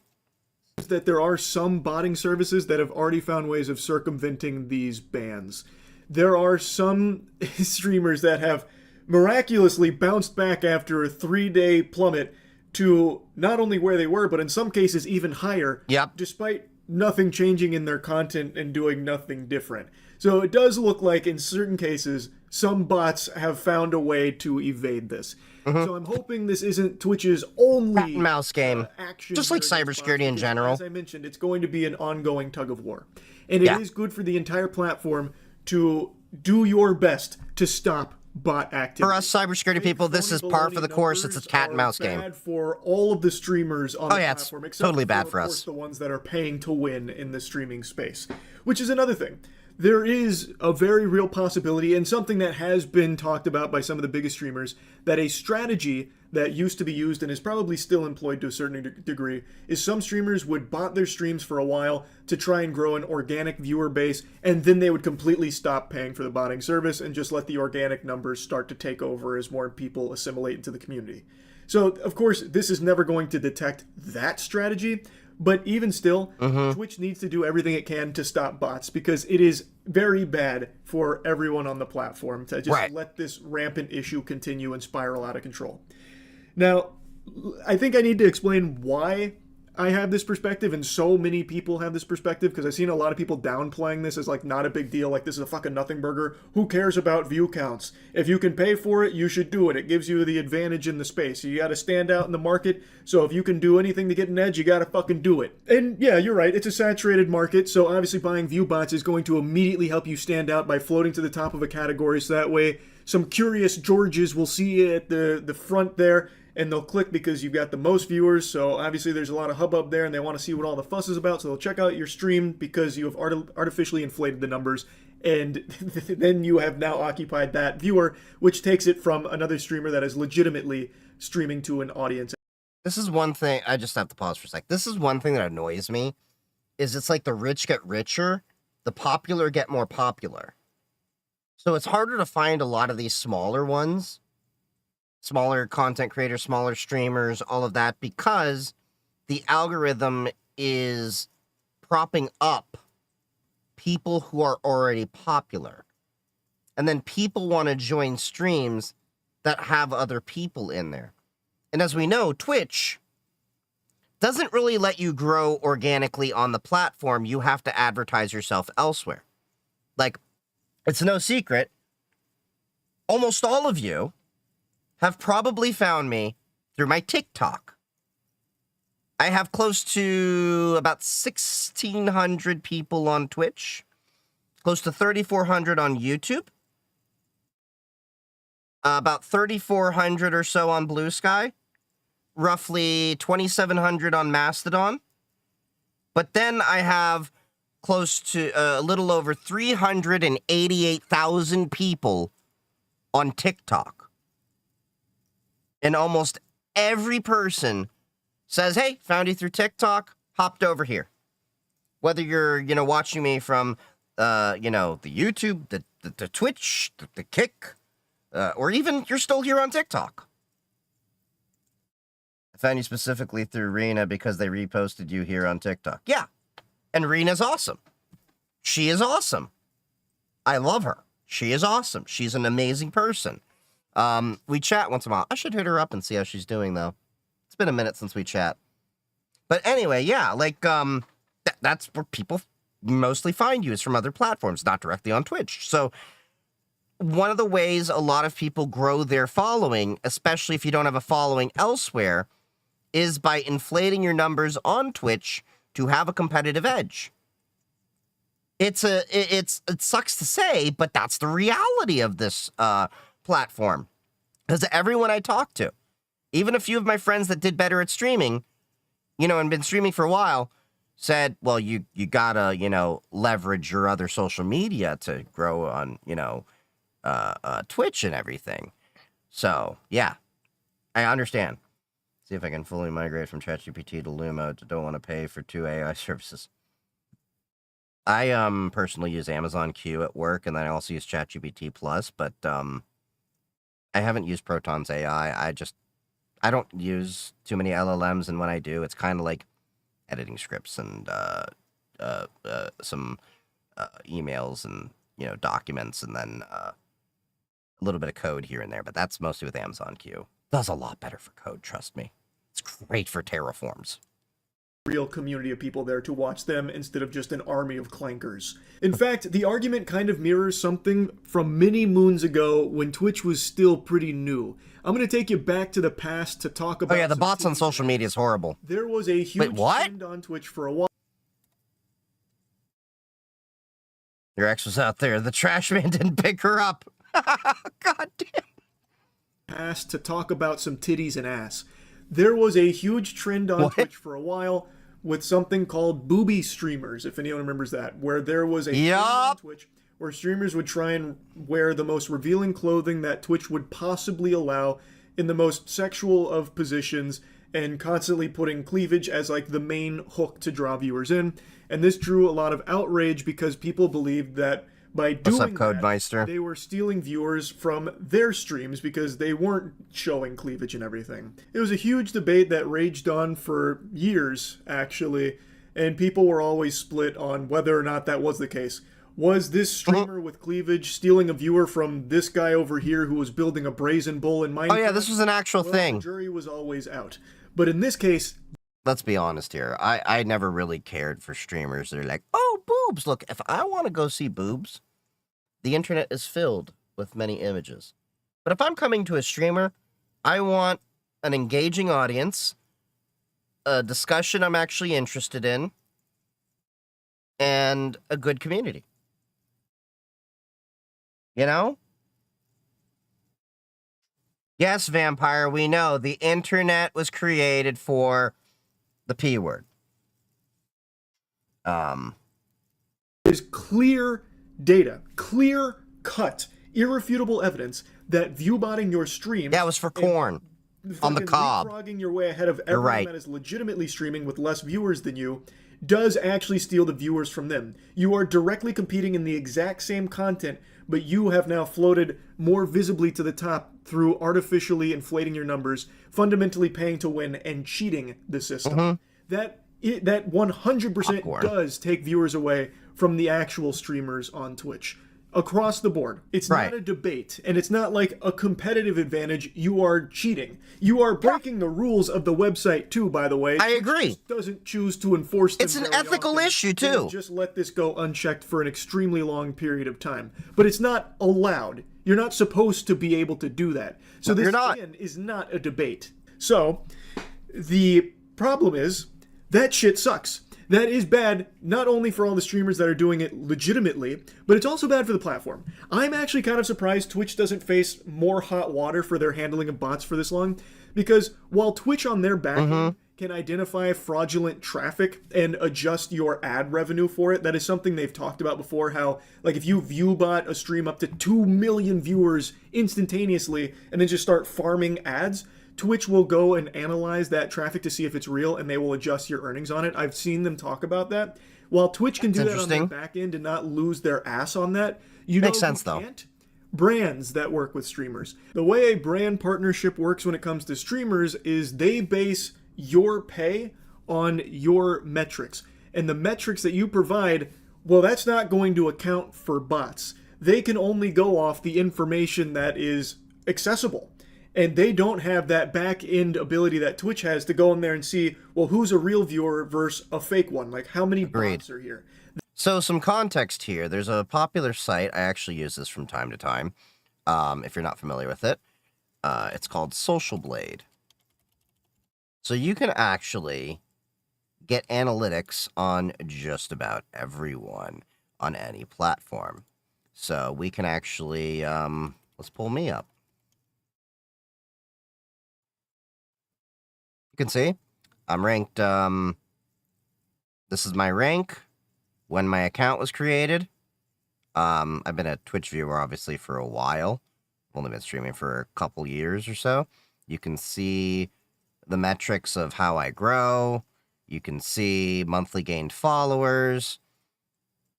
That there are some botting services that have already found ways of circumventing these bans. There are some streamers that have miraculously bounced back after a 3-day plummet to not only where they were, but in some cases even higher. Yep. Despite nothing changing in their content and doing nothing different. So it does look like in certain cases, some bots have found a way to evade this. So I'm hoping this isn't Twitch's only cat and mouse game, action. just like cybersecurity in general. As I mentioned, it's going to be an ongoing tug of war. And it is good for the entire platform to do your best to stop bot activity. For us cybersecurity people, this is par for the course. It's a cat and mouse game. Bad for all of the streamers on the platform, it's totally bad for of us. course, the ones that are paying to win in the streaming space, which is another thing. There is a very real possibility, and something that has been talked about by some of the biggest streamers, that a strategy that used to be used and is probably still employed to a certain degree is some streamers would bot their streams for a while to try and grow an organic viewer base, and then they would completely stop paying for the botting service and just let the organic numbers start to take over as more people assimilate into the community. So, of course, this is never going to detect that strategy, but even still, Twitch needs to do everything it can to stop bots, because it is very bad for everyone on the platform to just let this rampant issue continue and spiral out of control. Now, I think I need to explain why I have this perspective, and so many people have this perspective, because I've seen a lot of people downplaying this as like not a big deal, like this is a fucking nothing burger. Who cares about view counts? If you can pay for it, you should do it. It gives you the advantage in the space. You got to stand out in the market, so if you can do anything to get an edge, you got to fucking do it. And yeah, you're right, it's a saturated market, so obviously buying view bots is going to immediately help you stand out by floating to the top of a category, so that way some curious Georges will see you at the front there, and they'll click because you've got the most viewers. So obviously there's a lot of hubbub there, and they want to see what all the fuss is about, so they'll check out your stream because you have artificially inflated the numbers, and then you have now occupied that viewer, which takes it from another streamer that is legitimately streaming to an audience. This is one thing, I just have to pause for a sec. This is one thing that annoys me, is it's like the rich get richer, the popular get more popular. So it's harder to find a lot of these smaller ones, smaller content creators, smaller streamers, all of that, because the algorithm is propping up people who are already popular. And then people want to join streams that have other people in there. And as we know, Twitch doesn't really let you grow organically on the platform. You have to advertise yourself elsewhere. Like, it's no secret, almost all of you have probably found me through my TikTok. I have close to about 1,600 people on Twitch, close to 3,400 on YouTube, about 3,400 or so on Blue Sky, roughly 2,700 on Mastodon. But then I have close to a little over 388,000 people on TikTok. And almost every person says, hey, found you through TikTok, hopped over here. Whether you're, watching me from, the YouTube, the Twitch, the Kick, or even you're still here on TikTok. I found you specifically through Rena because they reposted you here on TikTok. Yeah. And Rena's awesome. She is awesome. I love her. She is awesome. She's an amazing person. We chat once in a while. I should hit her up and see how she's doing, though. It's been a minute since we chat. But anyway, yeah, like, that's where people mostly find you, is from other platforms, not directly on Twitch. So one of the ways a lot of people grow their following, especially if you don't have a following elsewhere, is by inflating your numbers on Twitch to have a competitive edge. It sucks to say, but that's the reality of this platform. Because everyone I talk to, even a few of my friends that did better at streaming, and been streaming for a while, said, well, you gotta, leverage your other social media to grow on, Twitch and everything. So, yeah. I understand. See if I can fully migrate from ChatGPT to Lumo. Don't want to pay for 2 AI services. I personally use Amazon Q at work, and then I also use ChatGPT Plus, but I haven't used Proton's AI. I don't use too many LLMs, and when I do, it's kind of like editing scripts and some emails and documents, and then a little bit of code here and there. But that's mostly with Amazon Q. Does a lot better for code, trust me. It's great for terraforms. Real community of people there to watch them instead of just an army of clankers. In fact, the argument kind of mirrors something from many moons ago when Twitch was still pretty new. I'm going to take you back to the past to talk about... Oh yeah, the bots on social media is horrible. There was a huge trend on Twitch for a while. Your ex was out there. The trash man didn't pick her up. God damn. Past to talk about some titties and ass. There was a huge trend on Twitch for a while with something called booby streamers, if anyone remembers that, where there was a trend on Twitch where streamers would try and wear the most revealing clothing that Twitch would possibly allow in the most sexual of positions and constantly putting cleavage as like the main hook to draw viewers in. And this drew a lot of outrage because people believed that by doing that, they were stealing viewers from their streams because they weren't showing cleavage and everything. It was a huge debate that raged on for years, actually, and people were always split on whether or not that was the case. Was this streamer with cleavage stealing a viewer from this guy over here who was building a brazen bull in Minecraft? Oh yeah, this was an actual thing. The jury was always out. But in this case... Let's be honest here. I never really cared for streamers that are like, oh, boobs. Look, if I want to go see boobs, the internet is filled with many images. But if I'm coming to a streamer, I want an engaging audience, a discussion I'm actually interested in, and a good community. You know? Yes, Vampire, we know the internet was created for the P word. There's clear data, clear-cut, irrefutable evidence that viewbotting your stream... Yeah, it was for porn. On the cob. Leapfrogging your way ahead of everyone that is legitimately streaming with less viewers than you does actually steal the viewers from them. You are directly competing in the exact same content, but you have now floated more visibly to the top through artificially inflating your numbers, fundamentally paying to win, and cheating the system. That 100% does take viewers away from the actual streamers on Twitch. Across the board. It's not a debate, and it's not like a competitive advantage. You are cheating. You are breaking the rules of the website, too, by the way. I agree. Just doesn't choose to enforce them. It's an ethical issue, too. Just let this go unchecked for an extremely long period of time. But it's not allowed. You're not supposed to be able to do that. So this, again, is not a debate. So, the problem is, that shit sucks. That is bad, not only for all the streamers that are doing it legitimately, but it's also bad for the platform. I'm actually kind of surprised Twitch doesn't face more hot water for their handling of bots for this long, because while Twitch on their back end can identify fraudulent traffic and adjust your ad revenue for it, that is something they've talked about before, how, like, if you viewbot a stream up to 2 million viewers instantaneously and then just start farming ads, Twitch will go and analyze that traffic to see if it's real, and they will adjust your earnings on it. I've seen them talk about that. While Twitch can do that on their back end and not lose their ass on that, you Makes sense, though. Brands that work with streamers. The way a brand partnership works when it comes to streamers is they base your pay on your metrics. And the metrics that you provide, well, that's not going to account for bots. They can only go off the information that is accessible. And they don't have that back-end ability that Twitch has to go in there and see, well, who's a real viewer versus a fake one? Like, how many bots are here? So, some context here. There's a popular site. I actually use this from time to time, if you're not familiar with it. It's called Social Blade. So, you can actually get analytics on just about everyone on any platform. So, we can actually, let's pull me up. You can see I'm ranked, this is my rank when my account was created. I've been a Twitch viewer, obviously, for a while. I've only been streaming for a couple years or so. You can see the metrics of how I grow. You can see monthly gained followers.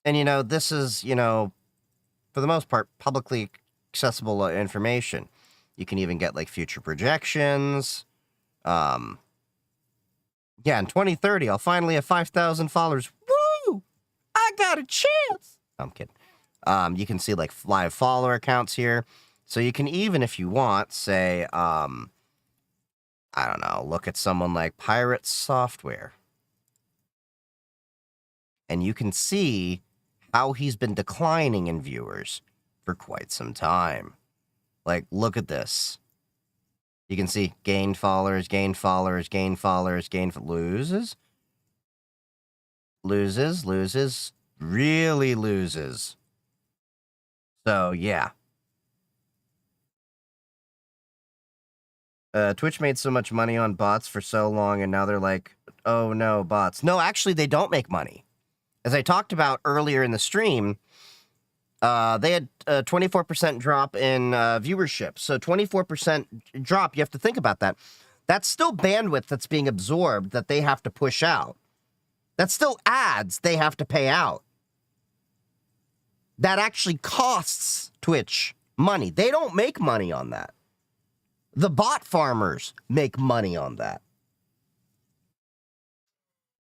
And, you know, this is, you know, for the most part, publicly accessible information. You can even get, like, future projections. Yeah, in 2030, I'll finally have 5,000 followers. Woo! I got a chance! I'm kidding. You can see, like, live follower accounts here. So you can even, if you want, say, I don't know, look at someone like Pirate Software. And you can see how he's been declining in viewers for quite some time. Like, look at this. You can see gained followers, gained followers, gained followers, loses. Loses, really loses. So, yeah. Twitch made so much money on bots for so long, and now they're like, oh no, bots. No, actually, they don't make money. As I talked about earlier in the stream, they had a 24% drop in viewership. So 24% drop, you have to think about that. That's still bandwidth that's being absorbed that they have to push out. That's still ads they have to pay out. That actually costs Twitch money. They don't make money on that. The bot farmers make money on that.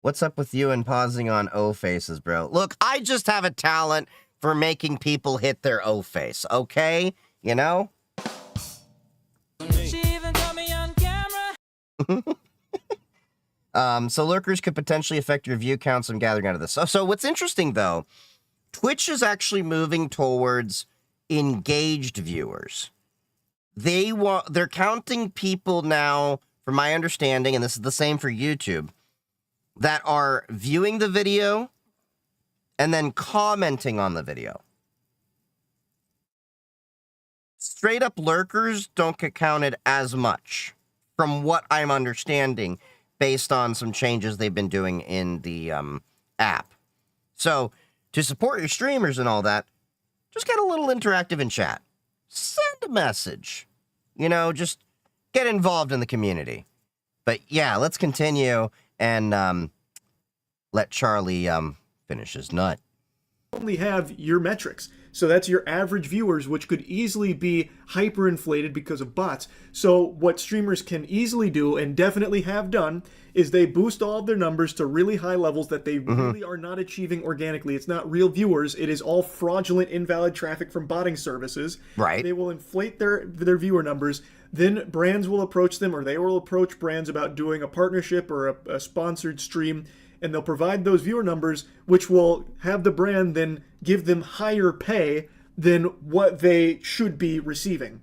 What's up with you and pausing on O faces, bro? Look, I just have a talent for making people hit their O face, okay? You know? She even got me on camera. So lurkers could potentially affect your view counts and gathering out of this. So what's interesting, though, Twitch is actually moving towards engaged viewers. They're counting people now, from my understanding, and this is the same for YouTube, that are viewing the video and then commenting on the video. Straight up lurkers don't get counted as much, from what I'm understanding, based on some changes they've been doing in the app. So, to support your streamers and all that, just get a little interactive in chat. Send a message. You know, just get involved in the community. But yeah, let's continue and let Charlie finish his nut. Only have your metrics. So that's your average viewers, which could easily be hyperinflated because of bots. So what streamers can easily do, and definitely have done, is they boost all of their numbers to really high levels that they really are not achieving organically. It's not real viewers. It is all fraudulent, invalid traffic from botting services. Right. They will inflate their viewer numbers. Then brands will approach them, or they will approach brands about doing a partnership or a sponsored stream, and they'll provide those viewer numbers, which will have the brand then give them higher pay than what they should be receiving.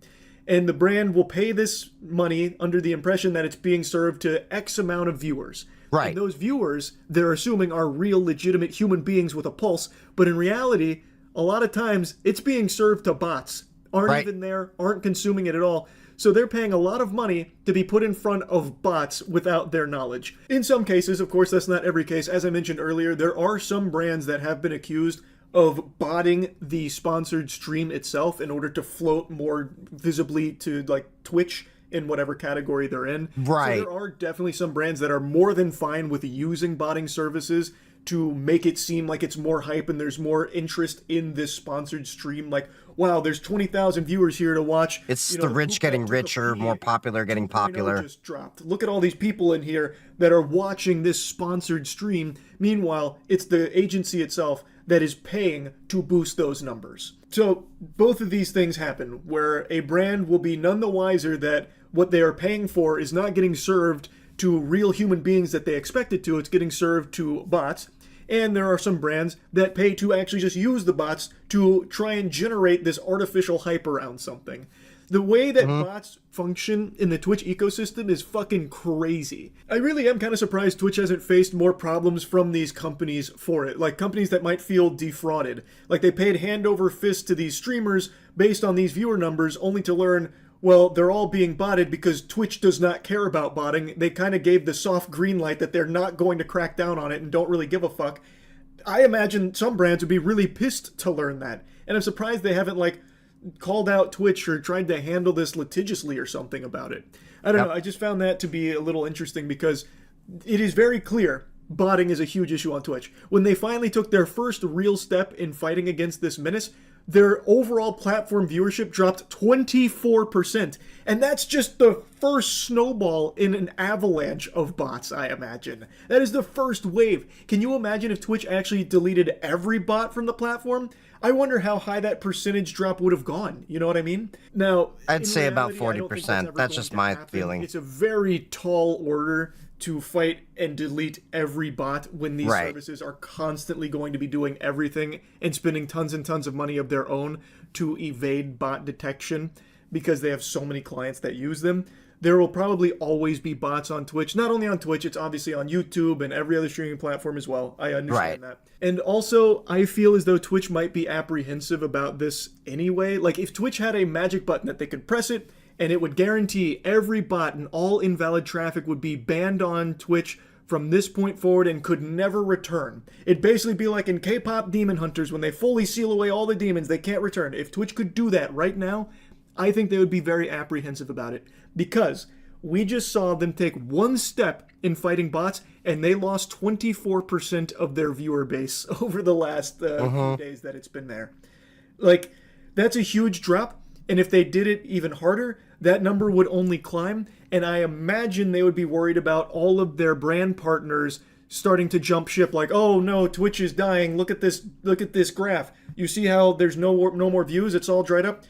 And the brand will pay this money under the impression that it's being served to X amount of viewers. Right. And those viewers, they're assuming, are real, legitimate human beings with a pulse. But in reality, a lot of times, it's being served to bots. Aren't even there, aren't consuming it at all. So they're paying a lot of money to be put in front of bots without their knowledge. In some cases, of course, that's not every case. As I mentioned earlier, there are some brands that have been accused of botting the sponsored stream itself in order to float more visibly to, like, Twitch in whatever category they're in. Right. So there are definitely some brands that are more than fine with using botting services to make it seem like it's more hype and there's more interest in this sponsored stream. Like, wow, there's 20,000 viewers here to watch. It's the rich getting richer, more popular getting popular. Just dropped. Look at all these people in here that are watching this sponsored stream. Meanwhile, it's the agency itself that is paying to boost those numbers. So both of these things happen, where a brand will be none the wiser that what they are paying for is not getting served to real human beings that they expect it to. It's getting served to bots. And there are some brands that pay to actually just use the bots to try and generate this artificial hype around something. The way that bots function in the Twitch ecosystem is fucking crazy. I really am kind of surprised Twitch hasn't faced more problems from these companies for it. Like companies that might feel defrauded. Like they paid hand over fist to these streamers based on these viewer numbers only to learn, well, they're all being botted because Twitch does not care about botting. They kind of gave the soft green light that they're not going to crack down on it and don't really give a fuck. I imagine some brands would be really pissed to learn that. And I'm surprised they haven't, like, called out Twitch or tried to handle this litigiously or something about it. I don't know. I just found that to be a little interesting because it is very clear botting is a huge issue on Twitch. When they finally took their first real step in fighting against this menace, their overall platform viewership dropped 24%. And that's just the first snowball in an avalanche of bots, I imagine. That is the first wave. Can you imagine if Twitch actually deleted every bot from the platform? I wonder how high that percentage drop would have gone. You know what I mean? Now, I'd say about 40%. That's just my feeling. It's a very tall order to fight and delete every bot when these services are constantly going to be doing everything and spending tons and tons of money of their own to evade bot detection because they have so many clients that use them. There will probably always be bots on Twitch. Not only on Twitch, it's obviously on YouTube and every other streaming platform as well. I understand that. And also, I feel as though Twitch might be apprehensive about this anyway. Like, if Twitch had a magic button that they could press it, and it would guarantee every bot and all invalid traffic would be banned on Twitch from this point forward and could never return. It'd basically be like in K-pop Demon Hunters when they fully seal away all the demons, they can't return. If Twitch could do that right now, I think they would be very apprehensive about it because we just saw them take one step in fighting bots and they lost 24% of their viewer base over the last few days that it's been there. Like, that's a huge drop. And if they did it even harder, that number would only climb. And I imagine they would be worried about all of their brand partners starting to jump ship like, oh no, Twitch is dying. Look at this graph. You see how there's no more views? It's all dried up.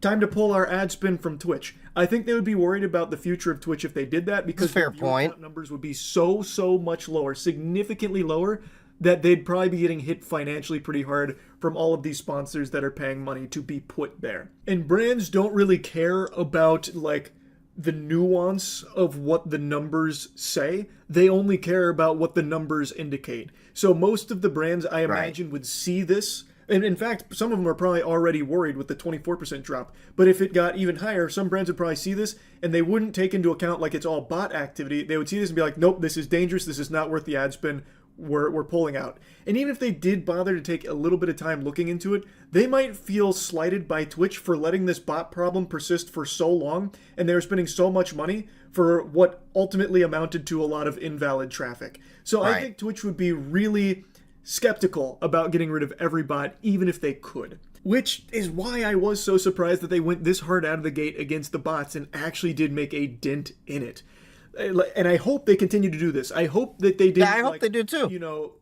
Time to pull our ad spend from Twitch. I think they would be worried about the future of Twitch if they did that because their viewer numbers would be so much lower, significantly lower, that they'd probably be getting hit financially pretty hard from all of these sponsors that are paying money to be put there. And brands don't really care about, like, the nuance of what the numbers say. They only care about what the numbers indicate. So most of the brands, I imagine, would see this. And in fact, some of them are probably already worried with the 24% drop. But if it got even higher, some brands would probably see this and they wouldn't take into account like it's all bot activity. They would see this and be like, nope, this is dangerous. This is not worth the ad spend. We're pulling out. And even if they did bother to take a little bit of time looking into it, they might feel slighted by Twitch for letting this bot problem persist for so long, and they were spending so much money for what ultimately amounted to a lot of invalid traffic. So I think Twitch would be really skeptical about getting rid of every bot, even if they could. Which is why I was so surprised that they went this hard out of the gate against the bots and actually did make a dent in it. And I hope they continue to do this. I hope that they did. Yeah, I hope they do too. You know,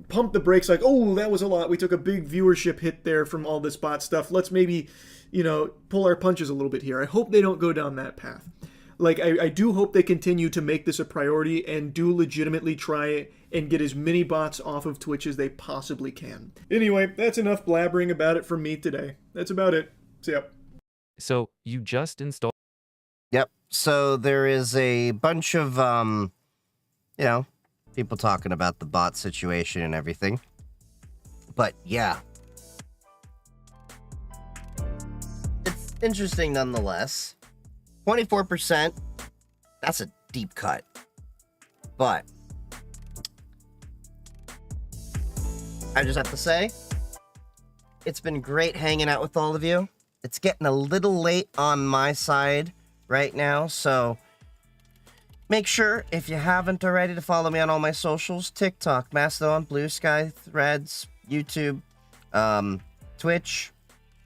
pump the brakes like, oh, that was a lot. We took a big viewership hit there from all this bot stuff. Let's maybe, you know, pull our punches a little bit here. I hope they don't go down that path. Like, I do hope they continue to make this a priority and do legitimately try and get as many bots off of Twitch as they possibly can. Anyway, that's enough blabbering about it from me today. That's about it. See ya. So you just installed. Yep. So there is a bunch of, you know, people talking about the bot situation and everything. But yeah, it's interesting nonetheless. 24%, that's a deep cut. But I just have to say, it's been great hanging out with all of you. It's getting a little late on my side right now, so make sure, if you haven't already, to follow me on all my socials: TikTok, Mastodon, Blue Sky, Threads, YouTube, Twitch,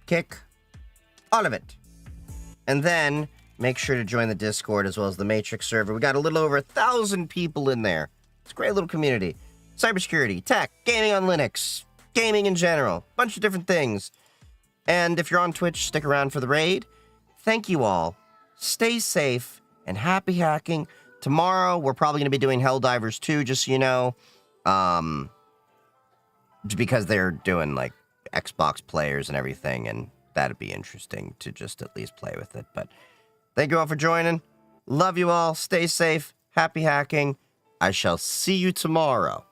Kick, all of it. And then make sure to join the Discord as well as the Matrix server. We got a little over 1,000 people in there. It's a great little community. Cybersecurity, tech, gaming on Linux, gaming in general, bunch of different things. And if you're on Twitch, stick around for the raid. Thank you all. Stay safe and happy hacking. Tomorrow, we're probably going to be doing Helldivers 2, just so you know. Because they're doing, like, Xbox players and everything, and that'd be interesting to just at least play with it. But thank you all for joining. Love you all. Stay safe. Happy hacking. I shall see you tomorrow.